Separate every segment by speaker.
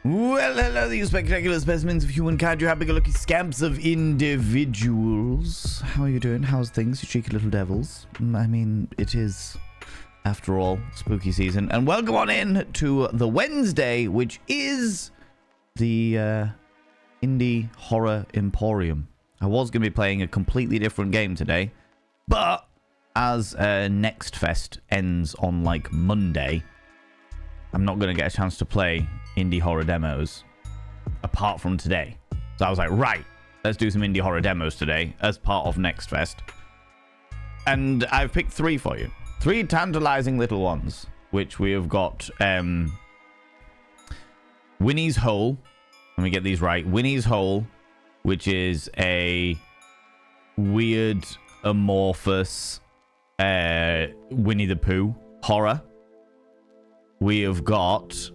Speaker 1: Well, hello, you spectacular specimens of humankind, you happy-go-lucky scamps of individuals. How are you doing? How's things, you cheeky little devils? I mean, it is, after all, spooky season. And welcome on in to the Wednesday, which is the Indie Horror Emporium. I was going to be playing a completely different game today, but as Next Fest ends on, like, Monday, I'm not going to get a chance to play indie horror demos apart from today. So I was like, right, let's do some indie horror demos today as part of Next Fest. And I've picked 3 for you. 3 tantalizing little ones, which we have got Winnie's Hole. Let me get these right. Winnie's Hole, which is a weird, amorphous Winnie the Pooh horror. We have got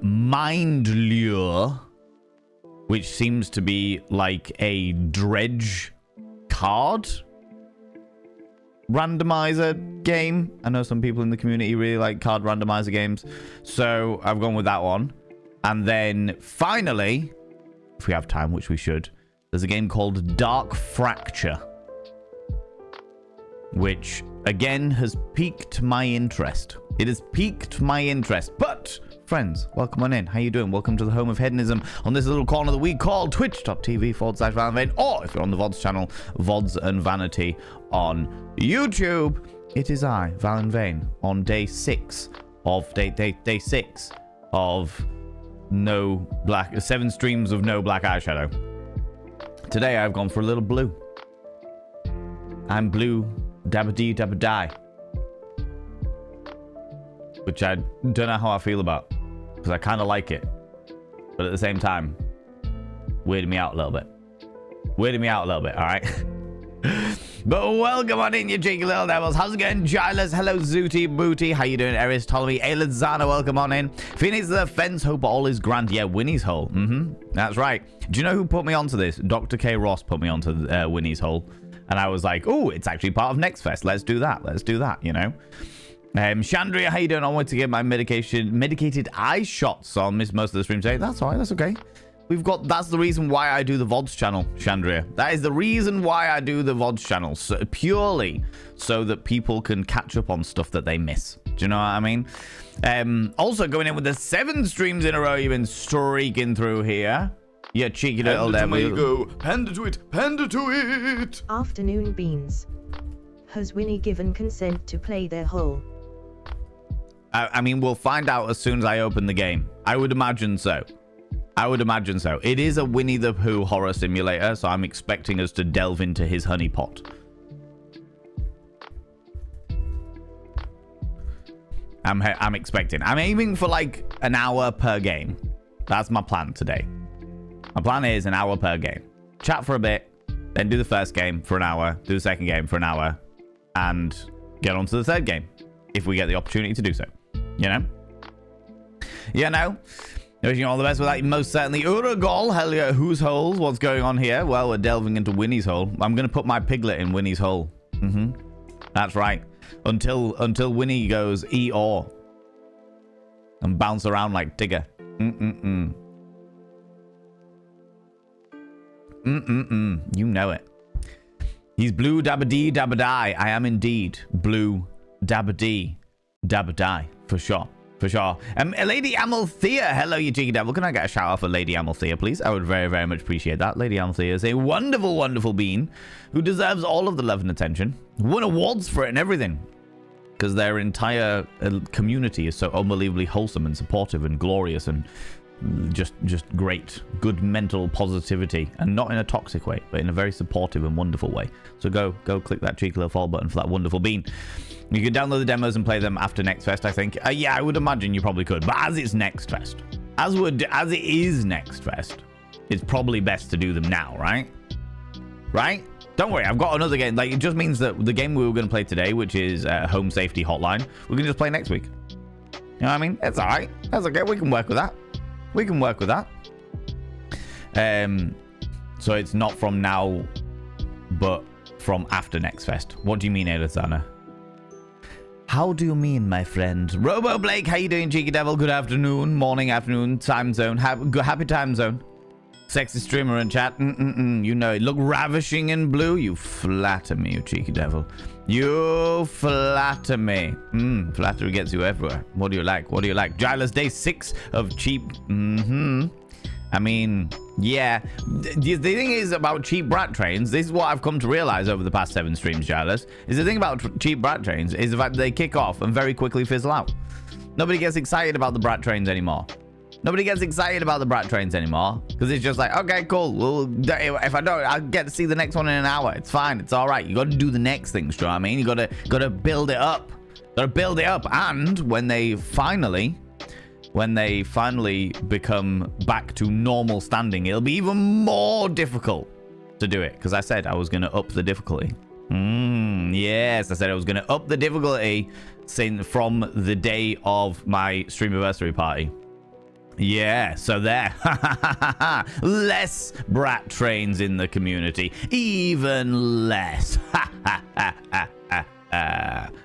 Speaker 1: Mind Lure, which seems to be like a dredge card randomizer game. I know some people in the community really like card randomizer games, so I've gone with that one. And then finally, if we have time, which we should, there's a game called Dark Fracture, which again has piqued my interest. It has piqued my interest. But friends, welcome on in. How you doing? Welcome to the home of hedonism on this little corner that we call twitch.tv/ValenVane, or if you're on the VODs channel, VODs and Vanity on YouTube. It is I, ValenVane, on day 6 of 7 streams of no black eyeshadow. Today I've gone for a little blue. I'm blue dabba-dee dabba-die, which I don't know how I feel about, because I kind of like it, but at the same time, weirded me out a little bit. All right? But welcome on in, you cheeky little devils. How's it going, Giles? Hello, Zooty Booty. How you doing, Eris, Ptolemy, Elizana? Welcome on in. Phoenix the Fence. Hope all is grand. Yeah, Winnie's Hole. That's right. Do you know who put me onto this? Dr. K. Ross put me onto Winnie's Hole. And I was like, oh, it's actually part of Next Fest. Let's do that, you know? Chandria, how you doing? I want to get my medicated eye shots on. Missed most of the stream today. That's all right. That's okay. That's the reason why I do the VODs channel, Chandria. That is the reason why I do the VODs channel. So, purely so that people can catch up on stuff that they miss. Do you know what I mean? Also, going in with the 7 streams in a row you've been streaking through here. Yeah, cheeky little devil.
Speaker 2: Panda to it.
Speaker 3: Afternoon beans. Has Winnie given consent to play their hole?
Speaker 1: I mean, we'll find out as soon as I open the game. I would imagine so. It is a Winnie the Pooh horror simulator, so I'm expecting us to delve into his honeypot. I'm expecting. I'm aiming for like an hour per game. That's my plan today. My plan is an hour per game. Chat for a bit, then do the first game for an hour, do the second game for an hour, and get on to the third game, if we get the opportunity to do so. You know? Wishing you all the best with that, most certainly. Uragol, hell yeah, whose holes? What's going on here? Well, we're delving into Winnie's Hole. I'm going to put my piglet in Winnie's Hole. That's right. Until Winnie goes Eeyore and bounce around like Tigger. You know it. He's blue dabba-dee dabba-die. I am indeed blue dabba-dee dabba-die. For sure. Lady Amalthea. Hello, you cheeky devil. Can I get a shout out for Lady Amalthea, please? I would very, very much appreciate that. Lady Amalthea is a wonderful, wonderful being who deserves all of the love and attention. Won awards for it and everything, because their entire community is so unbelievably wholesome and supportive and glorious and just great. Good mental positivity, and not in a toxic way, but in a very supportive and wonderful way. So go click that cheeky little follow button for that wonderful bean. You can download the demos and play them after Next Fest, I think. Yeah, I would imagine you probably could, but as it's Next Fest, as it is Next Fest, it's probably best to do them now, right? Don't worry, I've got another game. Like, it just means that the game we were going to play today, which is Home Safety Hotline, we can just play next week. You know what I mean? It's all right. That's okay. We can work with that. So it's not from now, but from after Next Fest. What do you mean, Elizana? How do you mean, my friend? Robo Blake, how you doing, cheeky devil? Good afternoon, morning, afternoon, time zone. Happy time zone. Sexy streamer in chat. You know it. Look ravishing in blue. You flatter me, you cheeky devil. You flatter me. Flattery gets you everywhere. What do you like? What do you like? Gilus, day 6 of cheap. I mean, yeah. The thing is about cheap brat trains, this is what I've come to realize over the past 7 streams, Gilus, is the thing about cheap brat trains is the fact that they kick off and very quickly fizzle out. Nobody gets excited about the brat trains anymore. Nobody gets excited about the brat trains anymore because it's just like, okay, cool. Well, if I don't, I'll get to see the next one in an hour. It's fine. It's all right. You got to do the next things. Do you know what I mean? You got to build it up. Got to build it up. And when they finally become back to normal standing, it'll be even more difficult to do it because I said I was going to up the difficulty. Yes, I said I was going to up the difficulty from the day of my streamiversary party. Yeah, so there. Less brat trains in the community. Even less.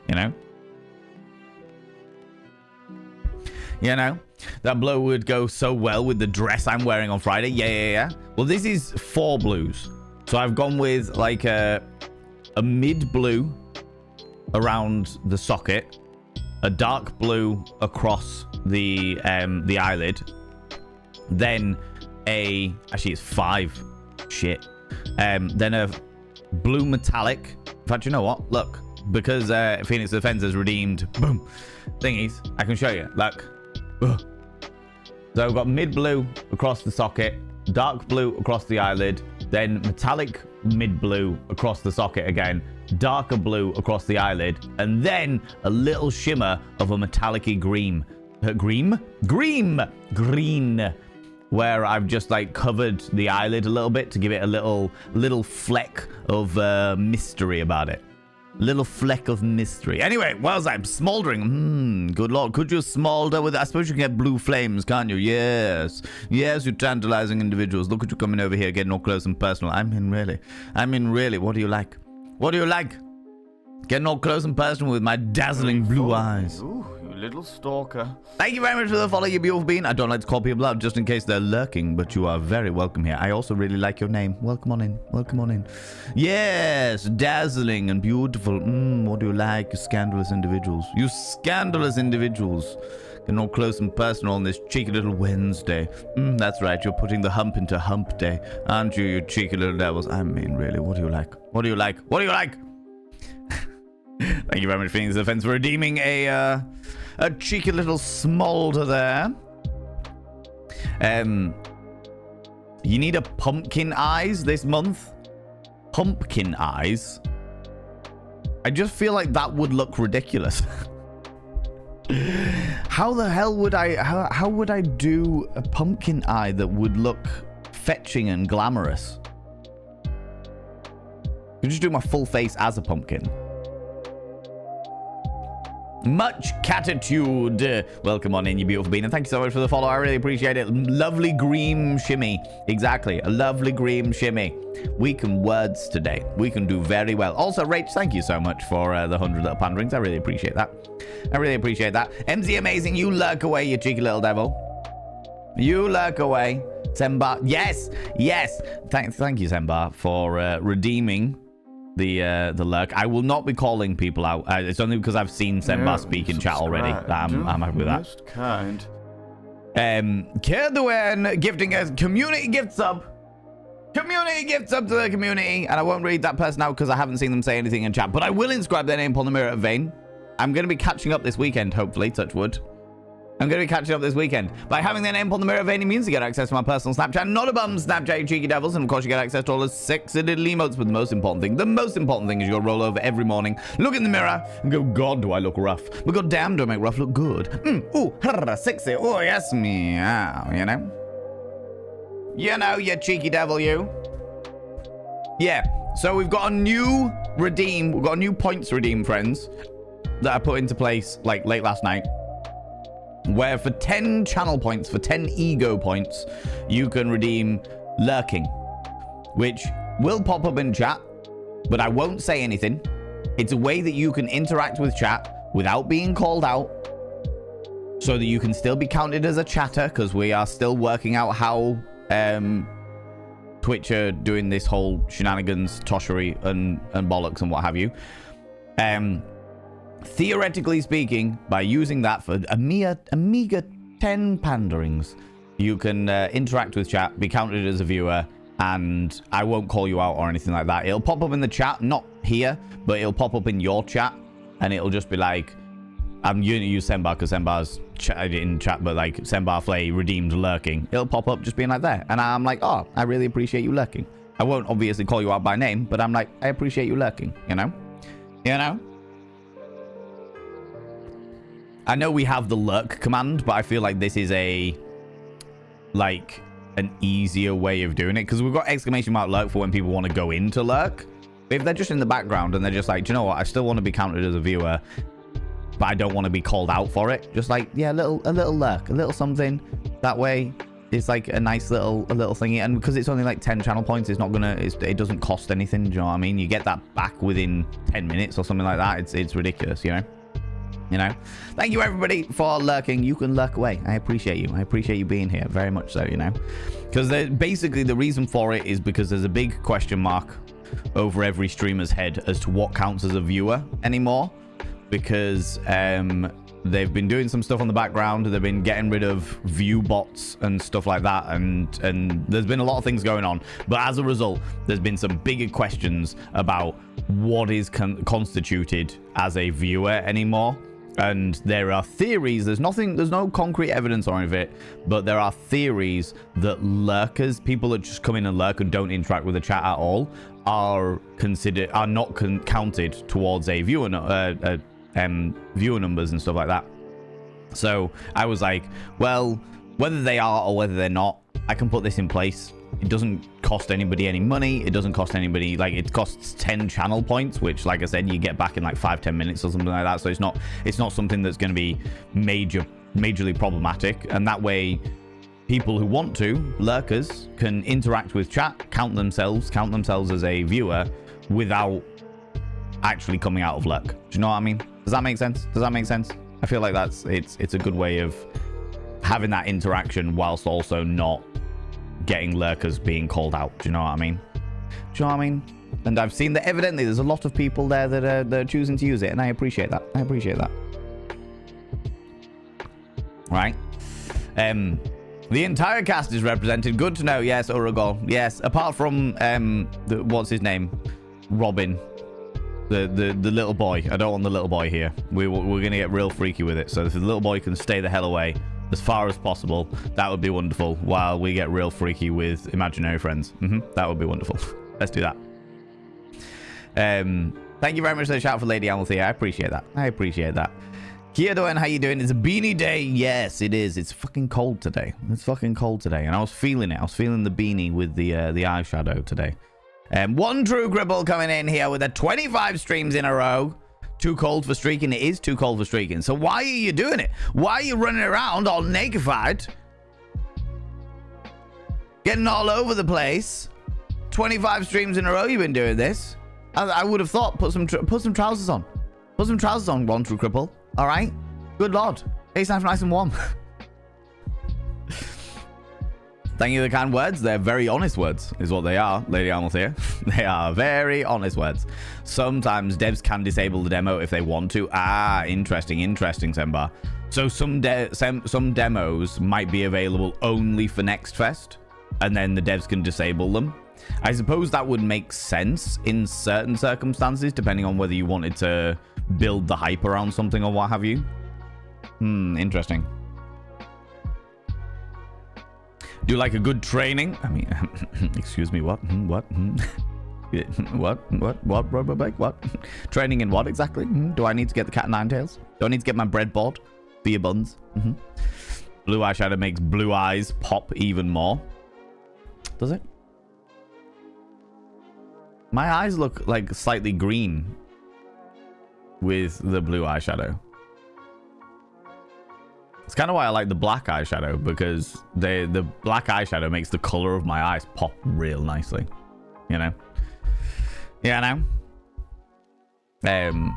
Speaker 1: You know? You know? That blue would go so well with the dress I'm wearing on Friday. Yeah. Well, this is 4 blues. So I've gone with like a mid blue around the socket, a dark blue across the eyelid, then actually it's 5. Shit. Then a blue metallic. In fact, you know what? Look, because Phoenix Defense has redeemed thingies, I can show you. Look. So I've got mid blue across the socket, dark blue across the eyelid, then metallic mid blue across the socket again, darker blue across the eyelid, and then a little shimmer of a metallic-y green, where I've just like covered the eyelid a little bit to give it a little fleck of mystery about it. Little fleck of mystery. Anyway, whilst I'm smoldering, good lord, could you smolder with? I suppose you can get blue flames, can't you? Yes, you tantalizing individuals. Look at you coming over here, getting all close and personal. I mean, really. What do you like? What do you like? Getting all close and personal with my dazzling blue eyes.
Speaker 2: Ooh, you little stalker.
Speaker 1: Thank you very much for the follow, you beautiful bean. I don't like to call people out just in case they're lurking, but you are very welcome here. I also really like your name. Welcome on in. Welcome on in. Yes, dazzling and beautiful. What do you like, you scandalous individuals? You scandalous individuals. Getting all close and personal on this cheeky little Wednesday. That's right, you're putting the hump into hump day, aren't you, you cheeky little devils? I mean, really, what do you like? What do you like? What do you like? Thank you very much, Phoenix Defense, for redeeming a cheeky little smolder there. You need a pumpkin eyes this month? Pumpkin eyes? I just feel like that would look ridiculous. How the hell would how would I do a pumpkin eye that would look fetching and glamorous? Could just do my full face as a pumpkin. Much catitude. Welcome on in, you beautiful bean, and thank you so much for the follow. I really appreciate it. Lovely green shimmy. Exactly, a lovely green shimmy. We can words today. We can do very well. Also, Rach, thank you so much for the 100 little panderings. I really appreciate that. I really appreciate that. MZ Amazing, you lurk away, you cheeky little devil. You lurk away. Sembar, yes. Thank you, Sembar, for redeeming the lurk. I will not be calling people out. It's only because I've seen Sembar speak in chat already. I'm happy with that.
Speaker 2: Most kind.
Speaker 1: Kerduan gifting a community gift sub. Community gift sub to the community. And I won't read that person out because I haven't seen them say anything in chat. But I will inscribe their name upon the mirror of Vane. I'm going to be catching up this weekend, hopefully. Touch wood. I'm going to be catching up this weekend. By having their name upon the mirror of any means, you get access to my personal Snapchat. Not a bum Snapchat, you cheeky devils. And of course, you get access to all the sexy little emotes. But the most important thing is you'll roll over every morning, look in the mirror, and go, God, do I look rough? But God damn, do I make rough look good? Ooh, sexy. Oh, yes, meow, you know? You know, you cheeky devil, you. Yeah, so we've got a new redeem. We've got a new points redeem, friends, that I put into place, like, late last night. Where for 10 channel points, for 10 ego points, you can redeem lurking, which will pop up in chat, but I won't say anything. It's a way that you can interact with chat without being called out, so that you can still be counted as a chatter, because we are still working out how Twitch are doing this whole shenanigans, toshery, and bollocks and what have you. Theoretically speaking, by using that for a meager 10 panderings, you can interact with chat, be counted as a viewer, and I won't call you out or anything like that. It'll pop up in the chat, not here, but it'll pop up in your chat, and it'll just be like, I'm going to use Sembar because Sembar's in chat, but like Sembar Flay redeemed lurking. It'll pop up just being like that. And I'm like, oh, I really appreciate you lurking. I won't obviously call you out by name, but I'm like, I appreciate you lurking, you know? You know? I know we have the lurk command, but I feel like this is an easier way of doing it, because we've got exclamation mark lurk for when people want to go into lurk. But if they're just in the background and they're just like, do you know what? I still want to be counted as a viewer, but I don't want to be called out for it. Just like, yeah, a little lurk, a little something. That way, it's like a nice little thingy. And because it's only like 10 channel points, it's not gonna, it doesn't cost anything. Do you know what I mean? You get that back within 10 minutes or something like that. It's ridiculous, you know? You know? Thank you everybody for lurking. You can lurk away. I appreciate you. I appreciate you being here very much so, you know? Because basically the reason for it is because there's a big question mark over every streamer's head as to what counts as a viewer anymore. Because they've been doing some stuff on the background. They've been getting rid of view bots and stuff like that, and there's been a lot of things going on. But as a result, there's been some bigger questions about what is constituted as a viewer anymore. And there are theories. There's no concrete evidence on it, but there are theories that lurkers, people that just come in and lurk and don't interact with the chat at all, are not counted towards a viewer viewer numbers and stuff like that. So I was like, well, whether they are or whether they're not, I can put this in place. It doesn't cost anybody any money. It doesn't cost anybody, like, it costs 10 channel points, which, like I said, you get back in like 5-10 minutes or something like that. So it's not something that's going to be majorly problematic. And that way, people who want to, lurkers, can interact with chat, count themselves as a viewer without actually coming out of lurk. Do you know what I mean? Does that make sense? I feel like it's a good way of having that interaction whilst also not getting lurkers being called out. Do you know what I mean? And I've seen that evidently there's a lot of people there that are choosing to use it, and I appreciate that. Right. The entire cast is represented. Good to know. Yes, Uragol. Yes, apart from what's his name? Robin. The little boy. I don't want the little boy here. We're gonna get real freaky with it. So if the little boy can stay the hell away as far as possible, that would be wonderful, while we get real freaky with imaginary friends. That would be wonderful. Let's do that. Thank you very much for the shout for Lady Amalthea. I appreciate that. Kiedo, and how you doing? It's a beanie day. Yes, it is. It's fucking cold today. And I was feeling it. I was feeling the beanie with the eyeshadow today. One True Cripple coming in here with 25 streams in a row. Too cold for streaking. It is too cold for streaking. So why are you doing it? Why are you running around all nakified? Getting all over the place. 25 streams in a row you've been doing this. I would have thought put some trousers on. Put some trousers on, One True Cripple. All right? Good lord. It's nice and warm. Thank you for the kind words. They're very honest words, is what they are, Lady Amalthea. They are very honest words. Sometimes devs can disable the demo if they want to. Ah, interesting, Sembar. So some demos might be available only for Next Fest, and then the devs can disable them. I suppose that would make sense in certain circumstances, depending on whether you wanted to build the hype around something or what have you. Interesting. Do like a good training. I mean, excuse me, what? What? What? Training in what exactly? Do I need to get the cat and nine tails? Do I need to get my breadboard for your buns? Blue eyeshadow makes blue eyes pop even more. Does it? My eyes look like slightly green with the blue eyeshadow. It's kind of why I like the black eyeshadow, because the black eyeshadow makes the color of my eyes pop real nicely. You know? Yeah, I know.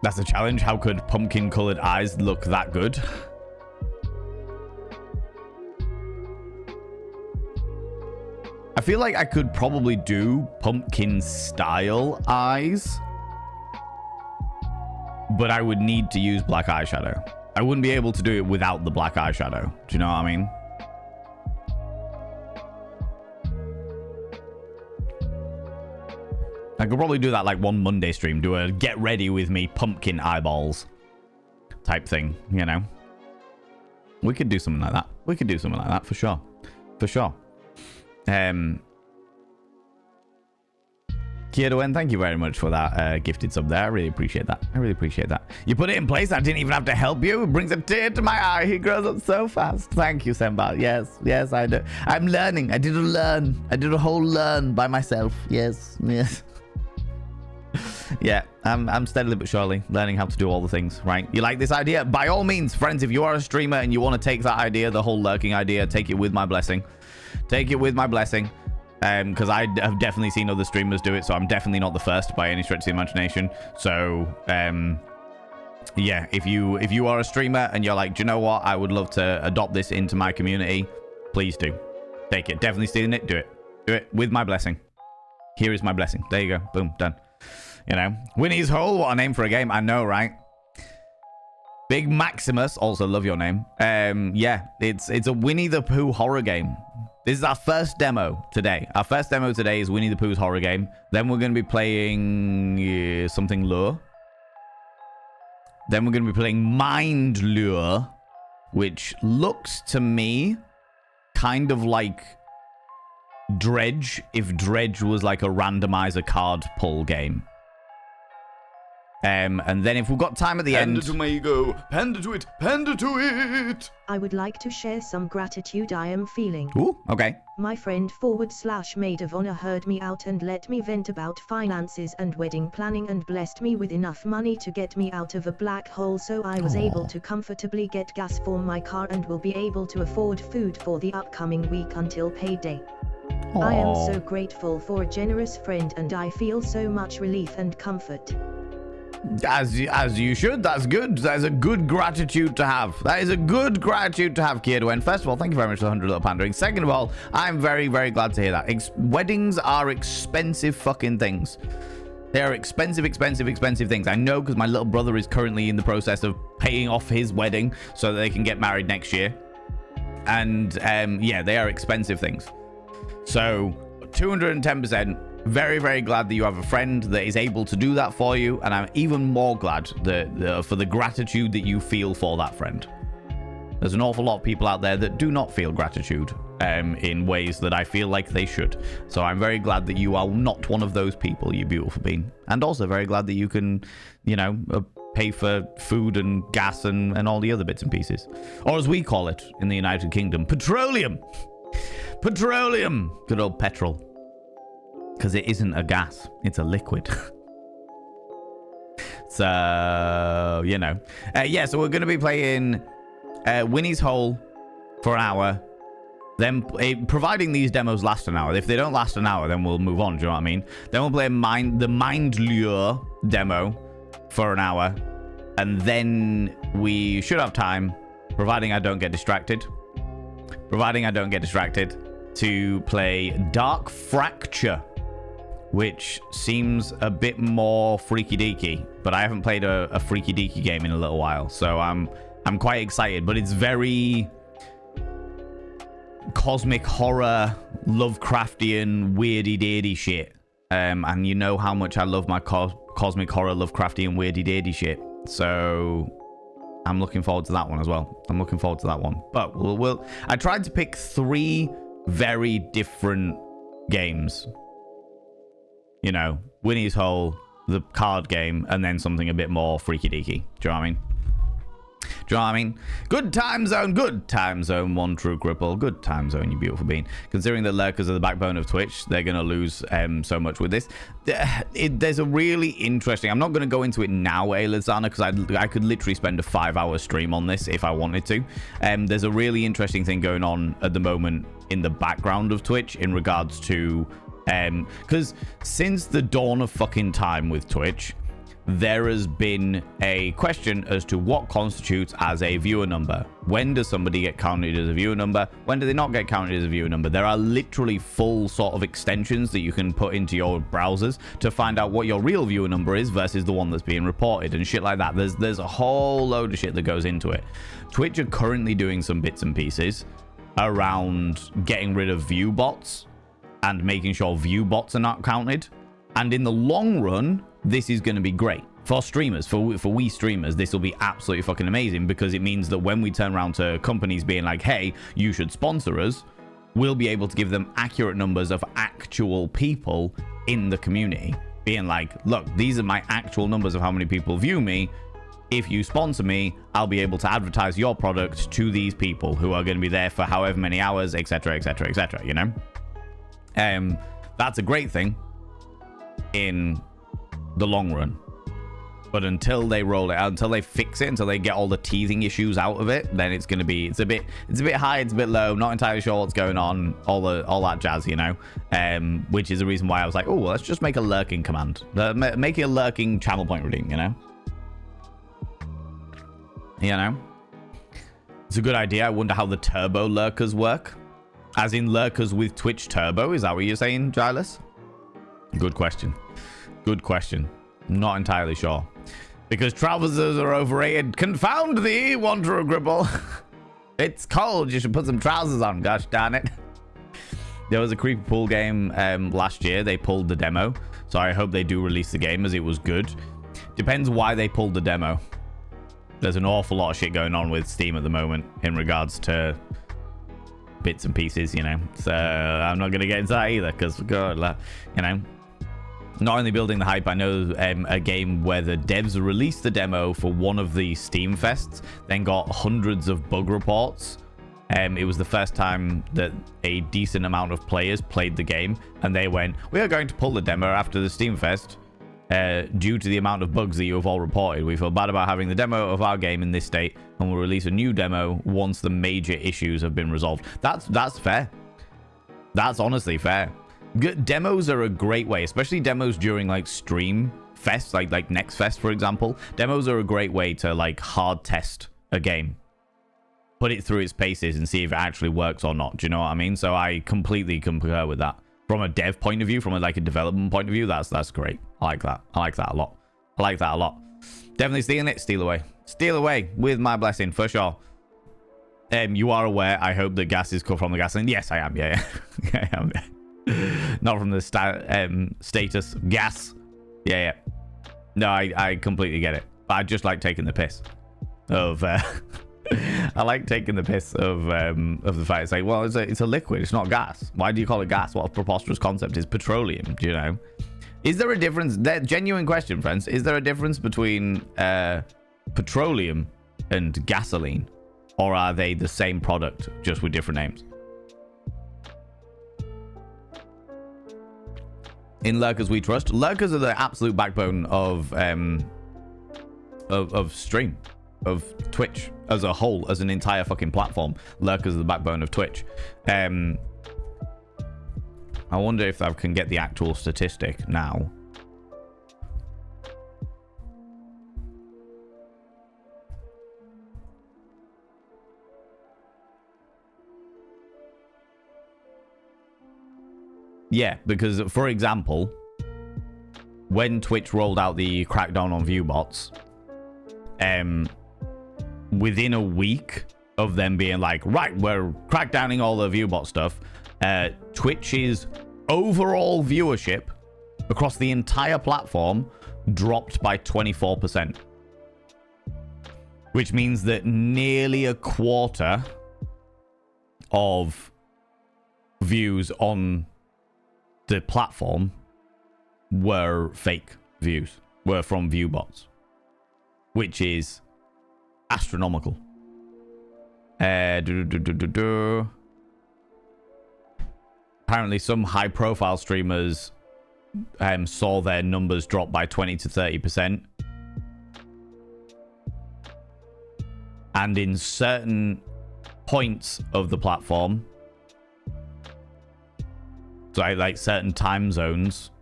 Speaker 1: That's a challenge. How could pumpkin-colored eyes look that good? I feel like I could probably do pumpkin-style eyes, but I would need to use black eyeshadow. I wouldn't be able to do it without the black eyeshadow. Do you know what I mean? I could probably do that like one Monday stream, do a get ready with me pumpkin eyeballs type thing, you know? We could do something like that. We could do something like that for sure. For sure. Kiedoen, thank you very much for that gifted sub there. I really appreciate that. I really appreciate that. You put it in place. I didn't even have to help you. It brings a tear to my eye. He grows up so fast. Thank you, Senbal. Yes, yes, I do. I'm learning. I did a learn. I did a whole learn by myself. Yes, yes. Yeah, I'm steadily but surely learning how to do all the things, right? You like this idea? By all means, friends, if you are a streamer and you want to take that idea, the whole lurking idea, take it with my blessing. Take it with my blessing. Because I have definitely seen other streamers do it, so I'm definitely not the first by any stretch of the imagination. So, yeah, if you are a streamer and you're like, do you know what? I would love to adopt this into my community. Please do. Take it. Definitely stealing it. Do it. Do it with my blessing. Here is my blessing. There you go. Boom. Done. You know, Winnie's Hole, what a name for a game. I know, right? Big Maximus, also love your name. Yeah, it's a Winnie the Pooh horror game. This is our first demo today. Our first demo today is Winnie the Pooh's horror game. Then we're going to be playing something lure. Then we're going to be playing Mind Lure, which looks to me kind of like Dredge, if Dredge was like a randomizer card pull game. And then if we've got time at the end...
Speaker 2: Panda to my ego. Panda to it. Panda to it.
Speaker 3: I would like to share some gratitude I am feeling.
Speaker 1: Ooh, okay.
Speaker 3: My friend / maid of honor heard me out and let me vent about finances and wedding planning and blessed me with enough money to get me out of a black hole, so I was able to comfortably get gas for my car and will be able to afford food for the upcoming week until payday.
Speaker 1: Aww.
Speaker 3: I am so grateful for a generous friend and I feel so much relief and comfort.
Speaker 1: As you should. That's good. That is a good gratitude to have. That is a good gratitude to have, Kiedoen. First of all, thank you very much for the 100 little pandering. Second of all, I'm very, very glad to hear that. Weddings are expensive fucking things. They are expensive, expensive, expensive things. I know because my little brother is currently in the process of paying off his wedding so that they can get married next year. And yeah, they are expensive things. So 210%. Very, very glad that you have a friend that is able to do that for you, and I'm even more glad for the gratitude that you feel for that friend. There's an awful lot of people out there that do not feel gratitude in ways that I feel like they should. So I'm very glad that you are not one of those people, you beautiful being. And also very glad that you can, you know, pay for food and gas and all the other bits and pieces. Or as we call it in the United Kingdom, petroleum. Petroleum. Good old petrol. Because it isn't a gas, it's a liquid. So, you know. Yeah, so we're going to be playing Winnie's Hole for an hour. Then, providing these demos last an hour. If they don't last an hour, then we'll move on, do you know what I mean? Then we'll play the Mind Lure demo for an hour. And then we should have time, providing I don't get distracted. To play Dark Fracture, which seems a bit more freaky deaky, but I haven't played a freaky deaky game in a little while, so I'm quite excited. But it's very cosmic horror, Lovecraftian, weirdy-deardy shit, and you know how much I love my cosmic horror, Lovecraftian, weirdy-deardy shit. So I'm looking forward to that one as well. But I tried to pick 3 very different games. You know, Winnie's Hole, the card game, and then something a bit more freaky deaky. Do you know what I mean? Good time zone, one true cripple. Good time zone, you beautiful being. Considering that lurkers are the backbone of Twitch, they're going to lose so much with this. There's a really interesting... I'm not going to go into it now, Elizana, because I could literally spend a 5-hour stream on this if I wanted to. There's a really interesting thing going on at the moment in the background of Twitch in regards to... because since the dawn of fucking time with Twitch, there has been a question as to what constitutes as a viewer number. When does somebody get counted as a viewer number? When do they not get counted as a viewer number? There are literally full sort of extensions that you can put into your browsers to find out what your real viewer number is versus the one that's being reported and shit like that. There's a whole load of shit that goes into it. Twitch are currently doing some bits and pieces around getting rid of view bots and making sure view bots are not counted. And in the long run, this is going to be great for streamers, for we streamers. This will be absolutely fucking amazing, because it means that when we turn around to companies being like, hey, you should sponsor us, we'll be able to give them accurate numbers of actual people in the community, being like, look, these are my actual numbers of how many people view me. If you sponsor me, I'll be able to advertise your product to these people who are going to be there for however many hours, etc., etc., etc., you know? That's a great thing in the long run, but until they roll it out, until they fix it, until they get all the teething issues out of it, then it's going to be, it's a bit high, it's a bit low, not entirely sure what's going on, all that jazz, you know. Which is the reason why I was like, oh, let's just make a lurking command, make it a lurking channel point reading, you know. It's a good idea. I wonder how the turbo lurkers work, as in lurkers with Twitch turbo. Is that what you're saying, Giles? Good question. Not entirely sure. Because trousers are overrated. Confound thee, Wanderer Gribble. It's cold. You should put some trousers on. Gosh darn it. There was a creepy pool game last year. They pulled the demo. So I hope they do release the game, as it was good. Depends why they pulled the demo. There's an awful lot of shit going on with Steam at the moment in regards to bits and pieces, you know. So I'm not going to get into that either, because, God, you know. Not only building the hype, I know a game where the devs released the demo for one of the Steam Fests, then got hundreds of bug reports. It was the first time that a decent amount of players played the game, and they went, we are going to pull the demo after the Steam Fest due to the amount of bugs that you have all reported. We feel bad about having the demo of our game in this state, and we'll release a new demo once the major issues have been resolved. That's fair. That's honestly fair. Demos are a great way, especially demos during like stream fests, like Next Fest, for example. Demos are a great way to like hard test a game, put it through its paces and see if it actually works or not. Do you know what I mean? So I completely concur with that. From a dev point of view, from a development point of view, that's great. I like that. I like that a lot. Definitely stealing it. Steal away with my blessing for sure. You are aware, I hope, that gas is cut from the gasoline. Yes, I am. Yeah. I am. Not from the status gas. Yeah. No, I completely get it. But I just like taking the piss of I like taking the piss of the fact it's like, well, it's a liquid, it's not gas. Why do you call it gas? What a preposterous concept. Is petroleum, do you know? Is there a difference? Genuine question, friends. Is there a difference between petroleum and gasoline, or are they the same product just with different names? In Lurkers we trust. Lurkers are the absolute backbone of stream, of Twitch as a whole, as an entire fucking platform. Lurkers are the backbone of Twitch. I wonder if I can get the actual statistic now. Yeah, because, for example, when Twitch rolled out the crackdown on view bots, within a week of them being like, right, we're crackdowning all the view bot stuff, Twitch's overall viewership across the entire platform dropped by 24%. Which means that nearly a quarter of views on the platform were fake views, were from view bots, which is astronomical. Apparently some high profile streamers saw their numbers drop by 20 to 30%, and in certain points of the platform, so like certain time zones,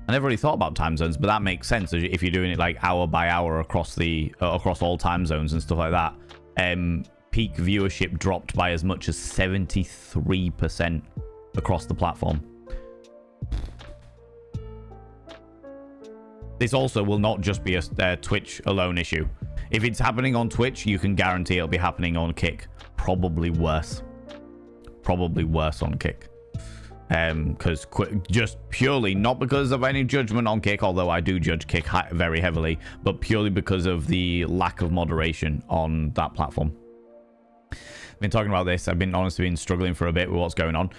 Speaker 1: I never really thought about time zones, but that makes sense if you're doing it like hour by hour across across all time zones and stuff like that. Peak viewership dropped by as much as 73% across the platform. This also will not just be a Twitch alone issue. If it's happening on Twitch, you can guarantee it'll be happening on Kick. Probably worse. Probably worse on Kick. Because just purely, not because of any judgment on Kick, although I do judge Kick very heavily, but purely because of the lack of moderation on that platform. I've been talking about this. I've been honestly been struggling for a bit with what's going on.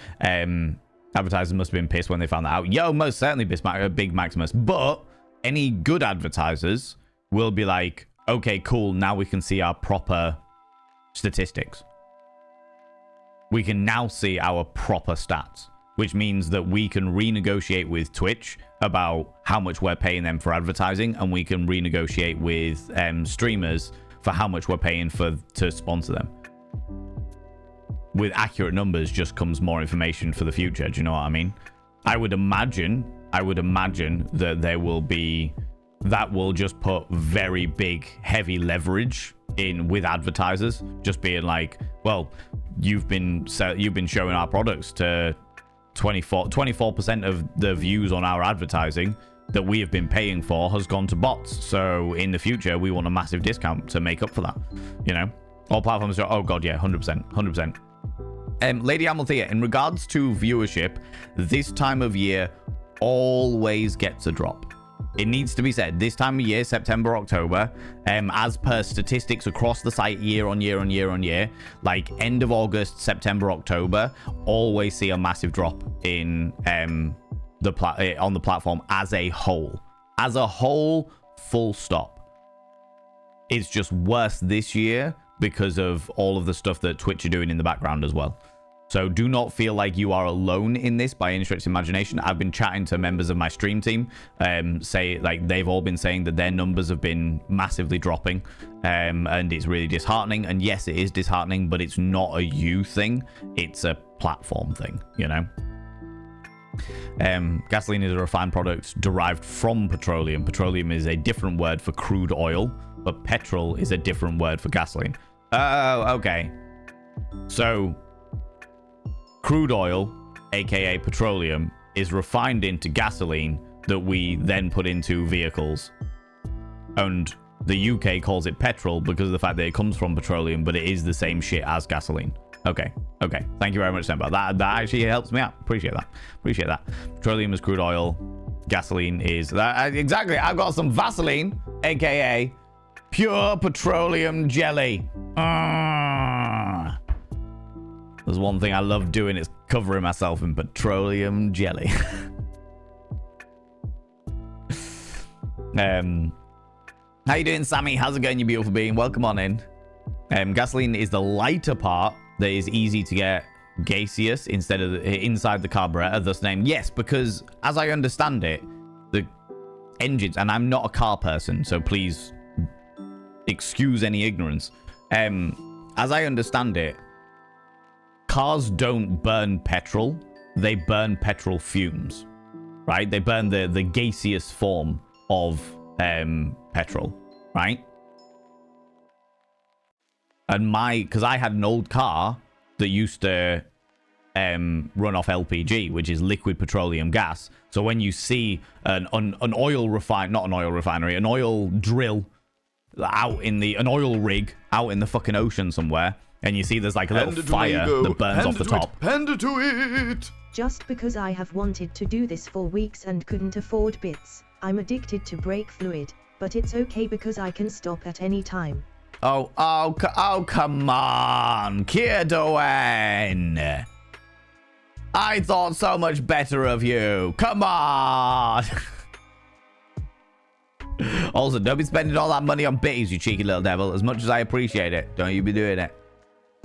Speaker 1: Advertisers must have been pissed when they found that out. Yo, most certainly Big Maximus. But any good advertisers will be like, okay, cool, now we can see our proper statistics. We can now see our proper stats, which means that we can renegotiate with Twitch about how much we're paying them for advertising, and we can renegotiate with streamers for how much we're paying to sponsor them. With accurate numbers just comes more information for the future. Do you know what I mean? I would imagine that that will just put very big, heavy leverage in with advertisers, just being like, well, you've been showing our products to 24% of the views on our advertising that we have been paying for has gone to bots. So in the future, we want a massive discount to make up for that. You know, all platforms are, oh god, yeah, 100%. Lady Amalthea, in regards to viewership, this time of year always gets a drop. It needs to be said, this time of year, September, October, as per statistics across the site year on year, like end of August, September, October, always see a massive drop in on the platform as a whole. As a whole, full stop. It's just worse this year because of all of the stuff that Twitch are doing in the background as well. So do not feel like you are alone in this by any stretch of imagination. I've been chatting to members of my stream team, they've all been saying that their numbers have been massively dropping, and it's really disheartening. And yes, it is disheartening, but it's not a you thing. It's a platform thing, you know? Gasoline is a refined product derived from petroleum. Petroleum is a different word for crude oil, but petrol is a different word for gasoline. Oh, okay. So crude oil, aka petroleum, is refined into gasoline that we then put into vehicles. And the UK calls it petrol because of the fact that it comes from petroleum, but it is the same shit as gasoline. Okay. Thank you very much, Semba. That actually helps me out. Appreciate that. Petroleum is crude oil. Gasoline is... exactly. I've got some Vaseline, aka pure petroleum jelly. There's one thing I love doing, is covering myself in petroleum jelly. How you doing, Sammy? How's it going, you beautiful being? Welcome on in. Gasoline is the lighter part that is easy to get gaseous instead of inside the carburetor, thus name. Yes, because as I understand it, the engines, and I'm not a car person, so please excuse any ignorance. As I understand it, cars don't burn petrol, they burn petrol fumes, right? They burn the gaseous form of petrol, right? And because I had an old car that used to run off LPG, which is liquid petroleum gas. So when you see an oil refinery, an oil drill an oil rig out in the fucking ocean somewhere, and you see there's like a little fire that burns off the top.
Speaker 2: Panda to it!
Speaker 3: Just because I have wanted to do this for weeks and couldn't afford bits, I'm addicted to brake fluid, but it's okay because I can stop at any time.
Speaker 1: Oh, come on, Kierdoen. I thought so much better of you. Come on. Also, don't be spending all that money on bitties, you cheeky little devil. As much as I appreciate it, don't you be doing it.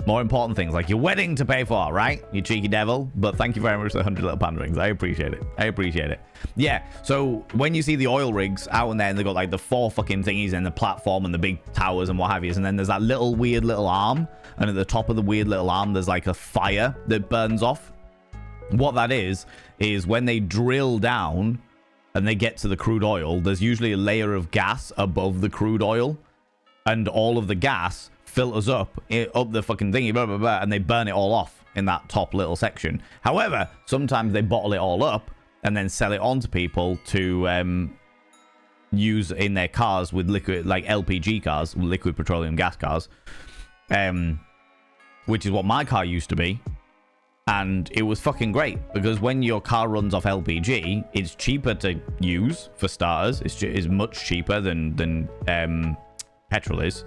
Speaker 1: More important things like your wedding to pay for, right? You cheeky devil. But thank you very much for the 100 little panda rings. I appreciate it. Yeah, so when you see the oil rigs out in there, and they've got like the 4 fucking thingies and the platform and the big towers and what have you, and then there's that little weird little arm, and at the top of the weird little arm, there's like a fire that burns off. What that is when they drill down and they get to the crude oil, there's usually a layer of gas above the crude oil, and all of the gas filters up the fucking thingy, blah, blah, blah, and they burn it all off in that top little section. However, sometimes they bottle it all up and then sell it on to people to use in their cars with liquid, like LPG cars, liquid petroleum gas cars, which is what my car used to be. And it was fucking great, because when your car runs off LPG, it's cheaper to use, for starters. It's much cheaper than petrol is.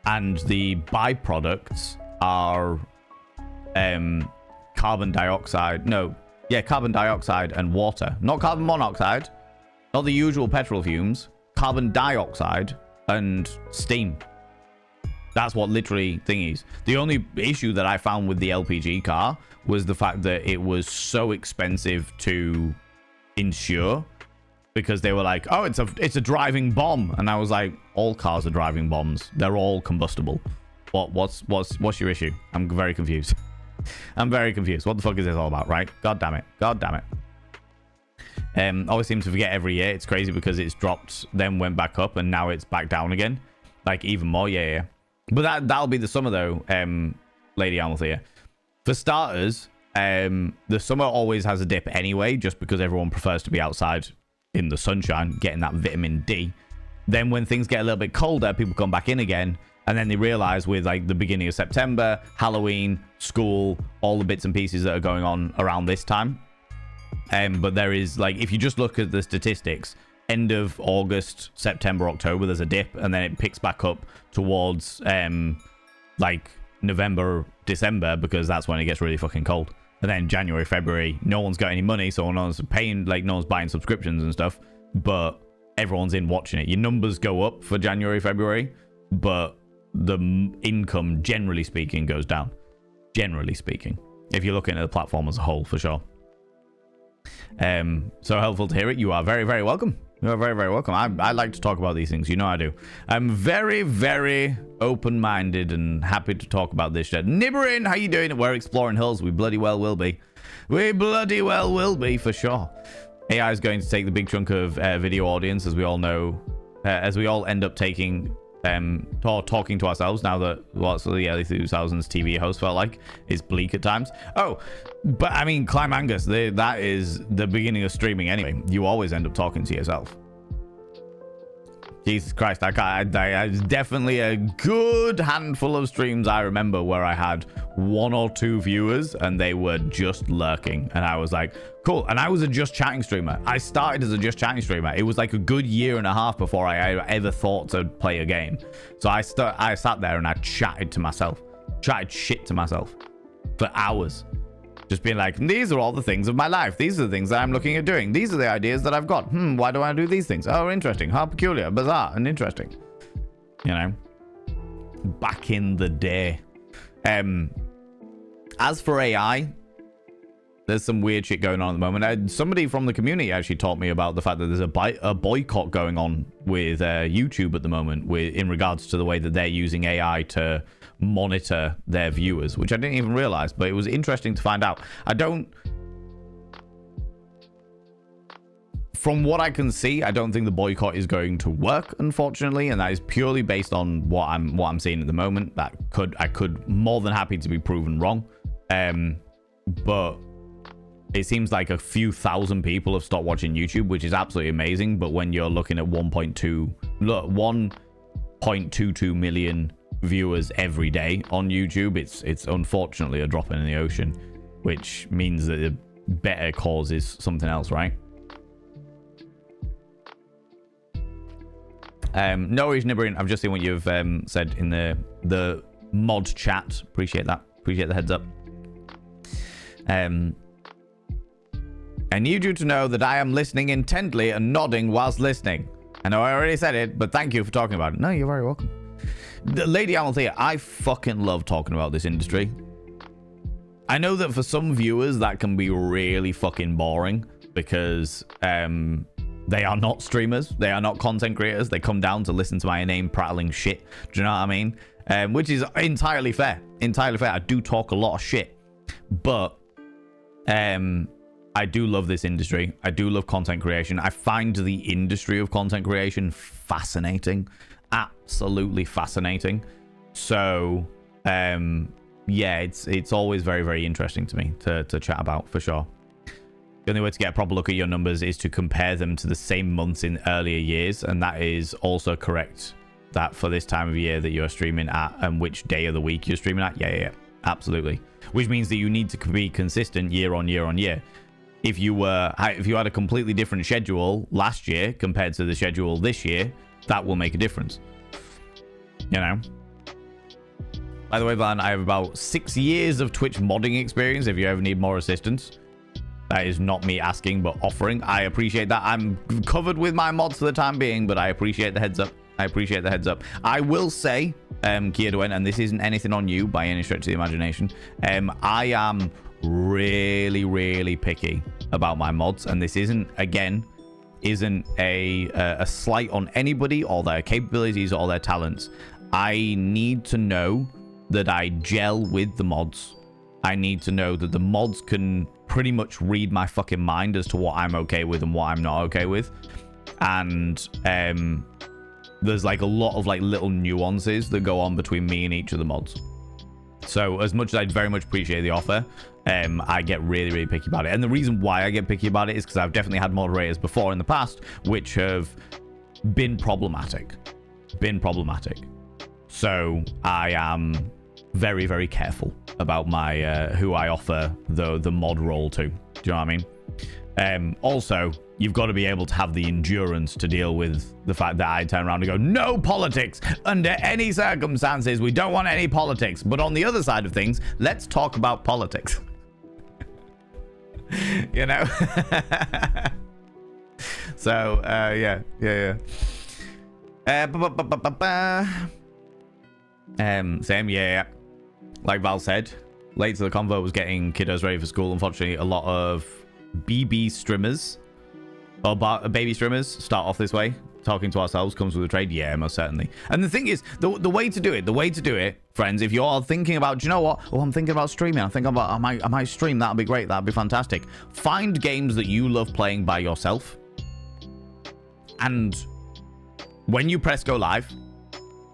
Speaker 1: And the byproducts are carbon dioxide and water. Not carbon monoxide, not the usual petrol fumes, carbon dioxide and steam. That's what literally thing is. The only issue that I found with the LPG car was the fact that it was so expensive to insure, because they were like, oh, it's a driving bomb. And I was like, all cars are driving bombs. They're all combustible. What's your issue? I'm very confused. I'm very confused. What the fuck is this all about, right? God damn it. God damn it. Always seem to forget every year. It's crazy because it's dropped, then went back up, and now it's back down again. Like, even more. Yeah. But that'll be the summer, though, Lady Althea. For starters, the summer always has a dip anyway, just because everyone prefers to be outside in the sunshine, getting that vitamin D. Then when things get a little bit colder, people come back in again, and then they realize with like the beginning of September, Halloween, school, all the bits and pieces that are going on around this time. But there is, like, if you just look at the statistics, end of August, September, October, there's a dip, and then it picks back up towards like November, December, because that's when it gets really fucking cold. And then January, February, no one's got any money, so no one's paying, like, no one's buying subscriptions and stuff, but everyone's in watching it. Your numbers go up for January, February, but the income, generally speaking, goes down. Generally speaking, if you're looking at the platform as a whole, for sure. So helpful to hear it. You are very, very welcome. You are very, very welcome. I like to talk about these things. You know I do. I'm very, very open-minded and happy to talk about this shit. Nibberin, how you doing? We're exploring hills. We bloody well will be. We bloody well will be, for sure. AI is going to take the big chunk of video audience, as we all know, as we all end up taking talking to ourselves now that what's the early 2000s TV host felt like is bleak at times. Oh, but I mean, Climangus, that is the beginning of streaming anyway. You always end up talking to yourself. Jesus Christ, I definitely a good handful of streams I remember where I had 1 or 2 viewers and they were just lurking, and I was like, cool. And I was a just chatting streamer. I started as a just chatting streamer. It was like a good 1.5 years before I ever thought to play a game. So I sat there and I chatted to myself, chatted shit to myself for hours. Just being like, these are all the things of my life. These are the things that I'm looking at doing. These are the ideas that I've got. Why do I do these things? Oh, interesting. How peculiar, bizarre, and interesting. You know, back in the day. As for AI, there's some weird shit going on at the moment. Somebody from the community actually taught me about the fact that there's a boycott going on with YouTube at the moment in regards to the way that they're using AI to monitor their viewers, which I didn't even realize, but it was interesting to find out. From what I can see, I don't think the boycott is going to work, unfortunately, and that is purely based on what I'm seeing at the moment. I could more than happy to be proven wrong, but it seems like a few thousand people have stopped watching YouTube, which is absolutely amazing. But when you're looking at 1.22 million viewers every day on YouTube, it's unfortunately a drop in the ocean, which means that the better cause is something else, right? No worries, Nibbering. I've just seen what you've said in the mod chat. Appreciate that. Appreciate the heads up. I need you to know that I am listening intently and nodding whilst listening. I know I already said it, but thank you for talking about it. No, you're very welcome. Lady Althea, I fucking love talking about this industry. I know that for some viewers that can be really fucking boring because they are not streamers, they are not content creators, they come down to listen to my name prattling shit. Do you know what I mean? Which is entirely fair. Entirely fair. I do talk a lot of shit, but I do love this industry. I do love content creation. I find the industry of content creation fascinating. Absolutely fascinating. So, yeah, it's always very, very interesting to me to chat about, for sure. The only way to get a proper look at your numbers is to compare them to the same months in earlier years, and that is also correct, that for this time of year that you're streaming at and which day of the week you're streaming at. Yeah, absolutely. Which means that you need to be consistent year on year on year. If you had a completely different schedule last year compared to the schedule this year, that will make a difference. You know? By the way, Van, I have about 6 years of Twitch modding experience if you ever need more assistance. That is not me asking, but offering. I appreciate that. I'm covered with my mods for the time being, but I appreciate the heads up. I appreciate the heads up. I will say, Kiedwen, and this isn't anything on you by any stretch of the imagination, I am really, really picky about my mods, and this isn't a slight on anybody or their capabilities or their talents. I need to know that I gel with the mods. I need to know that the mods can pretty much read my fucking mind as to what I'm okay with and what I'm not okay with. And there's like a lot of like little nuances that go on between me and each of the mods. So as much as I'd very much appreciate the offer, I get really, really picky about it. And the reason why I get picky about it is because I've definitely had moderators before in the past which have been problematic. So I am very, very careful about my who I offer the mod role to. Do you know what I mean? Also, you've got to be able to have the endurance to deal with the fact that I turn around and go, no politics under any circumstances. We don't want any politics. But on the other side of things, let's talk about politics. You know? So, yeah. Same, yeah. Like Val said, late to the convo was getting kiddos ready for school. Unfortunately, a lot of BB streamers or baby streamers start off this way. Talking to ourselves comes with the trade. Yeah, most certainly. And the thing is, the way to do it, friends, if you're thinking about, do you know what? Oh, I'm thinking about streaming. I'm thinking about, I might stream. That'd be great. That'd be fantastic. Find games that you love playing by yourself. And when you press go live,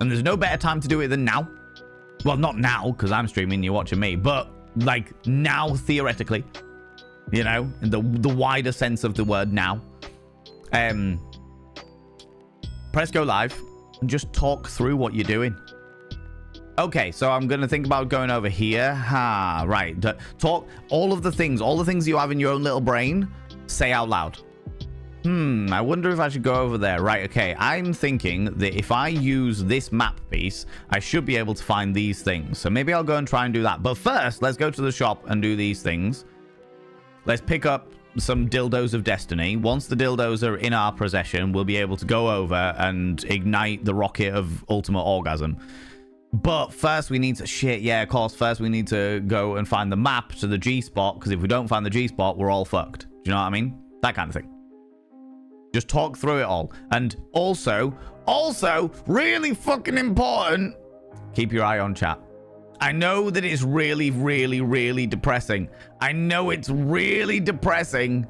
Speaker 1: and there's no better time to do it than now. Well, not now, because I'm streaming, you're watching me, but like now, theoretically, you know, in the wider sense of the word now. Press go live and just talk through what you're doing. Okay, so I'm going to think about going over here. Right. Talk all the things you have in your own little brain, say out loud. I wonder if I should go over there. Right, okay. I'm thinking that if I use this map piece, I should be able to find these things. So maybe I'll go and try and do that. But first, let's go to the shop and do these things. Let's pick up some dildos of destiny. Once the dildos are in our possession, we'll be able to go over and ignite the rocket of ultimate orgasm. But first we need to... First we need to go and find the map to the G-spot, because if we don't find the G-spot, we're all fucked. Do you know what I mean? That kind of thing. Just talk through it all. And also, really fucking important, keep your eye on chat. I know that it's really, really, really depressing. I know it's really depressing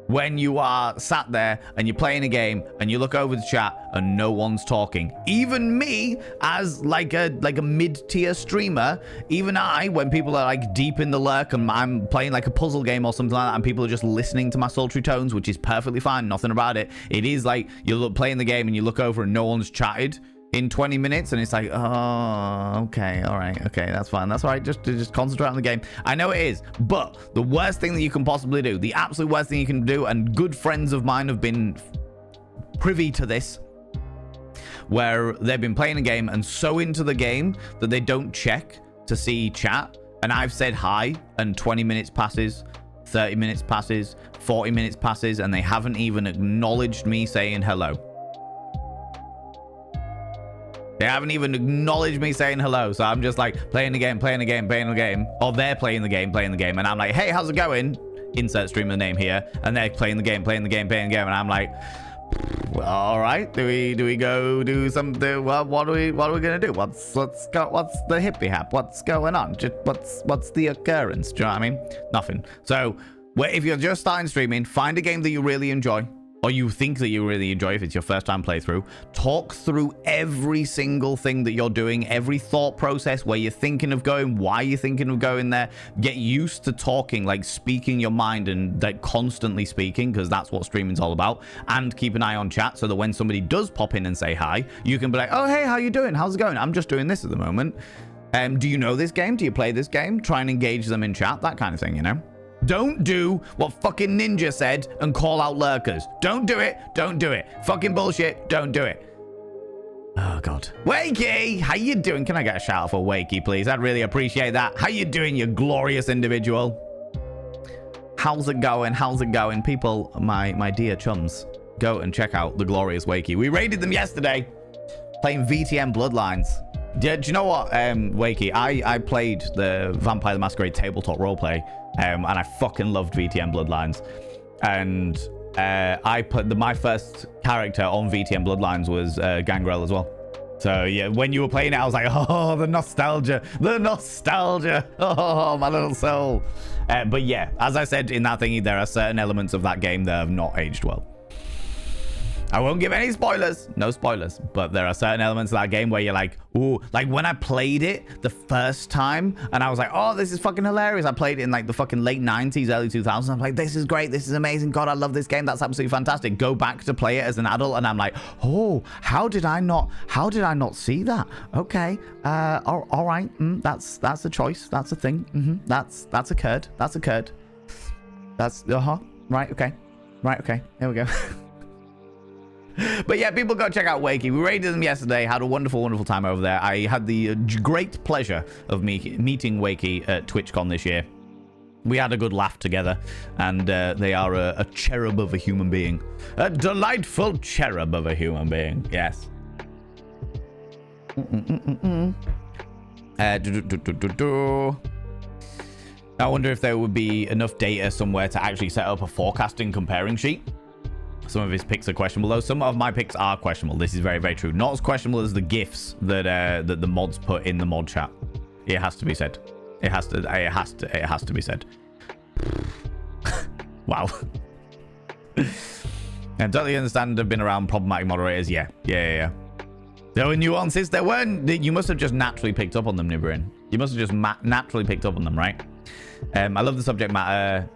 Speaker 1: when you are sat there and you're playing a game and you look over the chat and no one's talking. Even me, as like a mid-tier streamer, even I, when people are like deep in the lurk and I'm playing like a puzzle game or something like that and people are just listening to my sultry tones, which is perfectly fine, nothing about it. It is like you're playing the game and you look over and no one's chatted in 20 minutes and it's like, oh, okay, all right, okay, that's fine, that's all right, just concentrate on the game. I know it is, but the worst thing that you can possibly do, the absolute worst thing you can do, and good friends of mine have been privy to this, where they've been playing a game and so into the game that they don't check to see chat, and I've said hi and 20 minutes passes, 30 minutes passes, 40 minutes passes, and they haven't even acknowledged me saying hello. They haven't even acknowledged me saying hello. So I'm just like playing the game. Or they're playing the game. And I'm like, hey, how's it going? Insert streamer name here. And they're playing the game. And I'm like, all right, do we go do something? Well, what are we gonna do? What's the hippie hap? What's going on? Just what's the occurrence? Do you know what I mean? Nothing. So Where if you're just starting streaming, find a game that you really enjoy, or you think that you really enjoy if it's your first time playthrough. Talk through every single thing that you're doing, every thought process, where you're thinking of going, why you're thinking of going there. Get used to talking, like speaking your mind and like constantly speaking, because that's what streaming's all about. And keep an eye on chat so that when somebody does pop in and say hi, you can be like, oh, hey, how you doing? How's it going? I'm just doing this at the moment. Do you know this game? Do you play this game? Try and engage them in chat, that kind of thing, you know? Don't do what fucking Ninja said and call out lurkers. Don't do it. Don't do it. Fucking bullshit. Don't do it. Oh, God. Wakey, how you doing? Can I get a shout out for Wakey, please? I'd really appreciate that. How you doing, you glorious individual? How's it going? How's it going? People, my dear chums, go and check out the glorious Wakey. We raided them yesterday, playing VTM Bloodlines. Do you know what, Wakey? I played the Vampire the Masquerade tabletop roleplay, and I fucking loved VTM Bloodlines. And I put my first character on VTM Bloodlines was Gangrel as well. So yeah, when you were playing it, I was like, oh, the nostalgia, oh, my little soul. But yeah, as I said in that thingy, there are certain elements of that game that have not aged well. I won't give any spoilers, no spoilers, but there are certain elements of that game where you're like, ooh, like when I played it the first time and I was like, oh, this is fucking hilarious. I played it in like the fucking late 90s, early 2000s. I'm like, this is great. This is amazing. God, I love this game. That's absolutely fantastic. Go back to play it as an adult and I'm like, oh, how did I not see that? Okay. All right. That's a choice. That's a thing. That's occurred. That's occurred. That's, right. Okay. Right. Okay. Here we go. But yeah, people go check out Wakey. We raided them yesterday, had a wonderful, wonderful time over there. I had the great pleasure of meeting Wakey at TwitchCon this year. We had a good laugh together, and they are a cherub of a human being. A delightful cherub of a human being, yes. I wonder if there would be enough data somewhere to actually set up a forecasting comparing sheet. Some of his picks are questionable, though. Some of my picks are questionable. This is very, very true. Not as questionable as the GIFs that the mods put in the mod chat. It has to be said. It has to be said. Wow. I totally understand. I've been around problematic moderators. Yeah. There were nuances. There weren't. You must have just naturally picked up on them, Nibirin. You must have just naturally picked up on them, right? I love the subject matter.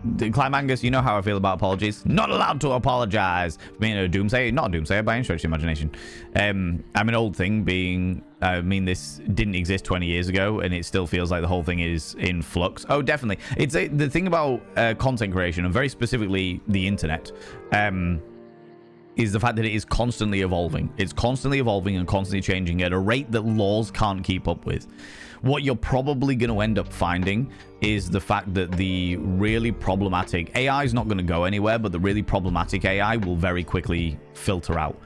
Speaker 1: Climangus, you know how I feel about apologies. Not allowed to apologize for being a doomsayer. Not a doomsayer by any stretch of the imagination. I'm an old thing being... I mean, this didn't exist 20 years ago, and it still feels like the whole thing is in flux. Oh, definitely. It's the thing about content creation, and very specifically the internet, is the fact that it is constantly evolving. It's constantly evolving and constantly changing at a rate that laws can't keep up with. What you're probably going to end up finding is the fact that the really problematic AI is not going to go anywhere, but the really problematic AI will very quickly filter out.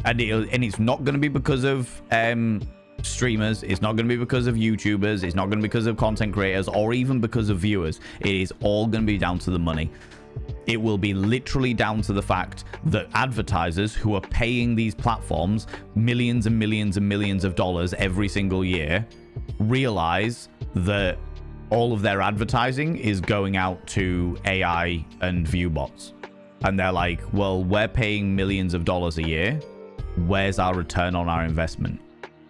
Speaker 1: And it's not going to be because of streamers. It's not going to be because of YouTubers. It's not going to be because of content creators or even because of viewers. It is all going to be down to the money. It will be literally down to the fact that advertisers who are paying these platforms millions and millions and millions of dollars every single year realize that all of their advertising is going out to AI and view bots. And they're like, well, we're paying millions of dollars a year. Where's our return on our investment?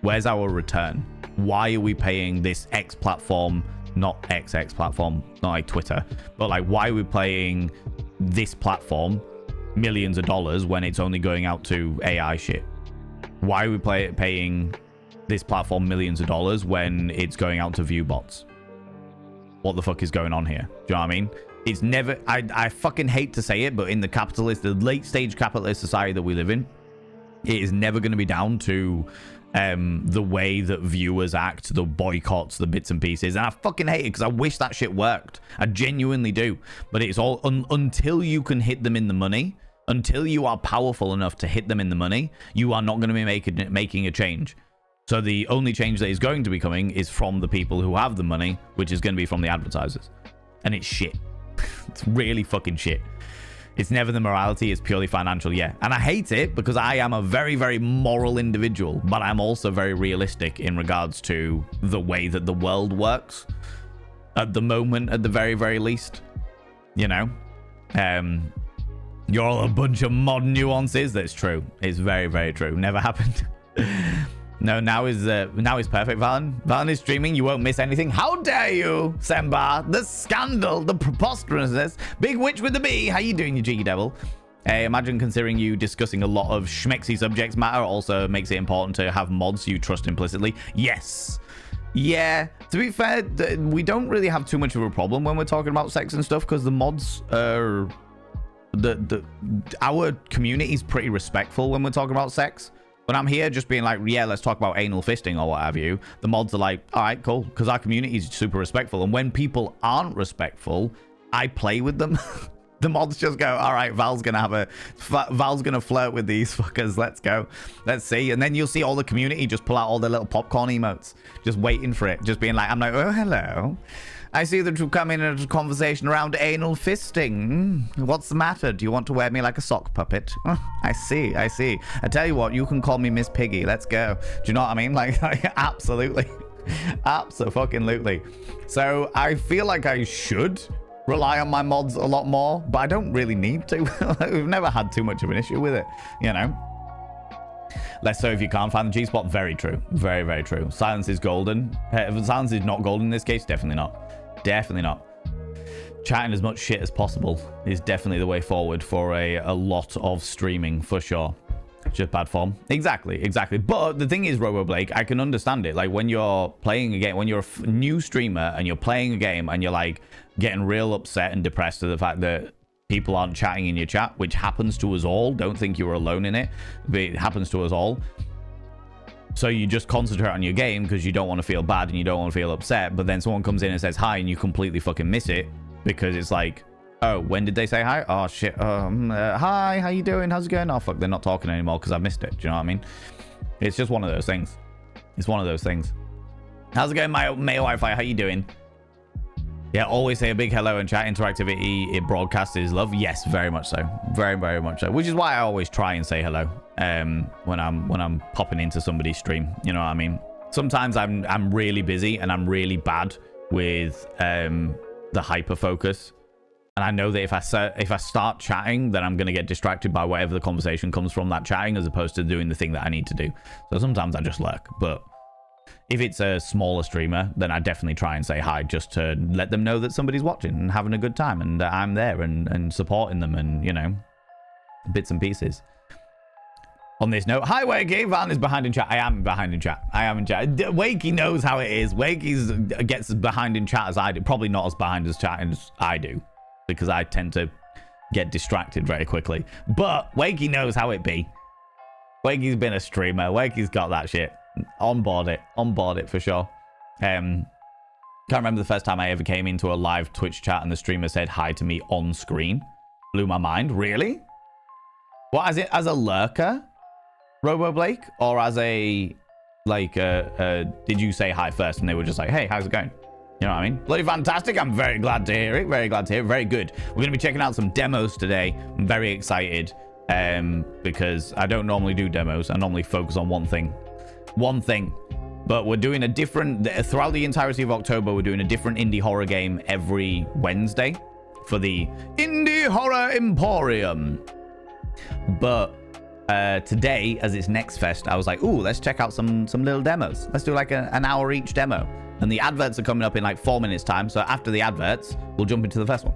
Speaker 1: Where's our return? Why are we paying this X platform, not XX platform, not like Twitter, but like, why are we paying this platform millions of dollars when it's only going out to AI shit? Why are we paying this platform millions of dollars when it's going out to view bots? What the fuck is going on here? Do you know what I mean? It's never... I fucking hate to say it, but in the late stage capitalist society that we live in, it is never going to be down to the way that viewers act, the boycotts, the bits and pieces. And I fucking hate it because I wish that shit worked. I genuinely do. But it's all... until you can hit them in the money, until you are powerful enough to hit them in the money, you are not going to be making a change. So the only change that is going to be coming is from the people who have the money, which is going to be from the advertisers. And it's shit. It's really fucking shit. It's never the morality, it's purely financial, yeah. And I hate it because I am a very, very moral individual, but I'm also very realistic in regards to the way that the world works. At the moment, at the very, very least. you know. You're all a bunch of mod nuances. That's true. It's very, very true. Never happened. No, now is perfect, Valen. Valen is streaming. You won't miss anything. How dare you, Sembar? The scandal, the preposterousness. Big witch with the B. How you doing, you cheeky devil? Imagine considering you discussing a lot of schmexy subjects matter also makes it important to have mods you trust implicitly. Yes. Yeah. To be fair, we don't really have too much of a problem when we're talking about sex and stuff because the mods are... our community is pretty respectful when we're talking about sex. When I'm here just being like, yeah, let's talk about anal fisting or what have you, the mods are like, all right, cool, because our community is super respectful. And when people aren't respectful, I play with them. The mods just go, all right, Val's gonna flirt with these fuckers. Let's go. Let's see. And then you'll see all the community just pull out all their little popcorn emotes, just waiting for it. Just being like, I'm like, oh, hello. I see that you've come in a conversation around anal fisting. What's the matter? Do you want to wear me like a sock puppet? I see. I tell you what, you can call me Miss Piggy. Let's go. Do you know what I mean? Like absolutely. Absolutely. So I feel like I should rely on my mods a lot more, but I don't really need to. We've never had too much of an issue with it, you know. Less so if you can't find the G-spot. Very true. Very, very true. Silence is golden. If silence is not golden in this case, definitely not. Definitely not. Chatting as much shit as possible is definitely the way forward for a lot of streaming, for sure. Just bad form. Exactly. But the thing is, Robo Blake, I can understand it. Like when you're playing a game, when you're a new streamer and you're playing a game and you're like getting real upset and depressed to the fact that people aren't chatting in your chat, which happens to us all. Don't think you're alone in it, but it happens to us all. So you just concentrate on your game because you don't want to feel bad and you don't want to feel upset. But then someone comes in and says hi and you completely fucking miss it because it's like, oh, when did they say hi? Oh, shit. Hi, how you doing? How's it going? Oh, fuck, they're not talking anymore because I missed it. Do you know what I mean? It's just one of those things. It's one of those things. How's it going, my Wi-Fi? How you doing? Yeah, always say a big hello and chat. Interactivity, it broadcasts is love. Yes, very much so. Very, very much so. Which is why I always try and say hello when I'm popping into somebody's stream. You know what I mean? Sometimes I'm really busy and I'm really bad with the hyper focus. And I know that if I start chatting, then I'm going to get distracted by whatever the conversation comes from that chatting as opposed to doing the thing that I need to do. So sometimes I just lurk. But if it's a smaller streamer, then I definitely try and say hi just to let them know that somebody's watching and having a good time and that I'm there and supporting them and, you know, bits and pieces. On this note, hi, Wakey. Van is behind in chat. I am behind in chat. I am in chat. Wakey knows how it is. Wakey gets behind in chat as I do. Probably not as behind as chat as I do, because I tend to get distracted very quickly. But Wakey knows how it be. Wakey's been a streamer. Wakey's got that shit. On board it for sure. Can't remember the first time I ever came into a live Twitch chat and the streamer said hi to me on screen. Blew my mind. Really? What, as a lurker, Robo Blake, or as a like did you say hi first and they were just like, hey, how's it going? You know what I mean? Bloody fantastic. I'm very glad to hear it. Very glad to hear it. Very good. We're going to be checking out some demos today. I'm very excited because I don't normally do demos. I normally focus on one thing. But we're doing a different, throughout the entirety of October, we're doing a different indie horror game every Wednesday for the Indie Horror Emporium. But today, as it's Next Fest, I was like, ooh, let's check out some little demos. Let's do like an hour each demo. And the adverts are coming up in like 4 minutes time. So after the adverts, we'll jump into the first one.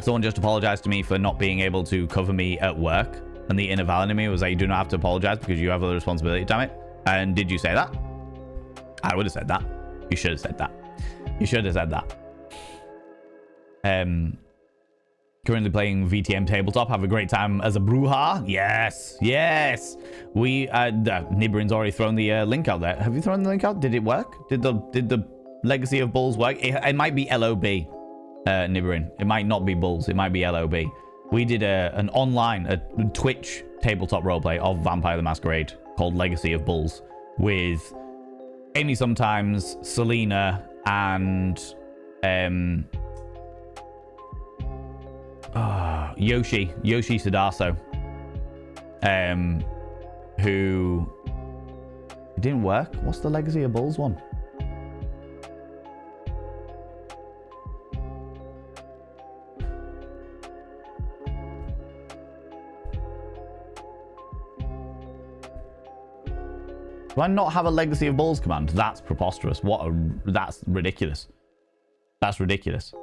Speaker 1: Someone just apologized to me for not being able to cover me at work. And the inner Val in me was like, you do not have to apologize because you have other responsibility, damn it. And did you say that? I would have said that. You should have said that. Currently playing VTM tabletop. Have a great time as a Bruja. Yes. We Nibrin's already thrown the link out there. Have you thrown the link out? Did it work? Did the Legacy of Bulls work? It might be LOB, Nibrin. It might not be Bulls. It might be LOB. We did an Twitch tabletop roleplay of Vampire the Masquerade called Legacy of Bulls with Amy Sometimes, Selena, and Yoshi Sadaso, who it didn't work. What's the Legacy of Bulls one? Do I not have a Legacy of Bulls command? That's preposterous. That's ridiculous. That's ridiculous.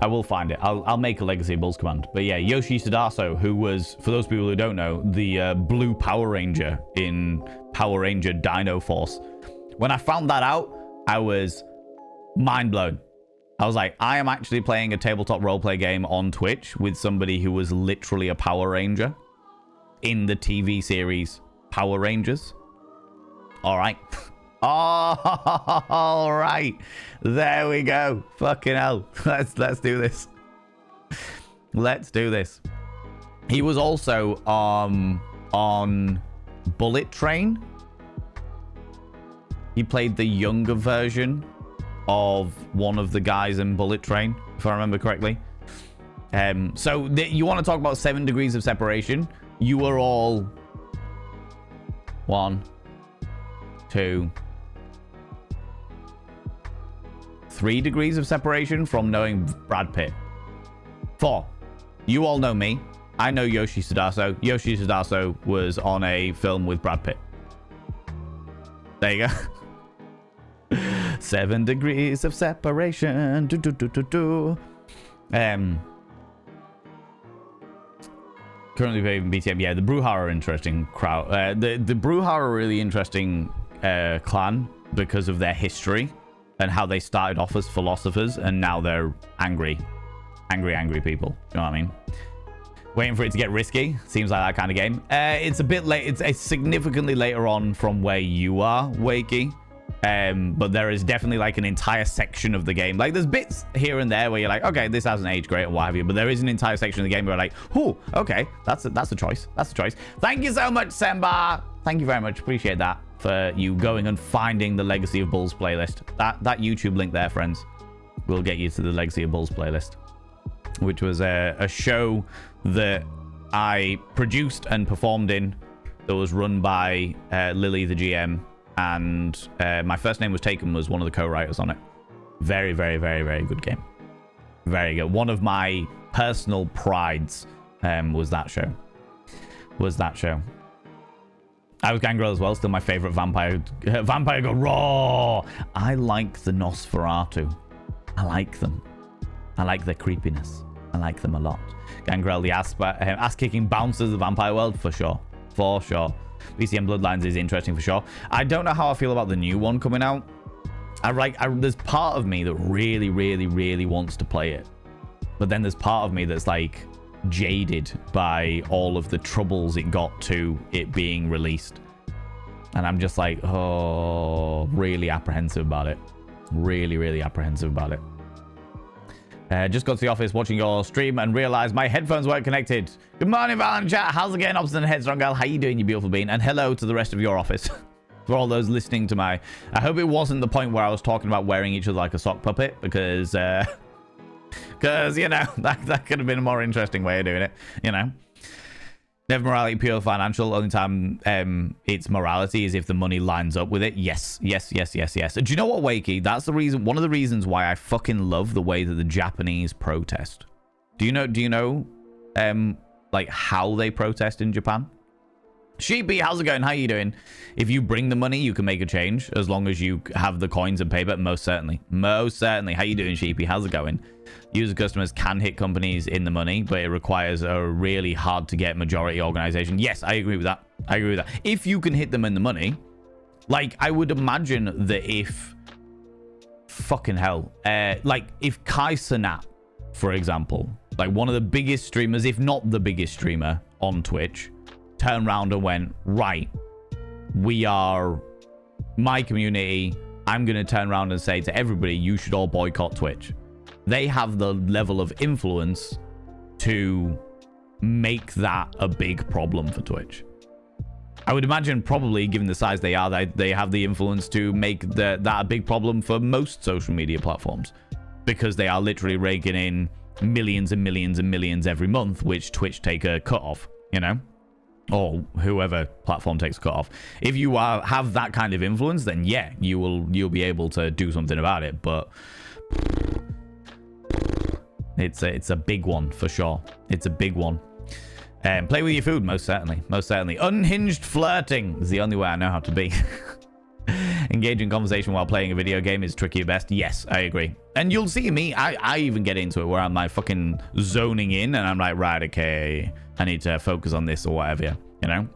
Speaker 1: I will find it. I'll make a Legacy of Bulls command. But yeah, Yoshi Sudaso, who was, for those people who don't know, the blue Power Ranger in Power Ranger Dino Force. When I found that out, I was mind blown. I was like, I am actually playing a tabletop roleplay game on Twitch with somebody who was literally a Power Ranger in the TV series Power Rangers. All right. All right. There we go. Fucking hell. Let's do this. Let's do this. He was also on Bullet Train. He played the younger version of one of the guys in Bullet Train, if I remember correctly. So you want to talk about 7 degrees of separation? You are all 1, 2, 3 degrees of separation from knowing Brad Pitt. 4. You all know me. I know Yoshi Sudaso. Yoshi Sudaso was on a film with Brad Pitt. There you go. 7 degrees of separation. Currently playing BTM. Yeah, the Brouhaha are interesting crowd. The Brouhaha are a really interesting clan because of their history and how they started off as philosophers and now they're angry people. You know what I mean? Waiting for it to get risky. Seems like that kind of game. It's a bit late. It's significantly later on from where you are, Wakey. But there is definitely like an entire section of the game. Like there's bits here and there where you're like, okay, this hasn't aged great or what have you. But there is an entire section of the game where you're like, oh, okay, that's a choice. That's a choice. Thank you so much, Semba. Thank you very much. Appreciate that for you going and finding the Legacy of Bulls playlist. That YouTube link there, friends, will get you to the Legacy of Bulls playlist, which was a show that I produced and performed in that was run by Lily, the GM. And My First Name Was Taken was one of the co-writers on it. Very, very, very, very good game. Very good. One of my personal prides was that show. I was Gangrel as well. Still my favorite vampire. Vampire go raw. I like the Nosferatu. I like them. I like their creepiness. I like them a lot. Gangrel, the ass-kicking bouncers of the vampire world, for sure. For sure. BCM Bloodlines is interesting for sure. I don't know how I feel about the new one coming out. There's part of me that really, really, really wants to play it. But then there's part of me that's like jaded by all of the troubles it got to it being released. And I'm just like, oh, really apprehensive about it. Really, really apprehensive about it. Just got to the office watching your stream and realized my headphones weren't connected. Good morning, Val and chat. How's it going, Obstinate Headstrong Girl? How you doing, you beautiful bean? And hello to the rest of your office. For all those listening to my... I hope it wasn't the point where I was talking about wearing each other like a sock puppet, because, you know, that could have been a more interesting way of doing it, you know. Never morality, pure financial. Only time it's morality is if the money lines up with it. Yes. Do you know what, Wakey? That's the reason. One of the reasons why I fucking love the way that the Japanese protest. Do you know, like how they protest in Japan? Sheepy, how's it going? How you doing? If you bring the money, you can make a change as long as you have the coins and paper. Most certainly. How you doing, Sheepy? How's it going? User customers can hit companies in the money, but it requires a really hard to get majority organization. Yes, I agree with that. If you can hit them in the money, like I would imagine that if fucking hell, like if Kai Cenat, for example, like one of the biggest streamers, if not the biggest streamer on Twitch, turned around and went, right, we are my community. I'm going to turn around and say to everybody, you should all boycott Twitch. They have the level of influence to make that a big problem for Twitch. I would imagine probably, given the size they are, they have the influence to make that a big problem for most social media platforms, because they are literally raking in millions and millions and millions every month, which Twitch take a cut off, you know, or whoever platform takes a cut off. If you have that kind of influence, then yeah, you'll be able to do something about it. But it's a big one for sure. It's a big one. Play with your food, most certainly. Most certainly. Unhinged flirting is the only way I know how to be. Engaging conversation while playing a video game is tricky at best. Yes, I agree. And you'll see me, I even get into it where I'm like fucking zoning in and I'm like, right, okay, I need to focus on this or whatever, you know?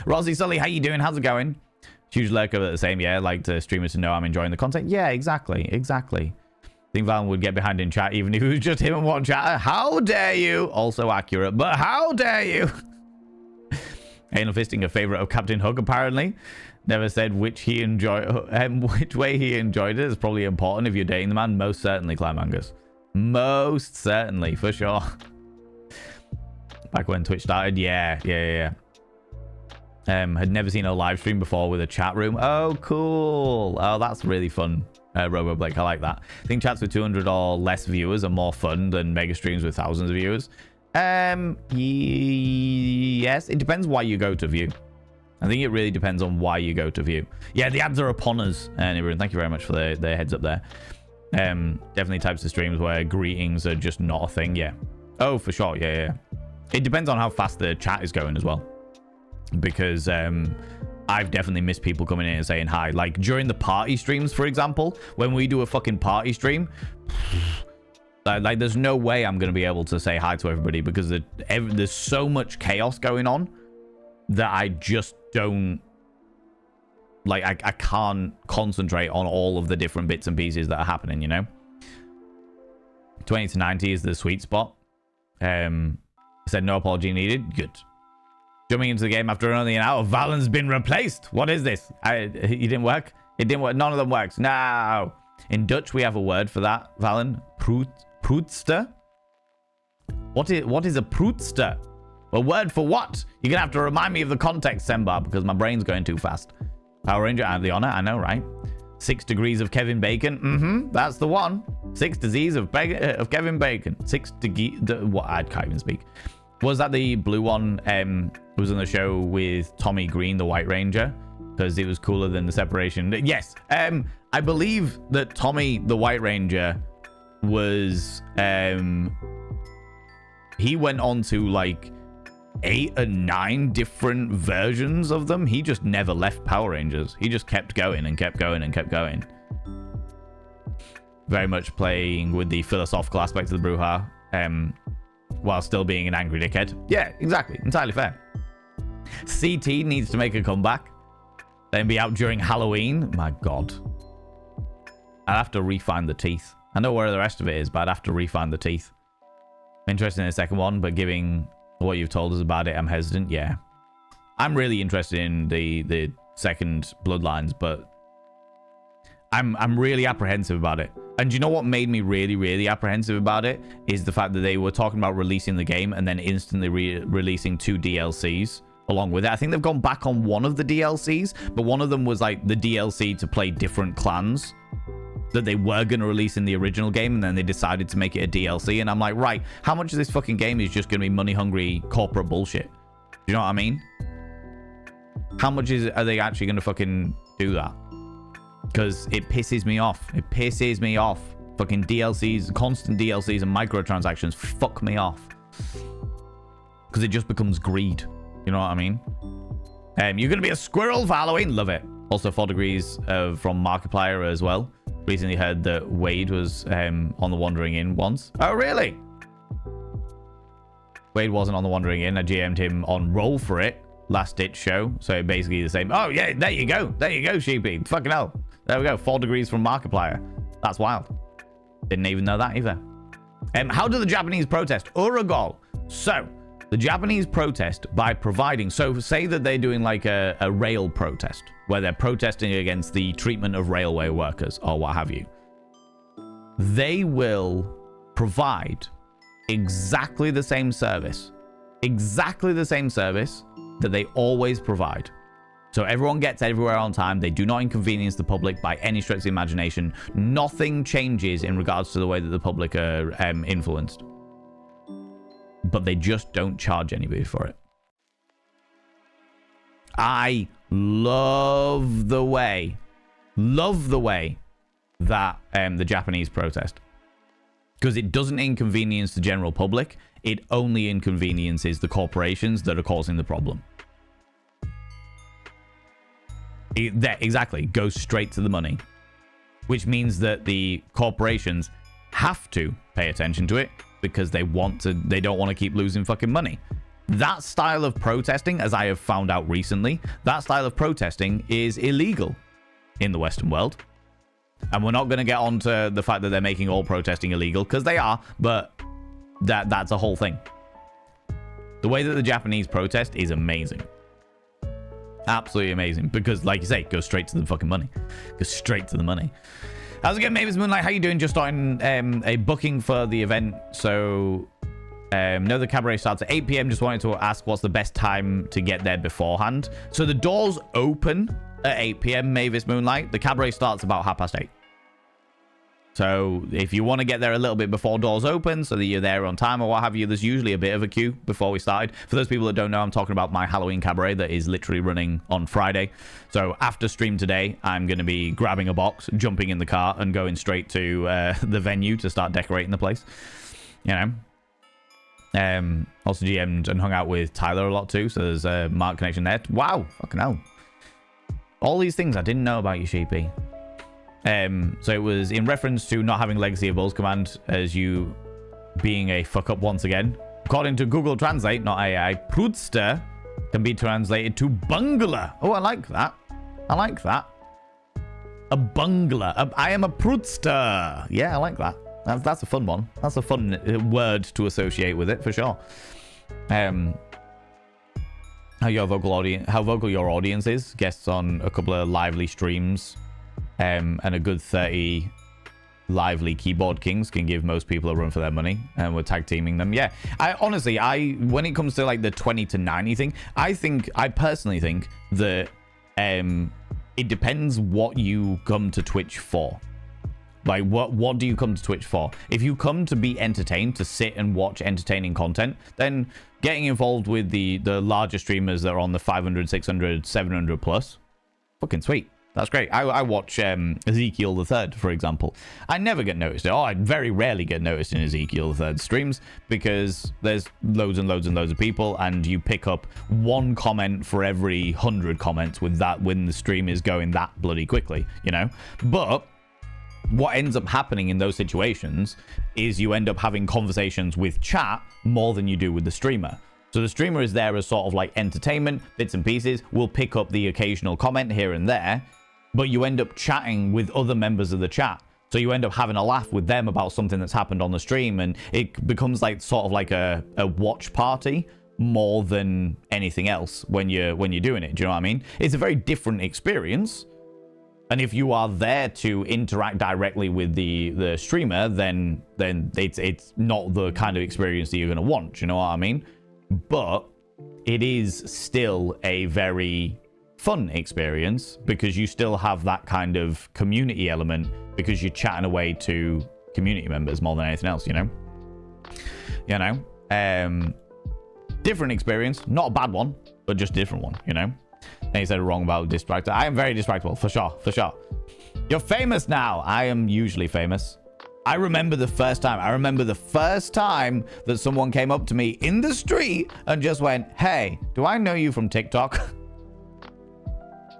Speaker 1: Rosie Sully, how you doing? How's it going? Huge lurker, but the same, yeah. Like the streamers to know I'm enjoying the content. Yeah, exactly. Exactly. I think Valen would get behind in chat even if it was just him and one chatter. How dare you? Also accurate, but how dare you? Anal fisting, a favorite of Captain Hook, apparently. Never said which way he enjoyed it. It's probably important if you're dating the man. Most certainly, Climangus. Most certainly, for sure. Back when Twitch started, yeah. Had never seen a live stream before with a chat room. Oh, cool. Oh, that's really fun. Robo Blake, I like that. I think chats with 200 or less viewers are more fun than mega streams with thousands of viewers. Yes, it depends why you go to view. I think it really depends on why you go to view. Yeah, the ads are upon us. And everyone, thank you very much for the heads up there. Definitely types of streams where greetings are just not a thing. Yeah. Oh, for sure. Yeah. It depends on how fast the chat is going as well. Because I've definitely missed people coming in and saying hi. Like during the party streams, for example, when we do a fucking party stream, like there's no way I'm going to be able to say hi to everybody because there's so much chaos going on that I just don't, like, I can't concentrate on all of the different bits and pieces that are happening, you know? 20 to 90 is the sweet spot. Said no apology needed. Good. Jumping into the game after only an hour. Valen's been replaced. What is this? He didn't work? It didn't work. None of them works. No. In Dutch, we have a word for that, Valen. Proetster? What is a proetster? A word for what? You're going to have to remind me of the context, Sembar, because my brain's going too fast. Power Ranger, I have the honor. I know, right? 6 degrees of Kevin Bacon. That's the one. 6 disease of Kevin Bacon. 6 degrees. What? I can't even speak. Was that the blue one who was on the show with Tommy Green, the White Ranger? Because it was cooler than the separation. Yes. I believe that Tommy, the White Ranger, was... he went on to, like, 8 or 9 different versions of them. He just never left Power Rangers. He just kept going and kept going and kept going. Very much playing with the philosophical aspect of the Bruja, while still being an angry dickhead. Yeah, exactly. Entirely fair. CT needs to make a comeback. Then be out during Halloween. My God. I'd have to refine the teeth. I know where the rest of it is, but I'd have to refine the teeth. I'm interested in the second one, but giving what you've told us about it, I'm hesitant. Yeah. I'm really interested in the second Bloodlines, but I'm really apprehensive about it. And do you know what made me really, really apprehensive about it? Is the fact that they were talking about releasing the game and then instantly releasing 2 DLCs along with it. I think they've gone back on one of the DLCs, but one of them was like the DLC to play different clans that they were going to release in the original game, and then they decided to make it a DLC. And I'm like, right, how much of this fucking game is just going to be money-hungry corporate bullshit? Do you know what I mean? How much are they actually going to fucking do that? Because it pisses me off. It pisses me off. Fucking DLCs, constant DLCs and microtransactions fuck me off. Because it just becomes greed. You know what I mean? You're going to be a squirrel for Halloween? Love it. Also 4 degrees from Markiplier as well. Recently heard that Wade was on the Wandering Inn once. Oh, really? Wade wasn't on the Wandering Inn. I GM'd him on Roll For It last ditch show. So basically the same. Oh, yeah, there you go. There you go, Sheepy. Fucking hell. There we go. 4 degrees from Markiplier. That's wild. Didn't even know that either. How do the Japanese protest? Uragol. So, the Japanese protest by providing... So, say that they're doing like a rail protest, where they're protesting against the treatment of railway workers or what have you. They will provide exactly the same service. Exactly the same service that they always provide. So everyone gets everywhere on time. They do not inconvenience the public by any stretch of the imagination. Nothing changes in regards to the way that the public are influenced. But they just don't charge anybody for it. I love the way that the Japanese protest. Because it doesn't inconvenience the general public. it only inconveniences the corporations that are causing the problem. Exactly. Goes straight to the money. Which means that the corporations have to pay attention to it because they don't want to keep losing fucking money. That style of protesting, as I have found out recently, that style of protesting is illegal in the Western world. And we're not going to get onto the fact that they're making all protesting illegal, because they are, but that's a whole thing. The way that the Japanese protest is amazing. Absolutely amazing. Because, like you say, it goes straight to the fucking money. Goes straight to the money. How's it going, Mavis Moonlight? How you doing? Just starting a booking for the event. So, no, the cabaret starts at 8 p.m. Just wanted to ask what's the best time to get there beforehand. So the doors open at 8 p.m. Mavis Moonlight. The cabaret starts about 8:30. So if you want to get there a little bit before doors open so that you're there on time or what have you, there's usually a bit of a queue before we started. For those people that don't know, I'm talking about my Halloween cabaret that is literally running on Friday. So after stream today, I'm going to be grabbing a box, jumping in the car, and going straight to the venue to start decorating the place. You know. Also GM'd and hung out with Tyler a lot too, so there's a Mark connection there. Wow, fucking hell. All these things I didn't know about you, Sheepy. So it was in reference to not having Legacy of Bulls command as you being a fuck up once again. According to Google Translate, not AI, Prudster can be translated to bungler. Oh, I like that. I like that. A bungler. I am a Prudster. Yeah, I like that. That's a fun one. That's a fun word to associate with it for sure. How vocal your audience is. Guests on a couple of lively streams. And a good 30 lively keyboard kings can give most people a run for their money, and we're tag teaming them. Yeah, I honestly, when it comes to like the 20 to 90 thing, I personally think that it depends what you come to Twitch for. Like, what do you come to Twitch for? If you come to be entertained, to sit and watch entertaining content, then getting involved with the larger streamers that are on the 500, 600, 700 plus, fucking sweet. That's great. I watch Ezekiel the Third, for example. I never get noticed. I very rarely get noticed in Ezekiel the Third streams because there's loads and loads and loads of people, and you pick up one comment for every 100 comments with that when the stream is going that bloody quickly, you know? But what ends up happening in those situations is you end up having conversations with chat more than you do with the streamer. So the streamer is there as sort of like entertainment, bits and pieces. We'll pick up the occasional comment here and there, but you end up chatting with other members of the chat. So you end up having a laugh with them about something that's happened on the stream, and it becomes like sort of like a watch party more than anything else when you're doing it. Do you know what I mean? It's a very different experience. And if you are there to interact directly with the streamer, then it's not the kind of experience that you're going to want. Do you know what I mean? But it is still a very fun experience because you still have that kind of community element because you're chatting away to community members more than anything else, you know? Different experience, not a bad one, but just different one, you know? And you said wrong about distractor. I am very distractible, for sure. You're famous now. I am usually famous. I remember the first time that someone came up to me in the street and just went, "Hey, do I know you from TikTok?"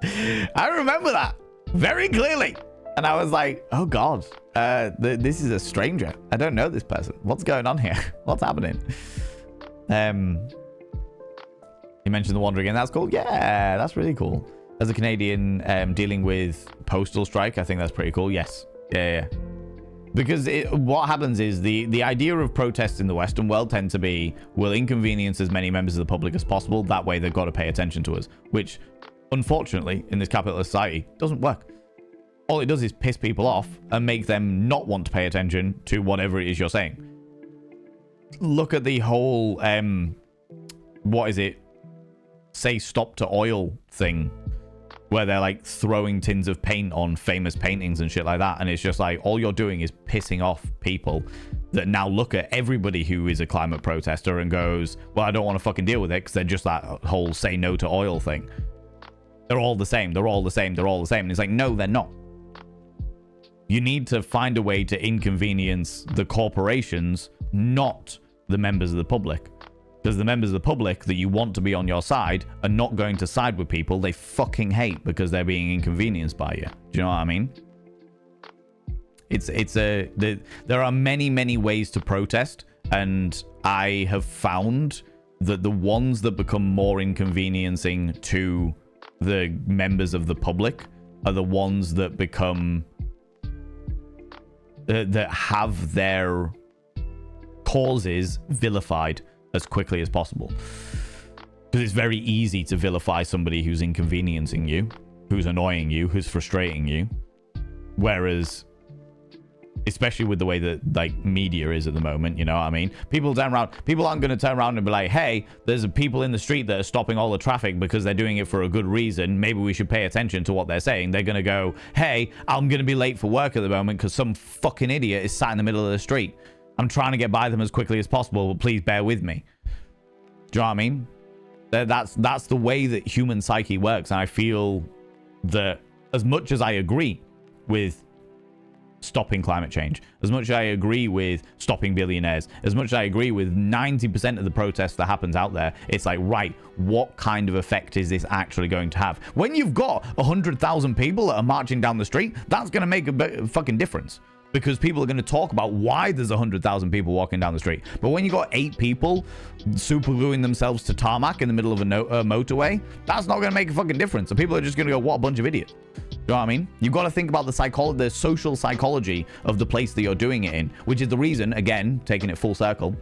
Speaker 1: I remember that very clearly. And I was like, oh God, this is a stranger. I don't know this person. What's going on here? What's happening? You mentioned the Wander again. That's cool. Yeah, that's really cool. As a Canadian dealing with postal strike, I think that's pretty cool. Yes. Yeah. Because what happens is the idea of protests in the Western world tend to be, we'll inconvenience as many members of the public as possible. That way they've got to pay attention to us, which unfortunately in this capitalist society doesn't work. All it does is piss people off and make them not want to pay attention to whatever it is you're saying. Look at the whole, what is it? Say stop to oil thing, where they're like throwing tins of paint on famous paintings and shit like that. And it's just like, all you're doing is pissing off people that now look at everybody who is a climate protester and goes, well, I don't want to fucking deal with it because they're just that whole say no to oil thing. They're all the same. They're all the same. They're all the same. And it's like, no, they're not. You need to find a way to inconvenience the corporations, not the members of the public. Because the members of the public that you want to be on your side are not going to side with people they fucking hate because they're being inconvenienced by you. Do you know what I mean? There are many ways to protest, and I have found that the ones that become more inconveniencing to the members of the public are the ones that become that have their causes vilified as quickly as possible. Because it's very easy to vilify somebody who's inconveniencing you, who's annoying you, who's frustrating you. Whereas, especially with the way that like media is at the moment, you know what I mean? People aren't going to turn around and be like, hey, there's people in the street that are stopping all the traffic because they're doing it for a good reason. Maybe we should pay attention to what they're saying. They're going to go, hey, I'm going to be late for work at the moment because some fucking idiot is sat in the middle of the street. I'm trying to get by them as quickly as possible, but please bear with me. Do you know what I mean? That's the way that human psyche works. And I feel that as much as I agree with stopping climate change, as much as I agree with stopping billionaires, as much as I agree with 90% of the protests that happens out there, it's like, right, what kind of effect is this actually going to have? When you've got 100,000 people that are marching down the street, that's going to make a fucking difference. Because people are going to talk about why there's 100,000 people walking down the street. But when you got 8 people super gluing themselves to tarmac in the middle of a motorway, that's not going to make a fucking difference. So people are just going to go, what a bunch of idiots. You know what I mean? You've got to think about the social psychology of the place that you're doing it in, which is the reason, again, taking it full circle,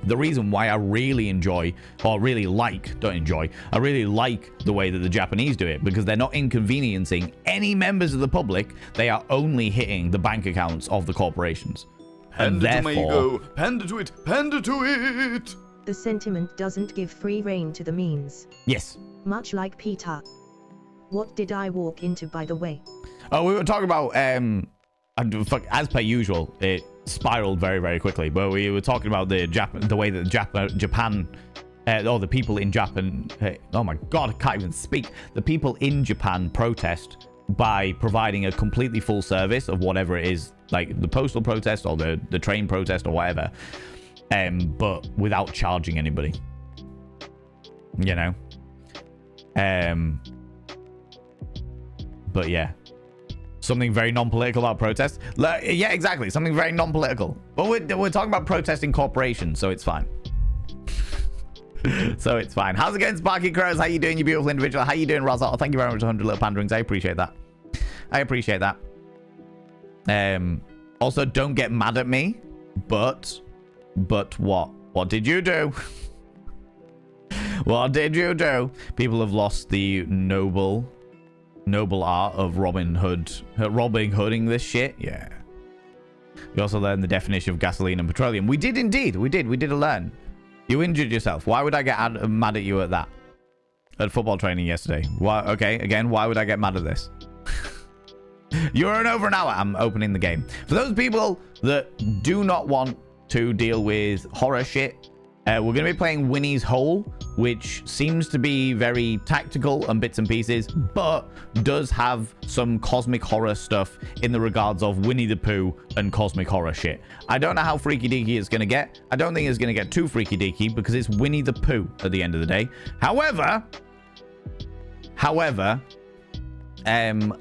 Speaker 1: the reason why I really enjoy, or really like, I really like the way that the Japanese do it, because they're not inconveniencing any members of the public. They are only hitting the bank accounts of the corporations. And
Speaker 2: Panda
Speaker 1: therefore,
Speaker 2: to Mago, panda to it, panda to it!
Speaker 3: The sentiment doesn't give free rein to the means.
Speaker 1: yes.
Speaker 3: Much like Peter. What did I walk into, by the way?
Speaker 1: Oh, we were talking about, as per usual, it spiraled very quickly, but we were talking about the way that Japan, or the people in Japan, oh my god, I can't even speak. The people in Japan protest by providing a completely full service of whatever it is, like the postal protest or the train protest or whatever, but without charging anybody. You know? But yeah. Something very non-political about protest. Yeah, exactly. Something very non-political. But we're talking about protesting corporations, so it's fine. So it's fine. How's it going, Sparky Crows? How you doing, you beautiful individual? How you doing, Rosal? Thank you very much for 100 little panderings. I appreciate that. I appreciate that. Also, don't get mad at me. But what? What did you do? What did you do? People have lost the noble art of Robin Hooding this shit. Yeah. We also learned the definition of gasoline and petroleum. We did indeed. We did learn. You injured yourself. Why would I get mad at you at that? At football training yesterday. Why? Okay, again, why would I get mad at this? You're in over an hour. I'm opening the game. For those people that do not want to deal with horror shit, we're going to be playing Winnie's Hole, which seems to be very tactical and bits and pieces, but does have some cosmic horror stuff in the regards of Winnie the Pooh and cosmic horror shit. I don't know how freaky deaky it's going to get. I don't think it's going to get too freaky deaky because it's Winnie the Pooh at the end of the day. However,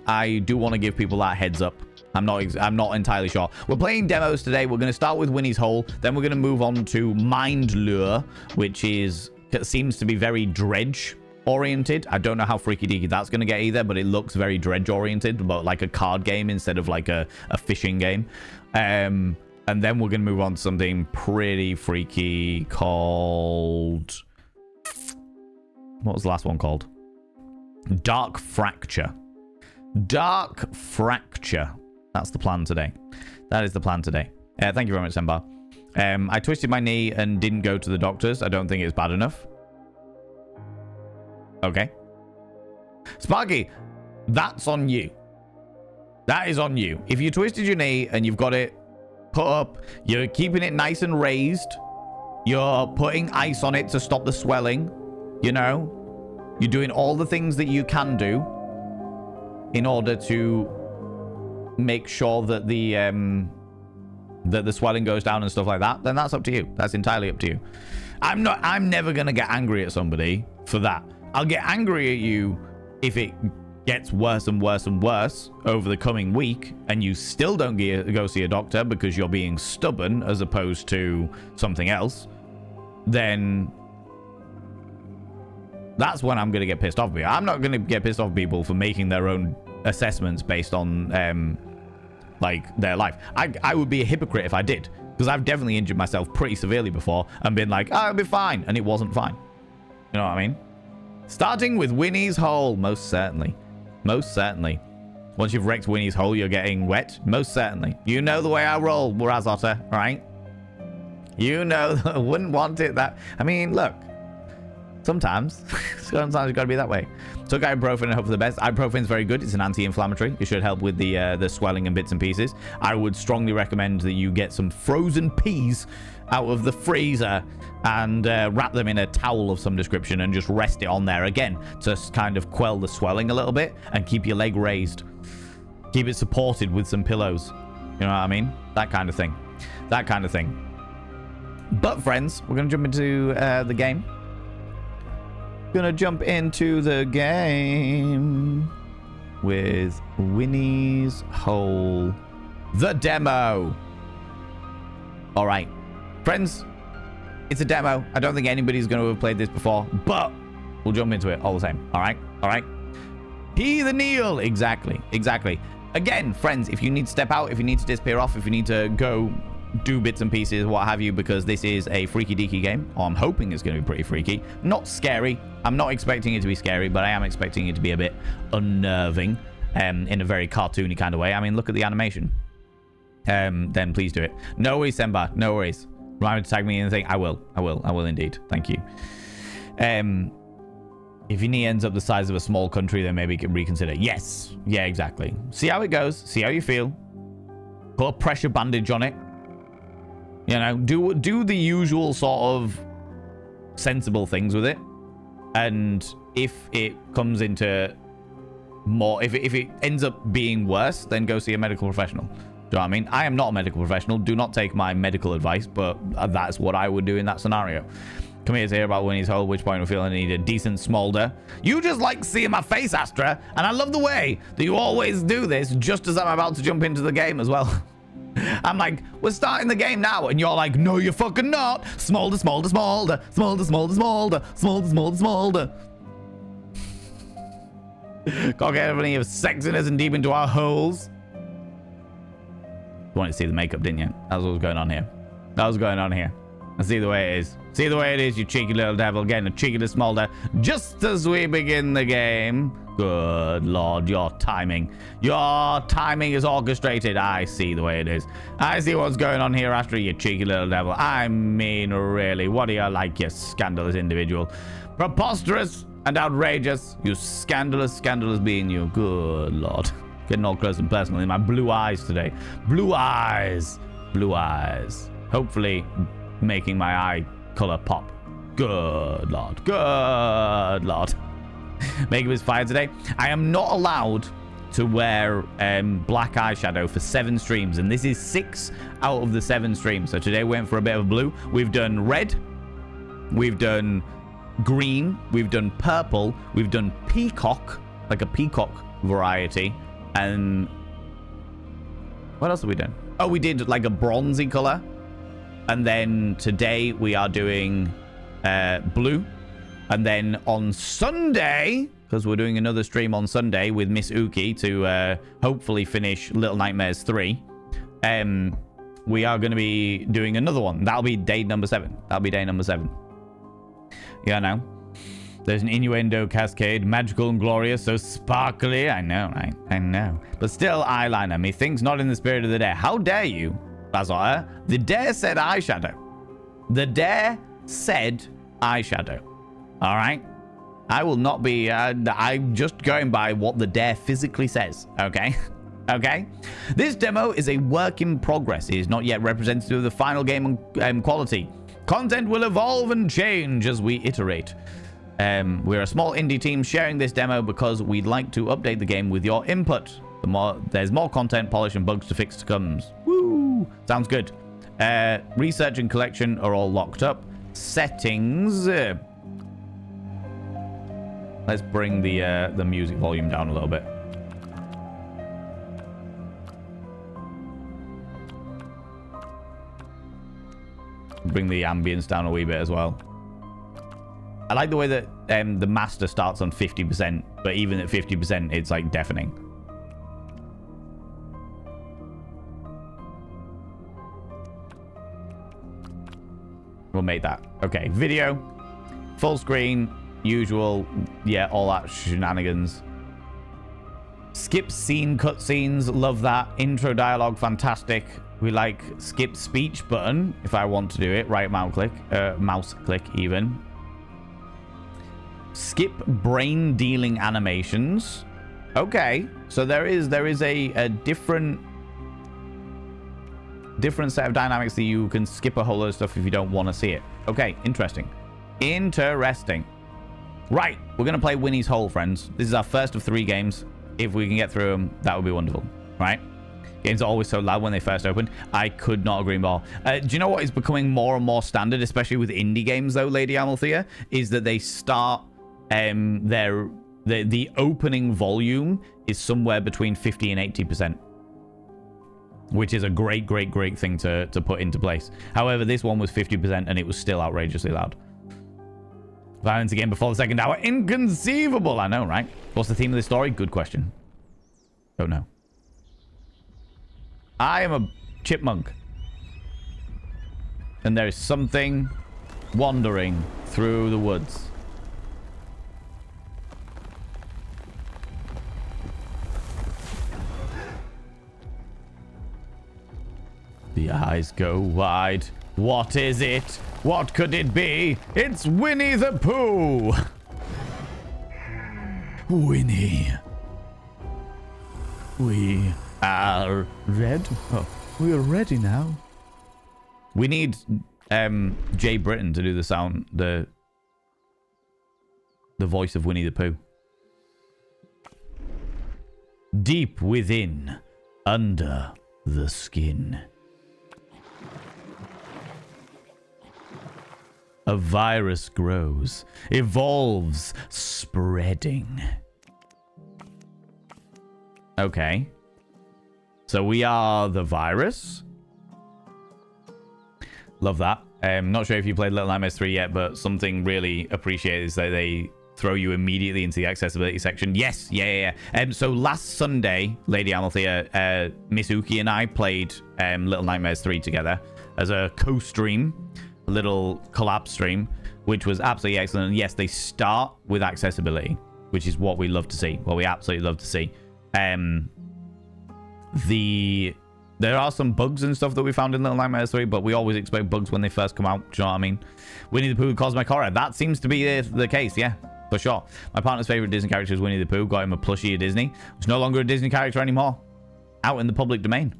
Speaker 1: I do want to give people that heads up. I'm not entirely sure. We're playing demos today. We're going to start with Winnie's Hole. Then we're going to move on to Mind Lure, which seems to be very dredge oriented. I don't know how freaky deaky that's going to get either, but it looks very dredge oriented, but like a card game instead of like a fishing game. And then we're going to move on to something pretty freaky called... What was the last one called? Dark Fracture. Dark Fracture. That's the plan today. That is the plan today. Thank you very much, Sembar. I twisted my knee and didn't go to the doctors. I don't think it's bad enough. Okay. Sparky, that's on you. That is on you. If you twisted your knee and you've got it put up, you're keeping it nice and raised, you're putting ice on it to stop the swelling, you know, you're doing all the things that you can do in order to make sure that the that the swelling goes down and stuff like that, then that's up to you. That's entirely up to you. I'm never going to get angry at somebody for that. I'll get angry at you if it gets worse and worse and worse over the coming week and you still don't go see a doctor because you're being stubborn as opposed to something else. Then that's when I'm going to get pissed off at you. I'm not going to get pissed off at people for making their own assessments based on like their life. I would be a hypocrite if I did, because I've definitely injured myself pretty severely before and been like, oh, I'll be fine, and it wasn't fine. You know what I mean? Starting with Winnie's hole, most certainly. Most certainly. Once you've wrecked Winnie's hole, you're getting wet. Most certainly. You know the way I roll, Razotter, right? You know, I wouldn't want it that... I mean, look. Sometimes it's got to be that way. Took ibuprofen and hope for the best. Ibuprofen's very good. It's an anti-inflammatory. It should help with the swelling and bits and pieces. I would strongly recommend that you get some frozen peas out of the freezer and wrap them in a towel of some description and just rest it on there again to kind of quell the swelling a little bit and keep your leg raised. Keep it supported with some pillows. You know what I mean? That kind of thing. That kind of thing. But friends, we're going to jump into the game. Gonna jump into the game with Winnie's Hole, the demo. All right, friends, it's a demo. I don't think anybody's going to have played this before, but we'll jump into it all the same. All right, all right. He the kneel. Exactly, exactly. Again, friends, if you need to step out, if you need to disappear off, if you need to go do bits and pieces, what have you, because this is a freaky deaky game. I'm hoping it's going to be pretty freaky. Not scary. I'm not expecting it to be scary, but I am expecting it to be a bit unnerving in a very cartoony kind of way. I mean, look at the animation. Then please do it. No worries, Semba. No worries. Remember to tag me in anything. I will indeed. Thank you. If your knee ends up the size of a small country, then maybe you can reconsider. Yes. Yeah, exactly. See how it goes. See how you feel. Put a pressure bandage on it. You know, do the usual sort of sensible things with it. And if it comes into more, if it ends up being worse, then go see a medical professional. Do you know what I mean? I am not a medical professional. Do not take my medical advice, but that's what I would do in that scenario. Come here to hear about Winnie's hole, which point we feel I need a decent smolder. You just like seeing my face, Astra, and I love the way that you always do this just as I'm about to jump into the game as well. I'm like, we're starting the game now, and you're like, no, you're fucking not. Smolder, smolder, smolder, smolder, smolder, smolder, smolder, smolder, smolder. Can't get any of sexiness and deep into our holes. You wanted to see the makeup, didn't you? That was what was going on here. That was going on here. I see the way it is. See the way it is, you cheeky little devil. Getting a cheeky little smolder just as we begin the game. Good Lord, your timing is orchestrated. I see the way it is. I see what's going on here, Astra, you cheeky little devil. I mean, really, what do you like, you scandalous individual? Preposterous and outrageous. You scandalous being you. Good Lord. Getting all close and personal in my blue eyes today. Blue eyes. Blue eyes. Hopefully making my eye color pop. Good Lord. Good Lord. Makeup is fire today. I am not allowed to wear black eyeshadow for 7 streams, and this is 6 out of the 7 streams. So today we went for a bit of blue. We've done red, we've done green, we've done purple, we've done peacock, like a peacock variety, and what else have we done? Oh, we did like a bronzy color, and then today we are doing blue. And then on Sunday, because we're doing another stream on Sunday with Miss Uki to hopefully finish Little Nightmares 3, we are going to be doing another one. That'll be day number 7. That'll be day number 7. Yeah, I know. There's an innuendo cascade, magical and glorious, so sparkly. I know, right? I know. But still eyeliner. Methinks not in the spirit of the dare. How dare you, Bazotter? The dare said eyeshadow. The dare said eyeshadow. All right, I will not be. I'm just going by what the dare physically says. Okay, okay. This demo is a work in progress. It is not yet representative of the final game quality. Content will evolve and change as we iterate. We're a small indie team sharing this demo because we'd like to update the game with your input. There's more content, polish, and bugs to fix to comes. Woo! Sounds good. Research and collection are all locked up. Settings. Let's bring the music volume down a little bit. Bring the ambience down a wee bit as well. I like the way that the master starts on 50%, but even at 50%, it's like deafening. We'll make that. Okay, video, full screen, usual, yeah, all that shenanigans. Skip scene cutscenes, love that. Intro dialogue, fantastic. We like skip speech button if I want to do it. Right mouse click even. Skip brain dealing animations. Okay, so there is a different set of dynamics that you can skip a whole lot of stuff if you don't want to see it. Okay, interesting. Interesting. Right, we're going to play Winnie's Hole, friends. This is our first of 3 games. If we can get through them, that would be wonderful. Right? Games are always so loud when they first open. I could not agree more. Do you know what is becoming more and more standard, especially with indie games, though, Lady Amalthea? Is that they start the opening volume is somewhere between 50 and 80%. Which is a great thing to put into place. However, this one was 50% and it was still outrageously loud. Violence again before the second hour. Inconceivable. I know, right? What's the theme of the story? Good question. Don't know. I am a chipmunk. And there is something wandering through the woods. The eyes go wide. What is it? What could it be? It's Winnie the Pooh! Winnie. We are ready. Oh, we are ready now. We need Jay Britton to do the sound, the voice of Winnie the Pooh. Deep within, under the skin. A virus grows, evolves, spreading. Okay. So we are the virus. Love that. Not sure if you played Little Nightmares 3 yet, but something really appreciated is that they throw you immediately into the accessibility section. Yes, yeah. So last Sunday, Lady Amalthea, Miss Uki and I played Little Nightmares 3 together as a co-stream. A little collab stream, which was absolutely excellent. And yes, they start with accessibility, which is what we love to see. What we absolutely love to see. There are some bugs and stuff that we found in Little Nightmares 3, but we always expect bugs when they first come out. Do you know what I mean? Winnie the Pooh, Cosmic Horror. That seems to be the case, yeah, for sure. My partner's favorite Disney character is Winnie the Pooh. Got him a plushie at Disney. It's no longer a Disney character anymore. Out in the public domain.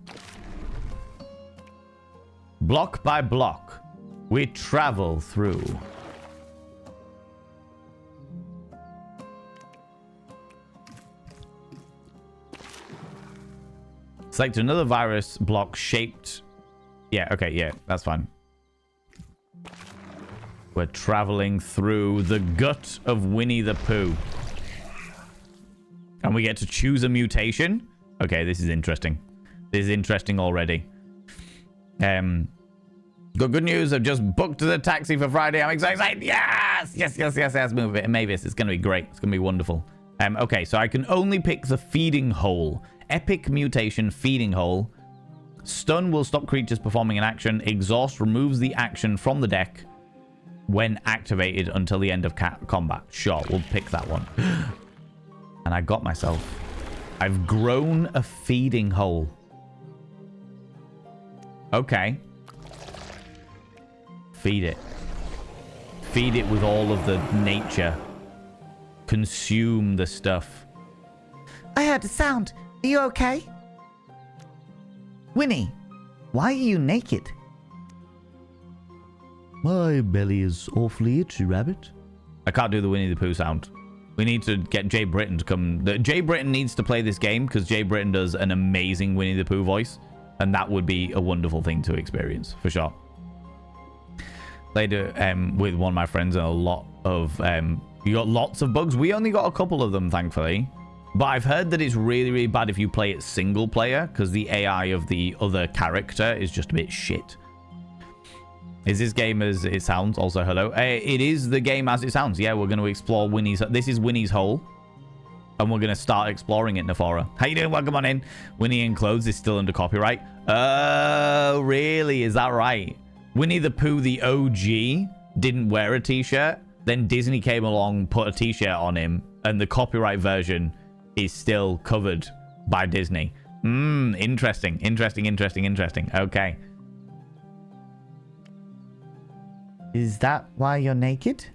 Speaker 1: Block by block. We travel through. Select another virus block shaped. Yeah, okay, yeah, that's fine. We're traveling through the gut of Winnie the Pooh. And we get to choose a mutation. Okay, this is interesting. This is interesting already. Got good news. I've just booked the taxi for Friday. I'm excited. Yes. Move it. Mavis. It's going to be great. It's going to be wonderful. Okay, so I can only pick the feeding hole. Epic mutation feeding hole. Stun will stop creatures performing an action. Exhaust removes the action from the deck when activated until the end of combat. Sure, we'll pick that one. And I got myself. I've grown a feeding hole. Okay. Feed it. Feed it with all of the nature. Consume the stuff.
Speaker 4: I heard a sound. Are you okay? Winnie, why are you naked?
Speaker 5: My belly is awfully itchy, Rabbit.
Speaker 1: I can't do the Winnie the Pooh sound. We need to get Jay Britton to come. Jay Britton needs to play this game because Jay Britton does an amazing Winnie the Pooh voice. And that would be a wonderful thing to experience, for sure. Played it with one of my friends and a lot of... you got lots of bugs. We only got a couple of them, thankfully. But I've heard that it's really, really bad if you play it single player because the AI of the other character is just a bit shit. Is this game as it sounds? Also, hello. It is the game as it sounds. Yeah, we're going to explore Winnie's... This is Winnie's hole. And we're going to start exploring it, Nefora. How you doing? Welcome on in. Winnie in clothes is still under copyright. Oh, really? Is that right? Winnie the Pooh, the OG, didn't wear a t-shirt. Then Disney came along, put a t-shirt on him. And the copyright version is still covered by Disney. Interesting. Interesting. Okay.
Speaker 4: Is that why you're naked?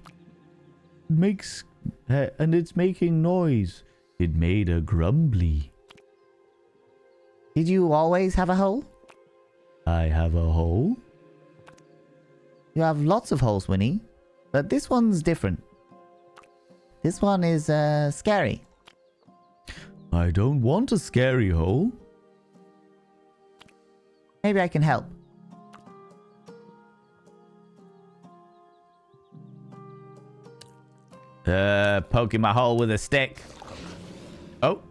Speaker 1: Makes... and it's making noise. It made a grumbly.
Speaker 4: Did you always have a hole?
Speaker 1: I have a hole?
Speaker 4: You have lots of holes, Winnie. But this one's different. This one is, scary.
Speaker 1: I don't want a scary hole.
Speaker 4: Maybe I can help.
Speaker 1: Poking my hole with a stick. Oh.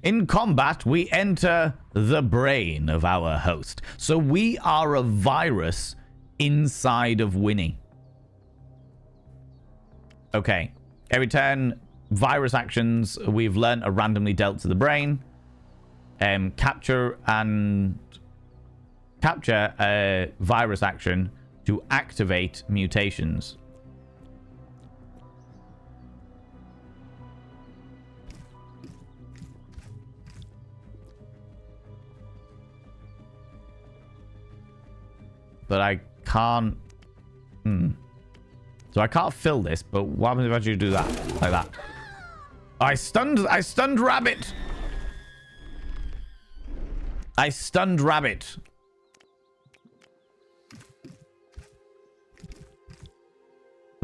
Speaker 1: In combat, we enter the brain of our host. So we are a virus inside of Winnie. Okay. Every turn, virus actions we've learned are randomly dealt to the brain. Capture a virus action to activate mutations. But I can't... So I can't fill this, but what happens if I actually do that? Like that. I stunned rabbit! I stunned rabbit.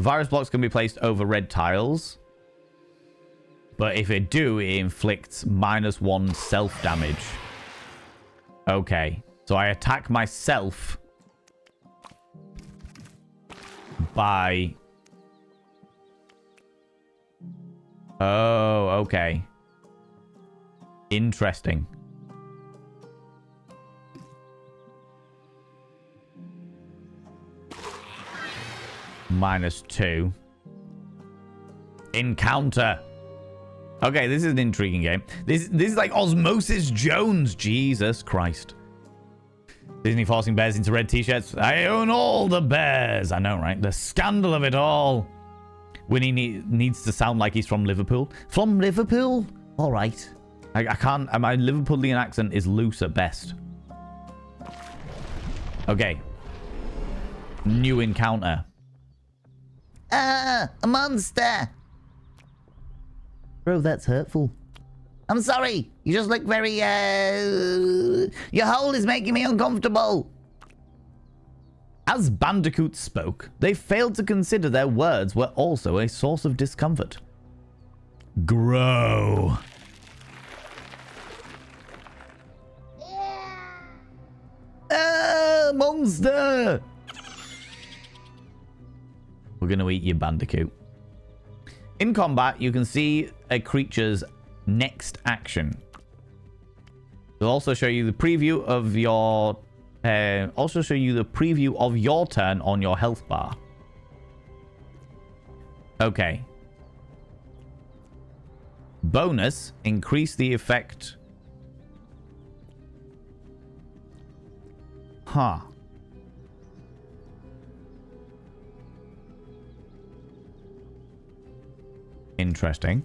Speaker 1: Virus blocks can be placed over red tiles. But if it do, it inflicts -1 self-damage. Okay. So I attack myself... by... Oh, okay. Interesting. -2. Encounter. Okay, this is an intriguing game. This is like Osmosis Jones. Jesus Christ. Disney forcing bears into red t-shirts. I own all the bears. I know, right? The scandal of it all. Winnie needs to sound like he's from Liverpool. From Liverpool? All right. I can't... My Liverpoolian accent is loose at best. Okay. New encounter.
Speaker 4: A monster! Bro, that's hurtful. I'm sorry. You just look very, Your hole is making me uncomfortable.
Speaker 1: As bandicoots spoke, they failed to consider their words were also a source of discomfort. Grow. Ah, monster! We're going to eat your bandicoot. In combat, you can see a creature's next action. It'll also show you the preview of your... turn on your health bar. Okay. Bonus, increase the effect. Huh. Interesting.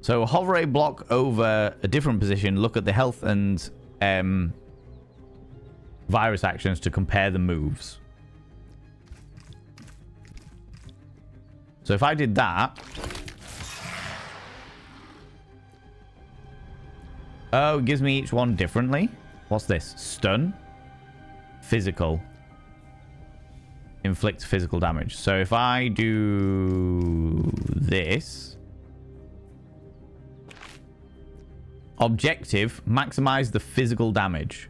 Speaker 1: So hover a block over a different position, look at the health and virus actions to compare the moves. So if I did that... Oh, it gives me each one differently. What's this? Stun. Physical. inflict physical damage. So if I do this... Objective, maximize the physical damage.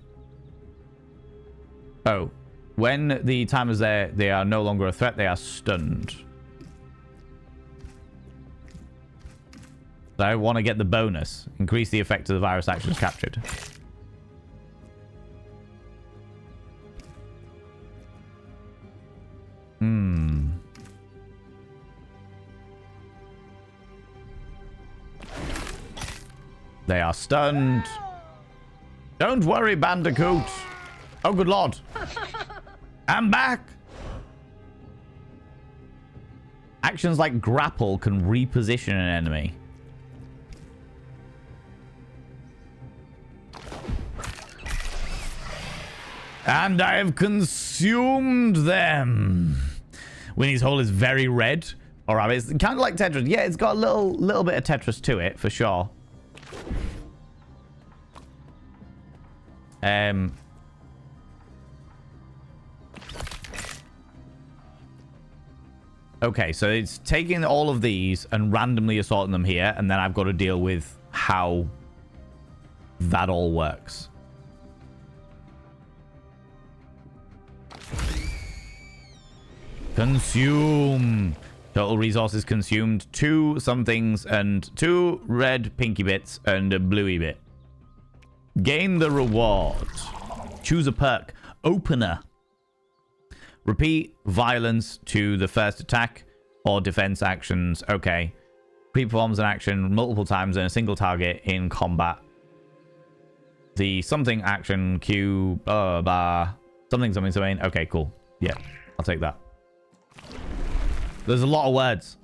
Speaker 1: Oh. When the timer's there, they are no longer a threat. They are stunned. So I want to get the bonus. Increase the effect of the virus actions captured. They are stunned. Don't worry, Bandicoot. Oh, good lord. I'm back. Actions like grapple can reposition an enemy. And I have consumed them. Winnie's hole is very red. All right, it's kind of like Tetris. Yeah, it's got a little bit of Tetris to it, for sure. Okay, so it's taking all of these and randomly assaulting them here, and then I've got to deal with how that all works. Consume. Total resources consumed. 2 somethings and 2 red pinky bits and a bluey bit. Gain the reward. Choose a perk. Opener. Repeat violence to the first attack or defense actions. Okay. Pre-performs an action multiple times in a single target in combat. The something action Q something. Okay, cool. Yeah, I'll take that. There's a lot of words.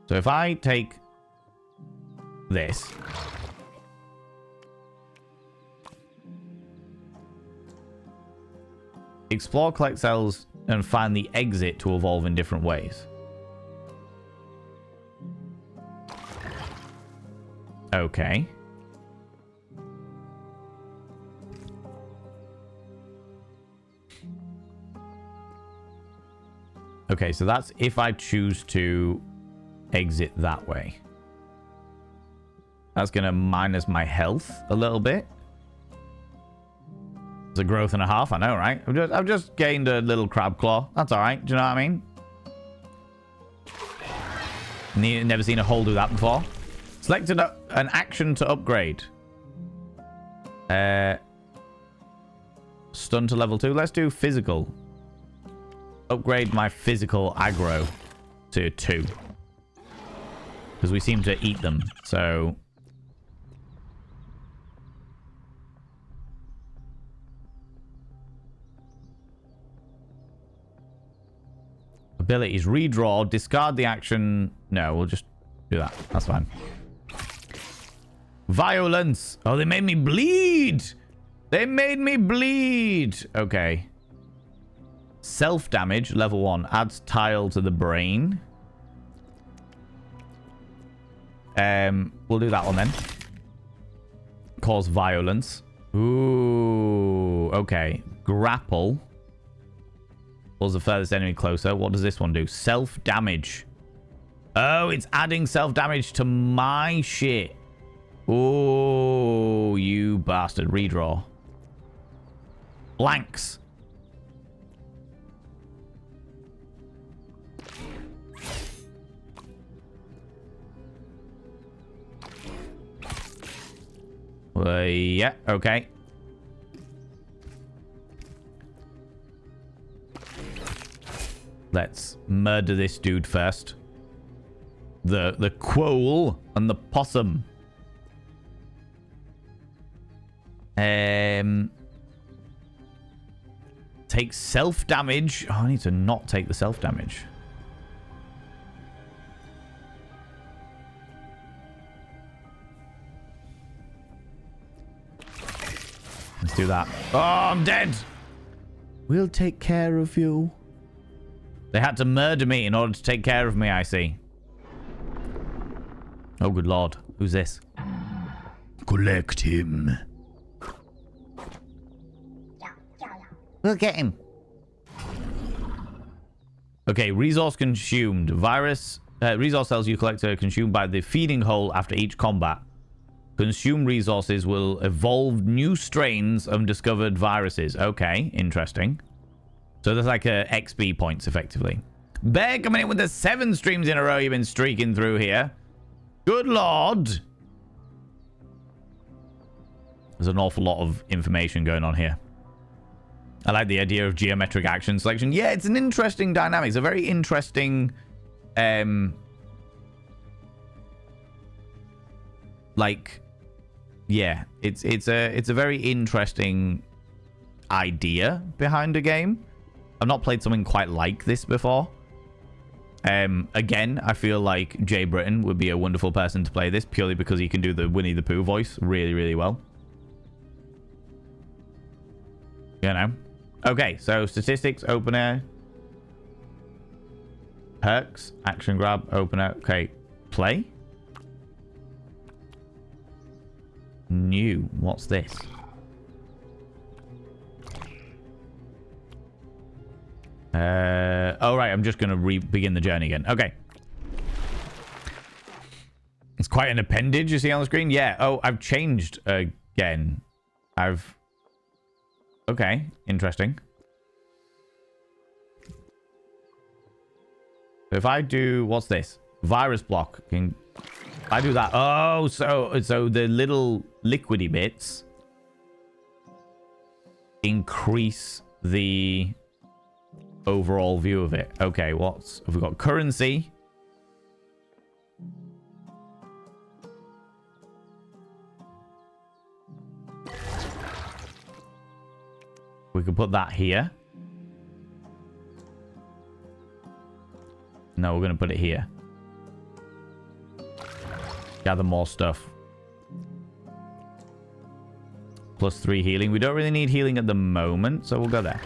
Speaker 1: So if I take this. Explore, collect cells, and find the exit to evolve in different ways. Okay. Okay, so that's if I choose to exit that way. That's going to minus my health a little bit. It's a growth and a half, I know, right? I've just gained a little crab claw. That's all right. Do you know what I mean? Never seen a hole do that before. Select an action to upgrade. Stun to level 2. Let's do physical. Upgrade my physical aggro to 2. Because we seem to eat them, so... Abilities. Redraw. Discard the action. No, we'll just do that. That's fine. Violence. Oh, they made me bleed. They made me bleed. Okay. Self-damage. Level 1. Adds tile to the brain. We'll do that one then. Cause violence. Ooh. Okay. Grapple. Pulls the furthest enemy closer. What does this one do? Self-damage. Oh, it's adding self-damage to my shit. Oh, you bastard. Redraw. Blanks. Yeah, okay. Let's murder this dude first. The quoll and the possum. Take self-damage. Oh, I need to not take the self-damage. Let's do that. Oh, I'm dead. We'll take care of you. They had to murder me in order to take care of me, I see. Oh, good lord. Who's this?
Speaker 2: Collect him.
Speaker 4: We'll get him.
Speaker 1: Okay, resource consumed. Resource cells you collect are consumed by the feeding hole after each combat. Consumed resources will evolve new strains of discovered viruses. Okay, interesting. So there's like a XP points, effectively. Bear coming in with the 7 streams in a row you've been streaking through here. Good lord. There's an awful lot of information going on here. I like the idea of geometric action selection. Yeah, it's an interesting dynamic. It's a very interesting... like... Yeah, it's a very interesting idea behind a game. I've not played something quite like this before. Again, I feel like Jay Britton would be a wonderful person to play this purely because he can do the Winnie the Pooh voice really, really well. You know. Okay, so statistics, opener. Perks, action grab, opener. Okay, play. New. What's this? Oh, right. I'm just going to begin the journey again. Okay. It's quite an appendage you see on the screen. Yeah. Oh, I've changed again. Okay. Interesting. So if I do... What's this? Virus block. I do that. Oh, so the little liquidy bits increase the overall view of it. Okay, have we got? Currency. We could put that here. No, we're going to put it here. Gather more stuff. +3 healing. We don't really need healing at the moment, so we'll go there.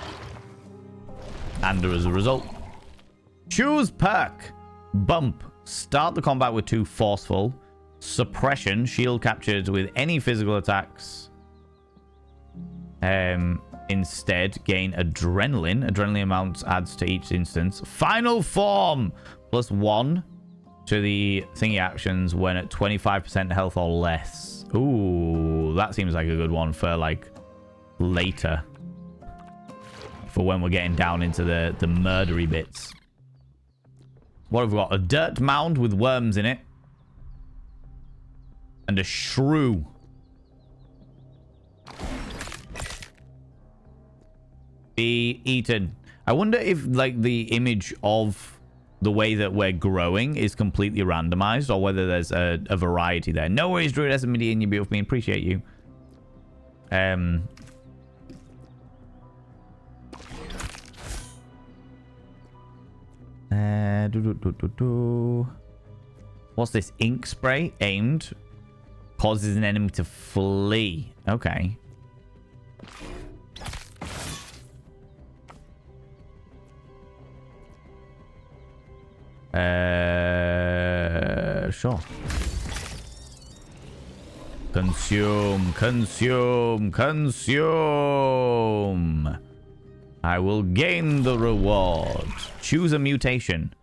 Speaker 1: And as a result, choose perk. Bump. Start the combat with 2 forceful. Suppression. Shield captured with any physical attacks. Instead, gain adrenaline. Adrenaline amounts adds to each instance. Final form. +1 to the thingy actions when at 25% health or less. Ooh, that seems like a good one for like later. For when we're getting down into the murdery bits. What have we got? A dirt mound with worms in it. And a shrew. Be eaten. I wonder if like the image of the way that we're growing is completely randomized or whether there's a variety there. No worries, Druid SMD, and you be with me. Appreciate you. What's this? Ink spray aimed causes an enemy to flee. Okay. Sure. Consume. I will gain the reward. Choose a mutation.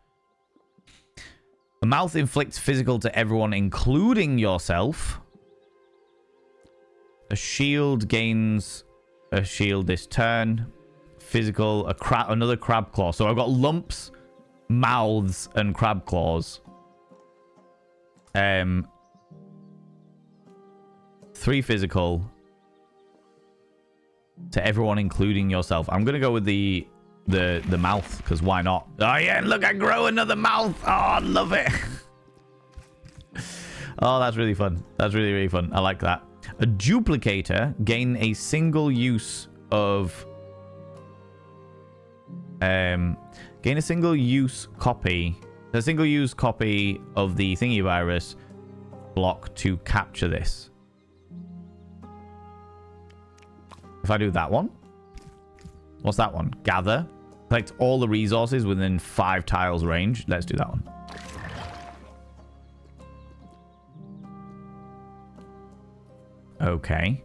Speaker 1: The mouth inflicts physical to everyone, including yourself. A shield gains a shield this turn. Physical, another crab claw. So I've got lumps, mouths, and crab claws. 3 physical to everyone, including yourself. I'm gonna go with the mouth because why not? Oh yeah, look, I grow another mouth. Oh, I love it. Oh, that's really fun. That's really, really fun. I like that. A duplicator. Gain a single use of gain a single use copy of the thingy virus block to capture this. If I do that one, what's that one? Gather. Collect all the resources within 5 tiles range. Let's do that one. Okay.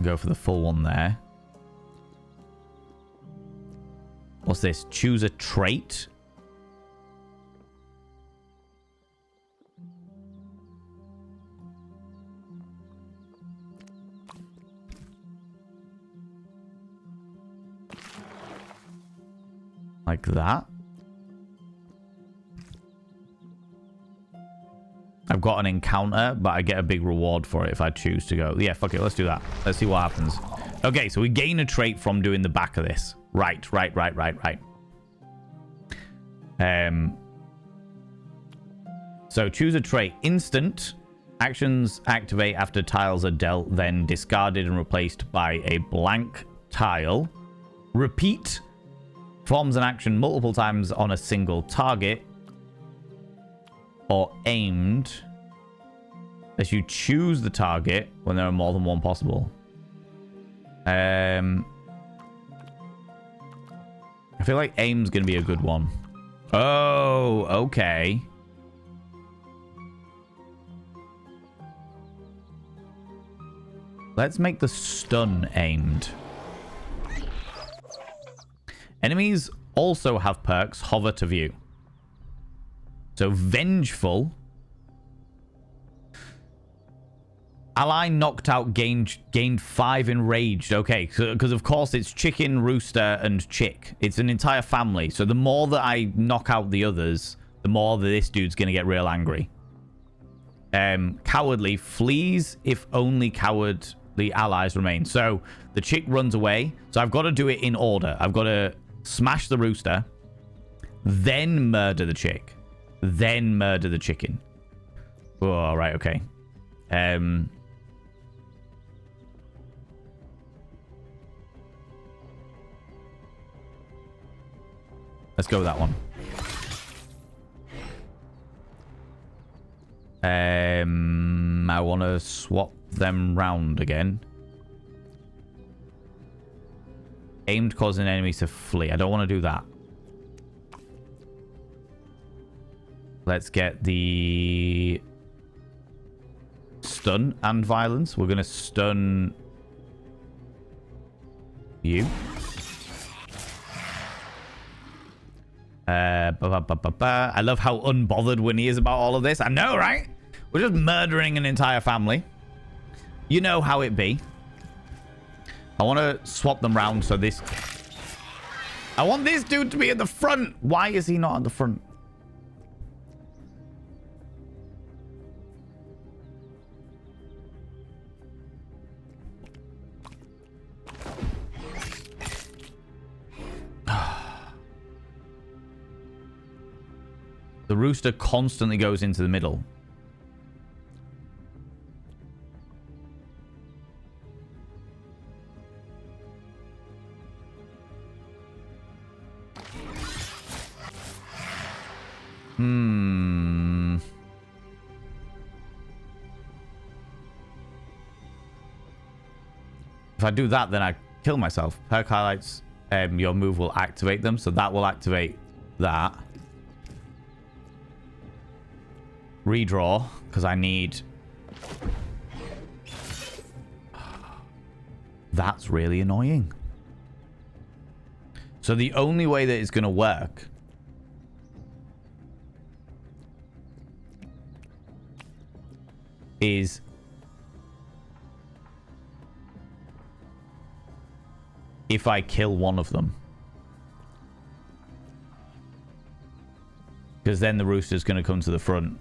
Speaker 1: Go for the full one there. What's this? Choose a trait. Like that. I've got an encounter, but I get a big reward for it if I choose to go. Yeah, fuck it. Let's do that. Let's see what happens. Okay, so we gain a trait from doing the back of this. Right. So choose a trait. Instant. Actions activate after tiles are dealt, then discarded and replaced by a blank tile. Repeat. Performs an action multiple times on a single target. Or aimed. As you choose the target when there are more than one possible. I feel like aim's going to be a good one. Oh, okay. Let's make the stun aimed. Enemies also have perks hover to view. So vengeful. Ally knocked out gained 5 enraged. Okay, because of course it's chicken, rooster, and chick. It's an entire family. So the more that I knock out the others, the more that this dude's going to get real angry. Cowardly flees if only cowardly allies remain. So the chick runs away. So I've got to do it in order. I've got to smash the rooster, then murder the chick, then murder the chicken. Oh, all right, okay. Let's go with that one. I want to swap them round again. Aimed causing enemies to flee. I don't want to do that. Let's get the stun and violence. We're going to stun you. I love how unbothered Winnie is about all of this. I know, right? We're just murdering an entire family. You know how it be. I want to swap them round so this... I want this dude to be at the front. Why is he not at the front? The rooster constantly goes into the middle. If I do that, then I kill myself. Perk highlights, your move will activate them. So that will activate that. Redraw, because I need... That's really annoying. So the only way that it's going to work is if I kill one of them. Because then the rooster's going to come to the front.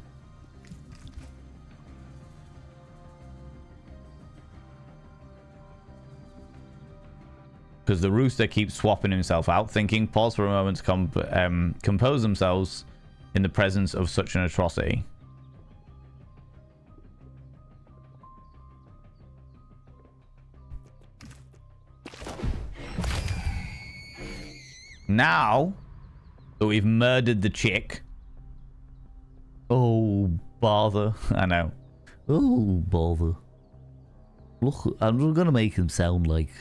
Speaker 1: Because the rooster keeps swapping himself out, thinking, pause for a moment to compose themselves in the presence of such an atrocity. Now that we've murdered the chick. Oh, bother. I know.
Speaker 4: Oh, bother. Look, I'm going to make him sound like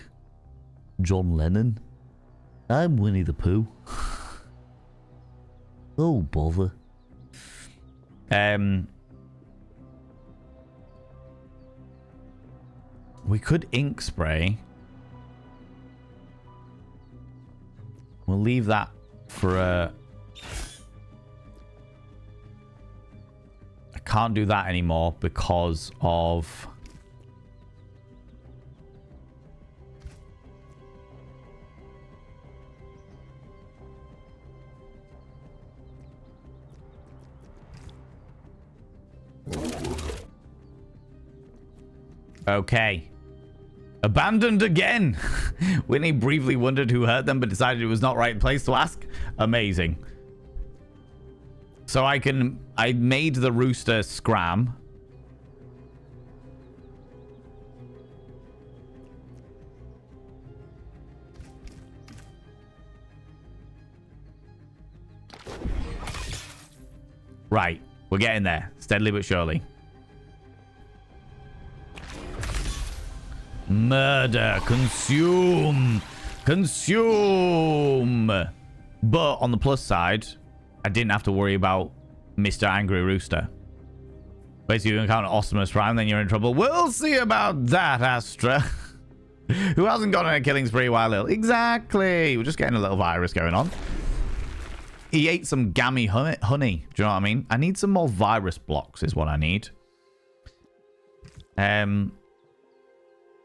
Speaker 4: John Lennon. I'm Winnie the Pooh. Oh, bother.
Speaker 1: We could ink spray. We'll leave that for a... I can't do that anymore because of... Okay. Abandoned again. Winnie briefly wondered who hurt them, but decided it was not right place to ask. Amazing. So I made the rooster scram. Right. We're getting there. Steadily but surely. Murder. Consume. Consume. But on the plus side, I didn't have to worry about Mr. Angry Rooster. Basically, you encounter Optimus Prime, then you're in trouble. We'll see about that, Astra. Who hasn't gone on a killing spree while ill? Exactly. We're just getting a little virus going on. He ate some gammy honey. Do you know what I mean? I need some more virus blocks is what I need.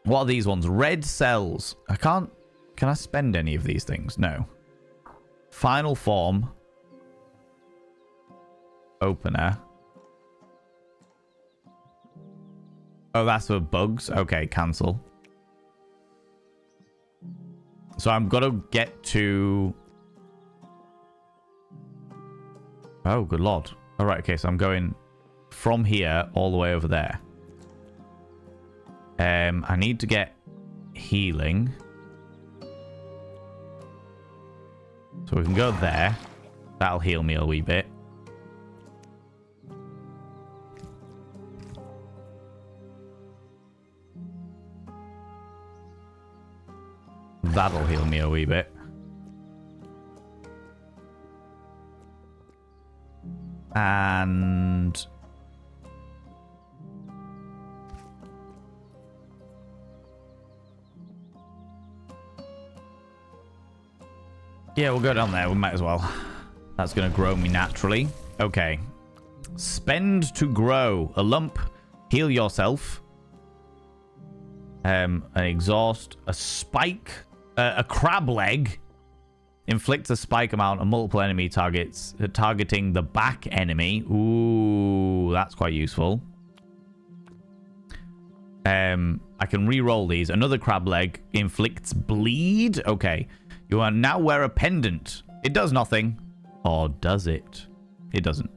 Speaker 1: What are these ones? Red cells. I can't... Can I spend any of these things? No. Final form. Opener. Oh, that's for bugs. Okay, cancel. So I'm going to get to... Oh, good lord. All right, okay, so I'm going from here all the way over there. I need to get healing. So we can go there. That'll heal me a wee bit. That'll heal me a wee bit. And... yeah, we'll go down there. We might as well. That's going to grow me naturally. Okay. Spend to grow. A lump. Heal yourself. An exhaust. A spike. A crab leg. Inflicts a spike amount on multiple enemy targets. Targeting the back enemy. Ooh, that's quite useful. I can re-roll these. Another crab leg inflicts bleed. Okay. You are now wear a pendant. It does nothing. Or does it? It doesn't.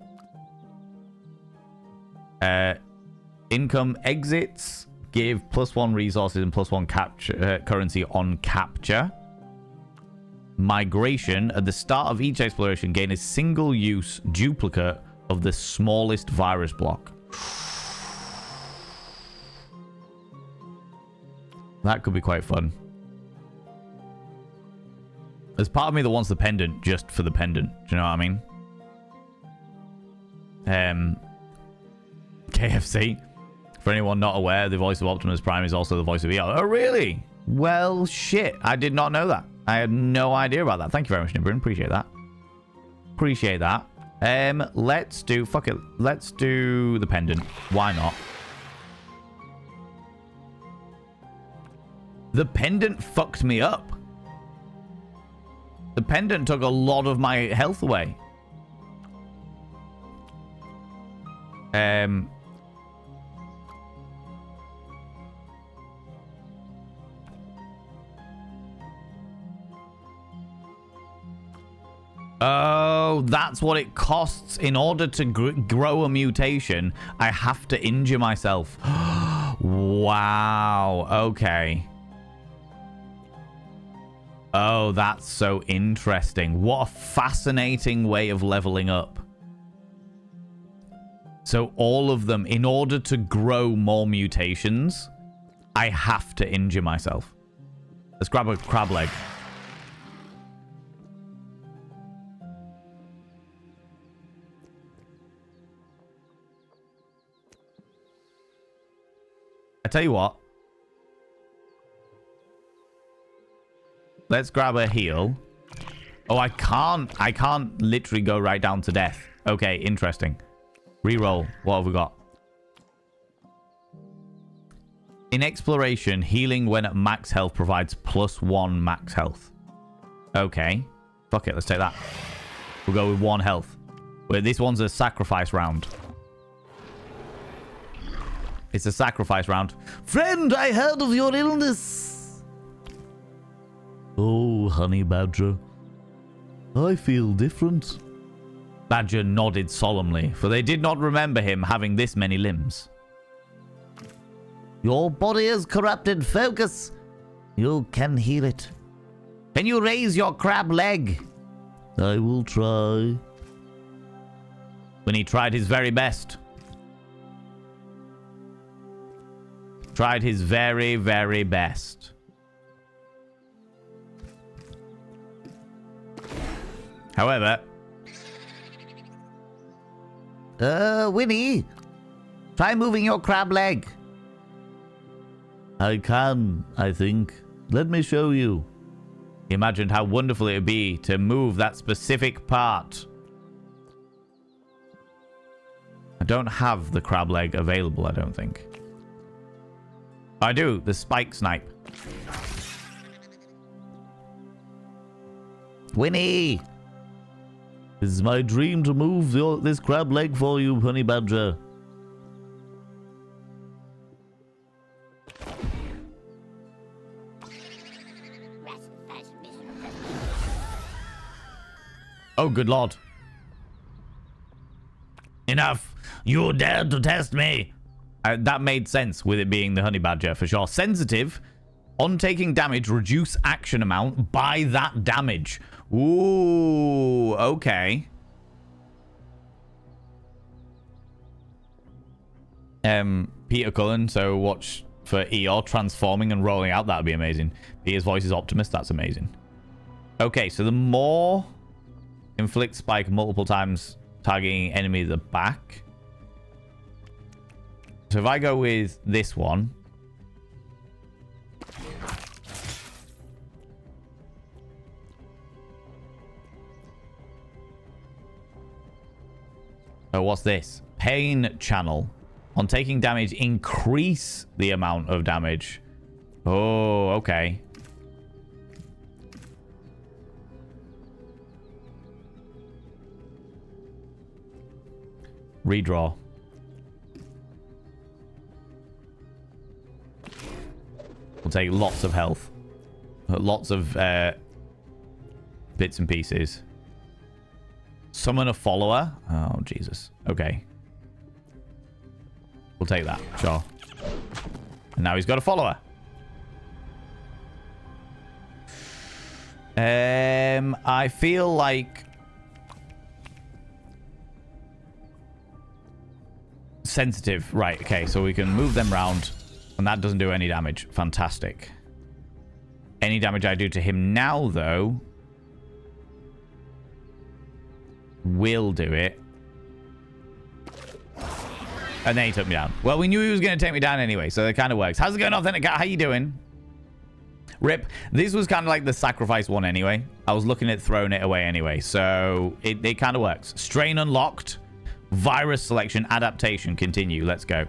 Speaker 1: Income exits. Give +1 resources and +1 capture currency on capture. Migration. At the start of each exploration, gain a single-use duplicate of the smallest virus block. That could be quite fun. There's part of me that wants the pendant just for the pendant. Do you know what I mean? KFC. For anyone not aware, the voice of Optimus Prime is also the voice of EL. Oh, really? Well, shit. I did not know that. I had no idea about that. Thank you very much, Nimbrin. Appreciate that. Appreciate that. Let's do... Fuck it. Let's do the pendant. Why not? The pendant fucked me up. The pendant took a lot of my health away. Oh, that's what it costs. In order to grow a mutation, I have to injure myself. Wow. Okay. Oh, that's so interesting. What a fascinating way of leveling up. So all of them, in order to grow more mutations, I have to injure myself. Let's grab a crab leg. I tell you what. let's grab a heal. Oh, I can't literally go right down to death. Okay, interesting. Reroll. What have we got? In exploration, healing when at max health provides +1 max health. Okay. Fuck it, let's take that. We'll go with 1 health. Wait, this one's a sacrifice round. It's a sacrifice round.
Speaker 4: Friend, I heard of your illness. Oh, honey badger. I feel different.
Speaker 1: Badger nodded solemnly, for they did not remember him having this many limbs.
Speaker 4: Your body is corrupted. Focus. You can heal it.
Speaker 1: Can you raise your crab leg?
Speaker 4: I will try.
Speaker 1: Winnie tried his very best. Tried his very, very best. However...
Speaker 4: Winnie, try moving your crab leg. I can, I think. Let me show you.
Speaker 1: He imagined how wonderful it would be to move that specific part. I don't have the crab leg available, I don't think. I do, the spike snipe.
Speaker 4: Winnie! This is my dream to move this crab leg for you, honey badger.
Speaker 1: Oh, good lord. Enough. You dared to test me. That made sense with it being the honey badger for sure. Sensitive. On taking damage, reduce action amount by that damage. Ooh, okay. Peter Cullen, so watch for Eeyore transforming and rolling out. That'd be amazing. Peter's voice is Optimus. That's amazing. Okay, so the more inflict spike multiple times, targeting enemy at the back. So if I go with this one. Oh, what's this? Pain channel. On taking damage, increase the amount of damage. Oh, okay. Redraw. We'll take lots of health. Lots of bits and pieces. Summon a follower. Oh, Jesus. Okay. We'll take that. Sure. And now he's got a follower. I feel like... sensitive. Right, okay. So we can move them round. And that doesn't do any damage. Fantastic. Any damage I do to him now, though... will do it. And then he took me down. Well, we knew he was going to take me down anyway, so that kind of works. How's it going, Authentic Cat? How you doing? Rip. This was kind of like the sacrifice one anyway. I was looking at throwing it away anyway, so it kind of works. Strain unlocked. Virus selection. Adaptation. Continue. Let's go.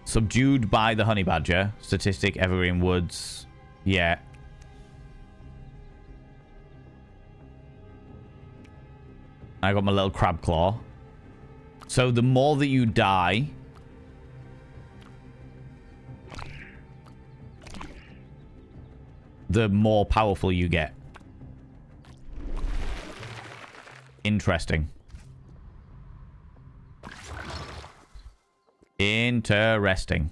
Speaker 1: Subdued by the honey badger. Statistic. Evergreen Woods. Yeah. I got my little crab claw. So the more that you die, the more powerful you get. Interesting. Interesting.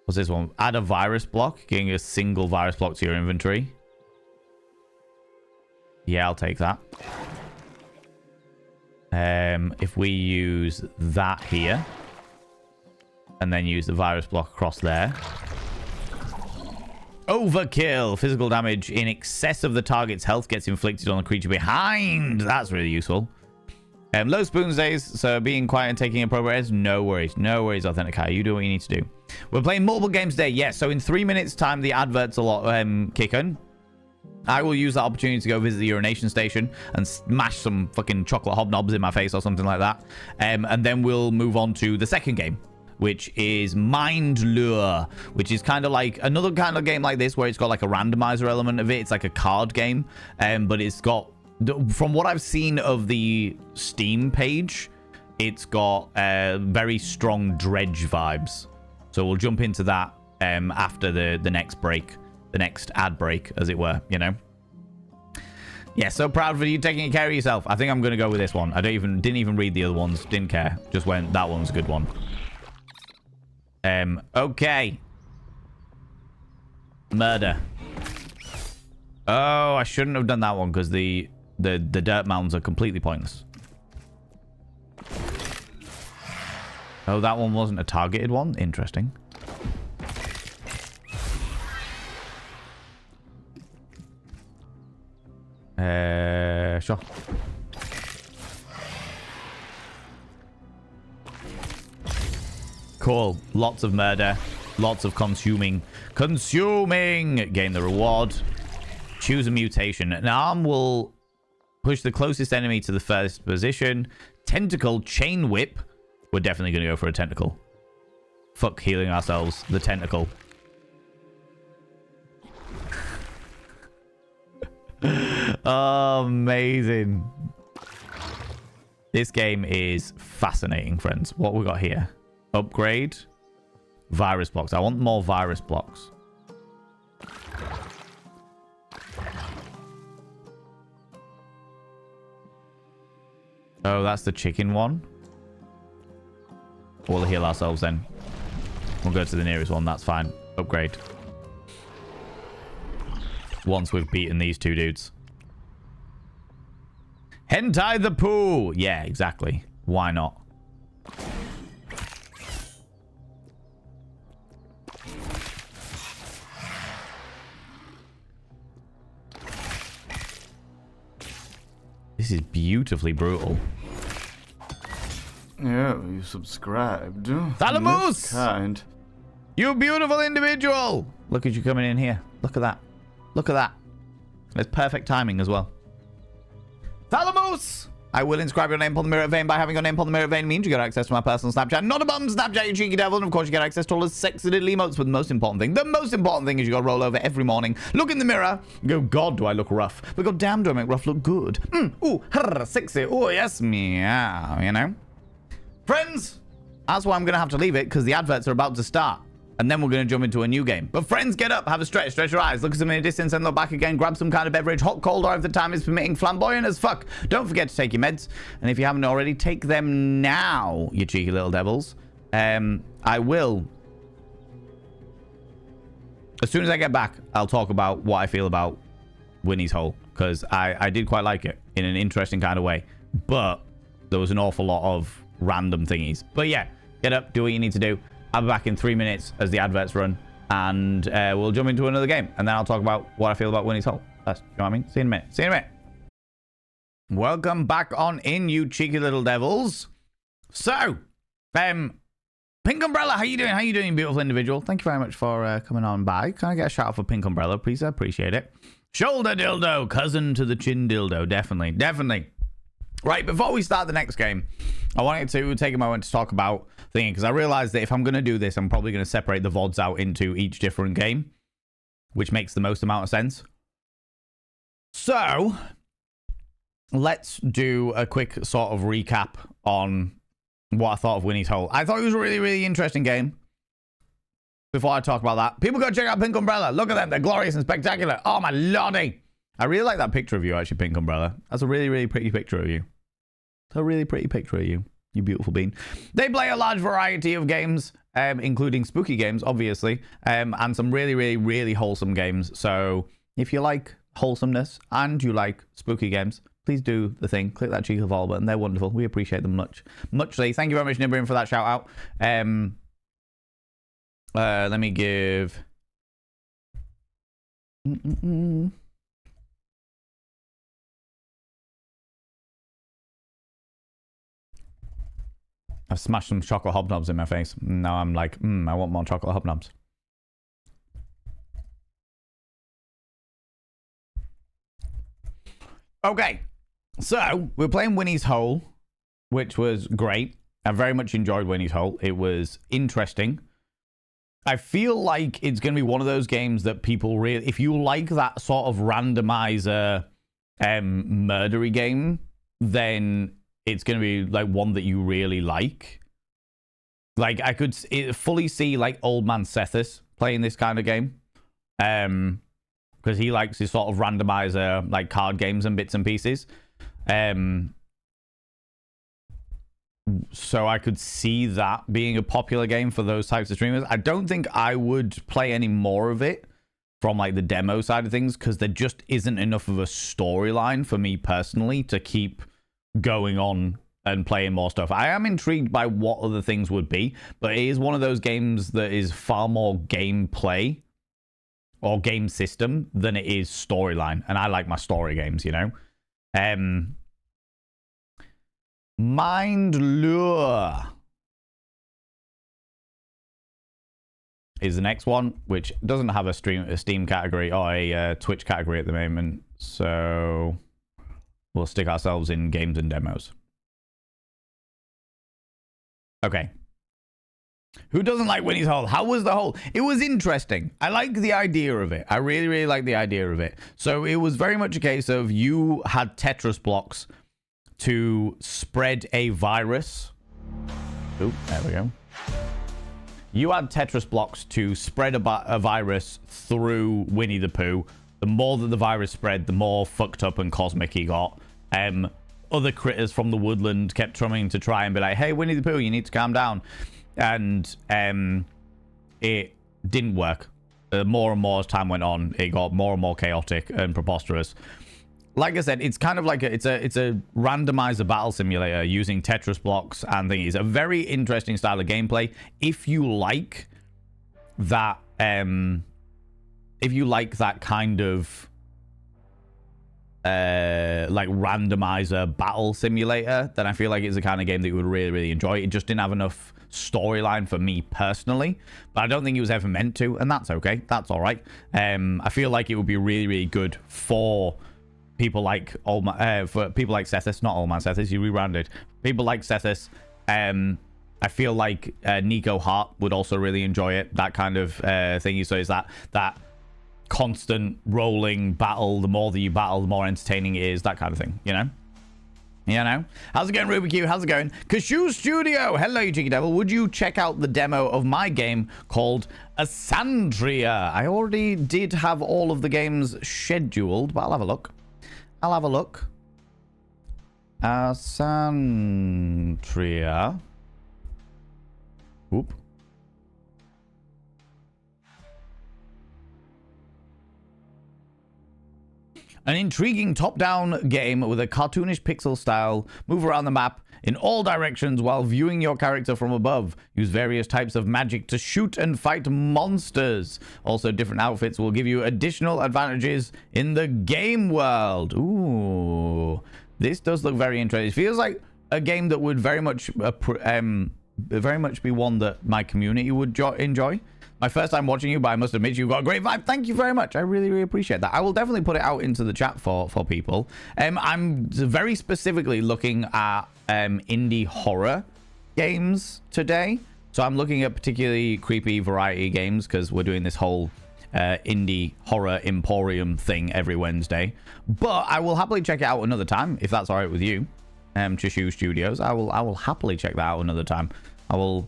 Speaker 1: What's this one? Add a virus block. Getting a single virus block to your inventory. Yeah, I'll take that. If we use that here, and then use the virus block across there. Overkill. Physical damage in excess of the target's health gets inflicted on the creature behind. That's really useful. Low spoons days, so being quiet and taking appropriate. No worries. No worries, Authentic Kai. You do what you need to do. We're playing multiple games today. Yes, so in 3 minutes' time, the adverts will kick in. I will use that opportunity to go visit the urination station and smash some fucking chocolate hobnobs in my face or something like that. And then we'll move on to the second game, which is Mind Lure, which is kind of like another kind of game like this where it's got like a randomizer element of it. It's like a card game, but it's got, from what I've seen of the Steam page, it's got very strong Dredge vibes. So we'll jump into that after the next break, the next ad break, as it were, you know. Yeah, so proud for you taking care of yourself. I think I'm going to go with this one. I didn't even read the other ones. Didn't care. Just went, that one's a good one. Okay. Murder. Oh, I shouldn't have done that one because the dirt mounds are completely pointless. Oh, that one wasn't a targeted one. Interesting. Sure. Cool. Lots of murder. Lots of consuming. Gain the reward. Choose a mutation. An arm will push the closest enemy to the first position. Tentacle. Chain whip. We're definitely going to go for a tentacle. Fuck healing ourselves. The tentacle. Oh, amazing. This game is fascinating, friends. What we got here? Upgrade. Virus blocks. I want more virus blocks. Oh, that's the chicken one. We'll heal ourselves then. We'll go to the nearest one. That's fine. Upgrade. Once we've beaten these two dudes. Hentai the Poo. Yeah, exactly. Why not? This is beautifully brutal.
Speaker 2: Yeah, you subscribed.
Speaker 1: Thalamus!
Speaker 2: That's kind.
Speaker 1: You beautiful individual! Look at you coming in here. Look at that. Look at that. It's perfect timing as well. Thalamus! I will inscribe your name upon the mirror vein. By having your name upon the mirror vein means you get access to my personal Snapchat. Not a bum Snapchat, you cheeky devil. And of course you get access to all the sexy little emotes. But the most important thing is you got to roll over every morning. Look in the mirror. Go, God, do I look rough. But God damn, do I make rough look good. Ooh, sexy. Oh, yes, meow, you know. Friends, that's why I'm going to have to leave it because the adverts are about to start. And then we're going to jump into a new game. But friends, get up, have a stretch your eyes, look at something in the distance and look back again, grab some kind of beverage, hot, cold, or if the time is permitting, flamboyant as fuck. Don't forget to take your meds. And if you haven't already, take them now, you cheeky little devils. I will. As soon as I get back, I'll talk about what I feel about Winnie's Hole. Because I did quite like it in an interesting kind of way. But there was an awful lot of random thingies. But yeah, get up, do what you need to do. I'll be back in 3 minutes as the adverts run, and we'll jump into another game, and then I'll talk about what I feel about Winnie's Hole. That's, you know what I mean? See you in a minute. See you in a minute. Welcome back on in, you cheeky little devils. So, Pink Umbrella, how you doing? How you doing, beautiful individual? Thank you very much for coming on by. Can I get a shout out for Pink Umbrella, please? I appreciate it. Shoulder dildo, cousin to the chin dildo. Definitely, definitely. Right, before we start the next game, I wanted to take a moment to talk about thinking, because I realized that if I'm going to do this, I'm probably going to separate the VODs out into each different game, which makes the most amount of sense. So, let's do a quick sort of recap on what I thought of Winnie's Hole. I thought it was a really, really interesting game. Before I talk about that, people go check out Pink Umbrella. Look at them. They're glorious and spectacular. Oh, my lordy. I really like that picture of you, actually, Pink Umbrella. That's a really, really pretty picture of you. It's a really pretty picture of you, you beautiful bean. They play a large variety of games, including spooky games, obviously, and some really, really, really wholesome games. So if you like wholesomeness and you like spooky games, please do the thing. Click that cheeky follow button. They're wonderful. We appreciate them muchly. Thank you very much, Nibbering, for that shout out. Let me give... I've smashed some chocolate hobnobs in my face. Now I'm like, I want more chocolate hobnobs. Okay, so we're playing Winnie's Hole, which was great. I very much enjoyed Winnie's Hole. It was interesting. I feel like it's going to be one of those games that people really... If you like that sort of randomizer murdery game, then it's going to be like one that you really like. Like, I could fully see like old man Sethis playing this kind of game. Because he likes his sort of randomizer, like card games and bits and pieces. So I could see that being a popular game for those types of streamers. I don't think I would play any more of it from like the demo side of things, because there just isn't enough of a storyline for me personally to keep going on and playing more stuff. I am intrigued by what other things would be, but it is one of those games that is far more gameplay or game system than it is storyline, and I like my story games, you know. Mind Lure is the next one, which doesn't have a Steam category or a Twitch category at the moment, so we'll stick ourselves in games and demos. Okay. Who doesn't like Winnie's Hole? How was the hole? It was interesting. I like the idea of it. I really, really like the idea of it. So it was very much a case of you had Tetris blocks to spread a virus. Oh, there we go. You had Tetris blocks to spread a virus through Winnie the Pooh. The more that the virus spread, the more fucked up and cosmic he got. Other critters from the woodland kept trying to try and be like, hey, Winnie the Pooh, you need to calm down. And it didn't work. More and more as time went on, it got more and more chaotic and preposterous. Like I said, it's kind of like it's a randomizer battle simulator using Tetris blocks and thingies. A very interesting style of gameplay. If you like that, kind of like randomizer battle simulator, then I feel like it's the kind of game that you would really, really enjoy. It just didn't have enough storyline for me personally, but I don't think it was ever meant to, and that's okay. That's all right. I feel like it would be really, really good for people like for people like Sethis, not Old Man Sethis, you rebranded. People like Sethis. I feel like Nico Hart would also really enjoy it. That kind of thingy. So is that constant rolling battle. The more that you battle, the more entertaining it is. That kind of thing. You know. You know. How's it going, Ruby Q? How's it going? Kashu Studio. Hello, you cheeky devil. Would you check out the demo of my game called Asandria? I already did have all of the games scheduled, but I'll have a look. I'll have a look. Asandria. Oop. An intriguing top-down game with a cartoonish pixel style. Move around the map in all directions while viewing your character from above. Use various types of magic to shoot and fight monsters. Also, different outfits will give you additional advantages in the game world. Ooh, this does look very interesting. It feels like a game that would very much be one that my community would enjoy. My first time watching you, but I must admit you've got a great vibe. Thank you very much. I really, really appreciate that. I will definitely put it out into the chat for people. I'm very specifically looking at indie horror games today. So I'm looking at particularly creepy variety games because we're doing this whole indie horror Emporium thing every Wednesday. But I will happily check it out another time if that's all right with you. Chishu Studios. I will happily check that out another time. I will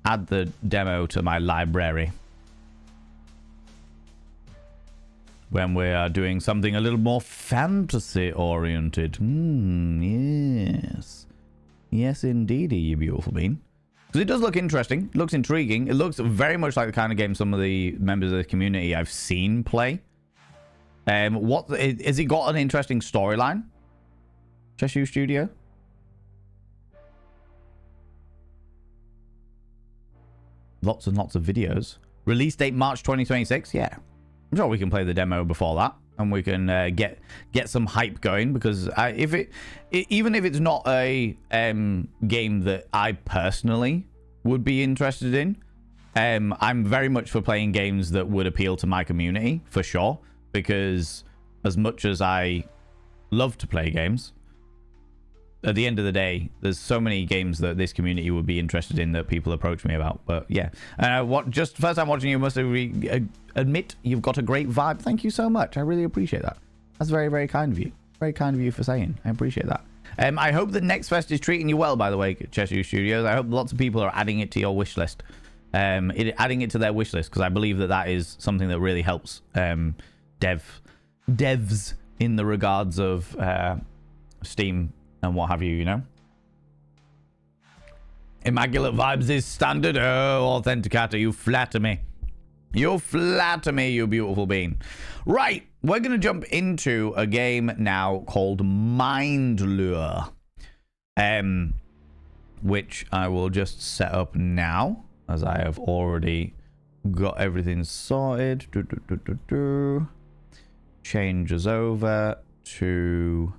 Speaker 1: add the demo to my library when we are doing something a little more fantasy oriented. Yes. Yes, indeed, you beautiful bean. Because it does look interesting. It looks intriguing. It looks very much like the kind of game some of the members of the community I've seen play. What has it got an interesting storyline? Cheshire Studio? Lots and lots of videos. Release date March 2026. Yeah, I'm sure we can play the demo before that. and we can get some hype going, because even if it's not a game that I personally would be interested in, I'm very much for playing games that would appeal to my community, for sure, because as much as I love to play games, at the end of the day, there's so many games that this community would be interested in that people approach me about. But yeah, just first time watching you, must admit you've got a great vibe. Thank you so much. I really appreciate that. That's very, very kind of you. Very kind of you for saying. I appreciate that. I hope that Next Fest is treating you well, by the way, Cheshire Studios. I hope lots of people are adding it to your wish list. Adding it to their wish list, because I believe that that is something that really helps devs in the regards of Steam and what have you, you know. Immaculate Vibes is standard. Oh, Authenticator, you flatter me. You flatter me, you beautiful being. Right, we're going to jump into a game now called Mind Lure, which I will just set up now, as I have already got everything sorted. Changes over to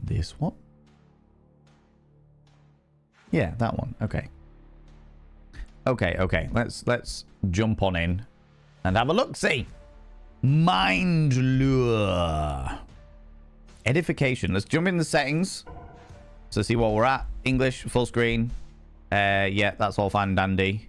Speaker 1: this one. Yeah, that one. Okay. Okay. Let's jump on in and have a look. See, Mind Lure, edification. Let's jump in the settings to see what we're at. English, full screen. Yeah, that's all fine and dandy.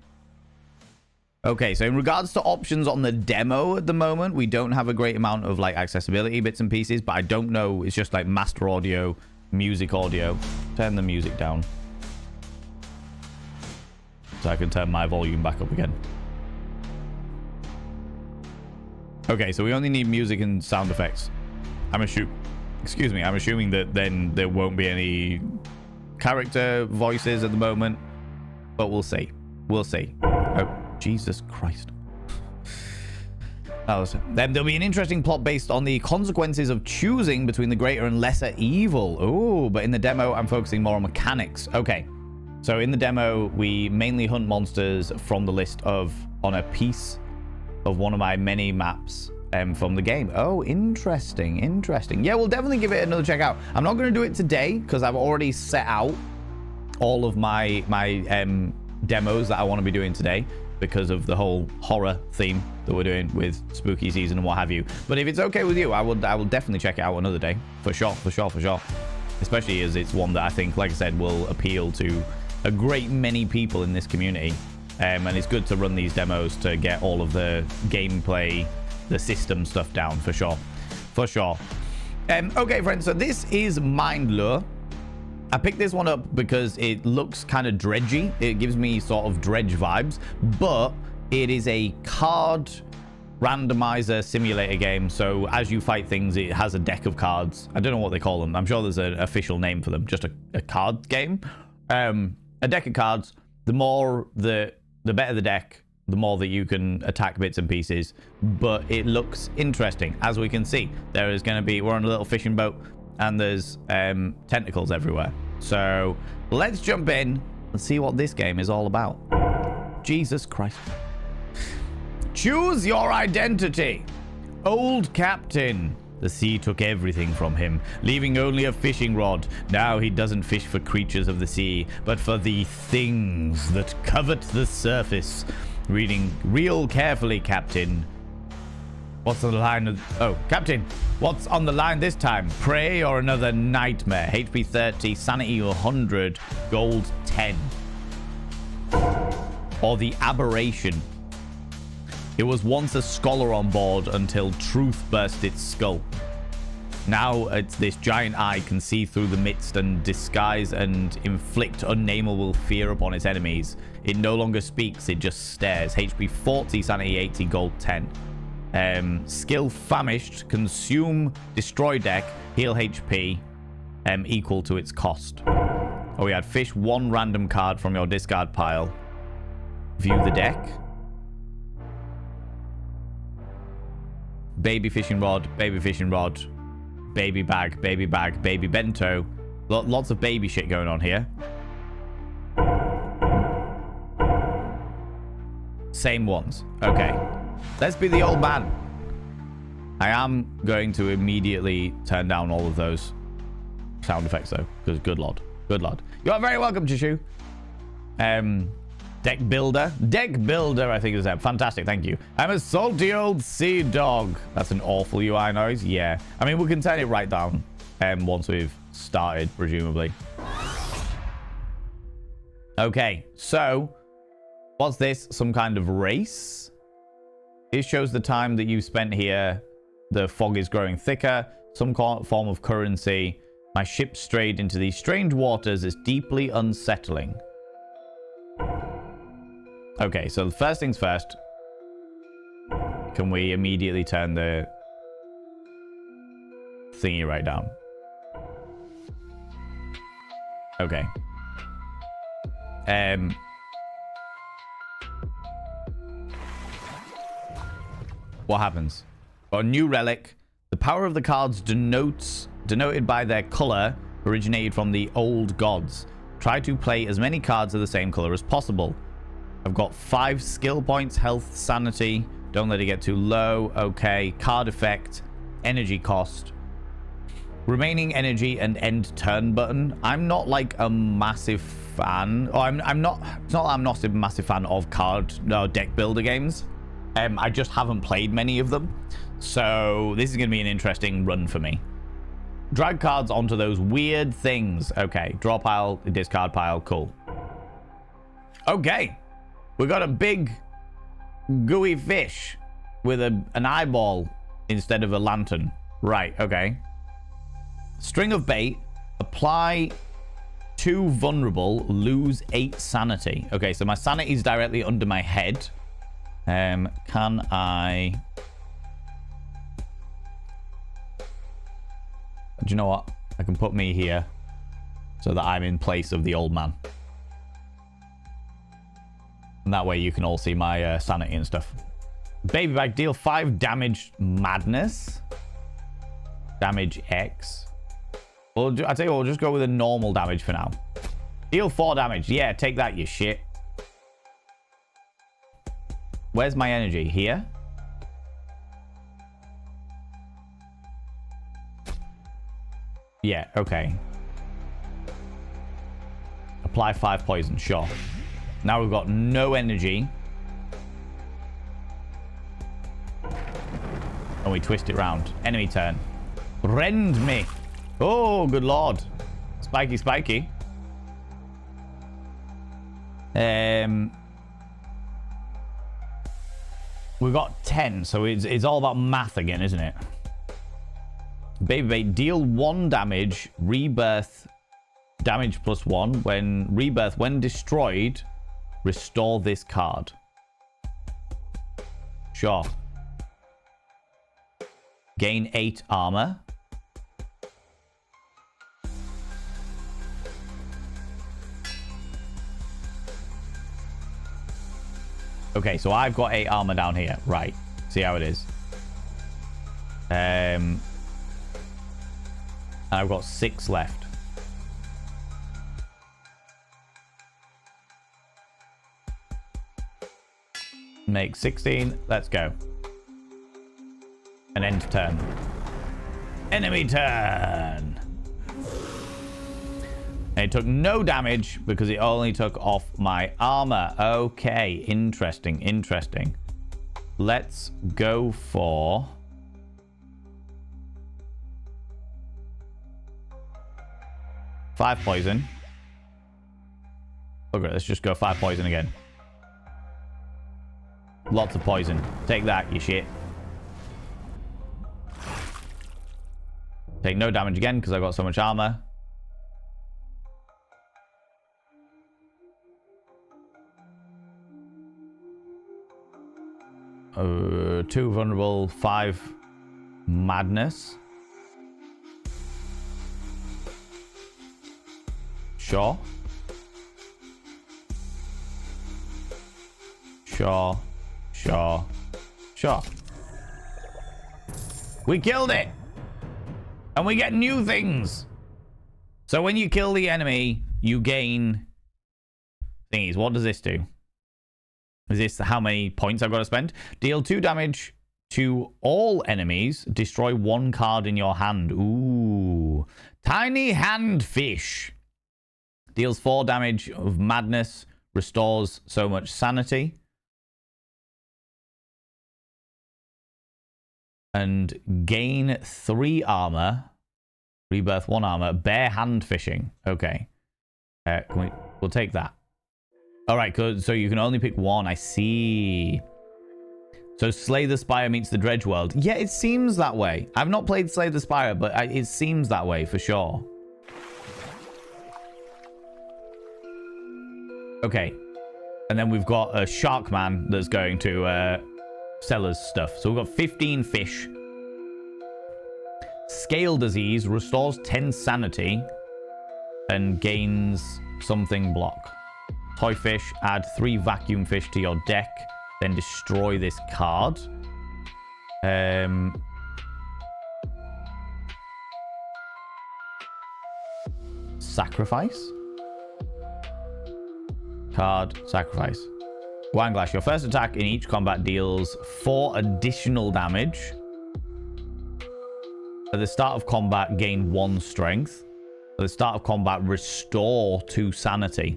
Speaker 1: Okay, so in regards to options on the demo at the moment, we don't have a great amount of like accessibility bits and pieces, but I don't know. It's just like master audio, music audio. Turn the music down so I can turn my volume back up again. Okay, so we only need music and sound effects. I'm assuming that then there won't be any character voices at the moment, but we'll see. We'll see. Oh, Jesus Christ. Then there'll be an interesting plot based on the consequences of choosing between the greater and lesser evil. Oh, but in the demo, I'm focusing more on mechanics. Okay. So in the demo, we mainly hunt monsters from the list on a piece of one of my many maps from the game. Oh, interesting. Yeah, we'll definitely give it another check out. I'm not going to do it today because I've already set out all of my demos that I want to be doing today, because of the whole horror theme that we're doing with spooky season and what have you. But if it's okay with you, I will definitely check it out another day, for sure. Especially as it's one that I think, like I said, will appeal to a great many people in this community. And it's good to run these demos to get all of the gameplay, the system stuff down, for sure. Okay, friends, so this is Mind Lure. I picked this one up because it looks kind of dredgy. It gives me sort of dredge vibes, but it is a card randomizer simulator game. So as you fight things, it has a deck of cards. I don't know what they call them. I'm sure there's an official name for them. Just a card game. A deck of cards. The better the deck, the more that you can attack bits and pieces. But it looks interesting. As we can see, there is going to be, we're on a little fishing boat, and there's tentacles everywhere. So let's jump in and see what this game is all about. Jesus Christ. Choose your identity. Old captain. The sea took everything from him, leaving only a fishing rod. Now he doesn't fish for creatures of the sea, but for the things that covet the surface. Reading real carefully, Captain. What's on the line? Oh, Captain, what's on the line this time? Prey or another nightmare? HP 30, sanity 100, gold 10. Or the aberration. It was once a scholar on board until truth burst its skull. Now it's this giant eye can see through the midst and disguise and inflict unnameable fear upon its enemies. It no longer speaks, it just stares. HP 40, sanity 80, gold 10. Skill famished, consume, destroy deck, heal HP, equal to its cost. Oh, we had fish one random card from your discard pile. View the deck. Baby fishing rod, baby bag, baby bento. Lots of baby shit going on here. Same ones. Okay. Let's be the old man. I am going to immediately turn down all of those sound effects, though, because good lord. Good lord. You are very welcome, Chishu. Deck builder. Deck builder, I think is that. Fantastic, thank you. I'm a salty old sea dog. That's an awful UI noise. Yeah. I mean, we can turn it right down once we've started, presumably. Okay, so what's this? Some kind of race? It shows the time that you've spent here. The fog is growing thicker. Some form of currency. My ship strayed into these strange waters. It's deeply unsettling. Okay, so first things first. Can we immediately turn the thingy right down? Okay. What happens? A new relic. The power of the cards denoted by their color originated from the old gods. Try to play as many cards of the same color as possible. I've got 5 skill points, health, sanity. Don't let it get too low. Okay. Card effect, energy cost, remaining energy, and end turn button. I'm not like a massive fan. Or I'm not. It's not that I'm not a massive fan of deck builder games. I just haven't played many of them. So this is going to be an interesting run for me. Drag cards onto those weird things. Okay. Draw pile, discard pile. Cool. Okay. We got a big gooey fish with an eyeball instead of a lantern. Right. Okay. String of bait. Apply 2 vulnerable. Lose 8 sanity. Okay. So my sanity is directly under my head. Can I... Do you know what? I can put me here so that I'm in place of the old man. And that way you can all see my sanity and stuff. Baby bag, deal 5 damage. Madness. Damage X. Well, I tell you what, we'll just go with a normal damage for now. Deal 4 damage. Yeah, take that, you shit. Where's my energy? Here? Yeah, okay. Apply 5 poison, sure. Now we've got no energy. And we twist it round. Enemy turn. Rend me. Oh, good lord. Spiky, spiky. We've got 10, so it's all about math again, isn't it? Baby bait, deal 1 damage, rebirth, damage +1. When rebirth, when destroyed, restore this card. Sure. Gain 8 armor. Okay, so I've got 8 armor down here. Right. See how it is. And I've got 6 left. Make 16. Let's go. An end turn. Enemy turn. And it took no damage because it only took off my armor. Okay, interesting, interesting. Let's go for... five poison. Okay, let's just go 5 poison again. Lots of poison. Take that, you shit. Take no damage again because I got so much armor. Two vulnerable, 5 madness. Sure. Sure. Sure. Sure. We killed it! And we get new things! So when you kill the enemy, you gain thingies. What does this do? Is this how many points I've got to spend? Deal 2 damage to all enemies. Destroy 1 card in your hand. Ooh. Tiny hand fish. Deals 4 damage of madness. Restores so much sanity. And gain 3 armor. Rebirth 1 armor. Bare hand fishing. Okay. We'll take that. All right, good. So you can only pick 1. I see. So Slay the Spire meets the Dredge World. Yeah, it seems that way. I've not played Slay the Spire, but it seems that way for sure. Okay. And then we've got a Shark Man that's going to sell us stuff. So we've got 15 fish. Scale Disease restores 10 sanity and gains something block. Toy Fish, add 3 Vacuum Fish to your deck. Then destroy this card. Sacrifice. Card, sacrifice. Wanglash, your first attack in each combat deals 4 additional damage. At the start of combat, gain 1 strength. At the start of combat, restore 2 sanity.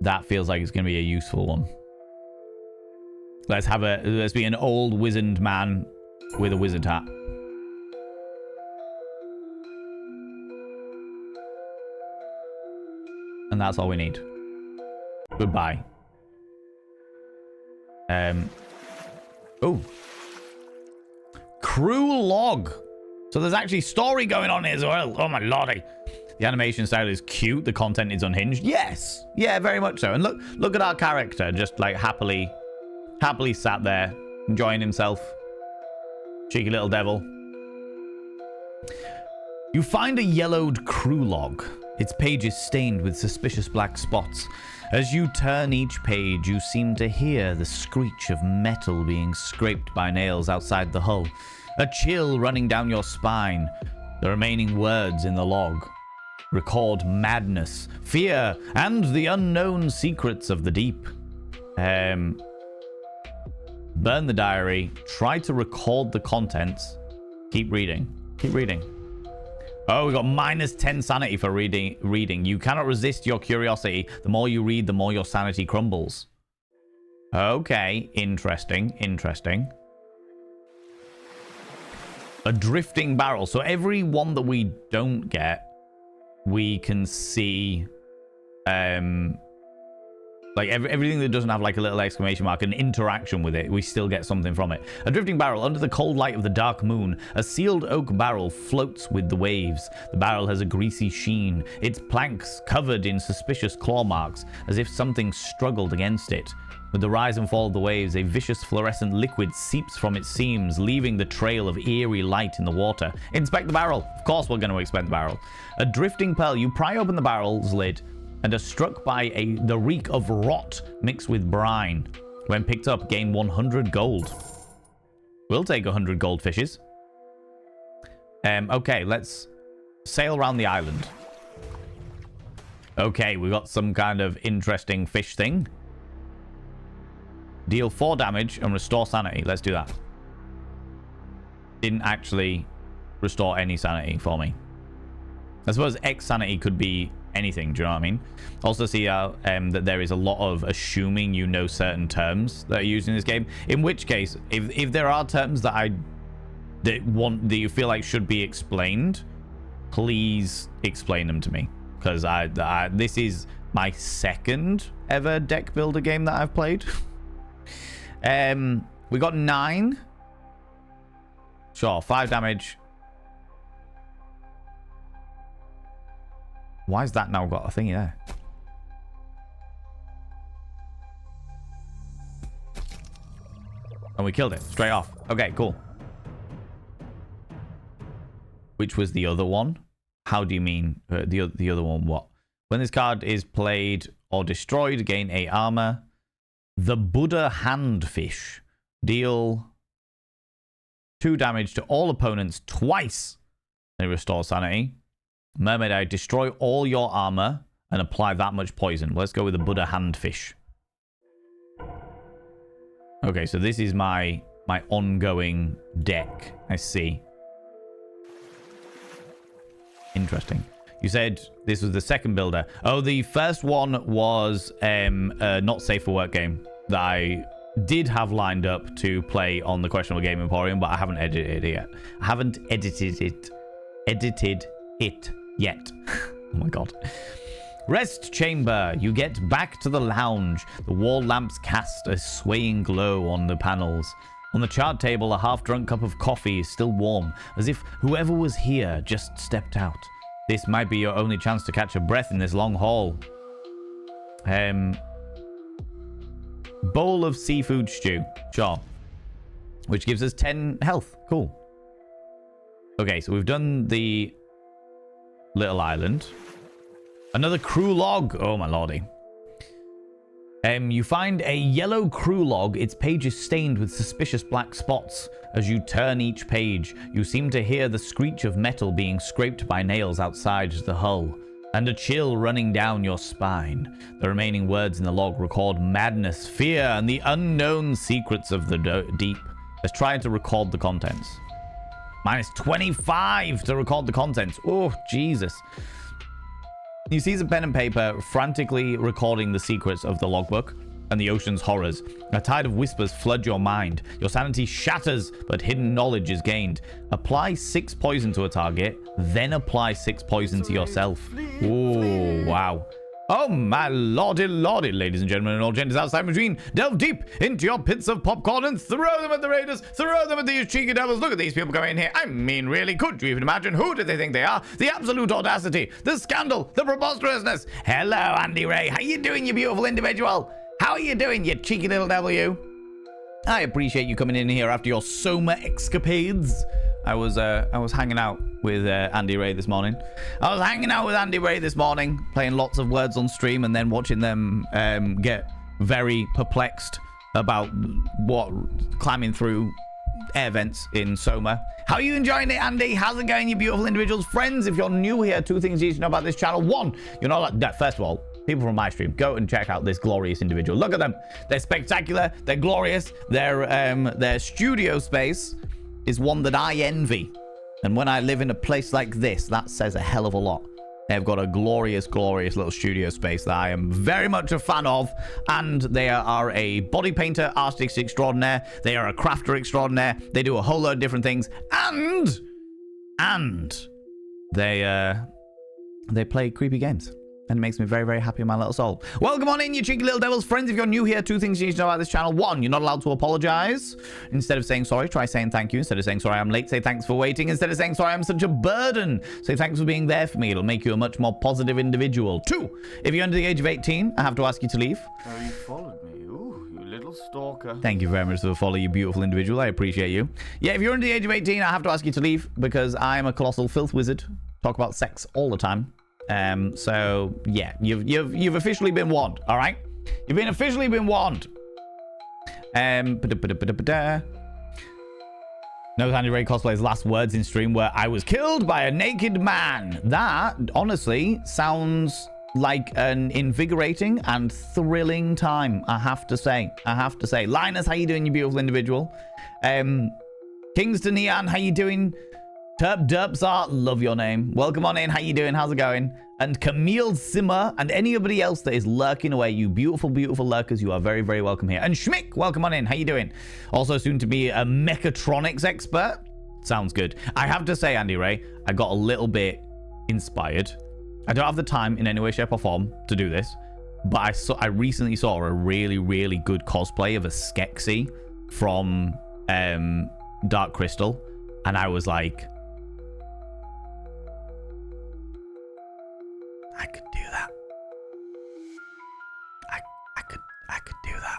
Speaker 1: That feels like it's going to be a useful one. Let's be an old wizened man with a wizard hat. And that's all we need. Goodbye. Oh. Crew log. So there's actually story going on here as well. Oh my lordy. The animation style is cute. The content is unhinged. Yes. Yeah, very much so. And look at our character just like happily sat there enjoying himself. Cheeky little devil. You find a yellowed crew log. Its page is stained with suspicious black spots. As you turn each page, you seem to hear the screech of metal being scraped by nails outside the hull. A chill running down your spine. The remaining words in the log record madness, fear, and the unknown secrets of the deep. Burn the diary. Try to record the contents. Keep reading. Keep reading. Oh, we got minus 10 sanity for reading. You cannot resist your curiosity. The more you read, the more your sanity crumbles. Okay, interesting, interesting. A drifting barrel. So every one that we don't get, we can see like everything that doesn't have like a little exclamation mark, an interaction with it, we still get something from it. A drifting barrel. Under the cold light of the dark moon, a sealed oak barrel floats with the waves. The barrel has a greasy sheen, its planks covered in suspicious claw marks, as if something struggled against it. With the rise and fall of the waves, a vicious fluorescent liquid seeps from its seams, leaving the trail of eerie light in the water. Inspect the barrel. Of course we're going to inspect the barrel. A drifting pearl. You pry open the barrel's lid and are struck by the reek of rot mixed with brine. When picked up, gain 100 gold. We'll take 100 goldfishes. Okay, let's sail around the island. Okay, we got some kind of interesting fish thing. Deal 4 damage and restore sanity. Let's do that. Didn't actually restore any sanity for me. I suppose X sanity could be anything, do you know what I mean? Also see that there is a lot of assuming you know certain terms that are used in this game. In which case, if there are terms that you feel like should be explained, please explain them to me. Because this is my second ever deck builder game that I've played. We got 9. Sure, 5 damage. Why has that now got a thingy there? And we killed it straight off. Okay, cool. Which was the other one? How do you mean the other one? What? When this card is played or destroyed, gain 8 armor. The Buddha Handfish. Deal 2 damage to all opponents twice. And it restores sanity. Mermaid Eye. Destroy all your armor and apply that much poison. Let's go with the Buddha handfish. Okay, so this is my ongoing deck. I see. Interesting. You said this was the second builder. Oh, the first one was a not safe for work game that I did have lined up to play on the Questionable Game Emporium, but I haven't edited it yet. I haven't edited it yet. Oh my god. Rest chamber. You get back to the lounge. The wall lamps cast a swaying glow on the panels. On the chart table, a half-drunk cup of coffee is still warm, as if whoever was here just stepped out. This might be your only chance to catch a breath in this long hall. Bowl of seafood stew. Sure. Which gives us 10 health. Cool. Okay, so we've done the little island. Another crew log. Oh, my lordy. You find a yellow crew log. Its page is stained with suspicious black spots. As you turn each page, you seem to hear the screech of metal being scraped by nails outside the hull, and a chill running down your spine. The remaining words in the log record madness, fear, and the unknown secrets of the deep. Let's try to record the contents. Minus 25 to record the contents. Oh, Jesus. You seize a pen and paper, frantically recording the secrets of the logbook and the ocean's horrors. A tide of whispers flood your mind. Your sanity shatters, but hidden knowledge is gained. Apply 6 poison to a target, then apply 6 poison to yourself. Oh, wow. Oh, my lordy, ladies and gentlemen, and all genders outside between, delve deep into your pits of popcorn and throw them at the raiders, throw them at these cheeky devils. Look at these people coming in here. I mean, really, could you even imagine? Who do they think they are? The absolute audacity, the scandal, the preposterousness. Hello, Andy Ray. How you doing, you beautiful individual? How are you doing, you cheeky little devil, you? I appreciate you coming in here after your Soma escapades. I was hanging out with Andy Ray this morning. Playing lots of words on stream and then watching them get very perplexed about climbing through air vents in Soma. How are you enjoying it, Andy? How's it going, you beautiful individuals? Friends, if you're new here, 2 things you need to know about this channel. 1, you're not like, first of all, people from my stream, go and check out this glorious individual. Look at them. They're spectacular. They're glorious. Their studio space is one that I envy. And when I live in a place like this, that says a hell of a lot. They've got a glorious, glorious little studio space that I am very much a fan of. And they are a body painter, artist extraordinaire. They are a crafter extraordinaire. They do a whole load of different things. And they play creepy games. And it makes me very, very happy in my little soul. Welcome on in, you cheeky little devils. Friends, if you're new here, 2 things you need to know about this channel. 1, you're not allowed to apologize. Instead of saying sorry, try saying thank you. Instead of saying sorry, I'm late, say thanks for waiting. Instead of saying sorry, I'm such a burden, say thanks for being there for me. It'll make you a much more positive individual. 2, if you're under the age of 18, I have to ask you to leave.
Speaker 2: Oh, you followed me. Ooh, you little stalker.
Speaker 1: Thank you very much for the follow, you beautiful individual. I appreciate you. Yeah, if you're under the age of 18, I have to ask you to leave because I'm a colossal filth wizard. Talk about sex all the time. So yeah, you've officially been warned. All right, you've been officially been warned. No, Andy Ray cosplay's last words in stream were, "I was killed by a naked man." That honestly sounds like an invigorating and thrilling time. I have to say. Linus, how you doing, you beautiful individual? Kingston Ian, how you doing? Terp Derpsart, love your name. Welcome on in. How you doing? How's it going? And Camille Zimmer and anybody else that is lurking away, you beautiful, beautiful lurkers, you are very, very welcome here. And Schmick, welcome on in. How you doing? Also soon to be a mechatronics expert. Sounds good. I have to say, Andy Ray, I got a little bit inspired. I don't have the time in any way, shape, or form to do this, but I recently saw a really, really good cosplay of a Skeksis from Dark Crystal, and I was like, I could do that. I could do that.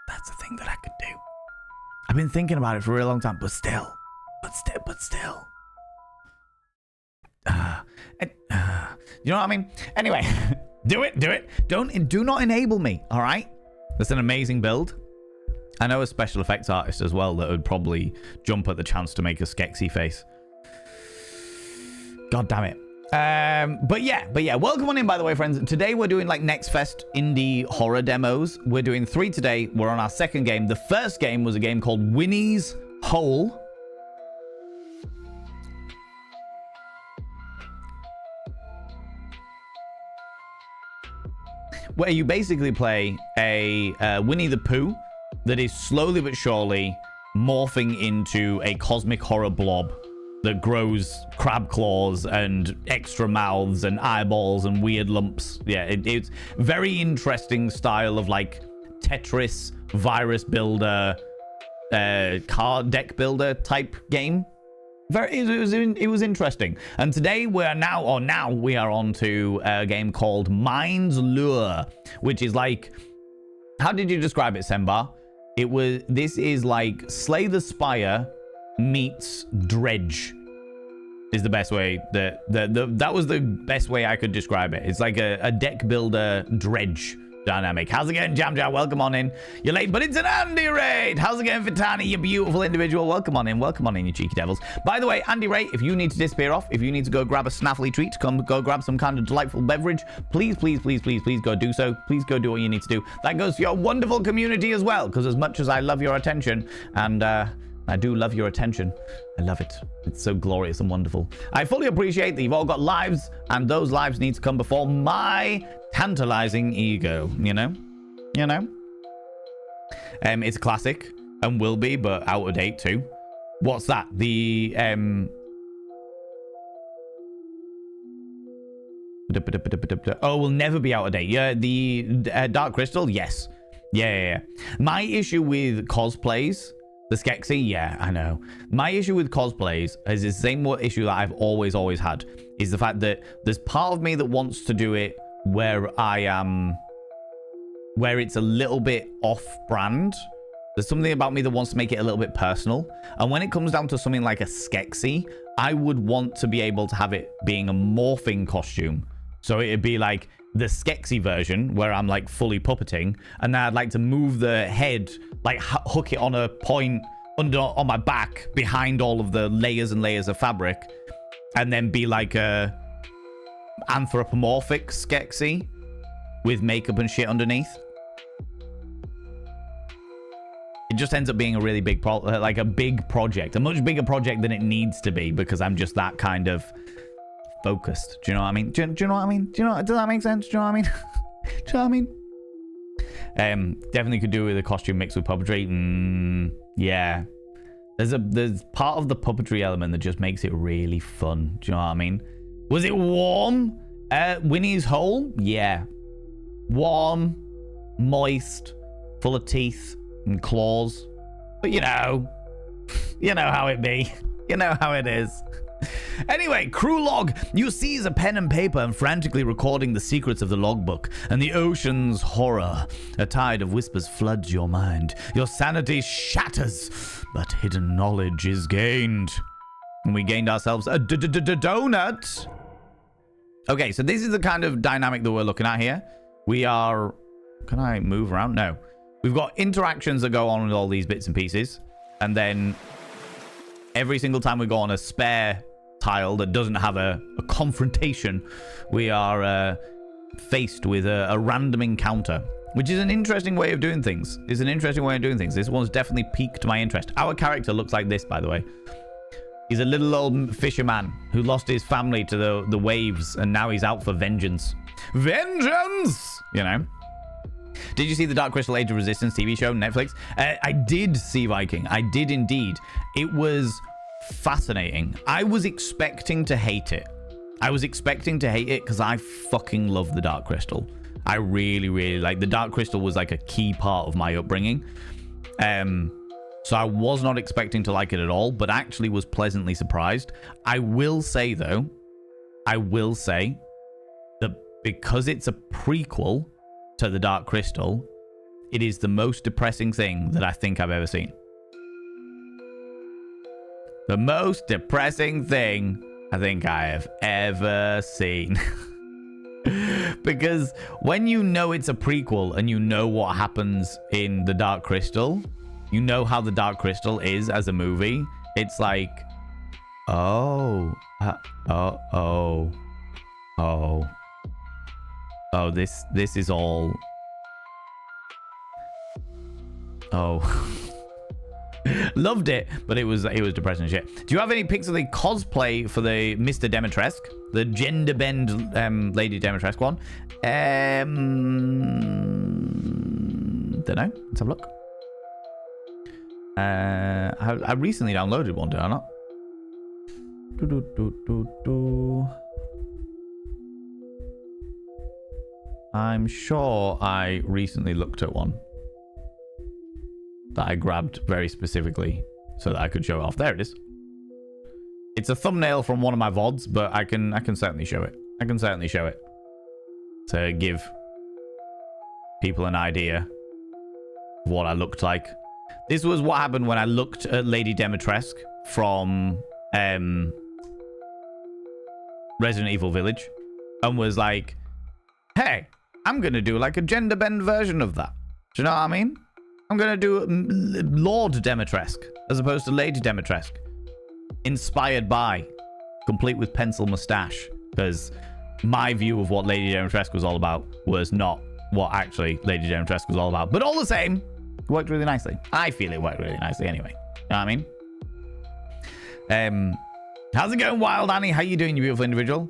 Speaker 1: That's a thing that I could do. I've been thinking about it for a really long time, but still. You know what I mean? Anyway, do it. Do not enable me, all right? That's an amazing build. I know a special effects artist as well that would probably jump at the chance to make a Skeksis face. God damn it. But yeah, welcome on in, by the way, friends. Today we're doing like Next Fest indie horror demos. We're doing 3 today. We're on our second game. The first game was a game called Winnie's Hole. Where you basically play a Winnie the Pooh that is slowly but surely morphing into a cosmic horror blob that grows crab claws and extra mouths and eyeballs and weird lumps. Yeah, it's very interesting style of like Tetris, virus builder, card deck builder type game. It was interesting. And today we are on to a game called Mind's Lure, which is like, how did you describe it, Sembar? This is like Slay the Spire meets Dredge is the best way that was the best way I could describe it. It's like a deck builder Dredge dynamic. How's it going, Jam? Welcome on in. You're late, but it's an Andy raid. How's it going, Vitani, you beautiful individual? Welcome on in, you cheeky devils. By the way, Andy raid, if you need to disappear off, if you need to go grab a snaffly treat, go grab some kind of delightful beverage, please go do so. Please go do what you need to do. That goes for your wonderful community as well, because as much as I love your attention, and I do love your attention, I love it. It's so glorious and wonderful. I fully appreciate that you've all got lives, and those lives need to come before my tantalizing ego, you know? It's a classic, and will be, but out of date too. What's that? The, oh, will never be out of date. Yeah, the Dark Crystal, yes. Yeah. My issue with cosplays, the Skeksis, yeah, I know. My issue with cosplays is the same issue that I've always had, is the fact that there's part of me that wants to do it where where it's a little bit off-brand. There's something about me that wants to make it a little bit personal. And when it comes down to something like a Skeksis, I would want to be able to have it being a morphing costume. So it'd be like the Skeksis version where I'm like fully puppeting, and then I'd like to move the head, like hook it on a point on my back behind all of the layers and layers of fabric, and then be like a anthropomorphic Skeksis with makeup and shit underneath. It just ends up being a really big big project, a much bigger project than it needs to be, because I'm just that kind of focused. Do you know what I mean? Do you know what I mean? Does that make sense? Do you know what I mean? Do you know what I mean? Definitely could do with a costume mixed with puppetry. Yeah. There's part of the puppetry element that just makes it really fun. Do you know what I mean? Was it warm? Winnie's Hole? Yeah. Warm, moist, full of teeth and claws. But you know how it be. You know how it is. Anyway, crew log. You seize a pen and paper and frantically recording the secrets of the logbook and the ocean's horror. A tide of whispers floods your mind. Your sanity shatters, but hidden knowledge is gained. And we gained ourselves a donut. Okay, so this is the kind of dynamic that we're looking at here. We are... Can I move around? No. We've got interactions that go on with all these bits and pieces. And then every single time we go on a spare tile that doesn't have a confrontation, we are faced with a random encounter, which is an interesting way of doing things. This one's definitely piqued my interest. Our character looks like this, by the way. He's a little old fisherman who lost his family to the waves, and now he's out for vengeance. Vengeance! You know? Did you see the Dark Crystal Age of Resistance TV show on Netflix? I did see Viking. I did indeed. It was fascinating. I was expecting to hate it. Because I fucking love the Dark Crystal. I really like the Dark Crystal. Was like a key part of my upbringing. So I was not expecting to like it at all, but actually was pleasantly surprised. I will say that because it's a prequel to the Dark Crystal, it is the most depressing thing that I think I've ever seen. The most depressing thing I think I have ever seen. Because when you know it's a prequel and you know what happens in the Dark Crystal, you know how the Dark Crystal is as a movie. It's like, Oh. Oh, this is all... Oh. Loved it, but it was depressing as shit. Do you have any pics of the cosplay for the Mr. Demetresque? The gender bend Lady Demetresque one? Don't know. Let's have a look. I recently downloaded one, did I not? I'm sure I recently looked at one that I grabbed very specifically so that I could show it off. There it is. It's a thumbnail from one of my VODs, but I can certainly show it. I can certainly show it to give people an idea of what I looked like. This was what happened when I looked at Lady Demetresque from Resident Evil Village and was like, hey, I'm going to do like a gender bend version of that. Do you know what I mean? I'm going to do Lord Demetresque as opposed to Lady Demetresque. Inspired by, complete with pencil mustache. Because my view of what Lady Demetresque was all about was not what actually Lady Demetresque was all about. But all the same, it worked really nicely. I feel it worked really nicely anyway. You know what I mean? How's it going, Wild Annie? How you doing, you beautiful individual?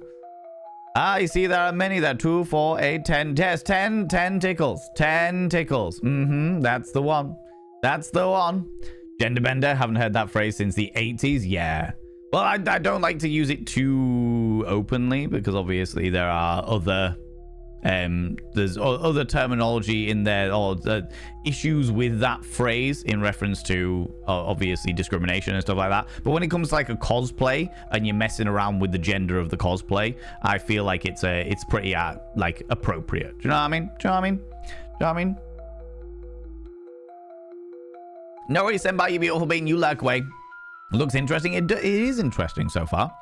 Speaker 1: You see there are many. There are 2, 4, 8, 10. Yes, 10 tickles. 10 tickles. That's the one. That's the one. Gender bender. Haven't heard that phrase since the 80s. Yeah. Well, I don't like to use it too openly because obviously there are other there's other terminology in there or issues with that phrase in reference to obviously discrimination and stuff like that. But when it comes to like a cosplay and you're messing around with the gender of the cosplay, I feel like it's pretty like appropriate. Do you know what I mean? Do you know what I mean? Do you know what I mean? No worries, Senpai, you beautiful being, you lurk away. Looks interesting. It is interesting so far.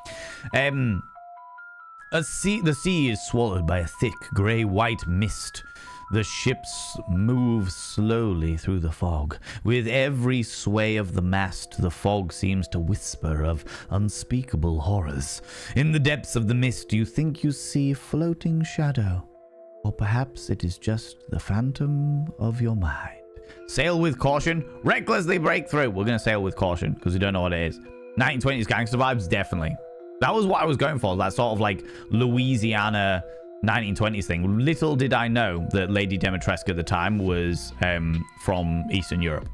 Speaker 1: The sea is swallowed by a thick grey-white mist. The ships move slowly through the fog. With every sway of the mast, the fog seems to whisper of unspeakable horrors. In the depths of the mist, you think you see a floating shadow. Or perhaps it is just the phantom of your mind. Sail with caution. Recklessly break through. We're going to sail with caution because we don't know what it is. 1920s gangster vibes, definitely. That was what I was going for. That sort of like Louisiana 1920s thing. Little did I know that Lady Demetresque at the time was from Eastern Europe. Do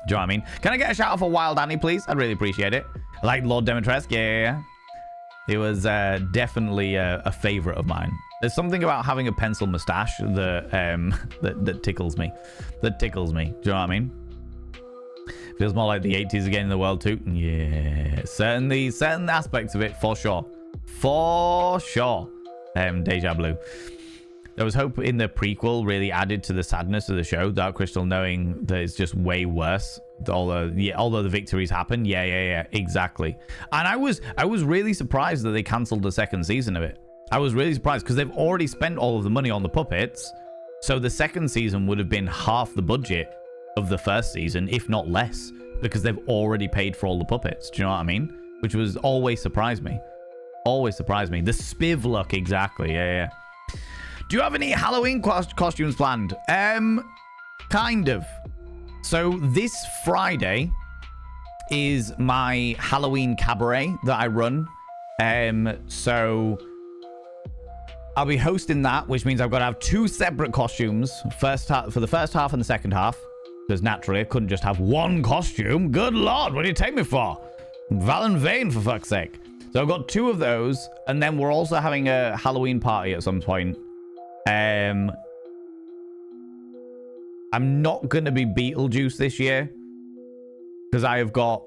Speaker 1: you know what I mean? Can I get a shout out for Wild Annie, please? I'd really appreciate it. I like Lord Demetresque. Yeah. He was definitely a favorite of mine. There's something about having a pencil mustache that that tickles me. That tickles me. Do you know what I mean? Feels more like the 80s again in the world too. Yeah, certainly certain aspects of it for sure. For sure. Deja Blue. There was hope in the prequel really added to the sadness of the show. Dark Crystal knowing that it's just way worse. Although the victories happen. Yeah, exactly. And I was really surprised that they cancelled the second season of it. I was really surprised because they've already spent all of the money on the puppets. So the second season would have been half the budget of the first season, if not less, because they've already paid for all the puppets. Do you know what I mean? Which was always surprised me. Always surprised me. The spiv look, exactly. Yeah. Do you have any Halloween costumes planned? Kind of. So this Friday is my Halloween cabaret that I run. So I'll be hosting that, which means I've got to have 2 separate costumes for the first half and the second half. Because naturally, I couldn't just have one costume. Good Lord, what do you take me for? Val and Vane, for fuck's sake. So I've got 2 of those. And then we're also having a Halloween party at some point. I'm not going to be Beetlejuice this year. Because I've got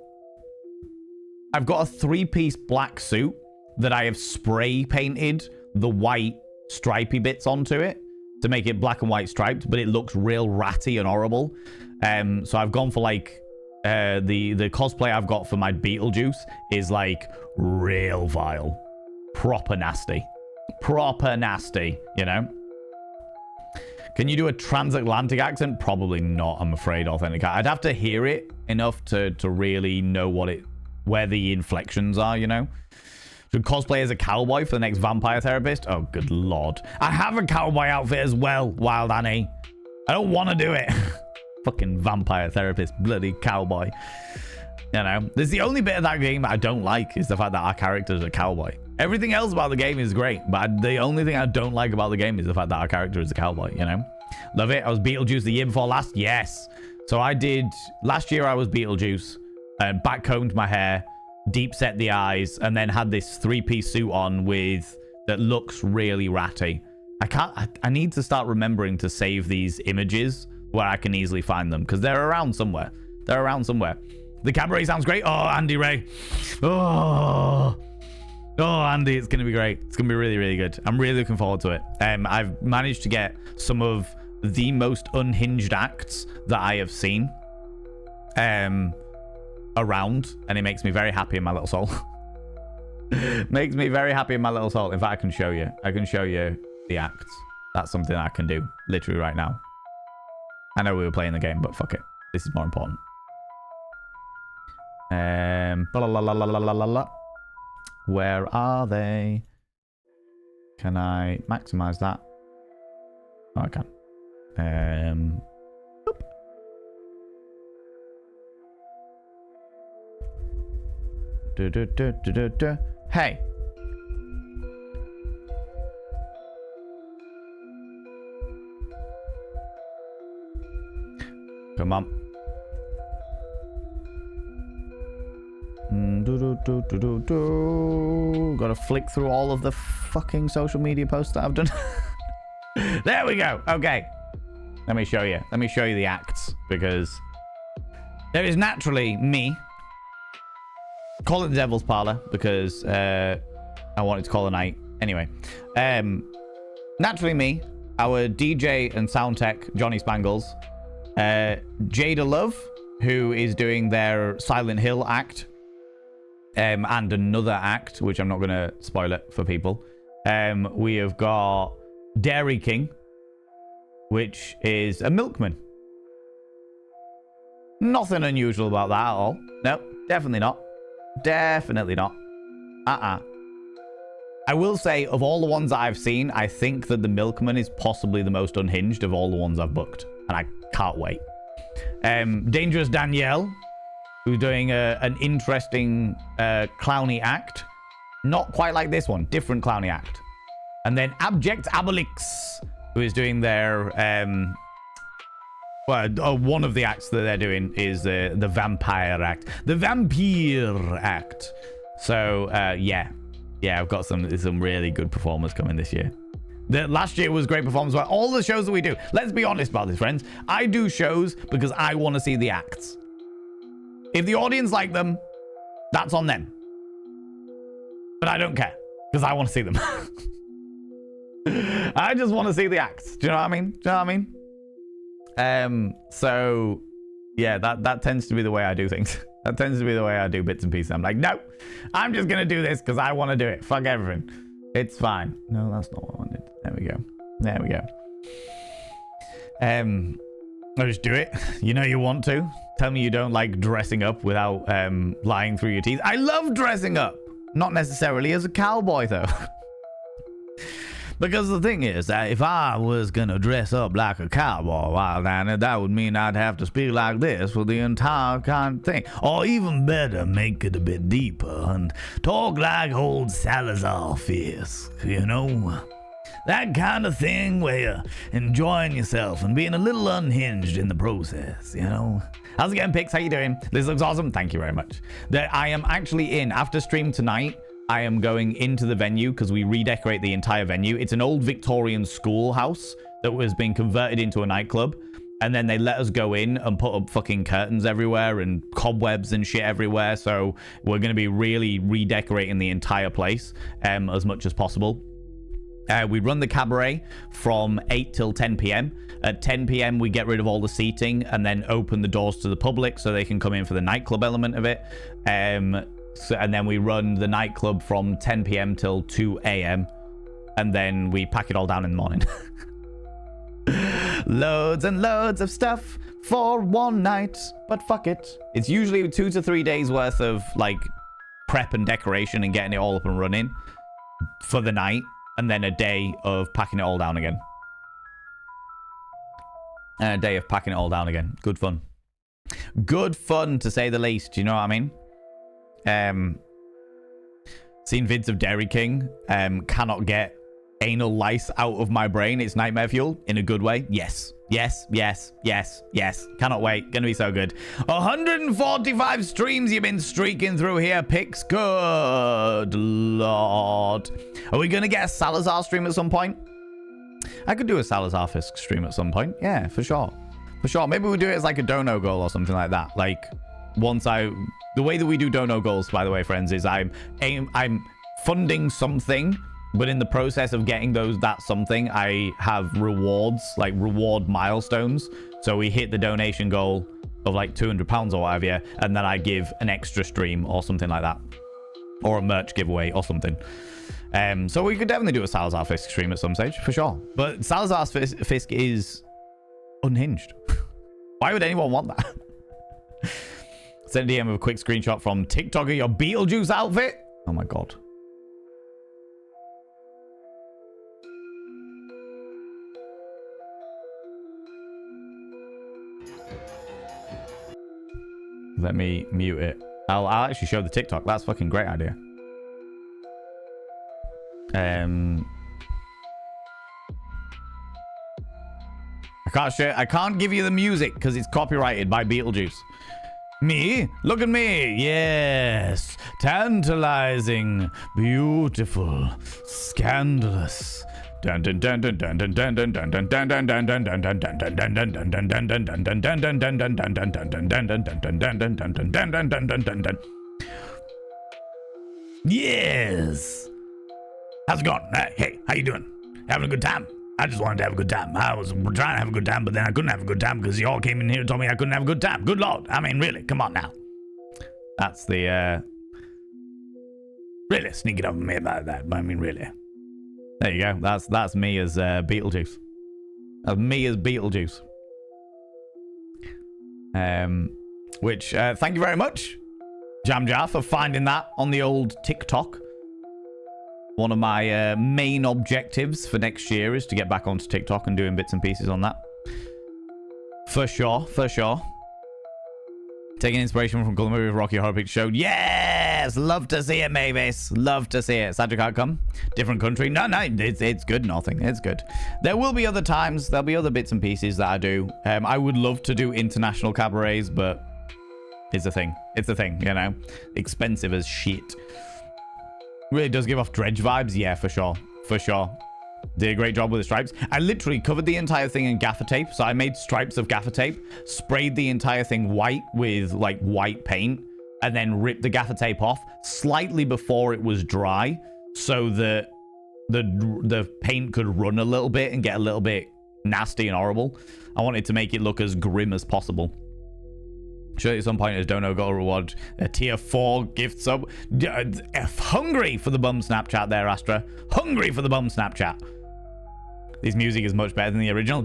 Speaker 1: a 3-piece black suit that I have spray painted the white stripy bits onto it to make it black and white striped, but it looks real ratty and horrible. So I've gone for like the cosplay I've got for my Beetlejuice is like real vile, proper nasty, you know. Can you do a transatlantic accent? Probably not, I'm afraid. Authentic. I'd have to hear it enough to really know where the inflections are, you know. Should cosplay as a cowboy for the next vampire therapist? Oh, good lord. I have a cowboy outfit as well, Wild Annie. I don't want to do it. Fucking vampire therapist, bloody cowboy. You know, there's the only bit of that game I don't like is the fact that our character is a cowboy. Everything else about the game is great, but the only thing I don't like about the game is the fact that our character is a cowboy, you know? Love it. I was Beetlejuice the year before last. Yes. So I did, last year I was Beetlejuice, backcombed my hair, deep set the eyes, and then had this 3-piece suit on that looks really ratty. I need to start remembering to save these images where I can easily find them, because they're around somewhere. The cabaret sounds great. Oh, Andy Ray. Oh, Andy, it's going to be great. It's going to be really, really good. I'm really looking forward to it. I've managed to get some of the most unhinged acts that I have seen around, and it makes me very happy in my little soul. Makes me very happy in my little soul. In fact, I can show you the acts. That's something I can do literally right now. I know we were playing the game, but fuck it, this is more important. Where are they? Can I maximize that? Oh, I can. Boop. Hey. Come on. Gotta flick through all of the fucking social media posts that I've done. There we go. Okay. Let me show you the acts, because there is naturally me. Call it the Devil's Parlor, because I wanted to call a night. Anyway. Naturally me, our DJ and sound tech, Johnny Spangles. Jada Love, who is doing their Silent Hill act. And another act, which I'm not going to spoil it for people. We have got Dairy King, which is a milkman. Nothing unusual about that at all. No, definitely not. Definitely not. I will say, of all the ones that I've seen, I think that the milkman is possibly the most unhinged of all the ones I've booked. And I can't wait. Dangerous Danielle, who's doing an interesting clowny act. Not quite like this one. Different clowny act. And then Abject Abolix, who is doing their... one of the acts that they're doing is the vampire act. The vampire act. So, yeah. Yeah, I've got some really good performers coming this year. The last year was great performance by all the shows that we do. Let's be honest about this, friends. I do shows because I want to see the acts. If the audience like them, that's on them. But I don't care, because I want to see them. I just want to see the acts. Do you know what I mean? So yeah, that tends to be the way I do things. That tends to be the way I do bits and pieces. I'm like, no, I'm just gonna do this because I want to do it. Fuck everything. It's fine. No, that's not what I wanted. There we go. I'll just do it. You know you want to. Tell me you don't like dressing up without lying through your teeth. I love dressing up. Not necessarily as a cowboy, though. Because the thing is that if I was going to dress up like a cowboy, well, then that would mean I'd have to speak like this for the entire kind of thing. Or even better, make it a bit deeper and talk like old Salazar Fierce, you know? That kind of thing where you're enjoying yourself and being a little unhinged in the process, you know? How's it going, Pix? How you doing? This looks awesome. Thank you very much. I am actually after stream tonight, I am going into the venue because we redecorate the entire venue. It's an old Victorian schoolhouse that was being converted into a nightclub. And then they let us go in and put up fucking curtains everywhere and cobwebs and shit everywhere. So we're going to be really redecorating the entire place as much as possible. We run the cabaret from 8 till 10 p.m. At 10 p.m. we get rid of all the seating and then open the doors to the public so they can come in for the nightclub element of it. And then we run the nightclub from 10 p.m. till 2 a.m. And then we pack it all down in the morning. Loads and loads of stuff for one night. But fuck it. It's usually 2 to 3 days worth of, like, prep and decoration and getting it all up and running for the night, and then a day of packing it all down again. And a day of packing it all down again. Good fun. Good fun, to say the least. You know what I mean? Seen vids of Dairy King. Cannot get anal lice out of my brain. It's nightmare fuel in a good way. Yes. Yes, yes, yes, yes. Cannot wait. Gonna be so good. 145 streams you've been streaking through here, Pix. Good lord. Are we gonna get a Salazar stream at some point? I could do a Salazar Fisk stream at some point. Yeah, for sure. For sure. Maybe we'll do it as like a dono goal or something like that. Like, the way that we do dono goals, by the way, friends, is I'm funding something, but in the process of getting that something, I have rewards, like reward milestones. So we hit the donation goal of like £200 or whatever, yeah, and then I give an extra stream or something like that, or a merch giveaway or something. So we could definitely do a Salazar Fisk stream at some stage, for sure. But Salazar Fisk is unhinged. Why would anyone want that? Send a DM with a quick screenshot from TikTok of your Beetlejuice outfit. Oh my god. Let me mute it. I'll actually show the TikTok. That's a fucking great idea. I can't give you the music because it's copyrighted by Beetlejuice. Me? Look at me. Yes. Tantalizing, beautiful, scandalous. Dun dun dun dun dun dun dun dun dun dun dun dun dun dun dun dun dun dun. Yes. How's it going? Hey, how you doing? Having a good time? I just wanted to have a good time. I was trying to have a good time, but then I couldn't have a good time because you all came in here and told me I couldn't have a good time. Good lord. I mean, really, come on now. That's the, really sneaking up on me about that. I mean, really. There you go. That's me as Beetlejuice. That's me as Beetlejuice. Which, thank you very much, Jamjar, for finding that on the old TikTok. One of my main objectives for next year is to get back onto TikTok and doing bits and pieces on that. For sure, for sure. Taking inspiration from Cool Movie Rocky Horror Picture Show. Yes! Love to see it, Mavis. Love to see it. Sadger can't come. Different country. No, it's good, nothing. It's good. There will be other times. There'll be other bits and pieces that I do. I would love to do international cabarets, but it's a thing. It's a thing, you know? Expensive as shit. Really does give off Dredge vibes. Yeah, for sure. For sure. Did a great job with the stripes. I literally covered the entire thing in gaffer tape. So I made stripes of gaffer tape, sprayed the entire thing white with like white paint, and then ripped the gaffer tape off slightly before it was dry so that the paint could run a little bit and get a little bit nasty and horrible. I wanted to make it look as grim as possible. Sure, at some point as Dono got a reward, a tier 4 gift sub. Hungry for the bum Snapchat there, Astra. Hungry for the bum Snapchat. This music is much better than the original.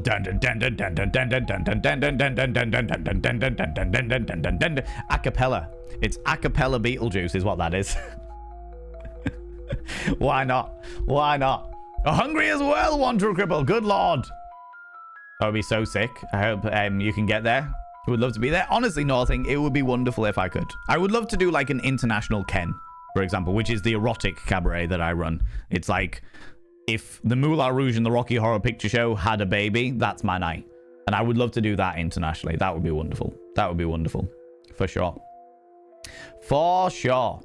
Speaker 1: Acapella. It's acapella Beetlejuice is what that is. Why not? Why not? Hungry as well, one true cripple. Good lord. That would be so sick. I hope you can get there. I would love to be there. Honestly, nothing. It would be wonderful if I could. I would love to do like an international Ken, for example, which is the erotic cabaret that I run. It's like if the Moulin Rouge and the Rocky Horror Picture Show had a baby, that's my night. And I would love to do that internationally. That would be wonderful. That would be wonderful. For sure. For sure.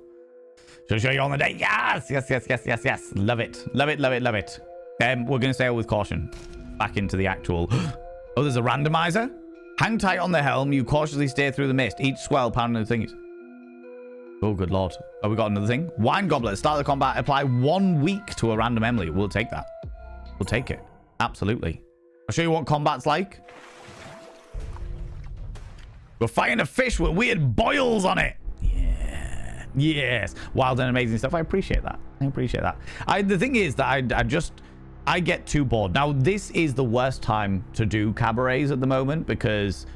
Speaker 1: Shall I show you on the day? Yes, yes, yes, yes, yes, yes. Love it. Love it, love it, love it. We're going to sail with caution. Back into the actual... Oh, there's a randomizer? Hang tight on the helm. You cautiously steer through the mist. Each swell pounding the thingies. Oh, good lord. Oh, we got another thing. Wine goblet. Start the combat. Apply 1 week to a random Emily. We'll take that. We'll take it. Absolutely. I'll show you what combat's like. We're fighting a fish with weird boils on it. Yeah. Yes. Wild and amazing stuff. I appreciate that. I appreciate that. The thing is that I get too bored. Now, this is the worst time to do cabarets at the moment because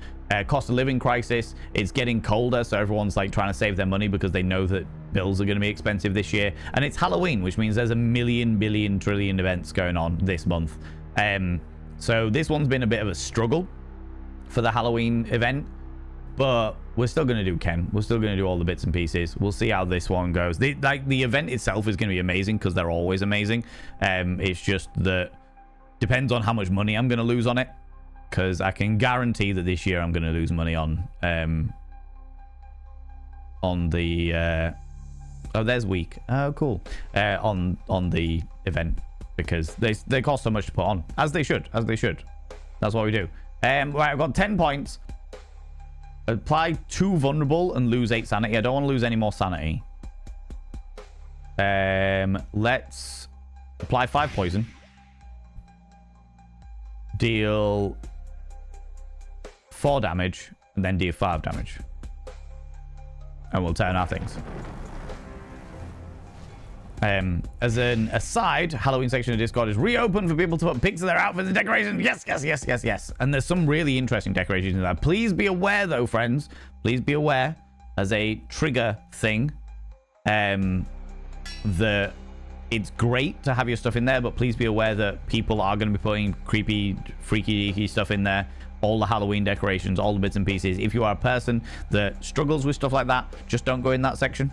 Speaker 1: Cost of living crisis. It's getting colder, so everyone's like trying to save their money because they know that bills are going to be expensive this year. And it's Halloween, which means there's a million, billion, trillion events going on this month. So this one's been a bit of a struggle for the Halloween event, but we're still going to do Ken. We're still going to do all the bits and pieces. We'll see how this one goes. The event itself is going to be amazing because they're always amazing. It's just that depends on how much money I'm going to lose on it, because I can guarantee that this year I'm going to lose money on the oh, there's week. Oh, cool. On the event, because they cost so much to put on, as they should. That's what we do. Right, I've got 10 points. Apply 2 vulnerable and lose 8 sanity. I don't want to lose any more sanity. Let's apply 5 poison. Deal 4 damage and then deal 5 damage. And we'll turn our things. As an aside, Halloween section of Discord is reopened for people to put pics of their outfits and decorations. Yes. And there's some really interesting decorations in there. Please be aware, though, friends. Please be aware, as a trigger thing, that it's great to have your stuff in there, but please be aware that people are going to be putting creepy, freaky, deaky stuff in there. All the Halloween decorations, all the bits and pieces. If you are a person that struggles with stuff like that, just don't go in that section.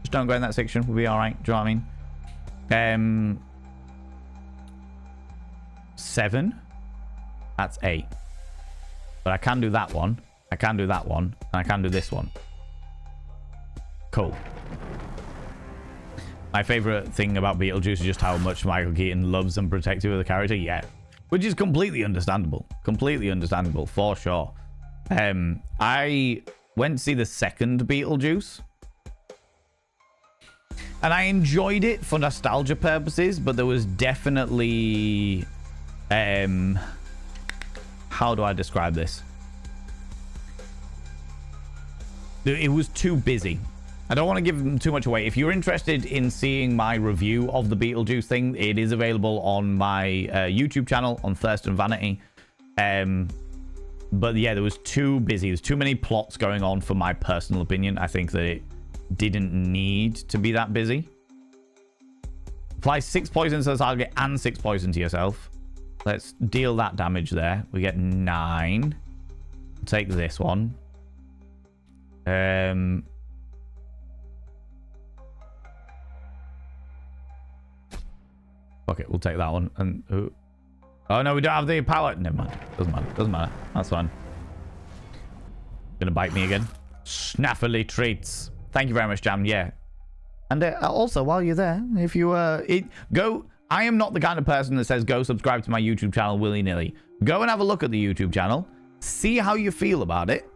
Speaker 1: Just don't go in that section. We'll be all right. Do you know what I mean? 7. That's 8. But I can do that one. I can do that one. And I can do this one. Cool. My favorite thing about Beetlejuice is just how much Michael Keaton loves and protective of the character. Yeah. Which is completely understandable. Completely understandable, for sure. I went to see the second Beetlejuice. And I enjoyed it for nostalgia purposes, but there was definitely... how do I describe this? It was too busy. I don't want to give them too much away. If you're interested in seeing my review of the Beetlejuice thing, it is available on my YouTube channel on Thirst and Vanity. But yeah, there was too busy. There's too many plots going on for my personal opinion. I think that it didn't need to be that busy. Apply 6 poison to the target and 6 poison to yourself. Let's deal that damage there. We get 9. Take this one. Okay, we'll take that one. And oh no, we don't have the power. Never mind. Doesn't matter. That's fine. Gonna bite me again. Snaffily treats. Thank you very much, Jam. Yeah. And also, while you're there, if you go, I am not the kind of person that says go subscribe to my YouTube channel willy-nilly. Go and have a look at the YouTube channel. See how you feel about it.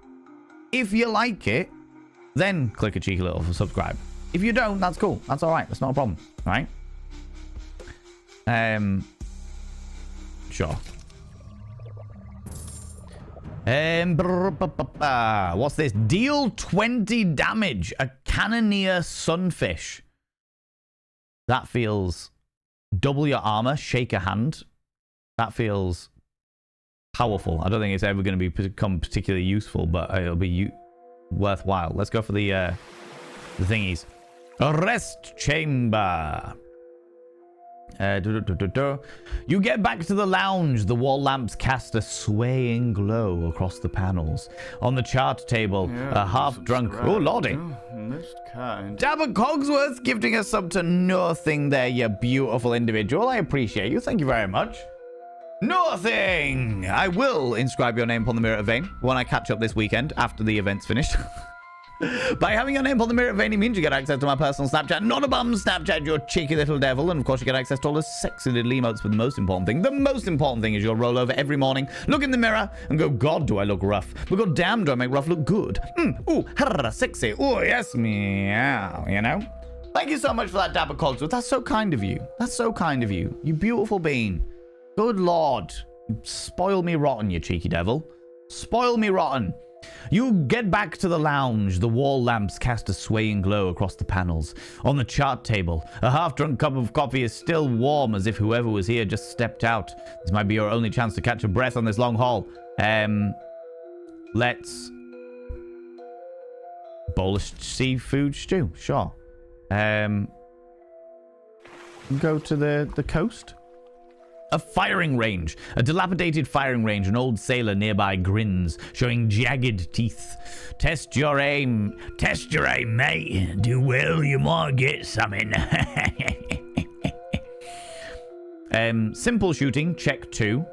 Speaker 1: If you like it, then click a cheeky little subscribe. If you don't, that's cool. That's all right. That's not a problem. All right. Sure. What's this? Deal 20 damage. A Cannoneer Sunfish. That feels... Double your armor. Shake a hand. That feels powerful. I don't think it's ever going to become particularly useful, but it'll be worthwhile. Let's go for the thingies. Rest chamber. You get back to the lounge. The wall lamps cast a swaying glow across the panels. On the chart table, a half-drunk... Oh, lordy.
Speaker 2: Most kind.
Speaker 1: Dabber Cogsworth gifting us up to nothing there, you beautiful individual. I appreciate you. Thank you very much. Nothing! I will inscribe your name upon the Mirror of Vein when I catch up this weekend after the event's finished. By having your name on the Mirror of Vein, it means you get access to my personal Snapchat. Not a bum Snapchat, you cheeky little devil. And of course, you get access to all the sexy little emotes. But the most important thing is you'll roll over every morning, look in the mirror, and go, God, do I look rough? But god damn, do I make rough look good? Ooh, harra, sexy. Ooh, yes, meow, you know? Thank you so much for that, Dabber Cogsworth. That's so kind of you. That's so kind of you. You beautiful being. Good Lord. You spoil me rotten, you cheeky devil. Spoil me rotten. You get back to the lounge. The wall lamps cast a swaying glow across the panels. On the chart table, a half-drunk cup of coffee is still warm, as if whoever was here just stepped out. This might be your only chance to catch a breath on this long haul. Let's bowl of seafood stew. Sure. Go to the coast. A firing range. A dilapidated firing range. An old sailor nearby grins, showing jagged teeth. Test your aim. Test your aim, mate. Do well, you might get something. Simple shooting. Check 2.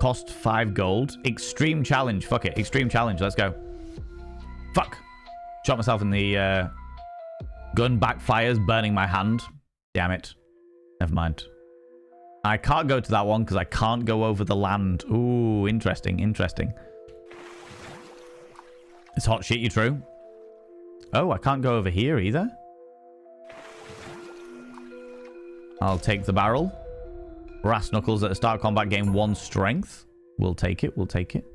Speaker 1: Cost 5 gold. Extreme challenge. Fuck it. Extreme challenge. Let's go. Fuck. Shot myself in the gun backfires, burning my hand. Damn it. Never mind. I can't go to that one because I can't go over the land. Ooh, interesting, interesting. It's hot shit, you true? Oh, I can't go over here either. I'll take the barrel. Brass knuckles at the start of combat gain 1 strength. We'll take it, we'll take it.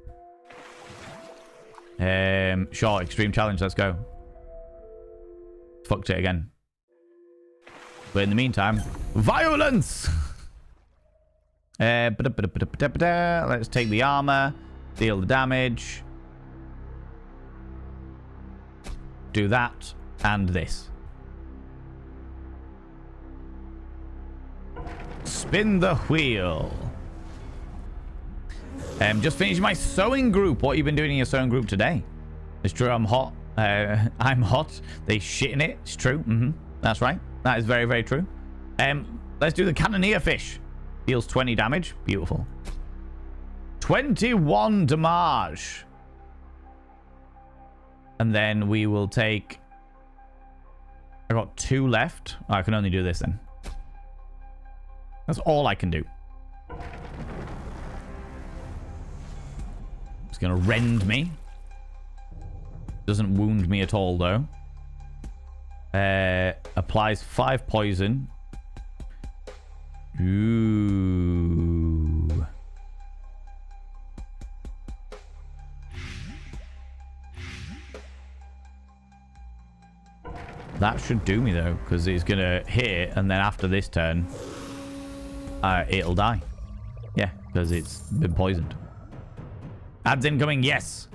Speaker 1: Sure, extreme challenge, let's go. Fucked it again. But in the meantime, violence! Let's take the armor, deal the damage. Do that, and this. Spin the wheel. Just finished my sewing group. What have you been doing in your sewing group today? It's true, I'm hot. I'm hot. They shit in it. It's true. That's right. That is very, very true. Let's do the cannoneer fish. Deals 20 damage. Beautiful. 21 damage. And then we will take... I got 2 left. Oh, I can only do this then. That's all I can do. It's going to rend me. Doesn't wound me at all, though. Applies 5 poison. Ooh. That should do me, though, because it's going to hit, and then after this turn, it'll die. Yeah, because it's been poisoned. Ads incoming, yes.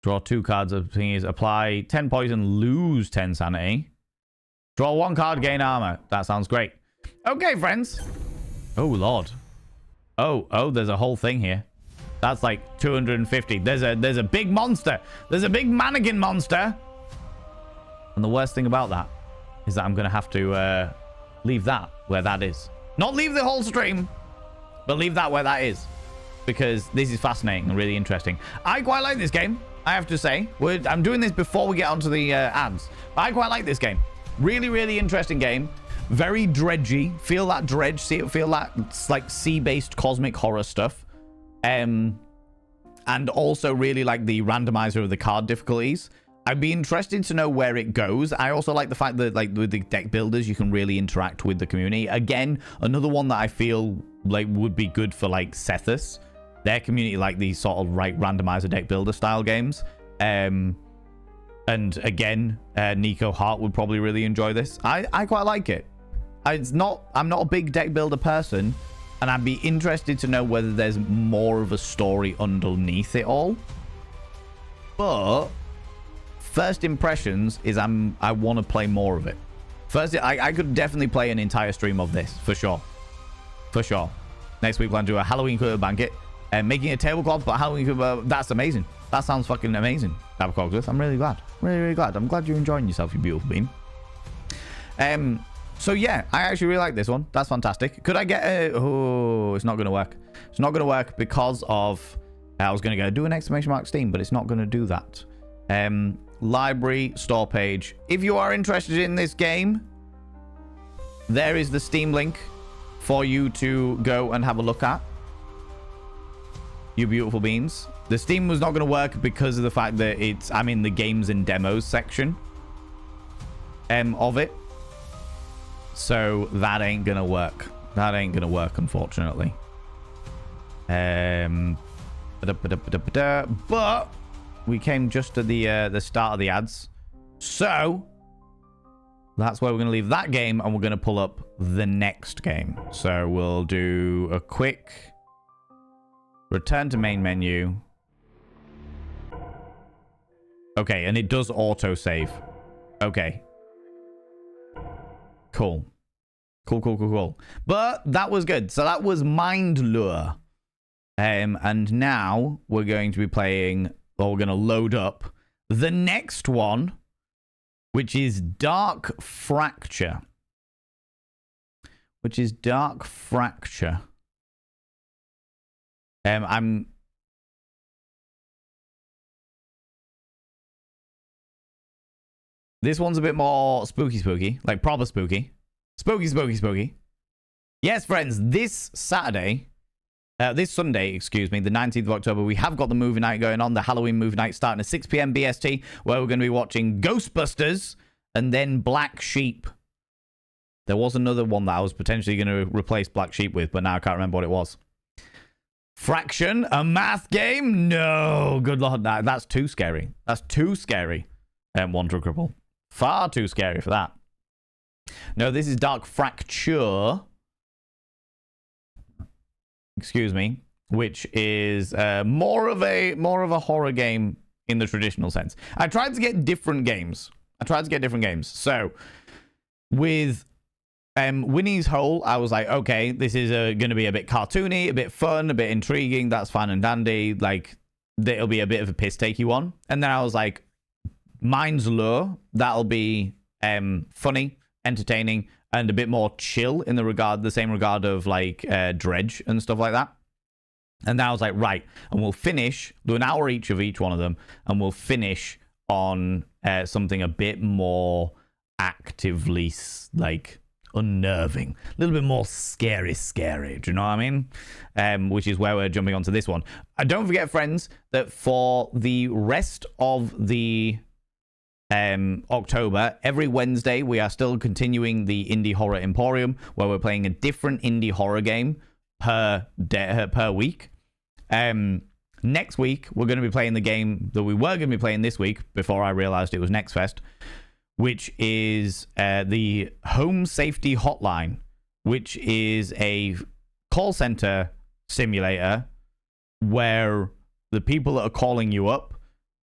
Speaker 1: Draw 2 cards of thingies. Apply 10 poison, lose 10 sanity. Draw 1 card, gain armor. That sounds great. Okay, friends. Oh, Lord. Oh, there's a whole thing here. That's like 250. There's a big monster. There's a big mannequin monster. And the worst thing about that is that I'm going to have to leave that where that is. Not leave the whole stream, but leave that where that is. Because this is fascinating and really interesting. I quite like this game, I have to say. I'm doing this before we get onto the ads. But I quite like this game. Really, really interesting game. Very dredgy. Feel that dredge. Feel that it's like sea-based cosmic horror stuff. And also really like the randomizer of the card difficulties. I'd be interested to know where it goes. I also like the fact that like with the deck builders, you can really interact with the community. Again, another one that I feel like would be good for like Sethus. Their community like these sort of randomizer deck builder style games. And again, Nico Hart would probably really enjoy this. I quite like it. I'm not a big deck builder person, and I'd be interested to know whether there's more of a story underneath it all. But first impressions is I want to play more of it. First, I could definitely play an entire stream of this for sure. For sure. Next week, we'll do a Halloween Cooker Banquet. And making a tablecloth, but Halloween Cooker, that's amazing. That sounds fucking amazing. I'm really glad. Really, really glad. I'm glad you're enjoying yourself, you beautiful bean. So yeah, I actually really like this one. That's fantastic. Could I get a... Oh, it's not going to work. It's not going to work because of... I was going to go do an exclamation mark Steam, but it's not going to do that. Library, store page. If you are interested in this game, there is the Steam link for you to go and have a look at. You beautiful beans. The Steam was not going to work because of the fact that I'm in the games and demos section of it. So that ain't going to work. That ain't going to work, unfortunately. But we came just to the start of the ads. So that's where we're going to leave that game, and we're going to pull up the next game. So we'll do a quick Return to main menu. Okay, and it does autosave. Okay. Cool. Cool. But that was good. So that was Mind Lure. And now we're going to be playing, or we're going to load up the next one, which is Dark Fracture. This one's a bit more spooky. Like proper spooky. Spooky. Yes, friends, this Sunday, excuse me, the 19th of October, we have got the movie night going on, the Halloween movie night starting at 6 p.m. BST, where we're going to be watching Ghostbusters and then Black Sheep. There was another one that I was potentially going to replace Black Sheep with, but now I can't remember what it was. Fraction, a math game? No, good lord, that's too scary. That's too scary. Wanderer Cripple. Far too scary for that. No, this is Dark Fracture. Excuse me, which is more of a horror game in the traditional sense. I tried to get different games. So with Winnie's Hole, I was like, okay, this is going to be a bit cartoony, a bit fun, a bit intriguing. That's fine and dandy. Like, it'll be a bit of a piss-takey one. And then I was like, Mind's Lure, that'll be funny, entertaining, and a bit more chill in the same regard of like Dredge and stuff like that. And then I was like, right, and we'll finish, do an hour each of each one of them, and we'll finish on something a bit more actively like unnerving, a little bit more scary. Do you know what I mean? Which is where we're jumping onto this one. Don't forget, friends, that for the rest of the October, every Wednesday we are still continuing the Indie Horror Emporium, where we're playing a different indie horror game per week. Next week we're going to be playing the game that we were going to be playing this week before I realized it was Next Fest, which is the Home Safety Hotline, which is a call center simulator where the people that are calling you up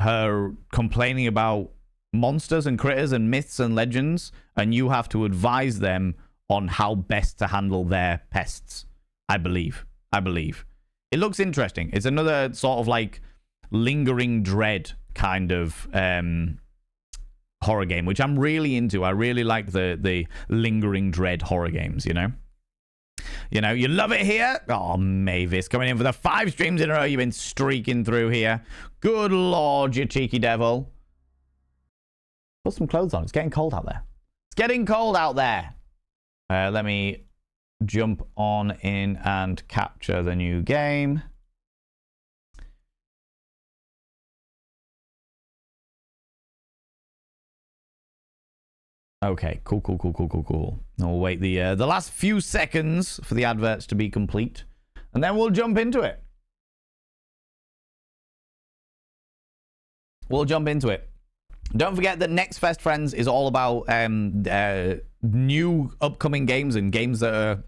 Speaker 1: are complaining about monsters and critters and myths and legends, and you have to advise them on how best to handle their pests. I believe. It looks interesting. It's another sort of like lingering dread kind of horror game, which I'm really into. I really like the lingering dread horror games, you know, you love it here. Oh, Mavis coming in for the 5 streams in a row. You've been streaking through here. Good lord, you cheeky devil. Put some clothes on. It's getting cold out there. Let me jump on in and capture the new game. Okay, cool. And we'll wait the last few seconds for the adverts to be complete, and then we'll jump into it. Don't forget that Next Fest, friends, is all about new upcoming games and games that are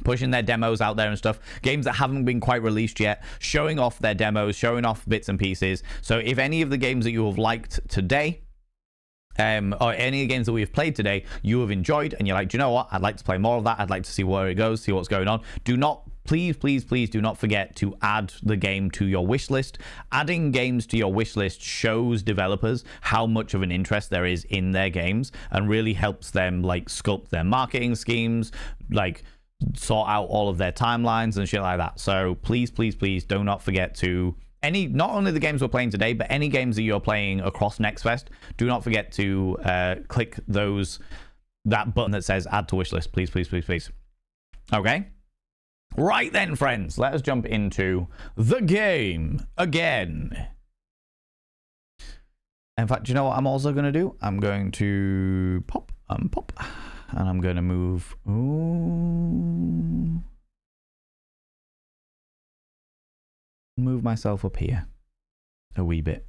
Speaker 1: pushing their demos out there and stuff. Games that haven't been quite released yet, showing off their demos, showing off bits and pieces. So if any of the games that you have liked today, or any of the games that we've played today, you have enjoyed, and you're like, do you know what? I'd like to play more of that. I'd like to see where it goes, see what's going on. Please do not forget to add the game to your wish list. Adding games to your wish list shows developers how much of an interest there is in their games, and really helps them like sculpt their marketing schemes, like sort out all of their timelines and shit like that. So please do not forget to not only the games we're playing today, but any games that you're playing across Next Fest, do not forget to click that button that says add to wish list. Please. Okay. Right then, friends, let us jump into the game again. In fact, do you know what I'm also going to do? I'm going to pop, and I'm going to move. Move myself up here a wee bit.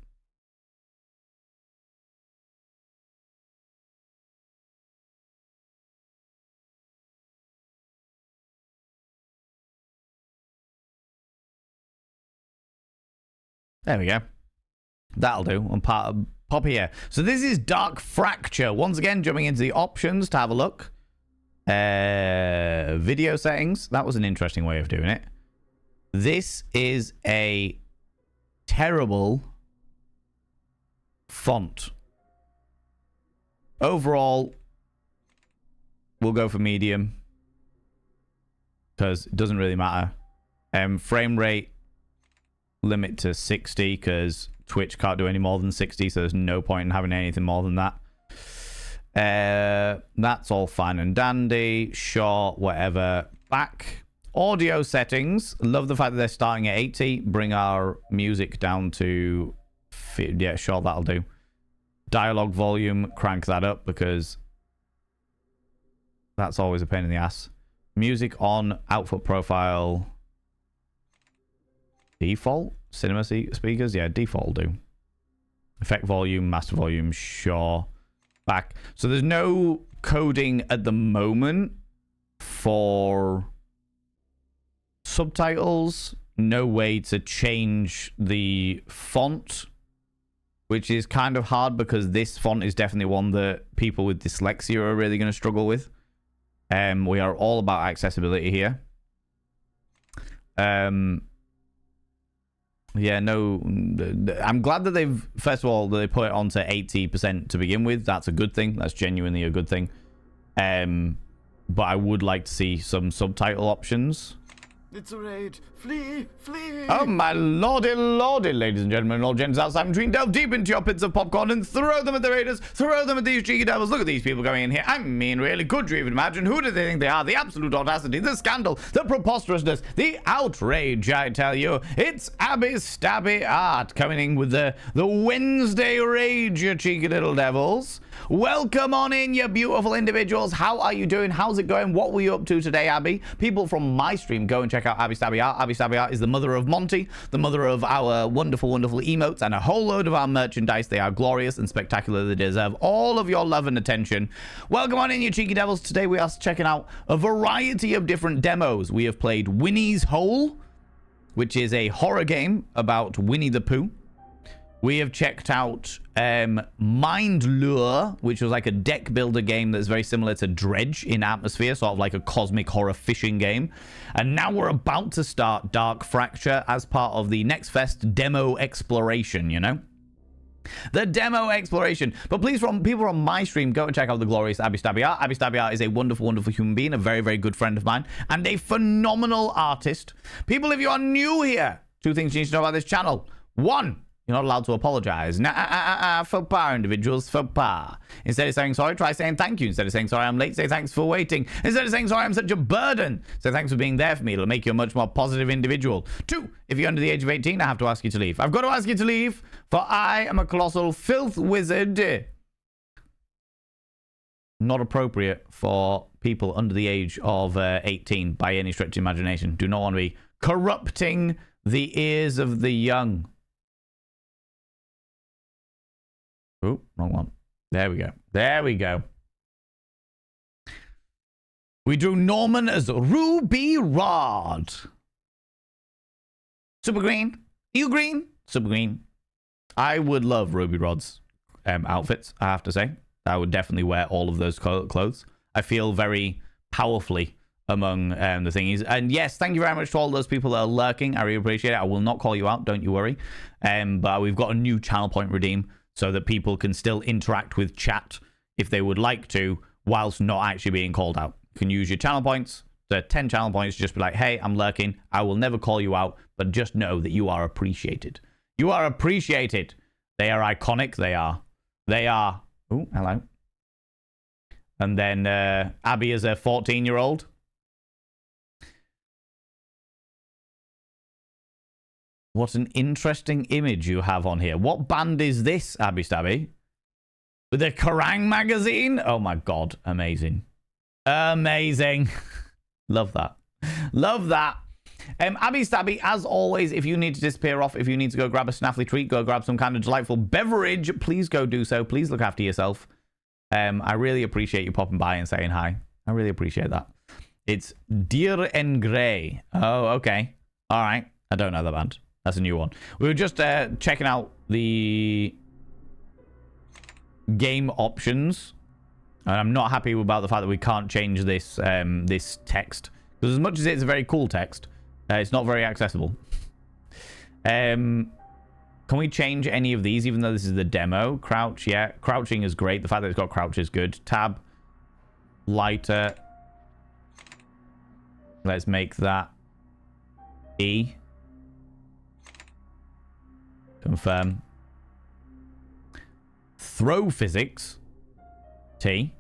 Speaker 1: There we go. That'll do. And pop here. So this is Dark Fracture. Once again, jumping into the options to have a look. Video settings. That was an interesting way of doing it. This is a terrible font. Overall, we'll go for medium because it doesn't really matter. Frame rate limit to 60 because Twitch can't do any more than 60, so there's no point in having anything more than that. That's all fine and dandy. Short, whatever. Back. Audio settings. Love the fact that they're starting at 80. Bring our music down to... Yeah, sure, that'll do. Dialogue volume. Crank that up because that's always a pain in the ass. Music on. Output profile. Default? Cinema speakers? Yeah, default will do. Effect volume. Master volume. Sure. Back. So there's no coding at the moment for subtitles. No way to change the font, which is kind of hard because this font is definitely one that people with dyslexia are really going to struggle with. We are all about accessibility here. Yeah, no, I'm glad that they've, first of all, they put it onto 80% to begin with. That's a good thing. That's genuinely a good thing. But I would like to see some subtitle options.
Speaker 2: It's a raid. Flee, flee.
Speaker 1: Oh, my lordy, lordy, ladies and gentlemen, all gents outside between, delve deep into your pits of popcorn and throw them at the raiders, throw them at these cheeky devils. Look at these people going in here. I mean, really, could you even imagine? Who do they think they are? The absolute audacity, the scandal, the preposterousness, the outrage, I tell you. It's Abby Stabby Art coming in with the Wednesday rage, you cheeky little devils. Welcome on in, you beautiful individuals. How are you doing? How's it going? What were you up to today, Abby? People from my stream, go and check out Abby Stabby Art. Abby Stabby Art is the mother of Monty, the mother of our wonderful, wonderful emotes, and a whole load of our merchandise. They are glorious and spectacular. They deserve all of your love and attention. Welcome on in, you cheeky devils. Today we are checking out a variety of different demos. We have played Winnie's Hole, which is a horror game about Winnie the Pooh. We have checked out Mind Lure, which was like a deck builder game that's very similar to Dredge in atmosphere, sort of like a cosmic horror fishing game. And now we're about to start Dark Fracture as part of the Next Fest demo exploration, you know? The demo exploration. But please, from people on my stream, go and check out the glorious Abby Stabby Art. Abby Stabby Art is a wonderful, wonderful human being, a very, very good friend of mine, and a phenomenal artist. People, if you are new here, two things you need to know about this channel. One, you're not allowed to apologize. Faux pas, individuals, faux pas. Instead of saying sorry, try saying thank you. Instead of saying sorry, I'm late, say thanks for waiting. Instead of saying sorry, I'm such a burden, say thanks for being there for me. It'll make you a much more positive individual. Two, if you're under the age of 18, I have to ask you to leave. I've got to ask you to leave, for I am a colossal filth wizard. Not appropriate for people under the age of 18 by any stretch of imagination. Do not want to be corrupting the ears of the young. Oh, wrong one. There we go. There we go. We drew Norman as Ruby Rod. Super green. You green? Super green. I would love Ruby Rod's outfits, I have to say. I would definitely wear all of those clothes. I feel very powerfully among the thingies. And yes, thank you very much to all those people that are lurking. I really appreciate it. I will not call you out. Don't you worry. But we've got a new channel point redeem, so that people can still interact with chat if they would like to, whilst not actually being called out. You can use your channel points, the 10 channel points, just be like, hey, I'm lurking. I will never call you out, but just know that you are appreciated. You are appreciated. They are iconic. They are. They are. Oh, hello. And then Abby is a 14-year-old. What an interesting image you have on here. What band is this, Abby Stabby? With the Kerrang magazine? Oh my god, amazing. Amazing. Love that. Love that. Abby Stabby, as always, if you need to disappear off, if you need to go grab a snaffly treat, go grab some kind of delightful beverage, please go do so. Please look after yourself. I really appreciate you popping by and saying hi. I really appreciate that. It's Deer and Grey. Oh, okay. All right. I don't know the band. That's a new one. We were just checking out the game options. And I'm not happy about the fact that we can't change this this text. Because as much as it's a very cool text, it's not very accessible. Can we change any of these, even though this is the demo? Crouch, yeah. Crouching is great. The fact that it's got crouch is good. Tab. Lighter. Let's make that E. Confirm. Throw physics. T.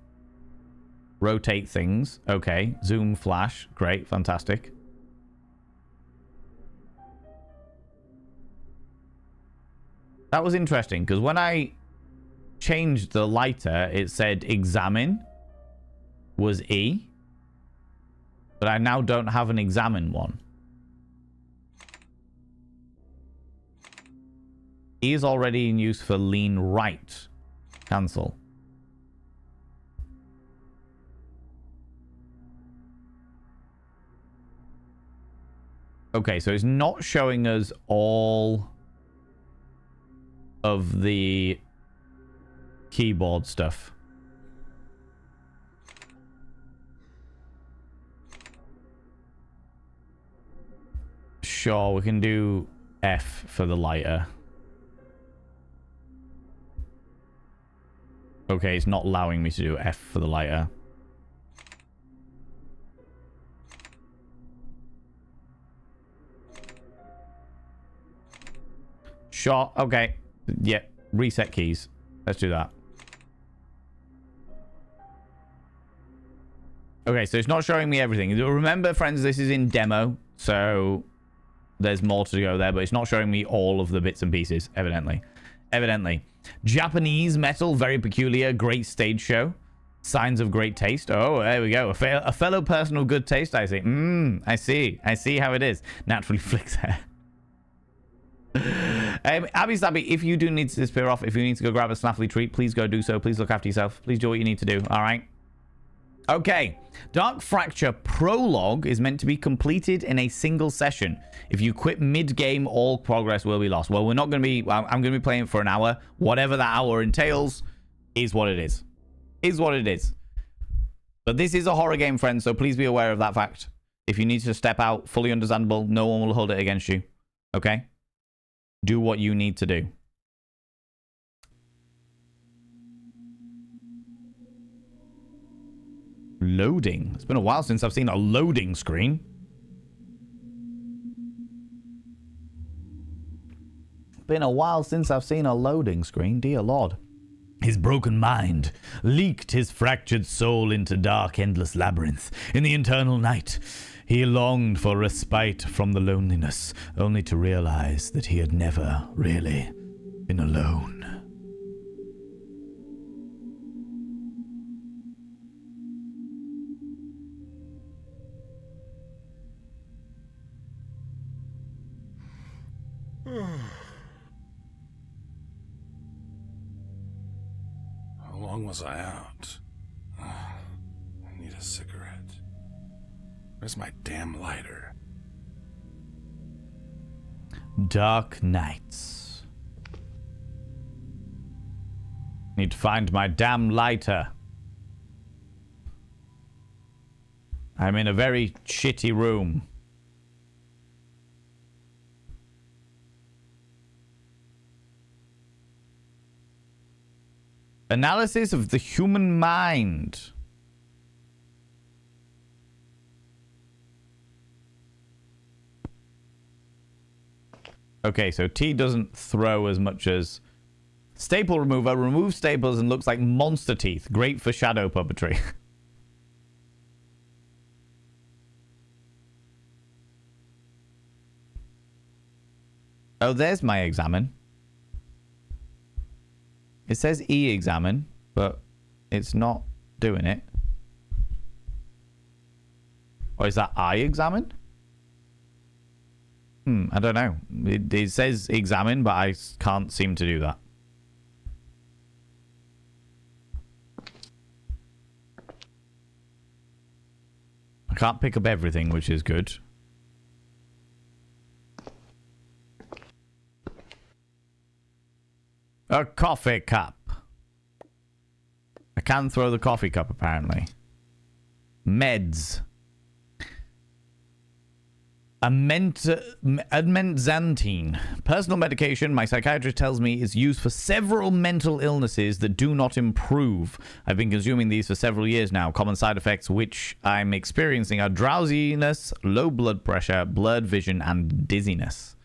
Speaker 1: Rotate things. Okay. Zoom flash. Great. Fantastic. That was interesting because when I changed the lighter, it said examine was E. But I now don't have an examine one. E is already in use for lean right. Cancel. Okay, so it's not showing us all of the keyboard stuff. Sure, we can do F for the lighter. Okay, it's not allowing me to do F for the lighter. Sure, okay. Yeah, reset keys. Let's do that. Okay, so it's not showing me everything. Remember, friends, this is in demo, so there's more to go there, but it's not showing me all of the bits and pieces, evidently. Evidently. Japanese metal, very peculiar, great stage show. Signs of great taste. Oh, there we go. A fellow person of good taste, I see. I see. I see how it is. Naturally flicks hair. Abby Stabby, if you do need to disappear off, if you need to go grab a snaffly treat, please go do so. Please look after yourself. Please do what you need to do. All right. Okay. Dark Fracture Prologue is meant to be completed in a single session. If you quit mid-game, all progress will be lost. Well, we're not going to be... I'm going to be playing for an hour. Whatever that hour entails is what it is. Is what it is. But this is a horror game, friends, so please be aware of that fact. If you need to step out, fully understandable. No one will hold it against you. Okay? Do what you need to do. Loading. It's been a while since I've seen a loading screen. Been a while since I've seen a loading screen, dear Lord. His broken mind leaked his fractured soul into dark, endless labyrinth. In the eternal night, he longed for respite from the loneliness, only to realize that he had never really been alone.
Speaker 2: How long was I out? I need a cigarette. Where's my damn lighter?
Speaker 1: Dark nights. Need to find my damn lighter. I'm in a very shitty room. Analysis of the human mind. Okay, so T doesn't throw as much as... Staple remover. Removes staples and looks like monster teeth. Great for shadow puppetry. Oh, there's my examine. It says E-examine, but it's not doing it. Or is that I-examine? I don't know. It says examine, but I can't seem to do that. I can't pick up everything, which is good. A coffee cup. I can throw the coffee cup, apparently. Meds. Admenxantine. Personal medication my psychiatrist tells me is used for several mental illnesses that do not improve. I've been consuming these for several years now. Common side effects which I'm experiencing are drowsiness, low blood pressure, blurred vision, and dizziness.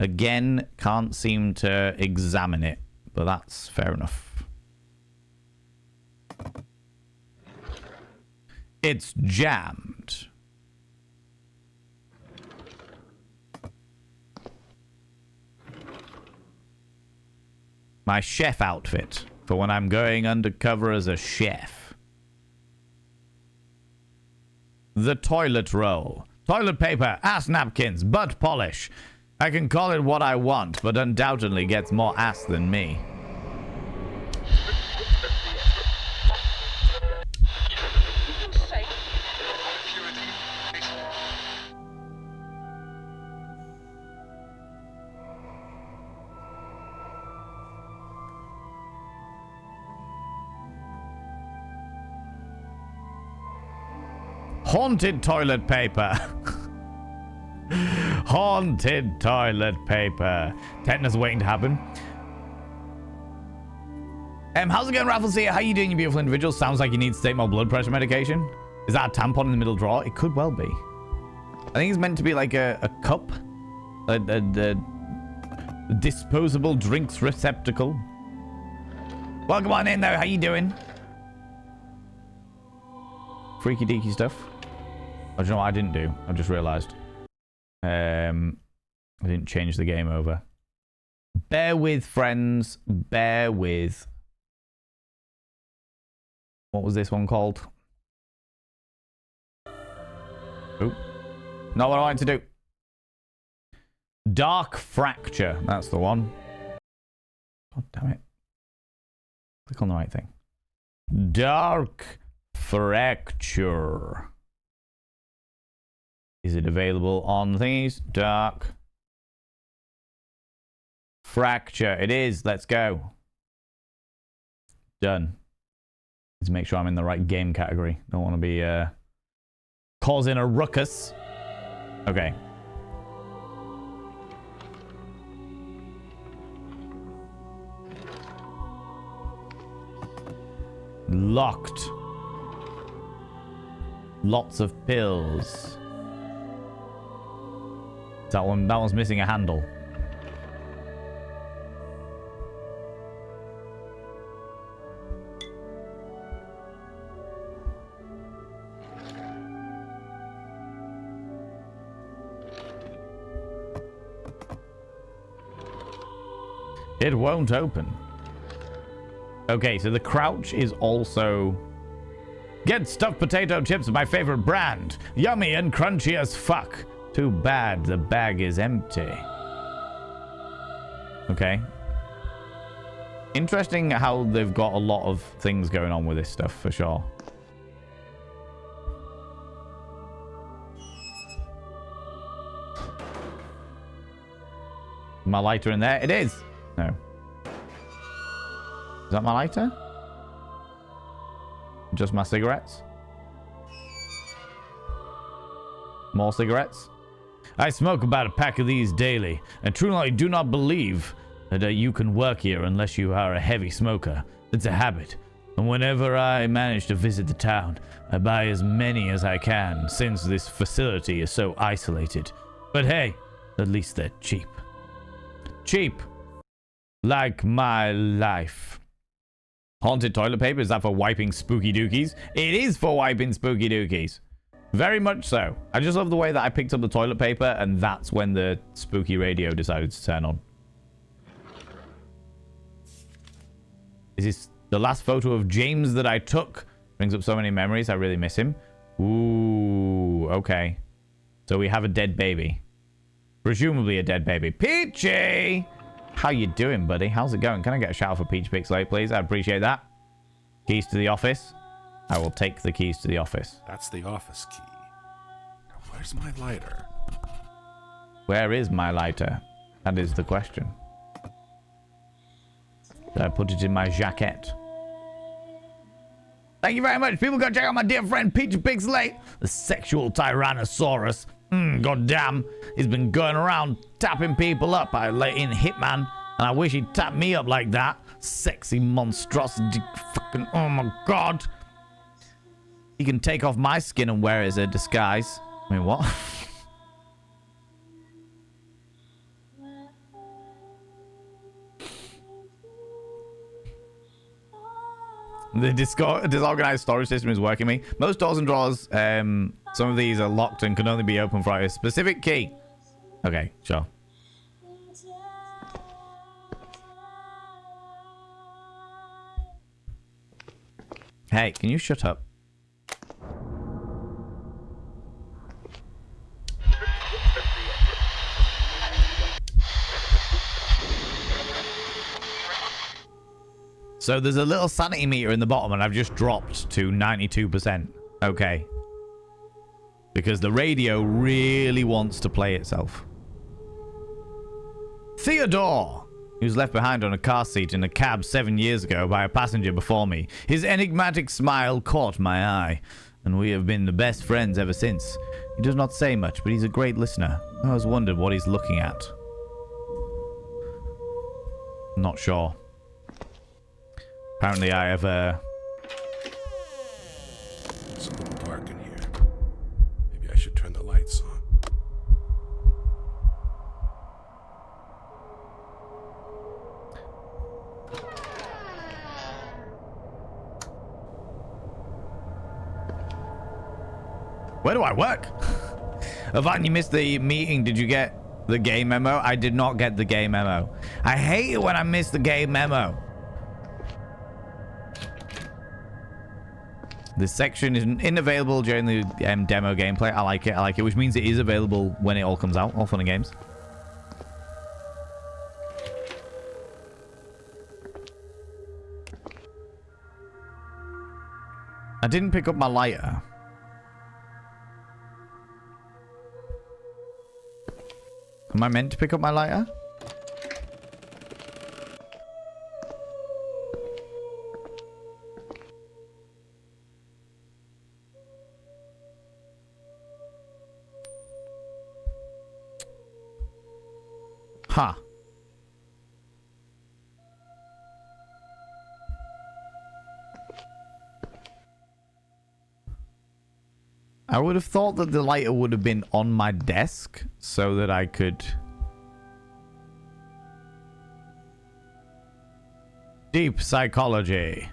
Speaker 1: Again, can't seem to examine it, but that's fair enough. It's jammed. My chef outfit for when I'm going undercover as a chef. The toilet roll. Toilet paper, ass napkins, butt polish. I can call it what I want, but undoubtedly gets more ass than me. Haunted toilet paper. Haunted toilet paper. Tetanus waiting to happen. How's it going, Raffles here? How you doing, you beautiful individual? Sounds like you need to take more blood pressure medication. Is that a tampon in the middle drawer? It could well be. I think it's meant to be like a cup. A disposable drinks receptacle. Welcome on in, though. How you doing? Freaky deaky stuff. Oh, do you know what I didn't do? I just realised. I didn't change the game over. Bear with, friends. Bear with. What was this one called? Oh. Not what I wanted to do. Dark Fracture. That's the one. God damn it. Click on the right thing. Dark Fracture. Is it available on thingies? Dark Fracture. It is. Let's go. Done. Let's make sure I'm in the right game category. Don't want to be causing a ruckus. Okay. Locked. Lots of pills. That one's missing a handle. It won't open. Okay, so the crouch is also... Get stuffed potato chips, my favorite brand. Yummy and crunchy as fuck. Too bad the bag is empty. Okay. Interesting how they've got a lot of things going on with this stuff, for sure. My lighter in there? It is. No. Is that my lighter? Just my cigarettes? More cigarettes? I smoke about a pack of these daily, and truly do not believe that you can work here unless you are a heavy smoker. It's a habit, and whenever I manage to visit the town, I buy as many as I can, since this facility is so isolated. But hey, at least they're cheap. Cheap. Like my life. Haunted toilet paper, is that for wiping spooky dookies? It is for wiping spooky dookies. Very much so. I just love the way that I picked up the toilet paper and that's when the spooky radio decided to turn on. Is this the last photo of James that I took? Brings up so many memories. I really miss him. Ooh, okay. So we have a dead baby. Presumably a dead baby. Peachy! How you doing, buddy? How's it going? Can I get a shout out for Peach Pixelate, please? I'd appreciate that. Keys to the office. I will take the keys to the office.
Speaker 2: That's the office key. Now, where's my lighter?
Speaker 1: Where is my lighter? That is the question. So I put it in my jacket. Thank you very much. People go check out my dear friend Peach Pixelate, the sexual Tyrannosaurus. God damn. He's been going around tapping people up. I let in Hitman, and I wish he'd tap me up like that. Sexy monstrosity. Fucking, oh my god. He can take off my skin and wear it as a disguise. I mean, what? The disorganized storage system is working me. Most doors and drawers, some of these are locked and can only be opened for a specific key. Okay, sure. Hey, can you shut up? So there's a little sanity meter in the bottom and I've just dropped to 92%. Okay. Because the radio really wants to play itself. Theodore, he was left behind on a car seat in a cab 7 years ago by a passenger before me. His enigmatic smile caught my eye, and we have been the best friends ever since. He does not say much, but he's a great listener. I always wondered what he's looking at. Not sure. Apparently I have
Speaker 2: It's a little dark in here. Maybe I should turn the lights on.
Speaker 1: Where do I work? Yvonne, you missed the meeting. Did you get the game memo? I did not get the game memo. I hate it when I miss the game memo. This section is unavailable during the demo gameplay. I like it, which means it is available when it all comes out. All fun and games. I didn't pick up my lighter. Am I meant to pick up my lighter? Huh. I would have thought that the lighter would have been on my desk so that I could... Deep psychology.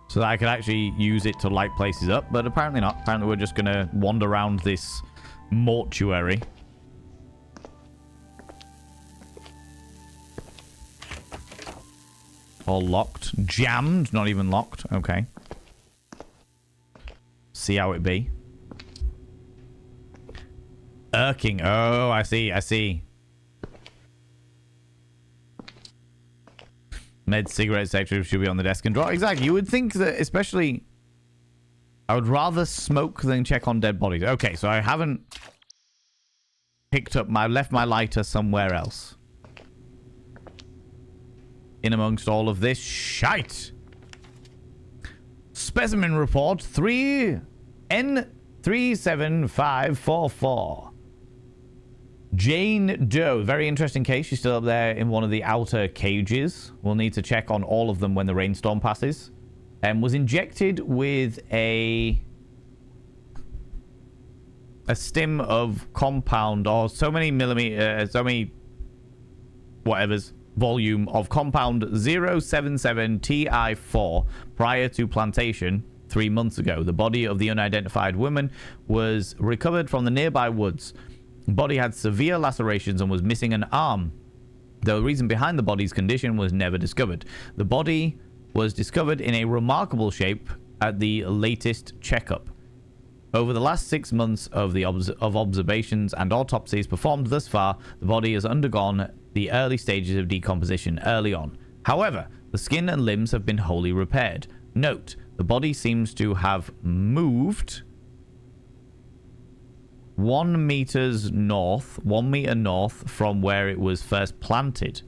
Speaker 1: So that I could actually use it to light places up, but apparently not. Apparently we're just going to wander around this mortuary. All locked. Jammed, not even locked. Okay. See how it be. Irking. Oh, I see. I see. Med cigarette section should be on the desk and drawer. Exactly. You would think that, especially... I would rather smoke than check on dead bodies. Okay, so I haven't picked up left my lighter somewhere else. In amongst all of this shite. Specimen report 3N37544. Jane Doe. Very interesting case. She's still up there in one of the outer cages. We'll need to check on all of them when the rainstorm passes. Was injected with a stim of compound, or so many millimeter, so many whatevers, volume of compound 077TI4 prior to plantation 3 months ago. The body of the unidentified woman was recovered from the nearby woods. The body had severe lacerations and was missing an arm. The reason behind the body's condition was never discovered. The body was discovered in a remarkable shape at the latest checkup. Over the last 6 months of observations and autopsies performed thus far, the body has undergone the early stages of decomposition early on. However, the skin and limbs have been wholly repaired. Note, the body seems to have moved 1 meter north from where it was first planted.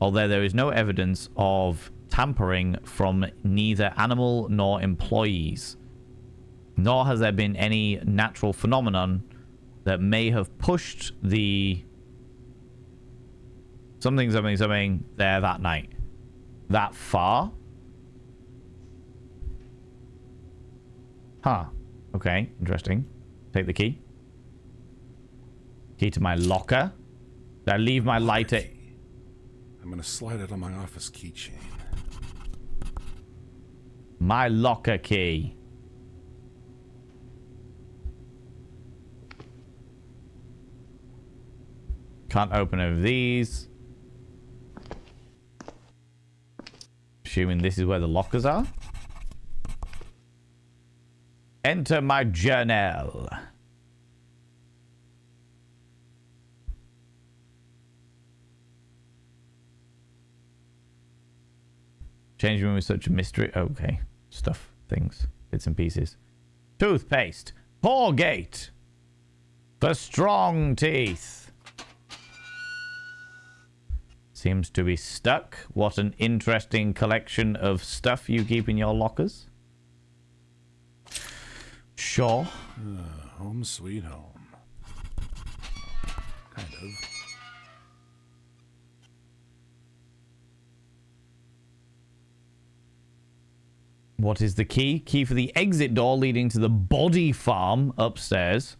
Speaker 1: although there is no evidence of tampering from neither animal nor employees. Nor has there been any natural phenomenon that may have pushed the something there that night. That far? Huh. Okay, interesting. Take the key. Key to my locker. Did I leave my lighter?
Speaker 2: I'm gonna slide it on my office keychain.
Speaker 1: My locker key. Can't open any of these. Assuming this is where the lockers are. Enter my journal. Change room is such a mystery. Okay. Stuff, things, bits and pieces. Toothpaste. Porgate. For strong teeth. Seems to be stuck. What an interesting collection of stuff you keep in your lockers. Sure.
Speaker 2: Home sweet home. Kind of.
Speaker 1: What is the key? Key for the exit door leading to the body farm upstairs.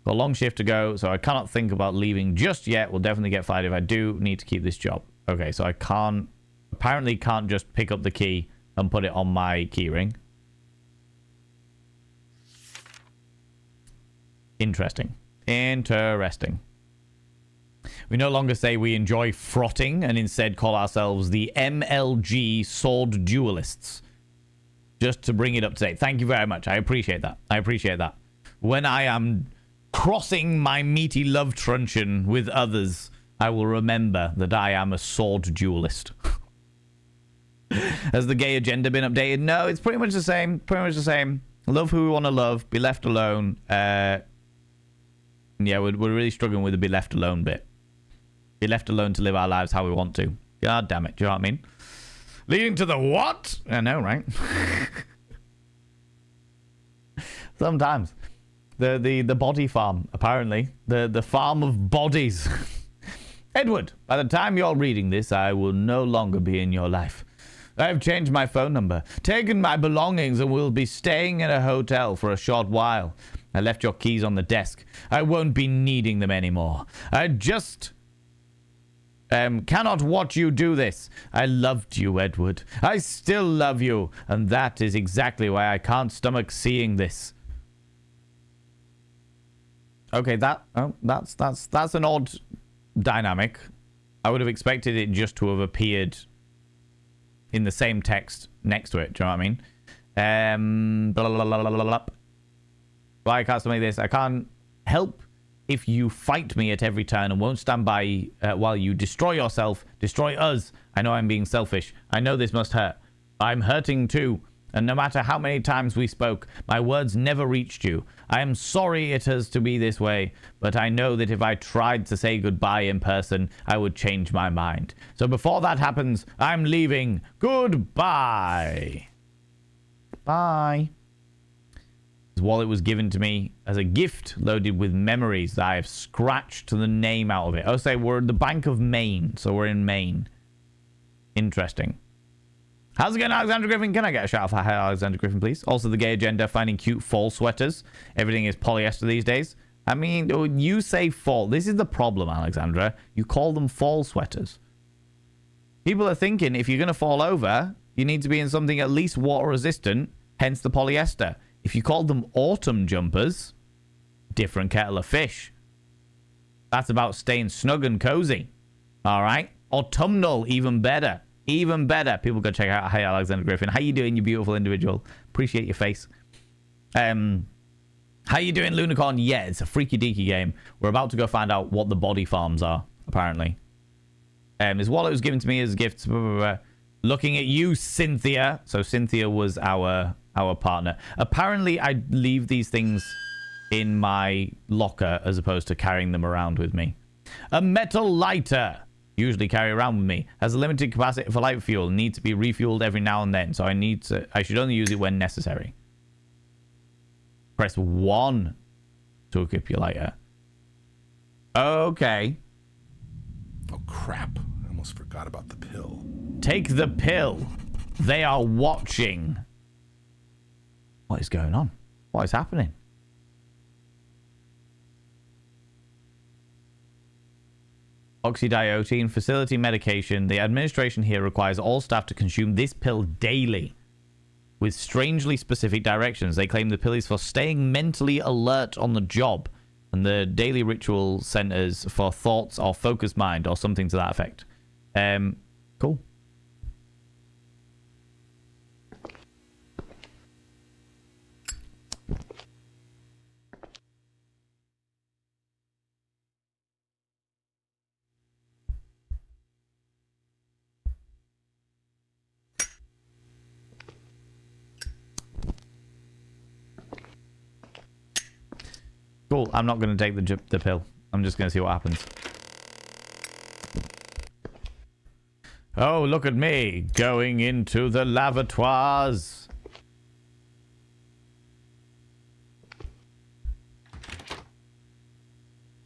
Speaker 1: Got a long shift to go, so I cannot think about leaving just yet. Will definitely get fired if I do. Need to keep this job. Okay, so I can't... Apparently can't just pick up the key and put it on my keyring. Interesting. Interesting. We no longer say we enjoy frotting and instead call ourselves the MLG Sword Duelists. Just to bring it up to date. Thank you very much. I appreciate that. I appreciate that. When I am crossing my meaty love truncheon with others, I will remember that I am a sword duelist. Has the gay agenda been updated? No, it's pretty much the same. Pretty much the same. Love who we want to love. Be left alone. Yeah, we're really struggling with the be left alone bit. Be left alone to live our lives how we want to. God damn it. Do you know what I mean? Leading to the what? I know, right? Sometimes. The body farm, apparently. The farm of bodies. Edward, by the time you're reading this, I will no longer be in your life. I have changed my phone number, taken my belongings, and will be staying in a hotel for a short while. I left your keys on the desk. I won't be needing them anymore. I just... cannot watch you do this. I loved you, Edward. I still love you, and that is exactly why I can't stomach seeing this. Okay, that's an odd dynamic. I would have expected it just to have appeared in the same text next to it. Do you know what I mean? Blah, blah, blah, blah, blah, blah. Why I can't stomach this? I can't help if you fight me at every turn and won't stand by while you destroy yourself, destroy us. I know I'm being selfish. I know this must hurt. I'm hurting too. And no matter how many times we spoke, my words never reached you. I am sorry it has to be this way, but I know that if I tried to say goodbye in person, I would change my mind. So before that happens, I'm leaving. Goodbye. Bye. This wallet was given to me as a gift loaded with memories that I have scratched the name out of it. Oh, say we're at the Bank of Maine, so we're in Maine. Interesting. How's it going, Alexander Griffin? Can I get a shout out for Alexander Griffin, please? Also, the gay agenda, finding cute fall sweaters. Everything is polyester these days. I mean, you say fall. This is the problem, Alexandra. You call them fall sweaters. People are thinking if you're going to fall over, you need to be in something at least water resistant, hence the polyester. If you called them autumn jumpers, different kettle of fish. That's about staying snug and cozy. All right? Autumnal, even better. Even better. People go check out Hey Alexander Griffin. How you doing, you beautiful individual? Appreciate your face. How you doing, Lunicorn? Yeah, it's a freaky deaky game. We're about to go find out what the body farms are, apparently. His wallet was given to me as a gift. Looking at you, Cynthia. So Cynthia was our partner. Apparently, I leave these things in my locker as opposed to carrying them around with me. A metal lighter. usually carry around with me. Has a limited capacity for light fuel. Need to be refueled every now and then. So I should only use it when necessary. Press 1 to equip your lighter. Okay.
Speaker 2: Oh, crap. I almost forgot about the pill.
Speaker 1: Take the pill. They are watching. What is going on? What is happening? Oxydiotine facility medication. The administration here requires all staff to consume this pill daily with strangely specific directions. They claim the pill is for staying mentally alert on the job, and the daily ritual centers for thoughts or focused mind or something to that effect. Cool. Cool. I'm not going to take the pill. I'm just going to see what happens. Oh, look at me going into the lavatoires.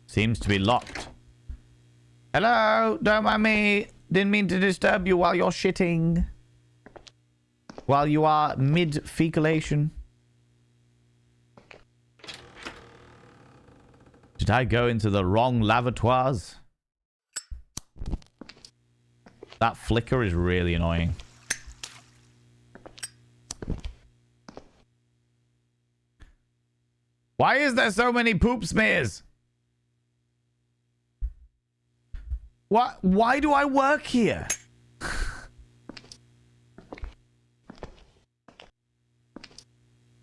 Speaker 1: Seems to be locked. Hello, don't mind me. Didn't mean to disturb you while you're shitting. While you are mid-fecalation. Did I go into the wrong lavatoires? That flicker is really annoying. Why is there so many poop smears? What? Why do I work here?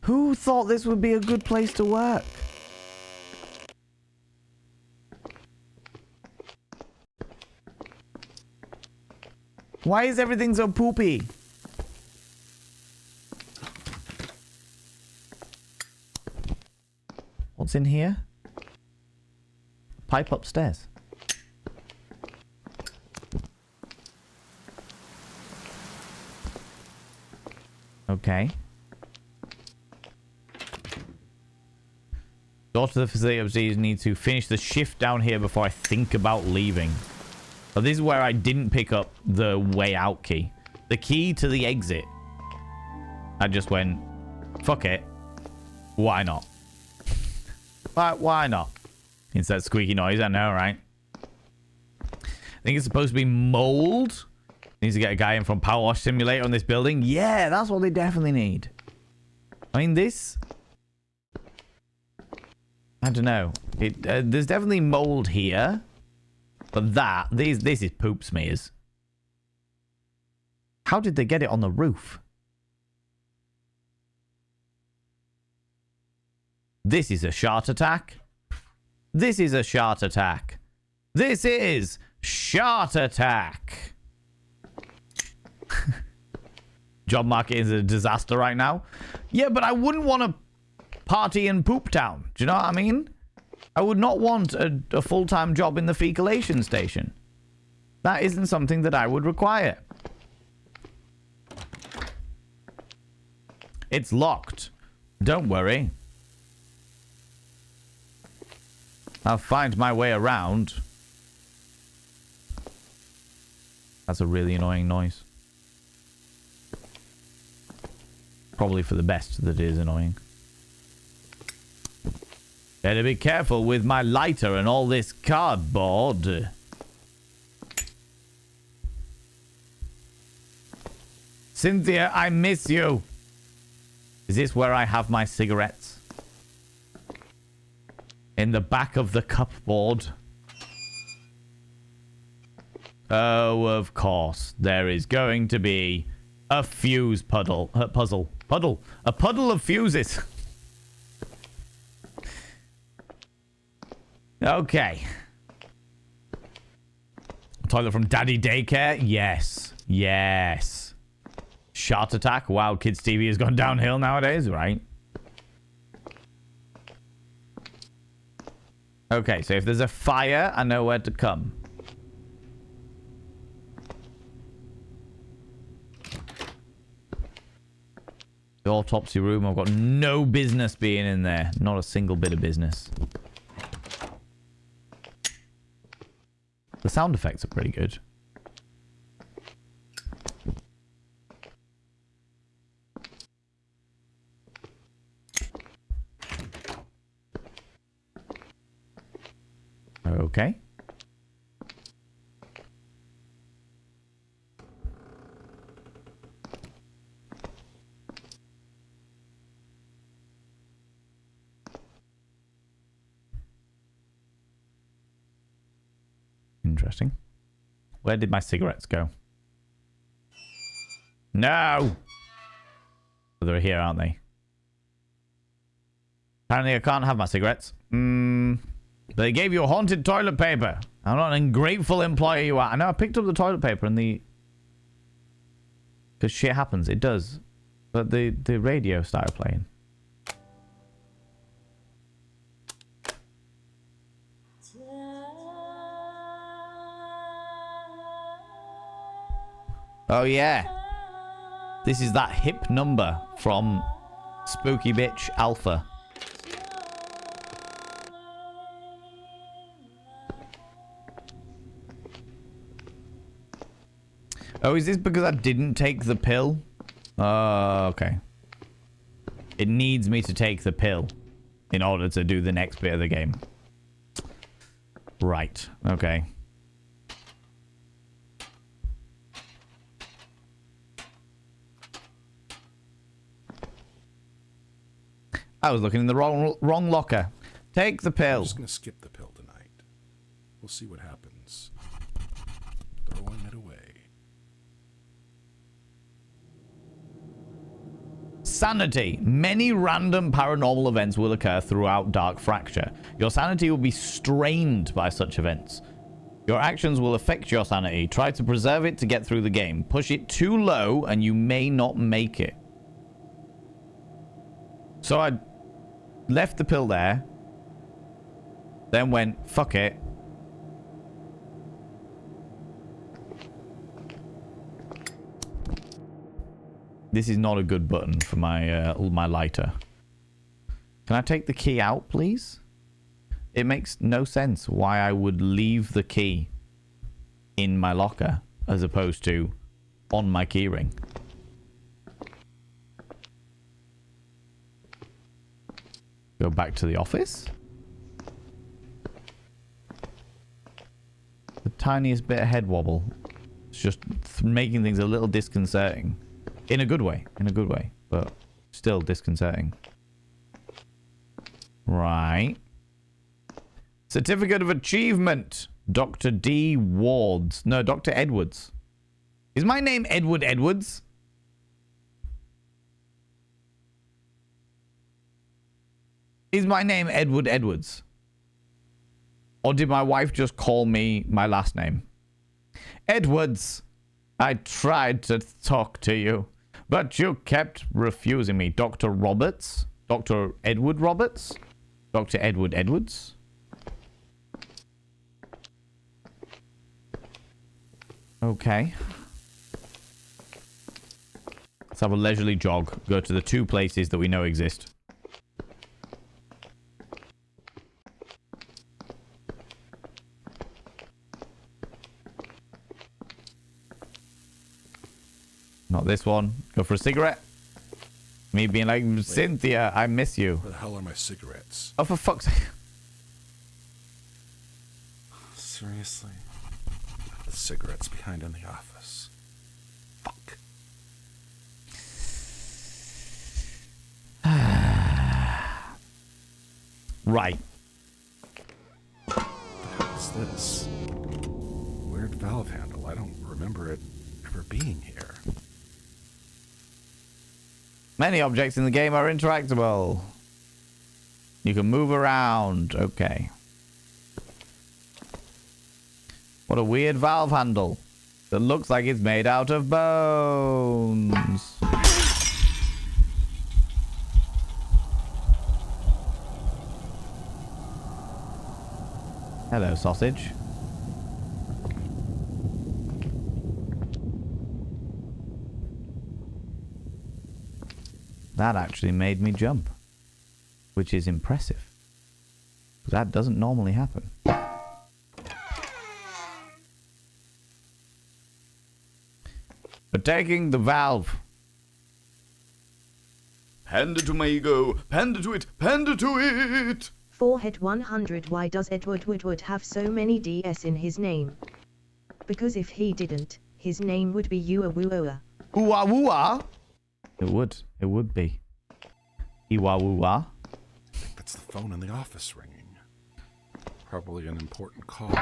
Speaker 1: Who thought this would be a good place to work? Why is everything so poopy? What's in here? Pipe upstairs. Okay. Door to the facility upstairs. Need to finish the shift down here before I think about leaving. So this is where I didn't pick up the way out key. The key to the exit. I just went, fuck it. Why not? Why not? It's that squeaky noise, I know, right? I think it's supposed to be mold. Needs to get a guy in from Power Wash Simulator on this building. Yeah, that's what they definitely need. I mean, this... I don't know. There's definitely mold here. But this is poop smears. How did they get it on the roof? This is a shart attack. This is a shart attack. This is shart attack. Job market is a disaster right now. Yeah, but I wouldn't want to party in Poop Town. Do you know what I mean? I would not want a full-time job in the fecalation station. That isn't something that I would require. It's locked. Don't worry. I'll find my way around. That's a really annoying noise. Probably for the best that it is annoying. Better be careful with my lighter and all this cardboard. Cynthia, I miss you. Is this where I have my cigarettes? In the back of the cupboard. Oh, of course. There is going to be a fuse puddle. A puddle of fuses. Okay. Toilet from Daddy Daycare? Yes. Yes. Shot attack? Wow, Kids TV has gone downhill nowadays, right? Okay, so if there's a fire, I know where to come. The autopsy room. I've got no business being in there. Not a single bit of business. The sound effects are pretty good. Okay. Interesting. Where did my cigarettes go? No! They're here, aren't they? Apparently I can't have my cigarettes. They gave you haunted toilet paper. I'm not an ungrateful employee you are. I know I picked up the toilet paper and the... Because shit happens. It does. But the radio started playing. Oh yeah. This is that hip number from Spooky Bitch Alpha. Oh, is this because I didn't take the pill? Oh, okay. It needs me to take the pill in order to do the next bit of the game. Right. Okay. I was looking in the wrong locker. Take the pill.
Speaker 2: I'm just gonna skip the pill tonight. We'll see what happens. Throwing it away.
Speaker 1: Sanity. Many random paranormal events will occur throughout Dark Fracture. Your sanity will be strained by such events. Your actions will affect your sanity. Try to preserve it to get through the game. Push it too low and you may not make it. So I left the pill there. Then went, fuck it. This is not a good button for my my lighter. Can I take the key out, please? It makes no sense why I would leave the key in my locker as opposed to on my keyring. Go back to the office. The tiniest bit of head wobble. It's just making things a little disconcerting. In a good way. In a good way. But still disconcerting. Right. Certificate of Achievement. Dr. D. Wards. No, Dr. Edwards. Is my name Edward Edwards? Is my name Edward Edwards? Or did my wife just call me my last name? Edwards, I tried to talk to you, but you kept refusing me. Dr. Roberts? Dr. Edward Roberts? Dr. Edward Edwards? Okay. Let's have a leisurely jog. Go to the two places that we know exist. Not this one. Go for a cigarette. Me being like, Cynthia, I miss you.
Speaker 2: Where the hell are my cigarettes?
Speaker 1: Oh, for fuck's sake.
Speaker 2: Seriously? The cigarettes behind in the office. Fuck.
Speaker 1: Right.
Speaker 2: What the hell is this? Weird valve handle. I don't remember it ever being here.
Speaker 1: Many objects in the game are interactable. You can move around. Okay. What a weird valve handle that looks like it's made out of bones. Hello, sausage. That actually made me jump, which is impressive. That doesn't normally happen. Attacking the valve. Panda to my ego. Panda to it. Panda to it.
Speaker 3: Forehead 100. Why does Edward Woodward have so many DS in his name? Because if he didn't, his name would be Uawuoa.
Speaker 1: Uawua? It would. It would be. Iwawua.
Speaker 2: I think that's the phone in the office ringing. Probably an important call.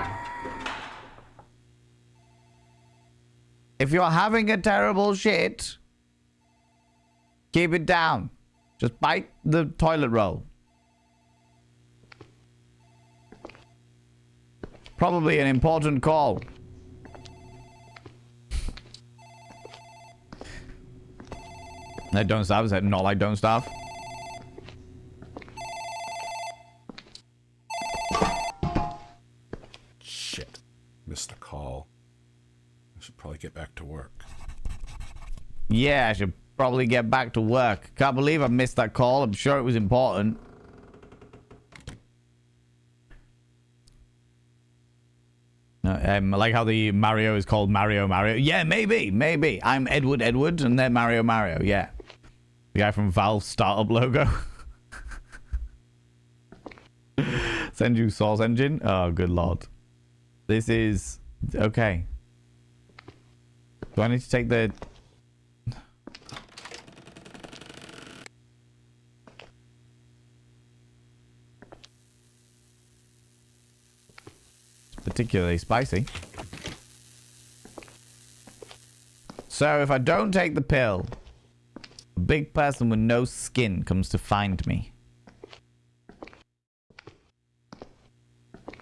Speaker 1: If you're having a terrible shit, keep it down. Just bite the toilet roll. Probably an important call. That don't starve? Is that not like don't starve?
Speaker 2: Shit. Missed the call. I should probably get back to work.
Speaker 1: Yeah, I should probably get back to work. Can't believe I missed that call. I'm sure it was important. I like how the Mario is called Mario Mario. Yeah, maybe. I'm Edward, and they're Mario Mario. Yeah. The guy from Valve's startup logo. Send you Source Engine? Oh, good lord. This is... Okay. Do I need to take the... It's particularly spicy. So if I don't take the pill, a big person with no skin comes to find me.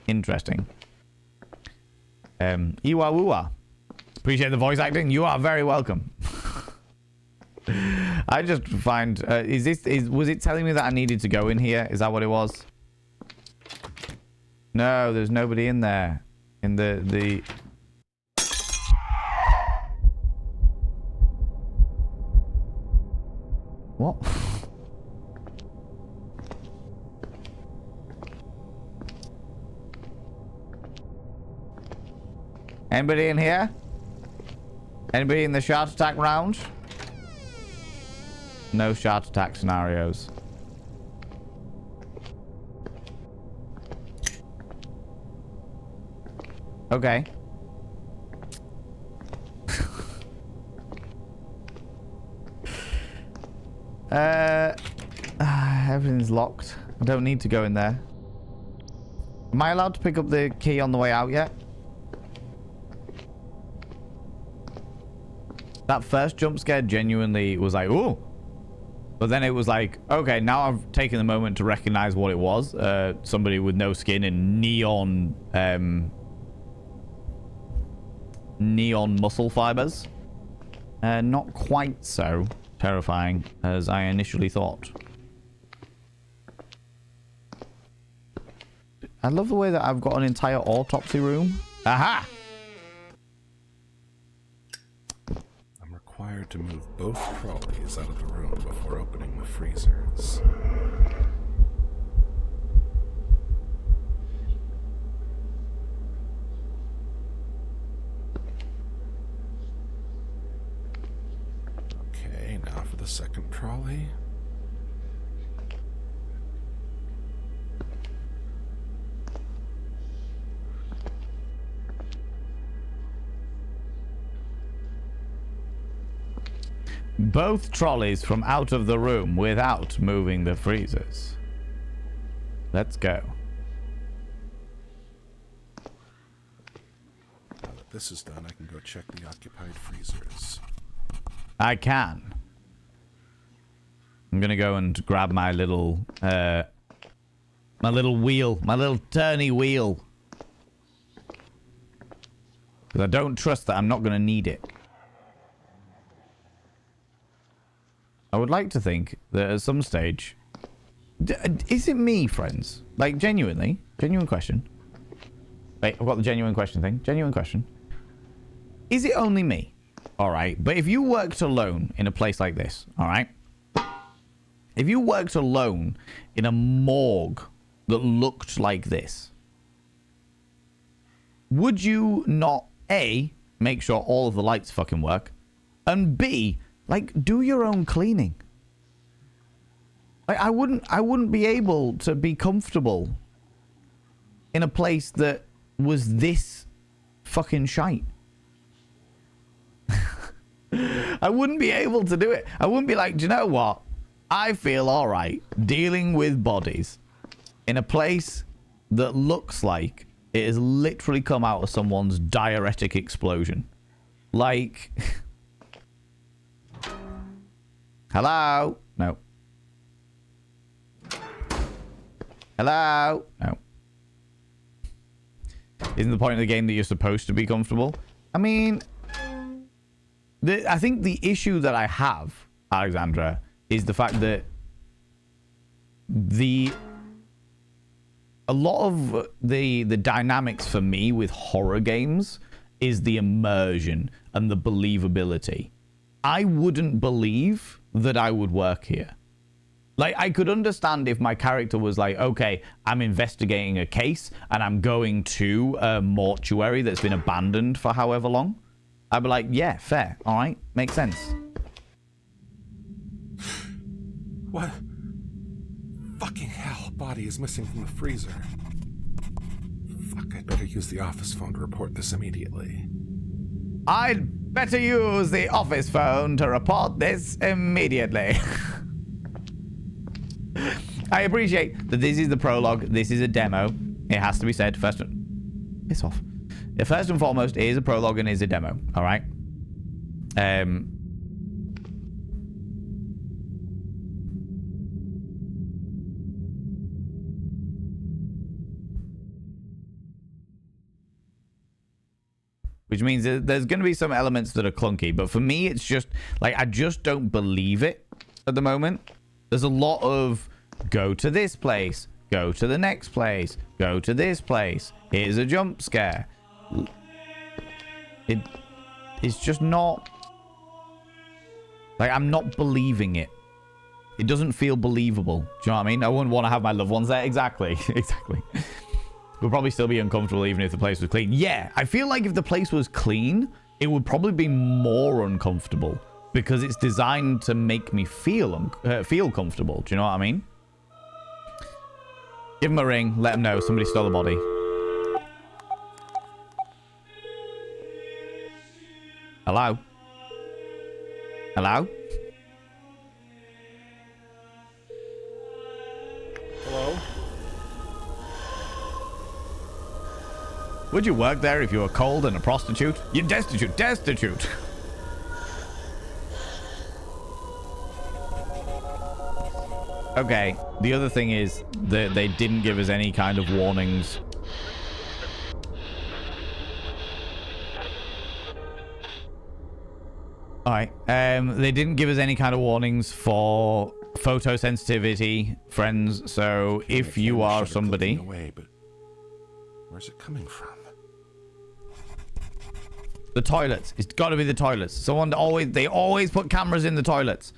Speaker 1: Interesting. Iwawua. Appreciate the voice acting. You are very welcome. I just find... was it telling me that I needed to go in here? Is that what it was? No, there's nobody in there. In the... What? Anybody in here? Anybody in the shark attack round? No shark attack scenarios. Okay. Everything's locked. I don't need to go in there. Am I allowed to pick up the key on the way out yet? That first jump scare genuinely was like, ooh. But then it was like, okay, now I've taken the moment to recognize what it was. Somebody with no skin and neon muscle fibers. Not quite so terrifying as I initially thought. I love the way that I've got an entire autopsy room. Aha!
Speaker 2: I'm required to move both trolleys out of the room before opening the freezers. Okay, now for the second trolley.
Speaker 1: Both trolleys from out of the room without moving the freezers. Let's go.
Speaker 2: Now that this is done, I can go check the occupied freezers.
Speaker 1: I can. I'm gonna go and grab my little wheel, my little turny wheel. Because I don't trust that I'm not gonna need it. I would like to think that at some stage... is it me, friends? Like, genuinely? Genuine question. Wait, I've got the genuine question thing. Genuine question. Is it only me? Alright, but if you worked alone in a place like this, alright? If you worked alone in a morgue that looked like this, would you not, A, make sure all of the lights fucking work, and B, like, do your own cleaning? Like, I wouldn't be able to be comfortable in a place that was this fucking shite. I wouldn't be able to do it. I wouldn't be like, do you know what? I feel all right dealing with bodies in a place that looks like it has literally come out of someone's diuretic explosion. Like, hello? No. Hello? No. Isn't the point of the game that you're supposed to be comfortable? I mean, I think the issue that I have, Alexandra, is the fact that a lot of the dynamics for me with horror games is the immersion and the believability. I wouldn't believe that I would work here. Like, I could understand if my character was like, okay, I'm investigating a case and I'm going to a mortuary that's been abandoned for however long. I'd be like, yeah, fair. All right. Makes sense.
Speaker 2: What? Fucking hell, body is missing from the freezer. Fuck, I'd better use the office phone to report this immediately.
Speaker 1: I'd better use the office phone to report this immediately. I appreciate that this is the prologue. This is a demo. It has to be said. First and foremost, it is a prologue and it is a demo. All right. Which means that there's going to be some elements that are clunky. But for me, it's just like, I just don't believe it at the moment. There's a lot of go to this place, go to the next place, go to this place. Here's a jump scare. It's just not... Like, I'm not believing it. It doesn't feel believable. Do you know what I mean? I wouldn't want to have my loved ones there. Exactly. Exactly. We'd probably still be uncomfortable even if the place was clean. Yeah, I feel like if the place was clean, it would probably be more uncomfortable because it's designed to make me feel comfortable. Do you know what I mean? Give him a ring. Let him know somebody stole the body. Hello? Hello?
Speaker 2: Hello?
Speaker 1: Would you work there if you were cold and a prostitute? You're destitute. Destitute. Okay. The other thing is that they didn't give us any kind of warnings. Alright. They didn't give us any kind of warnings for photosensitivity, friends. So if you are somebody...
Speaker 2: Away, but where's it coming from?
Speaker 1: The toilets. It's got to be the toilets. Someone always... They always put cameras in the toilets.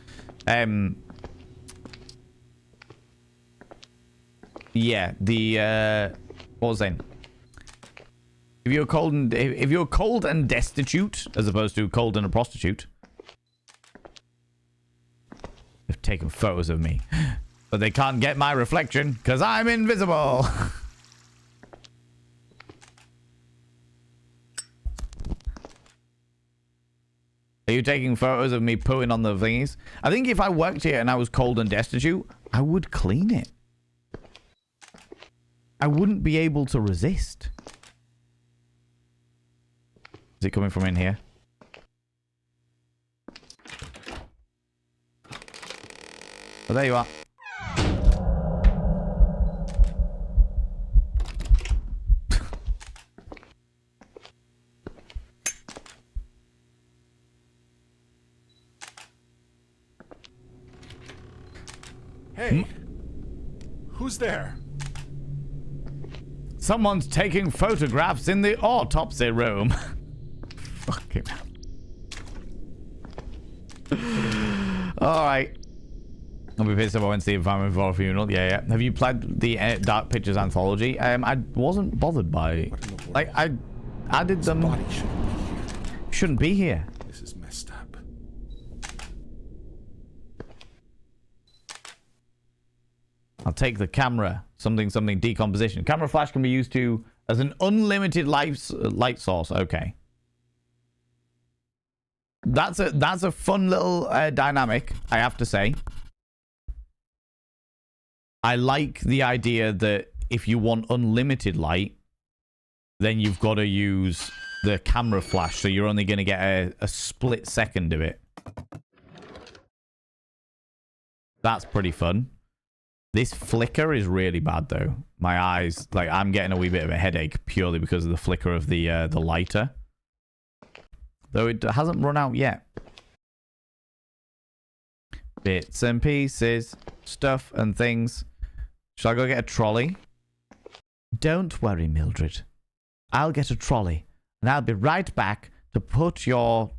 Speaker 1: Yeah, the what was I saying? If you're cold and destitute, as opposed to cold and a prostitute, they've taken photos of me, but they can't get my reflection because I'm invisible. Are you taking photos of me pooing on the thingies? I think if I worked here and I was cold and destitute, I would clean it. I wouldn't be able to resist. Is it coming from in here? Oh, there you are.
Speaker 2: Hey, who's there?
Speaker 1: Someone's taking photographs in the autopsy room. Fucking hell. Alright. I'll be pissed if I went to see Environment for a funeral. Yeah, yeah. Have you played the Dark Pictures anthology? I wasn't bothered by... Like, I added them...
Speaker 2: Body shouldn't be here.
Speaker 1: Shouldn't be here.
Speaker 2: This is messed up.
Speaker 1: I'll take the camera. Something decomposition. Camera flash can be used to as an unlimited light source. Okay. That's a fun little dynamic, I have to say. I like the idea that if you want unlimited light, then you've got to use the camera flash, so you're only going to get a split second of it. That's pretty fun. This flicker is really bad, though. My eyes, like, I'm getting a wee bit of a headache purely because of the flicker of the lighter. Though it hasn't run out yet. Bits and pieces, stuff and things. Shall I go get a trolley? Don't worry, Mildred. I'll get a trolley, and I'll be right back to put your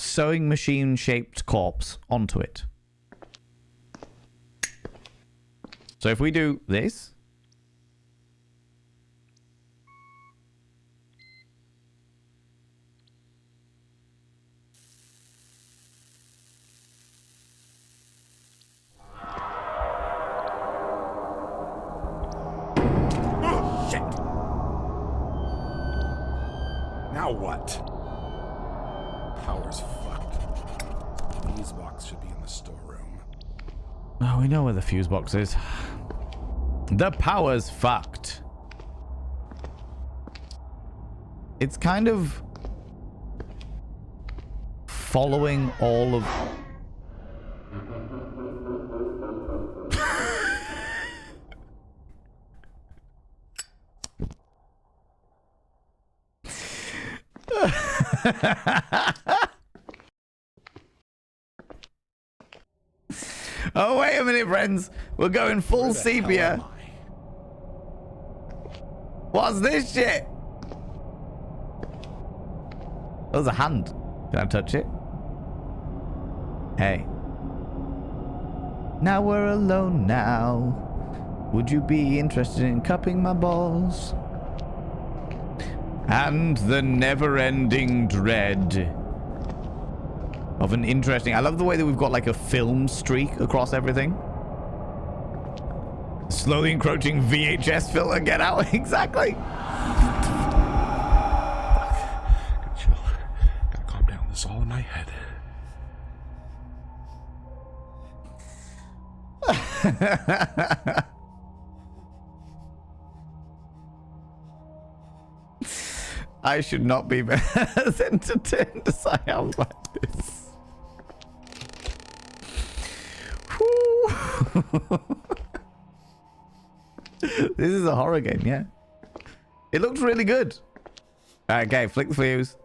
Speaker 1: sewing machine-shaped corpse onto it. So if we do this...
Speaker 2: Now what? Power's fucked. Fuse box should be in the storeroom.
Speaker 1: Oh, we know where the fuse box is. The power's fucked. It's kind of following all of... Oh, wait a minute, friends. We're going full sepia. What's this shit? There's a hand. Can I touch it? Hey. Now we're alone now. Would you be interested in cupping my balls? And the never-ending dread of an interesting... I love the way that we've got like a film streak across everything. Slowly encroaching VHS filter. Get out. Exactly.
Speaker 2: Gotta chill. Gotta calm down. This is all in my head.
Speaker 1: I should not be as entertained as I am by this. This is a horror game, yeah. It looks really good. Alright, okay, flick the fuse.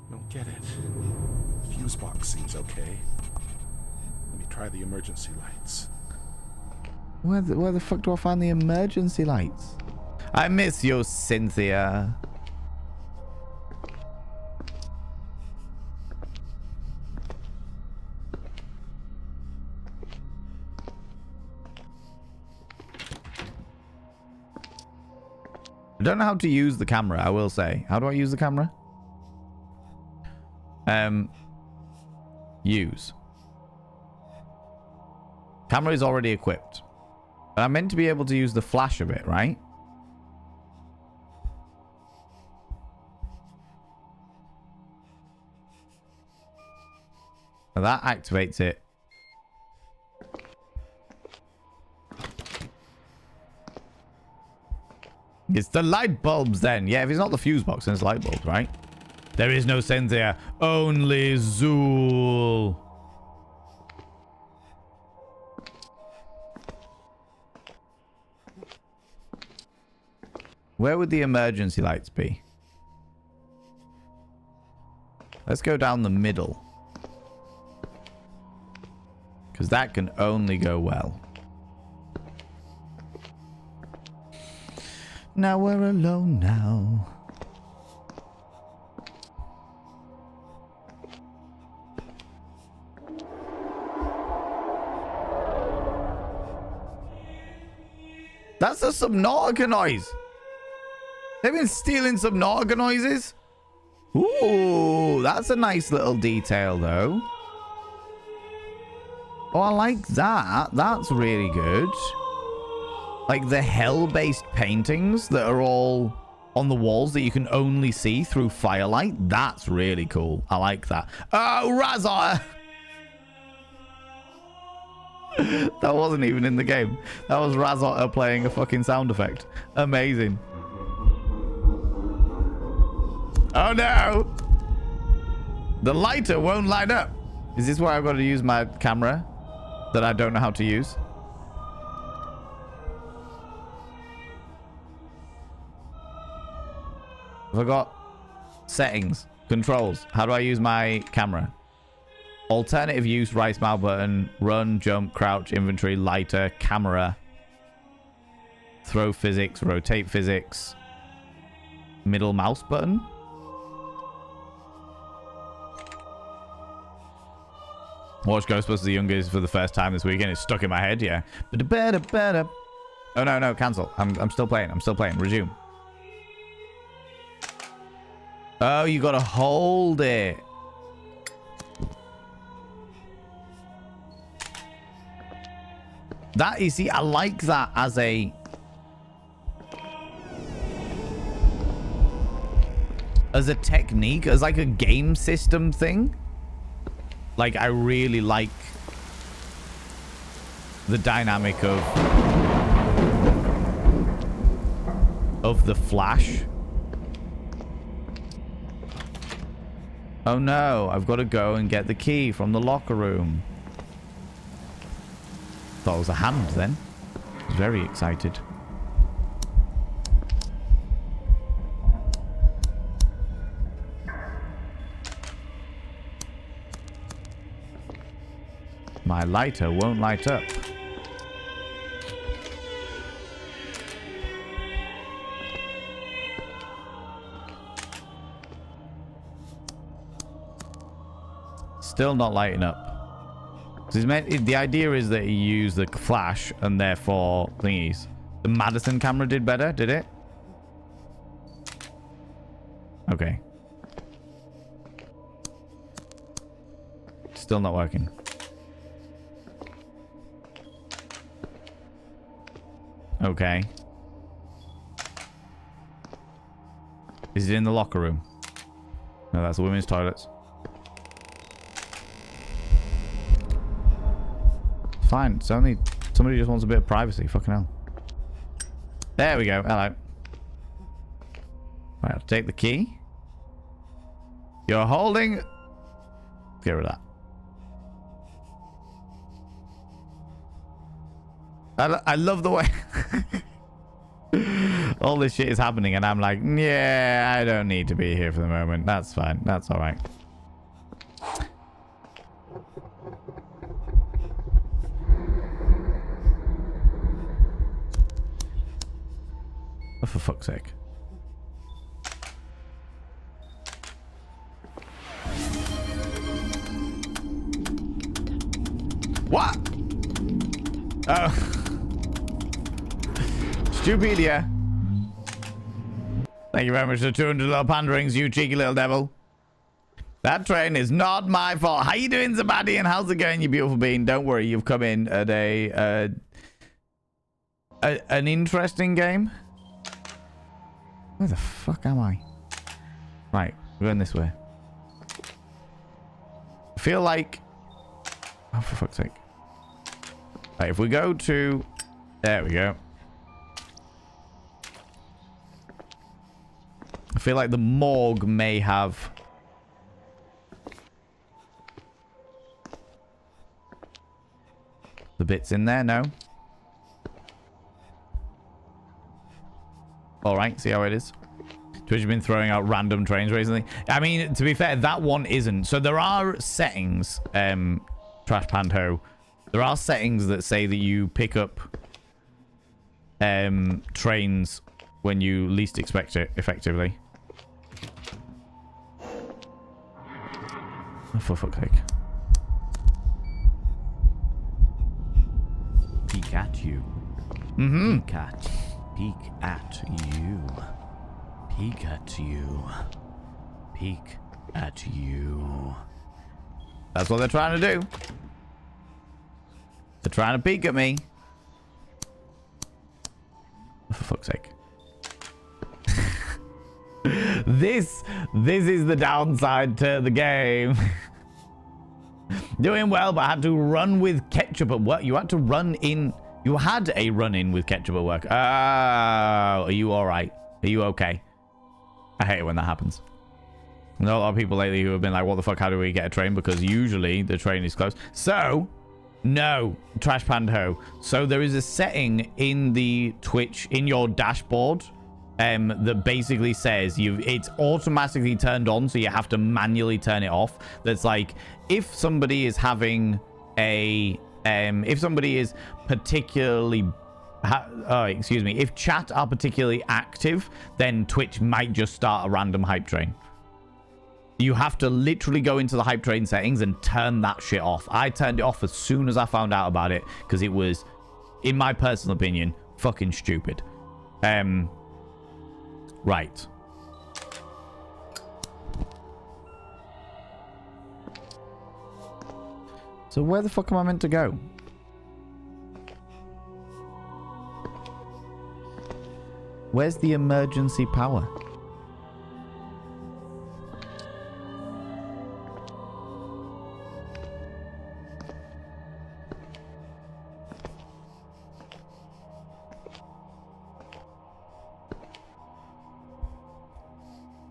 Speaker 2: Don't get it. Fuse box seems okay. Let me try the emergency lights.
Speaker 1: Where the fuck do I find the emergency lights? I miss you, Cynthia. I don't know how to use the camera, I will say. How do I use the camera? Use. Camera is already equipped. But I'm meant to be able to use the flash of it, right? Now that activates it. It's the light bulbs then. Yeah, if it's not the fuse box, then it's light bulbs, right? There is no Cynthia. Only Zool. Where would the emergency lights be? Let's go down the middle. Because that can only go well. Now we're alone now. That's a Subnautica noise. They've been stealing Subnautica noises. Ooh, that's a nice little detail, though. Oh, I like that. That's really good. Like the hell-based paintings that are all on the walls that you can only see through firelight. That's really cool. I like that. Oh, Razor! That wasn't even in the game. That was Razor playing a fucking sound effect. Amazing. Oh no! The lighter won't light up. Is this why I've got to use my camera that I don't know how to use? Have I got settings, controls? How do I use my camera? Alternative use, right mouse button, run, jump, crouch, inventory, lighter, camera, throw physics, rotate physics, middle mouse button. Watch Ghostbusters the Youngest for the first time this weekend. It's stuck in my head, yeah. Oh no, cancel. I'm still playing. I'm still playing. Resume. Oh, you gotta hold it. That, you see, I like that as a... as a technique, as like a game system thing. Like, I really like the dynamic of the flash. Oh no, I've got to go and get the key from the locker room. Thought it was a hand then. I was very excited. My lighter won't light up. Still not lighting up. The idea is that you use the flash and therefore thingies. The Madison camera did better, did it? Okay. Still not working. Okay. Is it in the locker room? No, that's the women's toilets. Fine. It's only somebody just wants a bit of privacy. Fucking hell. There we go. Hello. Right, I'll take the key. You're holding... Get rid of that. I love the way all this shit is happening and I'm like, yeah, I don't need to be here for the moment. That's fine. That's all right. Oh, for fuck's sake. What? Oh. Stupidia. Thank you very much for 200 little panderings, you cheeky little devil. That train is not my fault. How you doing, Zabadi? And how's it going, you beautiful being? Don't worry, you've come in at an interesting game. Where the fuck am I? Right, we're going this way. I feel like... Oh, for fuck's sake. Right, if we go to... There we go. I feel like the morgue may have... the bits in there, no? Alright, see how it is. Twitch has been throwing out random trains recently. I mean, to be fair, that one isn't. So there are settings, Trash Panto. There are settings that say that you pick up trains when you least expect it, effectively. Oh, for fuck's sake. Pikachu. Mm-hmm.
Speaker 4: Peek at you. Peek at you. Peek at you.
Speaker 1: That's what they're trying to do. They're trying to peek at me. For fuck's sake. This is the downside to the game. Doing well, but I had to run with ketchup at work. You had to run in. You had a run in with ketchup at work. Oh, are you all right? Are you okay? I hate it when that happens. I know a lot of people lately who have been like, what the fuck, how do we get a train? Because usually the train is closed. So, no, trash pan ho. So there is a setting in the Twitch, in your dashboard, that basically says it's automatically turned on, so you have to manually turn it off. That's like, if somebody is having a, if somebody is particularly, if chat are particularly active, then Twitch might just start a random hype train. You have to literally go into the hype train settings and turn that shit off. I turned it off as soon as I found out about it because it was, in my personal opinion, fucking stupid. Right. So where the fuck am I meant to go? Where's the emergency power?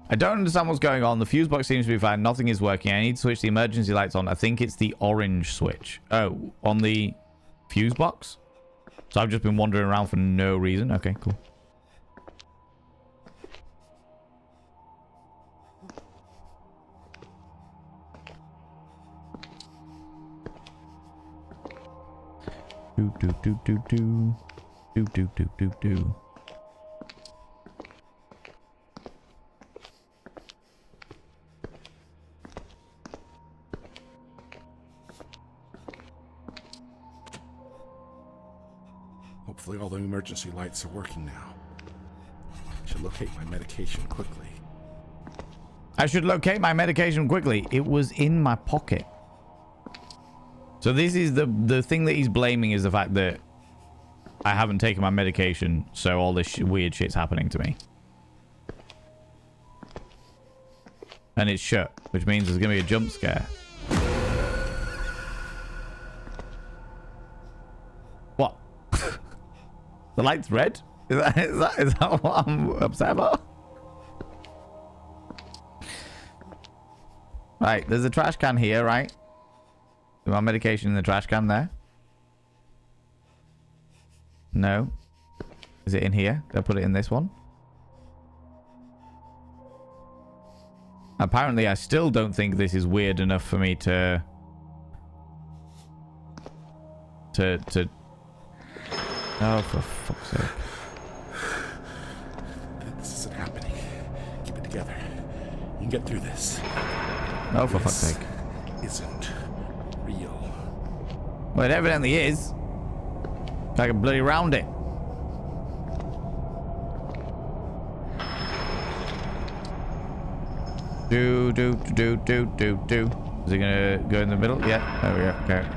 Speaker 1: I don't understand what's going on. The fuse box seems to be fine. Nothing is working. I need to switch the emergency lights on. I think it's the orange switch. Oh, on the fuse box? So I've just been wandering around for no reason. Okay, cool. Do do do do do. Do do do do do.
Speaker 2: Hopefully all the emergency lights are working now. Should locate my medication quickly.
Speaker 1: I should locate my medication quickly. It was in my pocket. So this is the thing that he's blaming is the fact that I haven't taken my medication, so all this weird shit's happening to me. And it's shut, which means there's going to be a jump scare. What? The light's red? Is that what I'm upset about? Right, there's a trash can here, right? Is my medication in the trash can there? No. Is it in here? Did I put it in this one? Apparently, I still don't think this is weird enough for me to... Oh, for fuck's sake.
Speaker 2: This isn't happening. Keep it together. You can get through this.
Speaker 1: Oh, for fuck's sake.
Speaker 2: Isn't real.
Speaker 1: Well, it evidently is. I can bloody round it. Do. Is it gonna go in the middle? Yeah. There we go. Okay.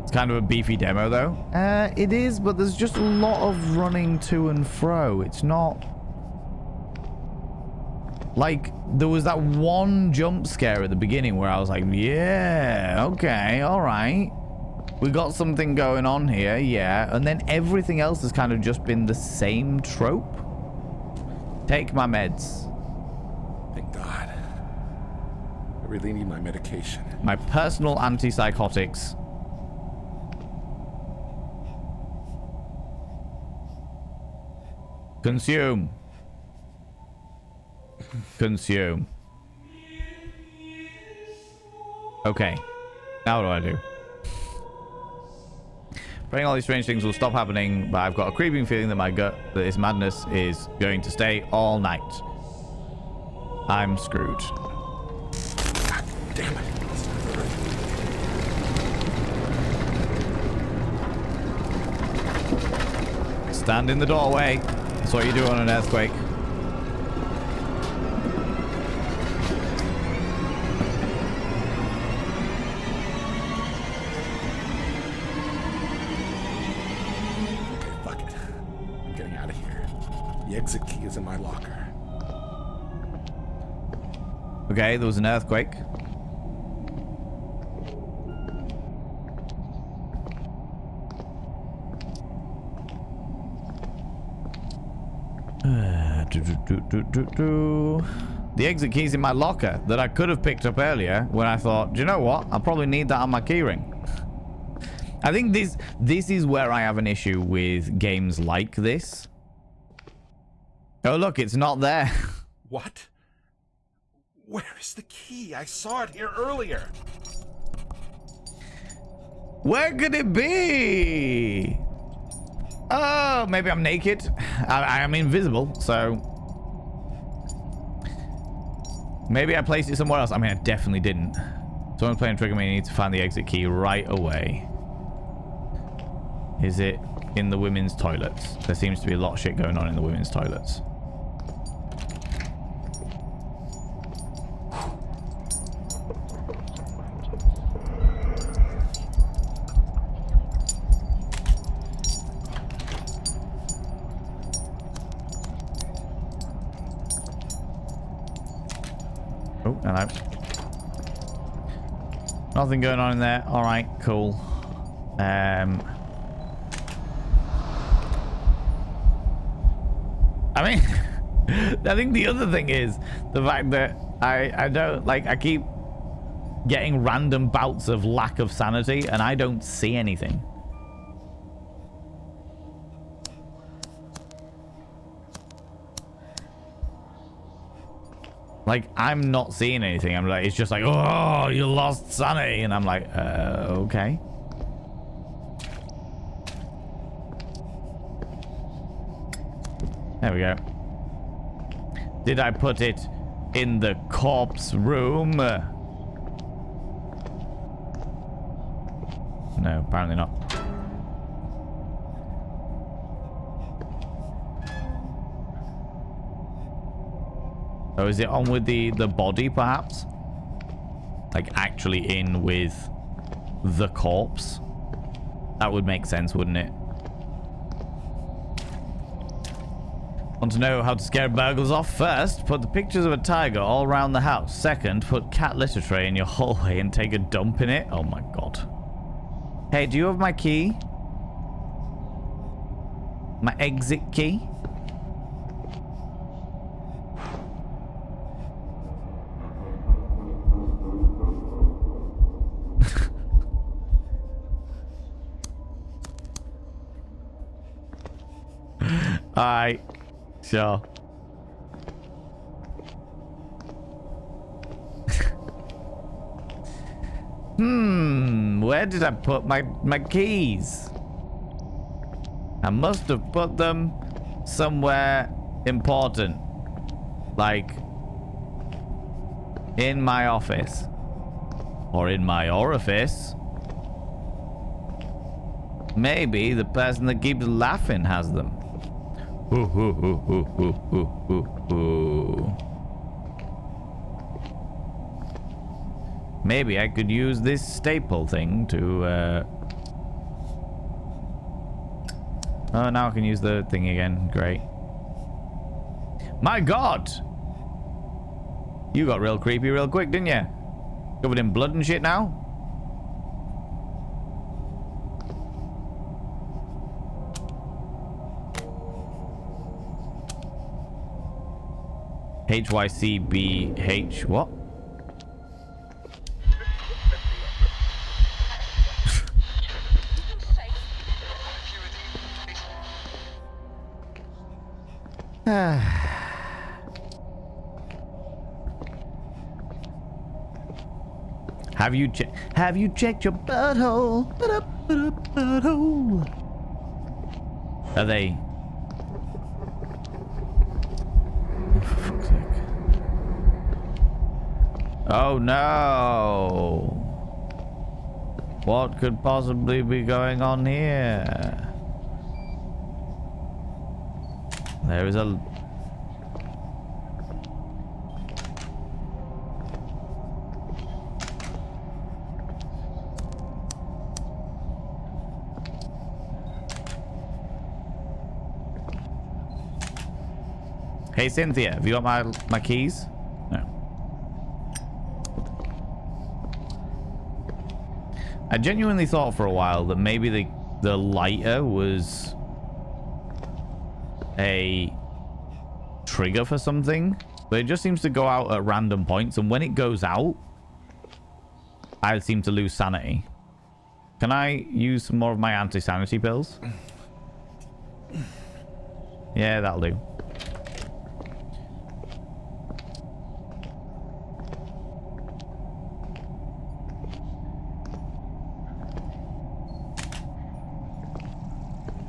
Speaker 1: It's kind of a beefy demo, though. It is, but there's just a lot of running to and fro. It's not... Like, there was that one jump scare at the beginning where I was like, yeah, okay, all right. We got something going on here, yeah. And then everything else has kind of just been the same trope. Take my meds.
Speaker 2: Thank God. I really need my medication.
Speaker 1: My personal antipsychotics. Consume. Consume. Okay. Now what do I do? Praying all these strange things will stop happening, but I've got a creeping feeling that my gut, that this madness is going to stay all night. I'm screwed.
Speaker 2: God damn it.
Speaker 1: stand in the doorway. That's what you do on an earthquake.
Speaker 2: Okay, fuck it. I'm getting out of here. The exit key is in my locker.
Speaker 1: Okay, there was an earthquake. The exit key's in my locker that I could have picked up earlier when I thought, do you know what? I'll probably need that on my keyring. I think this is where I have an issue with games like this. Oh, look, it's not there.
Speaker 2: What? Where is the key? I saw it here earlier.
Speaker 1: Where could it be? Oh, maybe I'm naked. I am invisible, so... Maybe I placed it somewhere else. I mean, I definitely didn't. Someone's playing Trigger Me. I need to find the exit key right away. Is it in the women's toilets? There seems to be a lot of shit going on in the women's toilets. Oh, hello. Nothing going on in there. All right, cool. I mean, I think the other thing is the fact that I don't, like, I keep getting random bouts of lack of sanity and I don't see anything. Like, I'm not seeing anything. I'm like, it's just like, oh, you lost sanity. And I'm like, okay. There we go. Did I put it in the corpse room? No, apparently not. Oh, is it on with the body, perhaps? Like, actually in with the corpse? That would make sense, wouldn't it? Want to know how to scare burglars off? First, put the pictures of a tiger all around the house. Second, put cat litter tray in your hallway and take a dump in it. Oh my god. Hey, do you have my key? My exit key? Alright. Sure. Where did I put my keys? I must have put them somewhere important. Like in my office. Or in my orifice. Maybe the person that keeps laughing has them. Maybe I could use this staple thing to oh, now I can use the thing again. Great. My god! You got real creepy real quick, didn't you? Covered in blood and shit now? HYCBH. What? Have you checked your butthole? Butthole. Are they? For fuck's sake. Oh no. What could possibly be going on here? There is a... Hey, Cynthia, have you got my keys? No. I genuinely thought for a while that maybe the lighter was a trigger for something, but it just seems to go out at random points, and when it goes out, I seem to lose sanity. Can I use some more of my anti-sanity pills? Yeah, that'll do.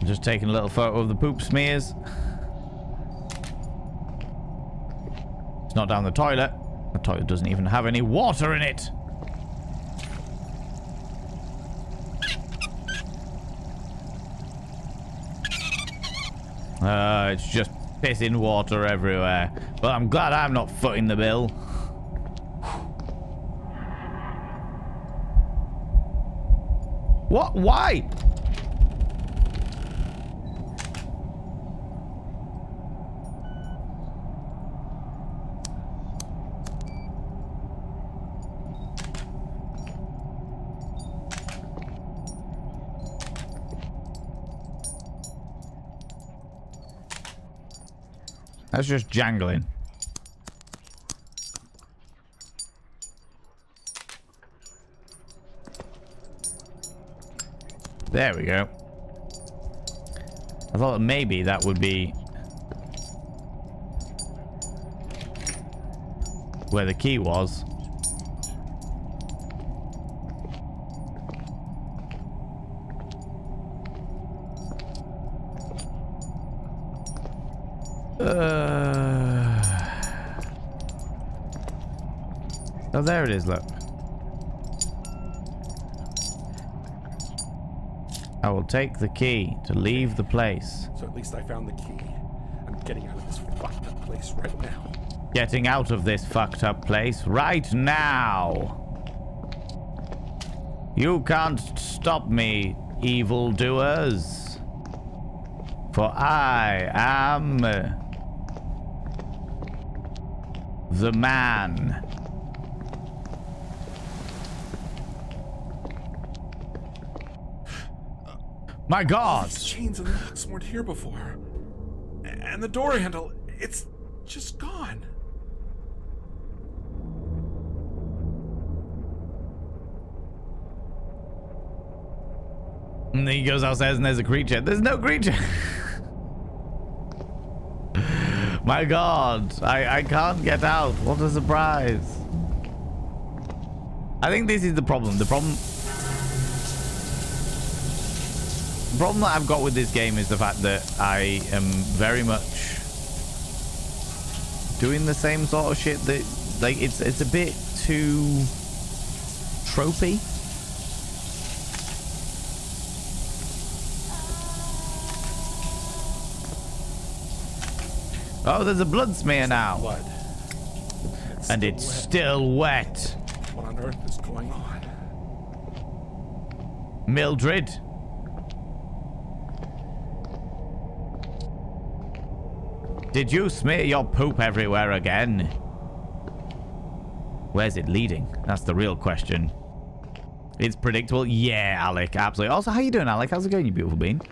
Speaker 1: Just taking a little photo of the poop smears. It's not down the toilet. The toilet doesn't even have any water in it. It's just pissing water everywhere. But I'm glad I'm not footing the bill. What? Why? That's just jangling. There we go. I thought maybe that would be where the key was. Oh, there it is, look. I will take the key to leave the place.
Speaker 2: So at least I found the key. I'm getting out of this fucked up place right now.
Speaker 1: Getting out of this fucked up place right now. You can't stop me, evildoers. For I am the man. My God!
Speaker 2: These chains and locks weren't here before. And the door handle, it's just gone.
Speaker 1: And then he goes outside and there's a creature. There's no creature! My God! I can't get out. What a surprise. I think this is the problem. The problem that I've got with this game is the fact that I am very much doing the same sort of shit that, like, it's a bit too tropey. Oh, there's a blood smear now.
Speaker 2: Blood.
Speaker 1: And it's still wet.
Speaker 2: What on earth is going on?
Speaker 1: Mildred. Did you smear your poop everywhere again? Where's it leading? That's the real question. It's predictable. Yeah, Alec, absolutely. Also, how you doing, Alec? How's it going, you beautiful bean?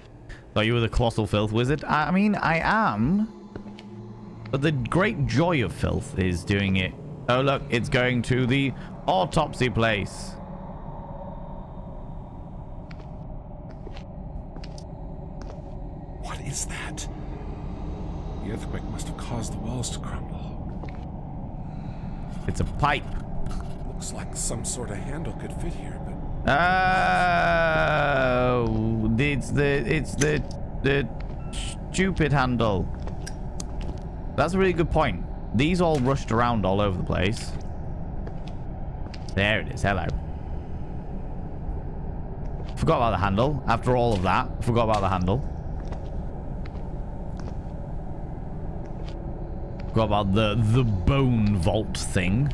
Speaker 1: Thought you were the colossal filth wizard. I mean, I am. But the great joy of filth is doing it. Oh, look, it's going to the autopsy place.
Speaker 2: What is that? The earthquake must have caused the walls to crumble.
Speaker 1: It's a pipe.
Speaker 2: Looks like some sort of handle could fit here, but...
Speaker 1: Oh, it's the stupid handle. That's a really good point. These all rushed around all over the place. There it is. Hello. Forgot about the handle. After all of that, forgot about the handle. What about the bone vault thing?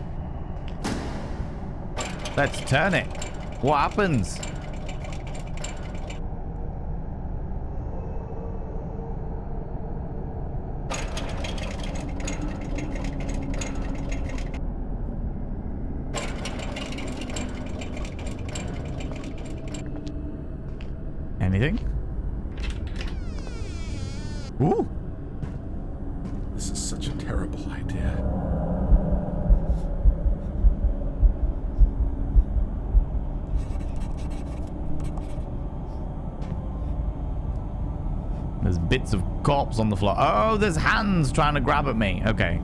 Speaker 1: Let's turn it. What happens? Anything? Ooh.
Speaker 2: This is such a terrible idea.
Speaker 1: There's bits of corpse on the floor. Oh, there's hands trying to grab at me. Okay.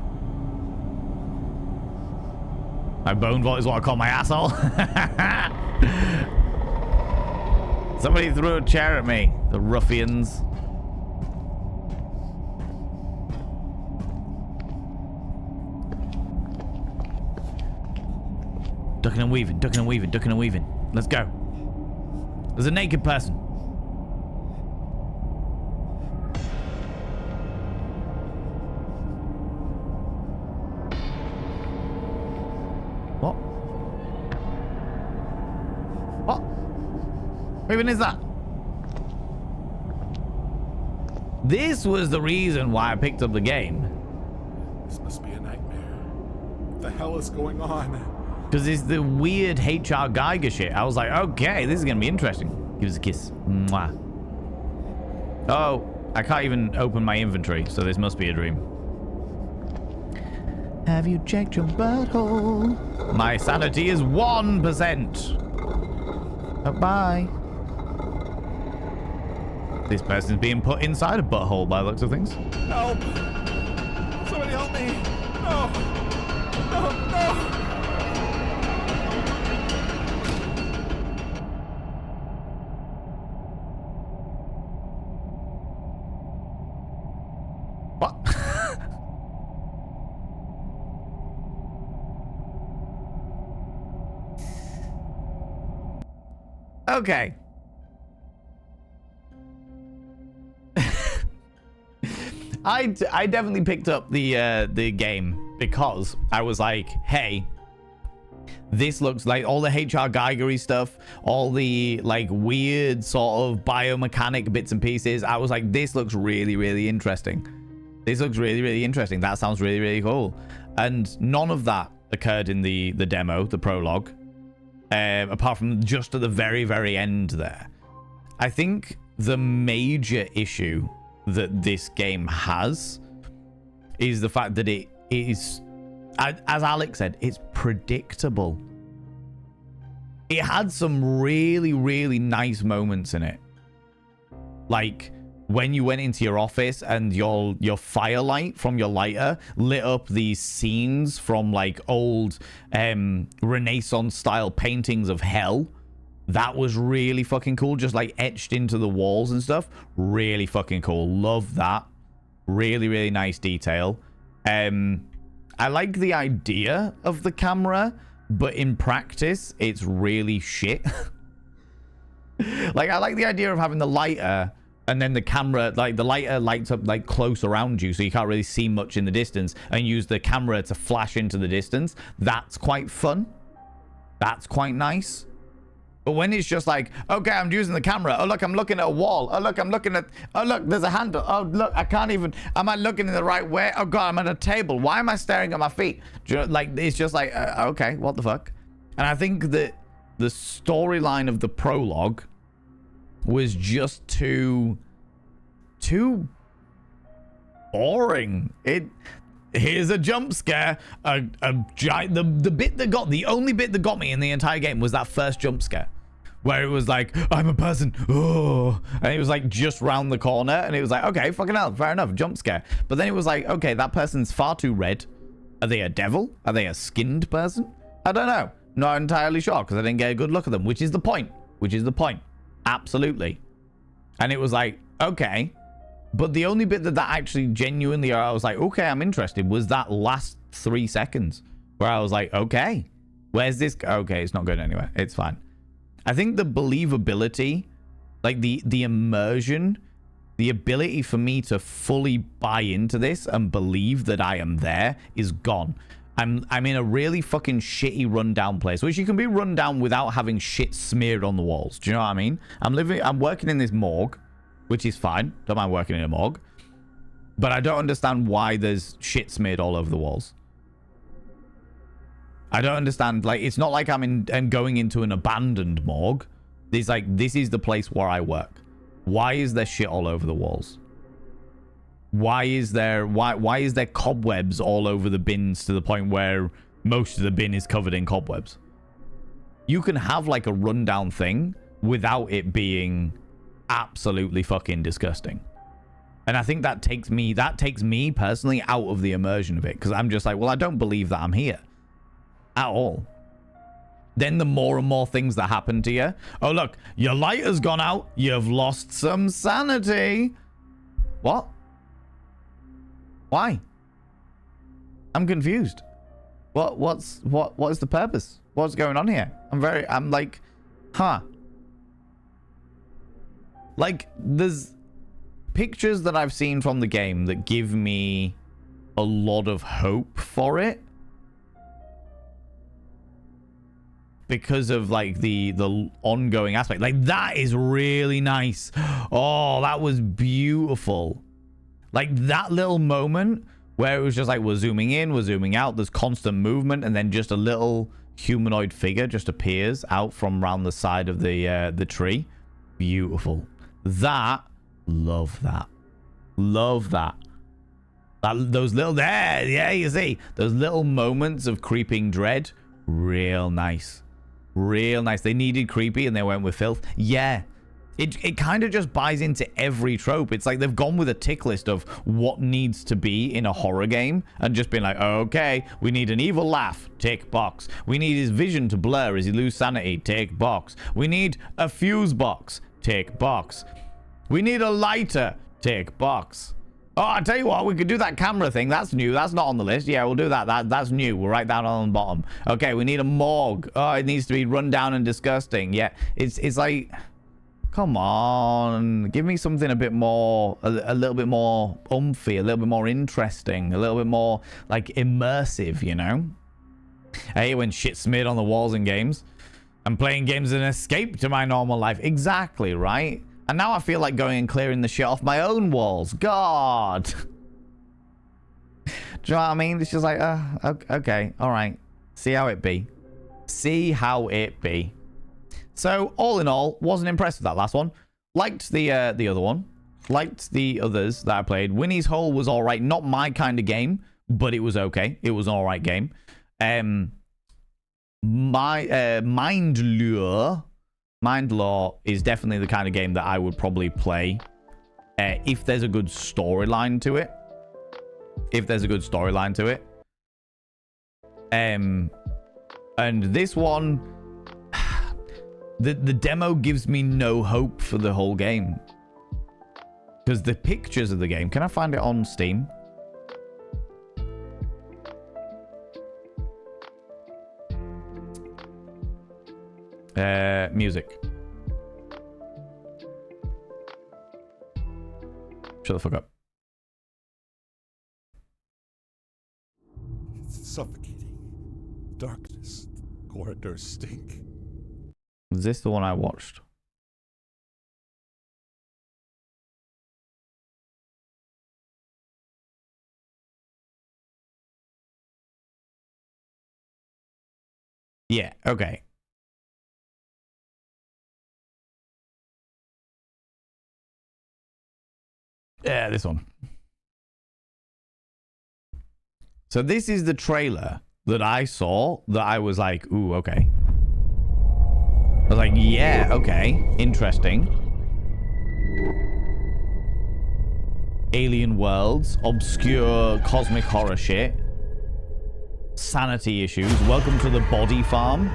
Speaker 1: My bone vault is what I call my asshole. Somebody threw a chair at me. The ruffians. Ducking and weaving, ducking and weaving, ducking and weaving. Let's go. There's a naked person. What? What? What even is that? This was the reason why I picked up the game.
Speaker 2: This must be a nightmare. What the hell is going on?
Speaker 1: Because it's the weird HR Geiger shit. I was like, okay, this is going to be interesting. Give us a kiss. Mwah. Oh, I can't even open my inventory, so this must be a dream. Have you checked your butthole? My sanity is 1%. Oh, bye. This person's being put inside a butthole by the looks of things.
Speaker 2: Help! Somebody help me! No! No! No!
Speaker 1: What? Okay. I definitely picked up the game because I was like, hey, this looks like all the HR Geigery stuff, all the like weird sort of biomechanic bits and pieces. I was like, this looks really, really interesting. This looks really, really interesting. That sounds really, really cool. And none of that occurred in the demo, the prologue, apart from just at the very, very end there. I think the major issue that this game has is the fact that it is, as Alex said, it's predictable. It had some really, really nice moments in it. Like when you went into your office and your firelight from your lighter lit up these scenes from like old Renaissance style paintings of hell. That was really fucking cool. Just like etched into the walls and stuff. Really fucking cool. Love that. Really, really nice detail. I like the idea of the camera, but in practice, it's really shit. Like, I like the idea of having the lighter and then the camera, like the lighter lights up like close around you so you can't really see much in the distance and use the camera to flash into the distance. That's quite fun. That's quite nice. But when it's just like, okay, I'm using the camera. Oh, look, I'm looking at a wall. Oh, look, I'm looking at... Oh, look, there's a handle. Oh, look, I can't even... Am I looking in the right way? Oh, God, I'm at a table. Why am I staring at my feet? Do you know, like, it's just like, okay, what the fuck? And I think that the storyline of the prologue was just too boring. Here's a jump scare. The only bit that got me in the entire game was that first jump scare, where it was like, I'm a person. Oh, and it was like just round the corner, and it was like, okay, fucking hell, fair enough, jump scare. But then it was like, okay, that person's far too red. Are they a devil? Are they a skinned person? I don't know. Not entirely sure because I didn't get a good look at them, which is the point. Absolutely. And it was like, okay. But the only bit that actually genuinely, I was like, okay, I'm interested, was that last 3 seconds where I was like, okay, where's this? Okay, it's not going anywhere. It's fine. I think the believability, like the immersion, the ability for me to fully buy into this and believe that I am there is gone. I'm in a really fucking shitty rundown place, which you can be run down without having shit smeared on the walls. Do you know what I mean? I'm working in this morgue, which is fine. Don't mind working in a morgue. But I don't understand why there's shit smeared all over the walls. I don't understand. Like, it's not like I'm going into an abandoned morgue. It's like, this is the place where I work. Why is there shit all over the walls? Why is there cobwebs all over the bins to the point where most of the bin is covered in cobwebs? You can have like a rundown thing without it being absolutely fucking disgusting. And I think that takes me personally out of the immersion of it, because I'm just like, well, I don't believe that I'm here at all. Then the more and more things that happen to you. Oh, look, your light has gone out. You've lost some sanity. What? Why? I'm confused. What is the purpose? What's going on here? I'm like, huh. Like, there's pictures that I've seen from the game that give me a lot of hope for it. Because of like the ongoing aspect. Like, that is really nice. Oh, that was beautiful. Like, that little moment where it was just like, we're zooming in, we're zooming out, there's constant movement, and then just a little humanoid figure just appears out from around the side of the tree. Beautiful. Love that. Those little there, yeah, you see those little moments of creeping dread. Real nice. They needed creepy and they went with filth. Yeah. It kind of just buys into every trope. It's like they've gone with a tick list of what needs to be in a horror game and just been like, okay, we need an evil laugh, tick box. We need his vision to blur as he loses sanity, tick box. We need a fuse box, tick box. We need a lighter, tick box. Oh, I tell you what, we could do that camera thing. That's new. That's not on the list. Yeah, we'll do that. That's new. We'll write that on the bottom. Okay, we need a morgue. Oh, it needs to be run down and disgusting. Yeah, it's like, come on, give me something a bit more, a little bit more umphy, a little bit more interesting, a little bit more like immersive, you know? I hate when shit's smeared on the walls in games. I'm playing games as an escape to my normal life. Exactly, right? And now I feel like going and clearing the shit off my own walls. God. Do you know what I mean? It's just like, okay, all right. See how it be. So, all in all, wasn't impressed with that last one. Liked the other one. Liked the others that I played. Winnie's Hole was all right. Not my kind of game, but it was okay. It was an all right game. Mind Lore is definitely the kind of game that I would probably play if there's a good storyline to it. And this one, the demo gives me no hope for the whole game. Because the pictures of the game, can I find it on Steam? Music. Shut the fuck up.
Speaker 2: It's suffocating. Darkness. Corridors stink.
Speaker 1: Was this the one I watched? Yeah, okay. Yeah, this one. So this is the trailer that I saw that I was like, ooh, okay. I was like, yeah, okay. Interesting. Alien worlds, obscure cosmic horror shit. Sanity issues. Welcome to the body farm.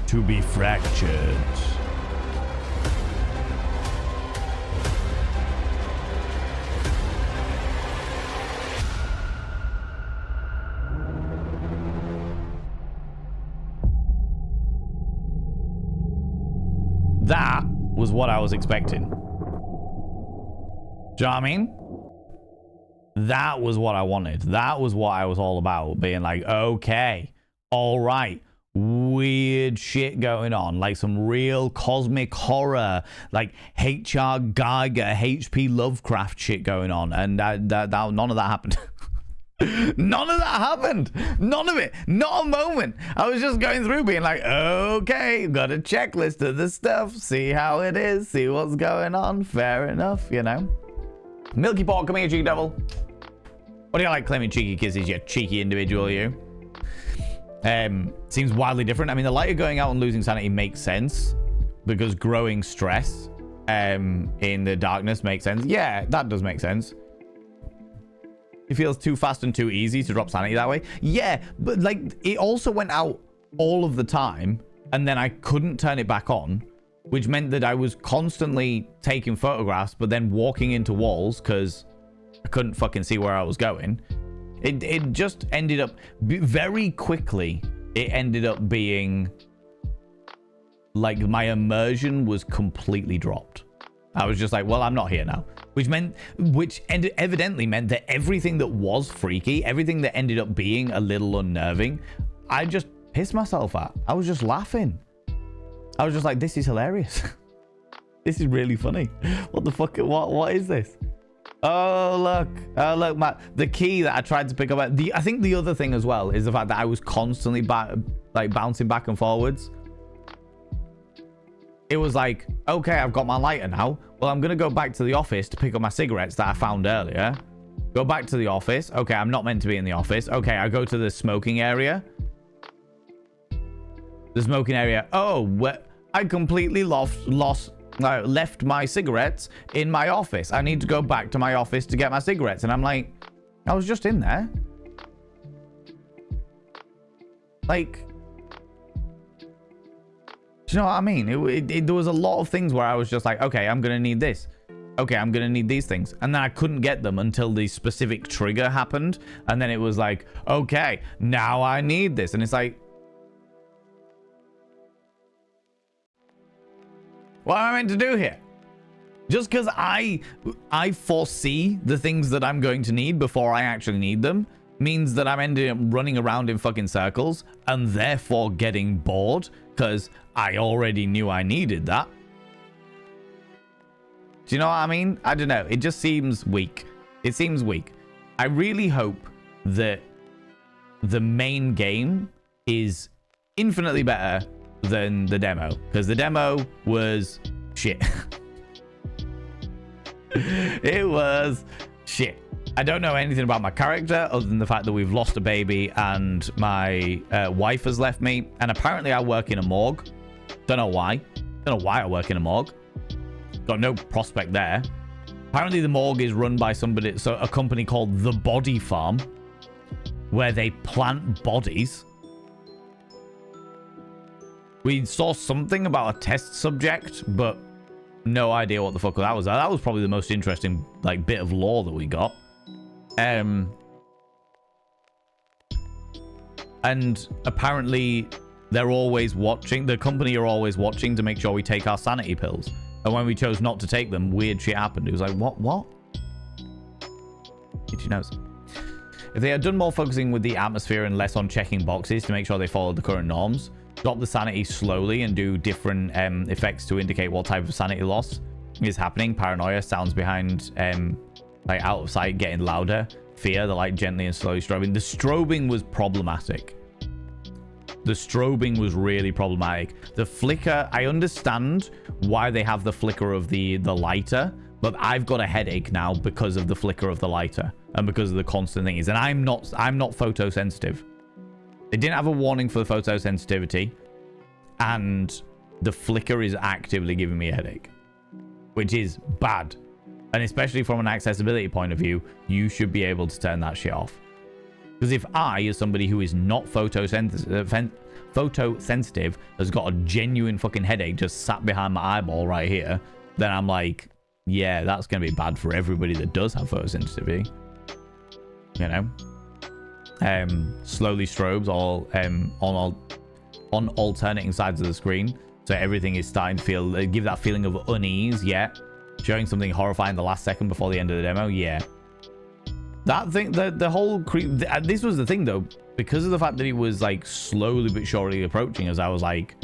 Speaker 1: To be fractured. was what I was expecting. Do you know what I mean? That was what I wanted. That was what I was all about. Being like, okay, all right, weird shit going on. Like some real cosmic horror, like H.R. Geiger, H.P. Lovecraft shit going on. And none of that happened. None of that happened. None of it. Not a moment. I was just going through being like, okay, got a checklist of the stuff. See how it is. See what's going on. Fair enough, you know. Milky Pork, come here, cheeky devil. What do you like claiming cheeky kisses, you cheeky individual, you? Seems wildly different. I mean, the light of going out and losing sanity makes sense because growing stress in the darkness makes sense. Yeah, that does make sense. It feels too fast and too easy to drop sanity that way. Yeah, but like it also went out all of the time and then I couldn't turn it back on, which meant that I was constantly taking photographs but then walking into walls because I couldn't fucking see where I was going. It just ended up very quickly. It ended up being like my immersion was completely dropped. I was just like, well, I'm not here now. Which evidently meant that everything that was freaky, everything that ended up being a little unnerving, I just pissed myself at. I was just laughing. I was just like, this is hilarious. This is really funny. What the fuck? What is this? Oh, look, Matt. The key that I tried to pick up. I think the other thing as well is the fact that I was constantly bouncing back and forwards. It was like, okay, I've got my lighter now. Well, I'm going to go back to the office to pick up my cigarettes that I found earlier. Go back to the office. Okay, I'm not meant to be in the office. Okay, I go to the smoking area. The smoking area. Oh, I completely left my cigarettes in my office. I need to go back to my office to get my cigarettes. And I'm like, I was just in there. Like... Do you know what I mean? There was a lot of things where I was just like, okay, I'm going to need this. Okay, I'm going to need these things. And then I couldn't get them until the specific trigger happened. And then it was like, okay, now I need this. And it's like, what am I meant to do here? Just because I foresee the things that I'm going to need before I actually need them means that I'm ending up running around in fucking circles and therefore getting bored because I already knew I needed that. Do you know what I mean? I don't know. It just seems weak. It seems weak. I really hope that the main game is infinitely better than the demo because the demo was shit. It was shit. I don't know anything about my character other than the fact that we've lost a baby and my wife has left me. And apparently I work in a morgue. Don't know why. Don't know why I work in a morgue. Got no prospect there. Apparently the morgue is run by a company called The Body Farm, where they plant bodies. We saw something about a test subject, but no idea what the fuck that was. That was probably the most interesting bit of lore that we got. And apparently they're always watching. The company are always watching to make sure we take our sanity pills. And when we chose not to take them, weird shit happened. It was like, what? Itchy nose. If they had done more focusing with the atmosphere and less on checking boxes to make sure they followed the current norms, drop the sanity slowly and do different effects to indicate what type of sanity loss is happening. Paranoia, sounds behind out of sight getting louder. Fear, the light gently and slowly strobing. The strobing was problematic. The strobing was really problematic. The flicker, I understand why they have the flicker of the lighter, but I've got a headache now because of the flicker of the lighter and because of the constant thingies. And I'm not photosensitive. They didn't have a warning for the photosensitivity, and the flicker is actively giving me a headache, which is bad. And especially from an accessibility point of view, you should be able to turn that shit off. Because if I, as somebody who is not photosensitive, has got a genuine fucking headache just sat behind my eyeball right here, then I'm like, yeah, that's going to be bad for everybody that does have photosensitivity. You know? Slowly strobes all on alternating sides of the screen. So everything is starting to feel, give that feeling of unease, yeah. Showing something horrifying the last second before the end of the demo, yeah. That thing, the whole creep, this was the thing though, because of the fact that he was like slowly but surely approaching us, I was like,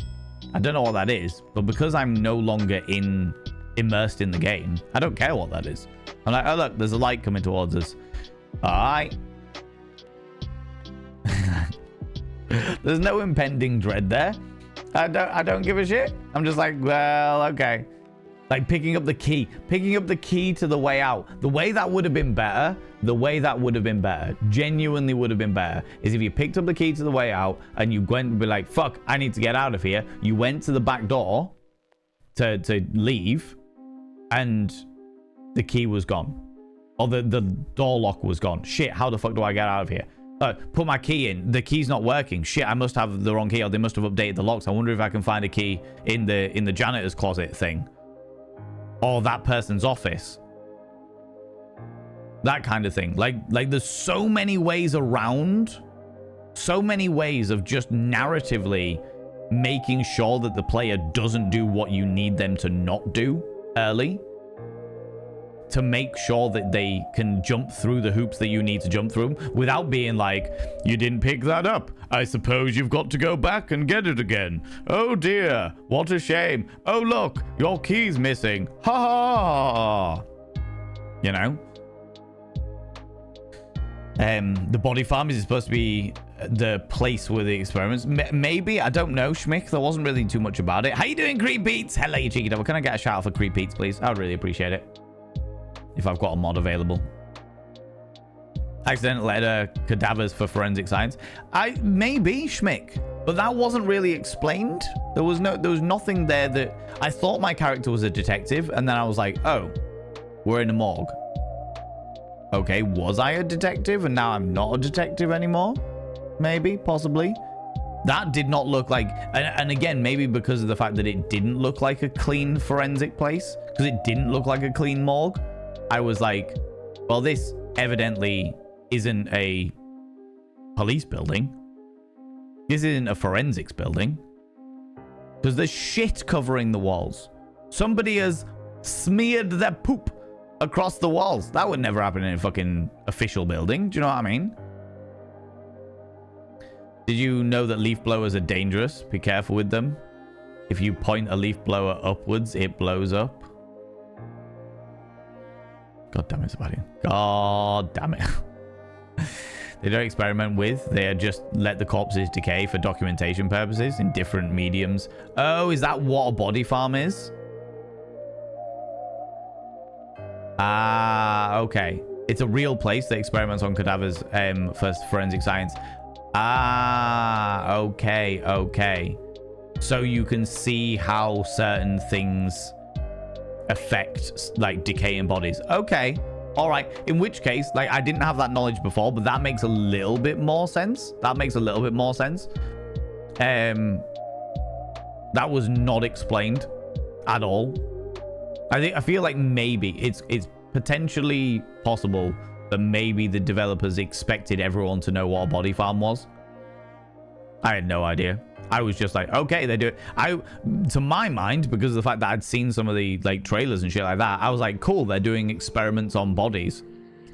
Speaker 1: I don't know what that is, but because I'm no longer immersed in the game, I don't care what that is. I'm like, oh look, there's a light coming towards us. All right. There's no impending dread there. I don't give a shit. I'm just like, well, okay. Like picking up the key to the way out. The way that would have been better, genuinely would have been better, is if you picked up the key to the way out and you went and be like, fuck, I need to get out of here. You went to the back door to leave and the key was gone. Or the door lock was gone. Shit, how the fuck do I get out of here? Put my key in. The key's not working. Shit, I must have the wrong key, or they must have updated the locks. I wonder if I can find a key in the janitor's closet thing. Or that person's office. That kind of thing. Like there's so many ways around. So many ways of just narratively making sure that the player doesn't do what you need them to not do early. To make sure that they can jump through the hoops that you need to jump through without being like, you didn't pick that up. I suppose you've got to go back and get it again. Oh dear, what a shame. Oh look, your key's missing. Ha ha. You know? The body farm is supposed to be the place with the experiments. Maybe, I don't know, Schmick. There wasn't really too much about it. How you doing, Creep Beats? Hello, you cheeky devil. Can I get a shout out for Creep Beats, please? I would really appreciate it. If I've got a mod available. Accidentally letter cadavers for forensic science. Maybe Schmick, but that wasn't really explained. There was nothing there that I thought my character was a detective, and then I was like, oh, we're in a morgue. Okay, was I a detective and now I'm not a detective anymore? Maybe, possibly. That did not look like, and again, maybe because of the fact that it didn't look like a clean forensic place, because it didn't look like a clean morgue. I was like, well, this evidently isn't a police building. This isn't a forensics building. Because there's shit covering the walls. Somebody has smeared their poop across the walls. That would never happen in a fucking official building. Do you know what I mean? Did you know that leaf blowers are dangerous? Be careful with them. If you point a leaf blower upwards, it blows up. God damn it, Sebastian. God damn it. They don't experiment with. They just let the corpses decay for documentation purposes in different mediums. Oh, is that what a body farm is? Ah, okay. It's a real place that experiments on cadavers for forensic science. Ah, okay. So you can see how certain things affect like decaying bodies. Okay, all right, in which case, like, I didn't have that knowledge before, but that makes a little bit more sense. That was not explained at all. I feel like maybe it's potentially possible that maybe the developers expected everyone to know what a body farm was. I had no idea. I was just like, okay, they do it. To my mind, because of the fact that I'd seen some of the like trailers and shit like that, I was like, cool, they're doing experiments on bodies.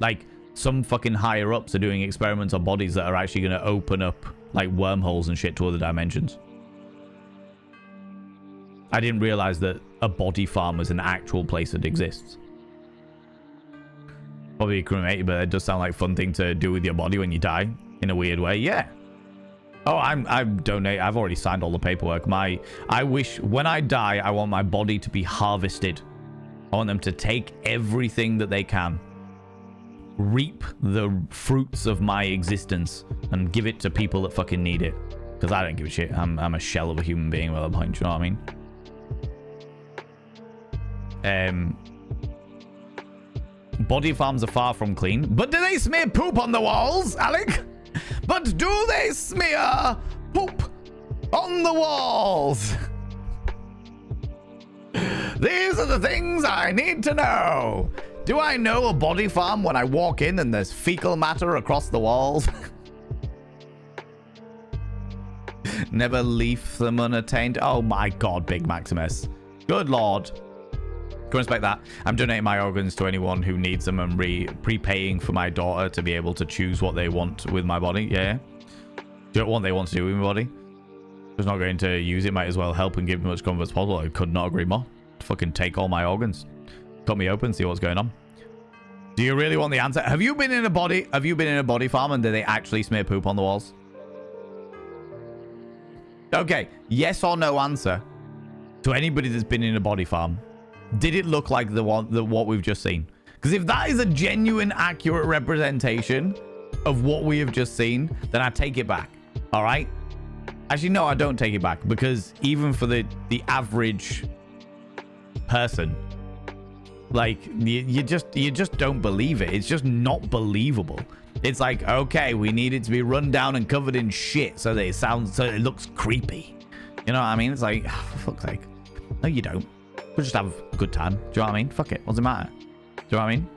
Speaker 1: Like, some fucking higher ups are doing experiments on bodies that are actually going to open up like wormholes and shit to other dimensions. I didn't realize that a body farm was an actual place that exists. Probably cremated, but it does sound like a fun thing to do with your body when you die in a weird way. Yeah. Oh, I'm donate. I've already signed all the paperwork. I wish when I die, I want my body to be harvested. I want them to take everything that they can, reap the fruits of my existence, and give it to people that fucking need it. Because I don't give a shit. I'm a shell of a human being at that point. You know what I mean? Body farms are far from clean, but do they smear poop on the walls, Alec? But do they smear poop on the walls? These are the things I need to know. Do I know a body farm when I walk in and there's fecal matter across the walls? Never leave them unattained. Oh my god, Big Maximus. Good lord. Can respect that. I'm donating my organs to anyone who needs them and prepaying for my daughter to be able to choose what they want with my body. Yeah. Do what they want to do with my body. Just not going to use it. Might as well help and give as much comfort as possible. I could not agree more. Fucking take all my organs. Cut me open, see what's going on. Do you really want the answer? Have you been in a body farm and do they actually smear poop on the walls? Okay, yes or no answer to anybody that's been in a body farm. Did it look like what we've just seen? Because if that is a genuine, accurate representation of what we have just seen, then I take it back. All right? Actually, no, I don't take it back, because even for the average person, like you just don't believe it. It's just not believable. It's like, okay, we need it to be run down and covered in shit so that it looks creepy. You know what I mean? It's like, oh, for fuck's sake. No, you don't. We'll just have a good time. Do you know what I mean? Fuck it. What's it matter? Do you know what I mean?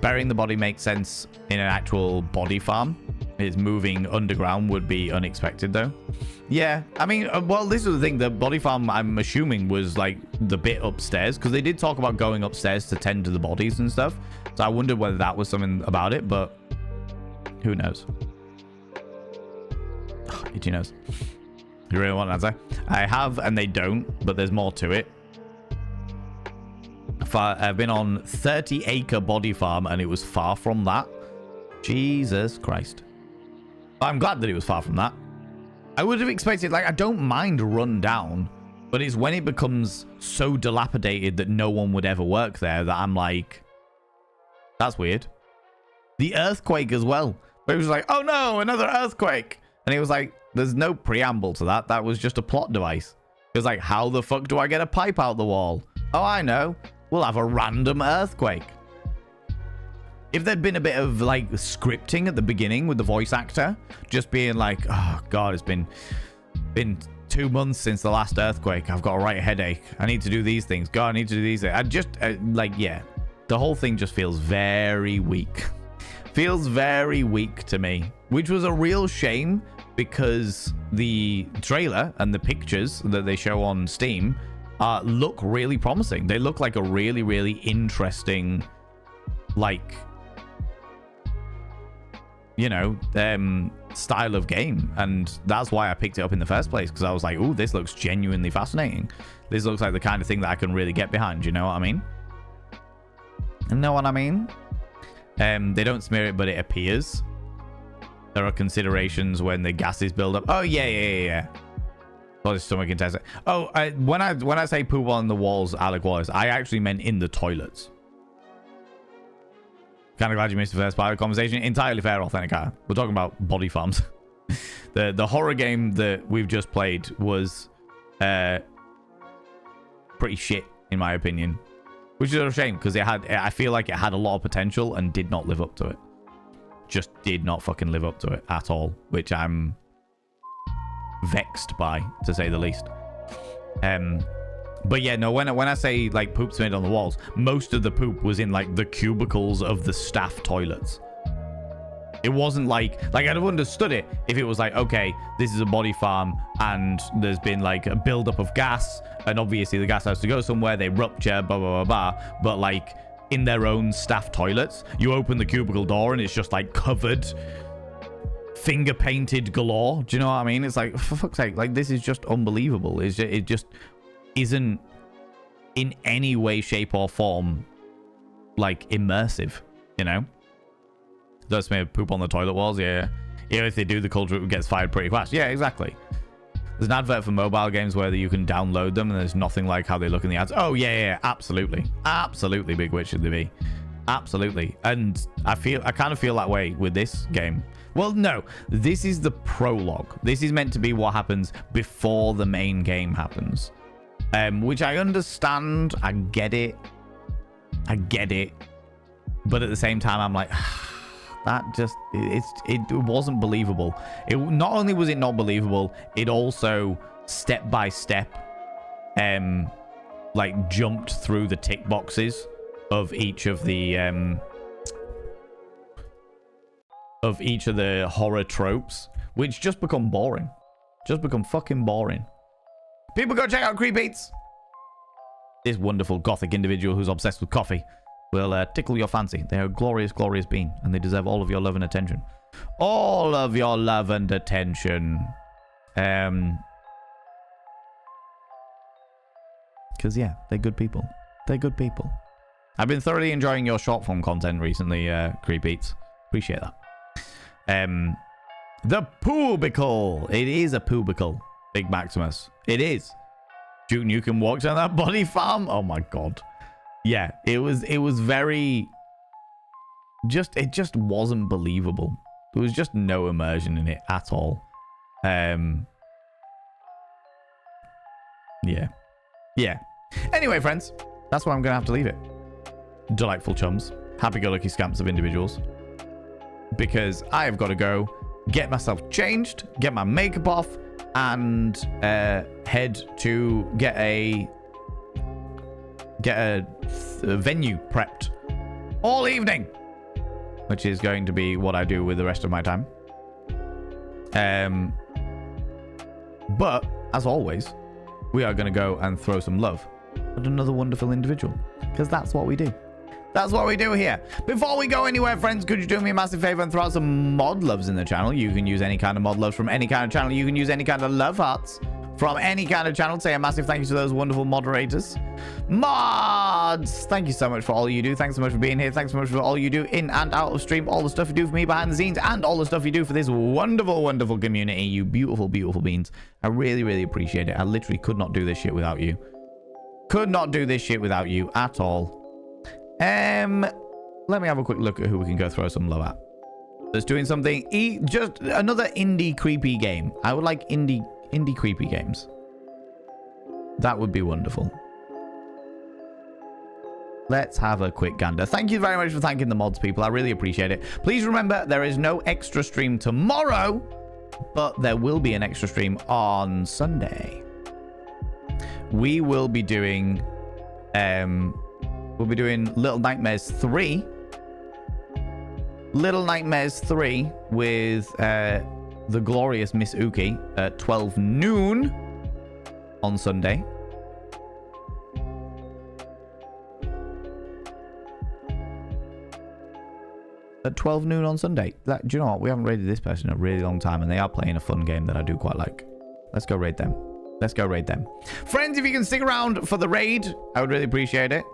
Speaker 1: Burying the body makes sense in an actual body farm. It's moving underground would be unexpected, though. Yeah, I mean, well, this is the thing. The body farm, I'm assuming, was like the bit upstairs, because they did talk about going upstairs to tend to the bodies and stuff. So I wondered whether that was something about it, but who knows? Oh, itchy nose. You really want an answer? I have, and they don't, but there's more to it. I've been on 30-acre body farm, and it was far from that. Jesus Christ. I'm glad that it was far from that. I would have expected, like, I don't mind run down, but it's when it becomes so dilapidated that no one would ever work there that I'm like, that's weird. The earthquake as well. But it was like, oh no, another earthquake. And it was like, there's no preamble to that. That was just a plot device. It was like, how the fuck do I get a pipe out the wall? Oh, I know. We'll have a random earthquake. If there'd been a bit of like scripting at the beginning with the voice actor, just being like, oh god, it's been 2 months since the last earthquake. I've got a right headache. I need to do these things. God, I need to do these things. I just like, yeah, the whole thing just feels very weak. Feels very weak to me, which was a real shame, because the trailer and the pictures that they show on Steam look really promising. They look like a really, really interesting, like, you know, style of game. And that's why I picked it up in the first place, because I was like, ooh, this looks genuinely fascinating. This looks like the kind of thing that I can really get behind. You know what I mean? You know what I mean? They don't smear it, but it appears. There are considerations when the gases build up. Oh, yeah. Oh, this stomach intense. Oh, when I say poop on the walls, Alec Wallace, I actually meant in the toilets. Kind of glad you missed the first part of the conversation. Entirely fair, Authenticator. We're talking about body farms. The horror game that we've just played was pretty shit, in my opinion. Which is a shame, because I feel like it had a lot of potential and did not live up to it. Just did not fucking live up to it at all, which I'm vexed by, to say the least. But yeah, no, when I say like poop smeared on the walls, most of the poop was in like the cubicles of the staff toilets. It wasn't like I'd have understood it if it was like, okay, this is a body farm and there's been like a buildup of gas, and obviously the gas has to go somewhere, they rupture, blah, blah, blah, blah. But like in their own staff toilets, you open the cubicle door and it's just like covered, finger painted galore. Do you know what I mean? It's like, for fuck's sake, like this is just unbelievable. It just isn't in any way, shape or form like immersive, you know? Does maybe poop on the toilet walls? Yeah. Even if they do, the culture gets fired pretty fast. Yeah, exactly. There's an advert for mobile games where you can download them and there's nothing like how they look in the ads. Oh, yeah, absolutely. Absolutely, Big Witch should they be. Absolutely. And I kind of feel that way with this game. Well, no. This is the prologue. This is meant to be what happens before the main game happens. Which I understand. I get it. But at the same time, I'm like... that just it wasn't believable. It not only was it not believable, it also step by step like jumped through the tick boxes of each of the horror tropes, which just become boring. Just become fucking boring. People go check out Creepbeats. This wonderful gothic individual who's obsessed with coffee will tickle your fancy. They're a glorious, glorious being, and they deserve all of your love and attention. All of your love and attention. Because, yeah, they're good people. They're good people. I've been thoroughly enjoying your short form content recently, Creepbeats. Appreciate that. The Poobicle. It is a Poobicle, Big Maximus. It is. Duke Nukem walks on that body farm. Oh my god. Yeah, it was very it just wasn't believable. There was just no immersion in it at all. Yeah. Anyway, friends, that's where I'm gonna have to leave it. Delightful chums, happy-go-lucky scamps of individuals, because I have got to go get myself changed, get my makeup off, and head to get a venue prepped all evening, which is going to be what I do with the rest of my time. But as always, we are going to go and throw some love at another wonderful individual, because that's what we do. That's what we do here. Before we go anywhere, friends, could you do me a massive favor and throw out some mod loves in the channel? You can use any kind of mod loves from any kind of channel. You can use any kind of love hearts from any kind of channel. Say a massive thank you to those wonderful moderators. Mods! Thank you so much for all you do. Thanks so much for being here. Thanks so much for all you do in and out of stream. All the stuff you do for me behind the scenes and all the stuff you do for this wonderful, wonderful community. You beautiful, beautiful beings. I really, really appreciate it. I literally could not do this shit without you. Could not do this shit without you at all. Let me have a quick look at who we can go throw some love at. That's doing something. Just another indie creepy game. I would like indie creepy games. That would be wonderful. Let's have a quick gander. Thank you very much for thanking the mods, people. I really appreciate it. Please remember, there is no extra stream tomorrow, but there will be an extra stream on Sunday. We will be doing we'll be doing Little Nightmares 3. Little Nightmares 3 with the glorious Miss Uki at 12 noon on Sunday. At 12 noon on Sunday. Do you know what? We haven't raided this person in a really long time, and they are playing a fun game that I do quite like. Let's go raid them. Let's go raid them. Friends, if you can stick around for the raid, I would really appreciate it.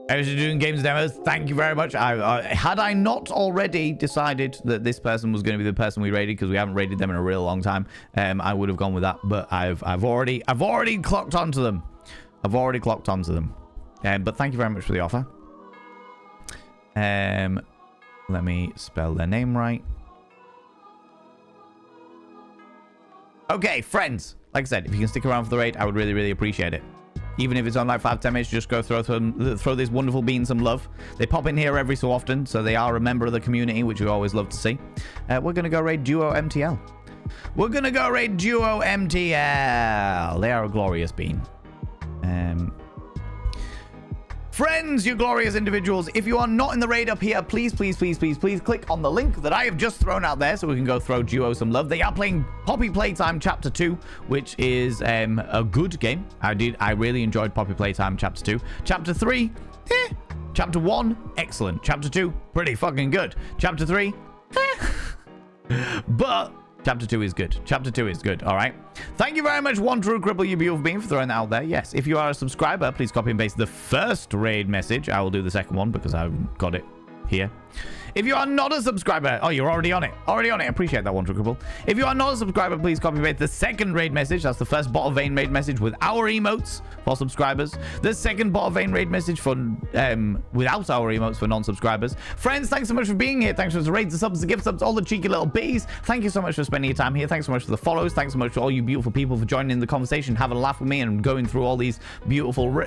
Speaker 1: I was doing games demos. Thank you very much. Had I not already decided that this person was going to be the person we raided, because we haven't raided them in a real long time, I would have gone with that. But I've already clocked onto them. I've already clocked onto them. But thank you very much for the offer. Let me spell their name right. Okay, friends. Like I said, if you can stick around for the raid, I would really, really appreciate it. Even if it's on like 5-10 minutes, just go throw this wonderful being some love. They pop in here every so often, so they are a member of the community, which we always love to see. We're going to go raid Duo MTL. We're going to go raid Duo MTL. They are a glorious being. Friends, you glorious individuals, if you are not in the raid up here, please click on the link that I have just thrown out there so we can go throw Duo some love. They are playing Poppy Playtime Chapter 2, which is a good game. I really enjoyed Poppy Playtime Chapter 2. Chapter 3, Chapter 1, excellent. Chapter 2, pretty fucking good. Chapter 3, but Chapter 2 is good. Chapter 2 is good. All right. Thank you very much, One True Cripple, you beautiful being, for throwing that out there. Yes, if you are a subscriber, please copy and paste the first raid message. I will do the second one because I've got it here. If you are not a subscriber, oh, you're already on it. Already on it. I appreciate that, One True Cripple. If you are not a subscriber, please copy and paste the second raid message. That's the first Bottle Vein raid message with our emotes for subscribers. The second Bottle Vein raid message for without our emotes for non-subscribers. Friends, thanks so much for being here. Thanks for the raids, the subs, the gift subs, all the cheeky little bees. Thank you so much for spending your time here. Thanks so much for the follows. Thanks so much to all you beautiful people for joining in the conversation, having a laugh with me and going through all these beautiful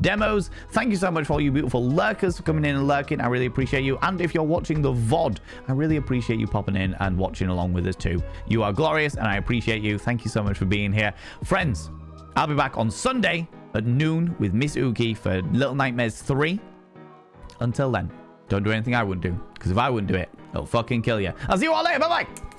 Speaker 1: demos. Thank you so much for all you beautiful lurkers for coming in and lurking. I really appreciate you. And if you're watching the VOD, I really appreciate you popping in and watching along with us too. You are glorious and I appreciate you. Thank you so much for being here. Friends, I'll be back on Sunday at noon with Miss Uki for Little Nightmares 3. Until then, don't do anything I wouldn't do, because if I wouldn't do it, it'll fucking kill you. I'll see you all later. Bye-bye.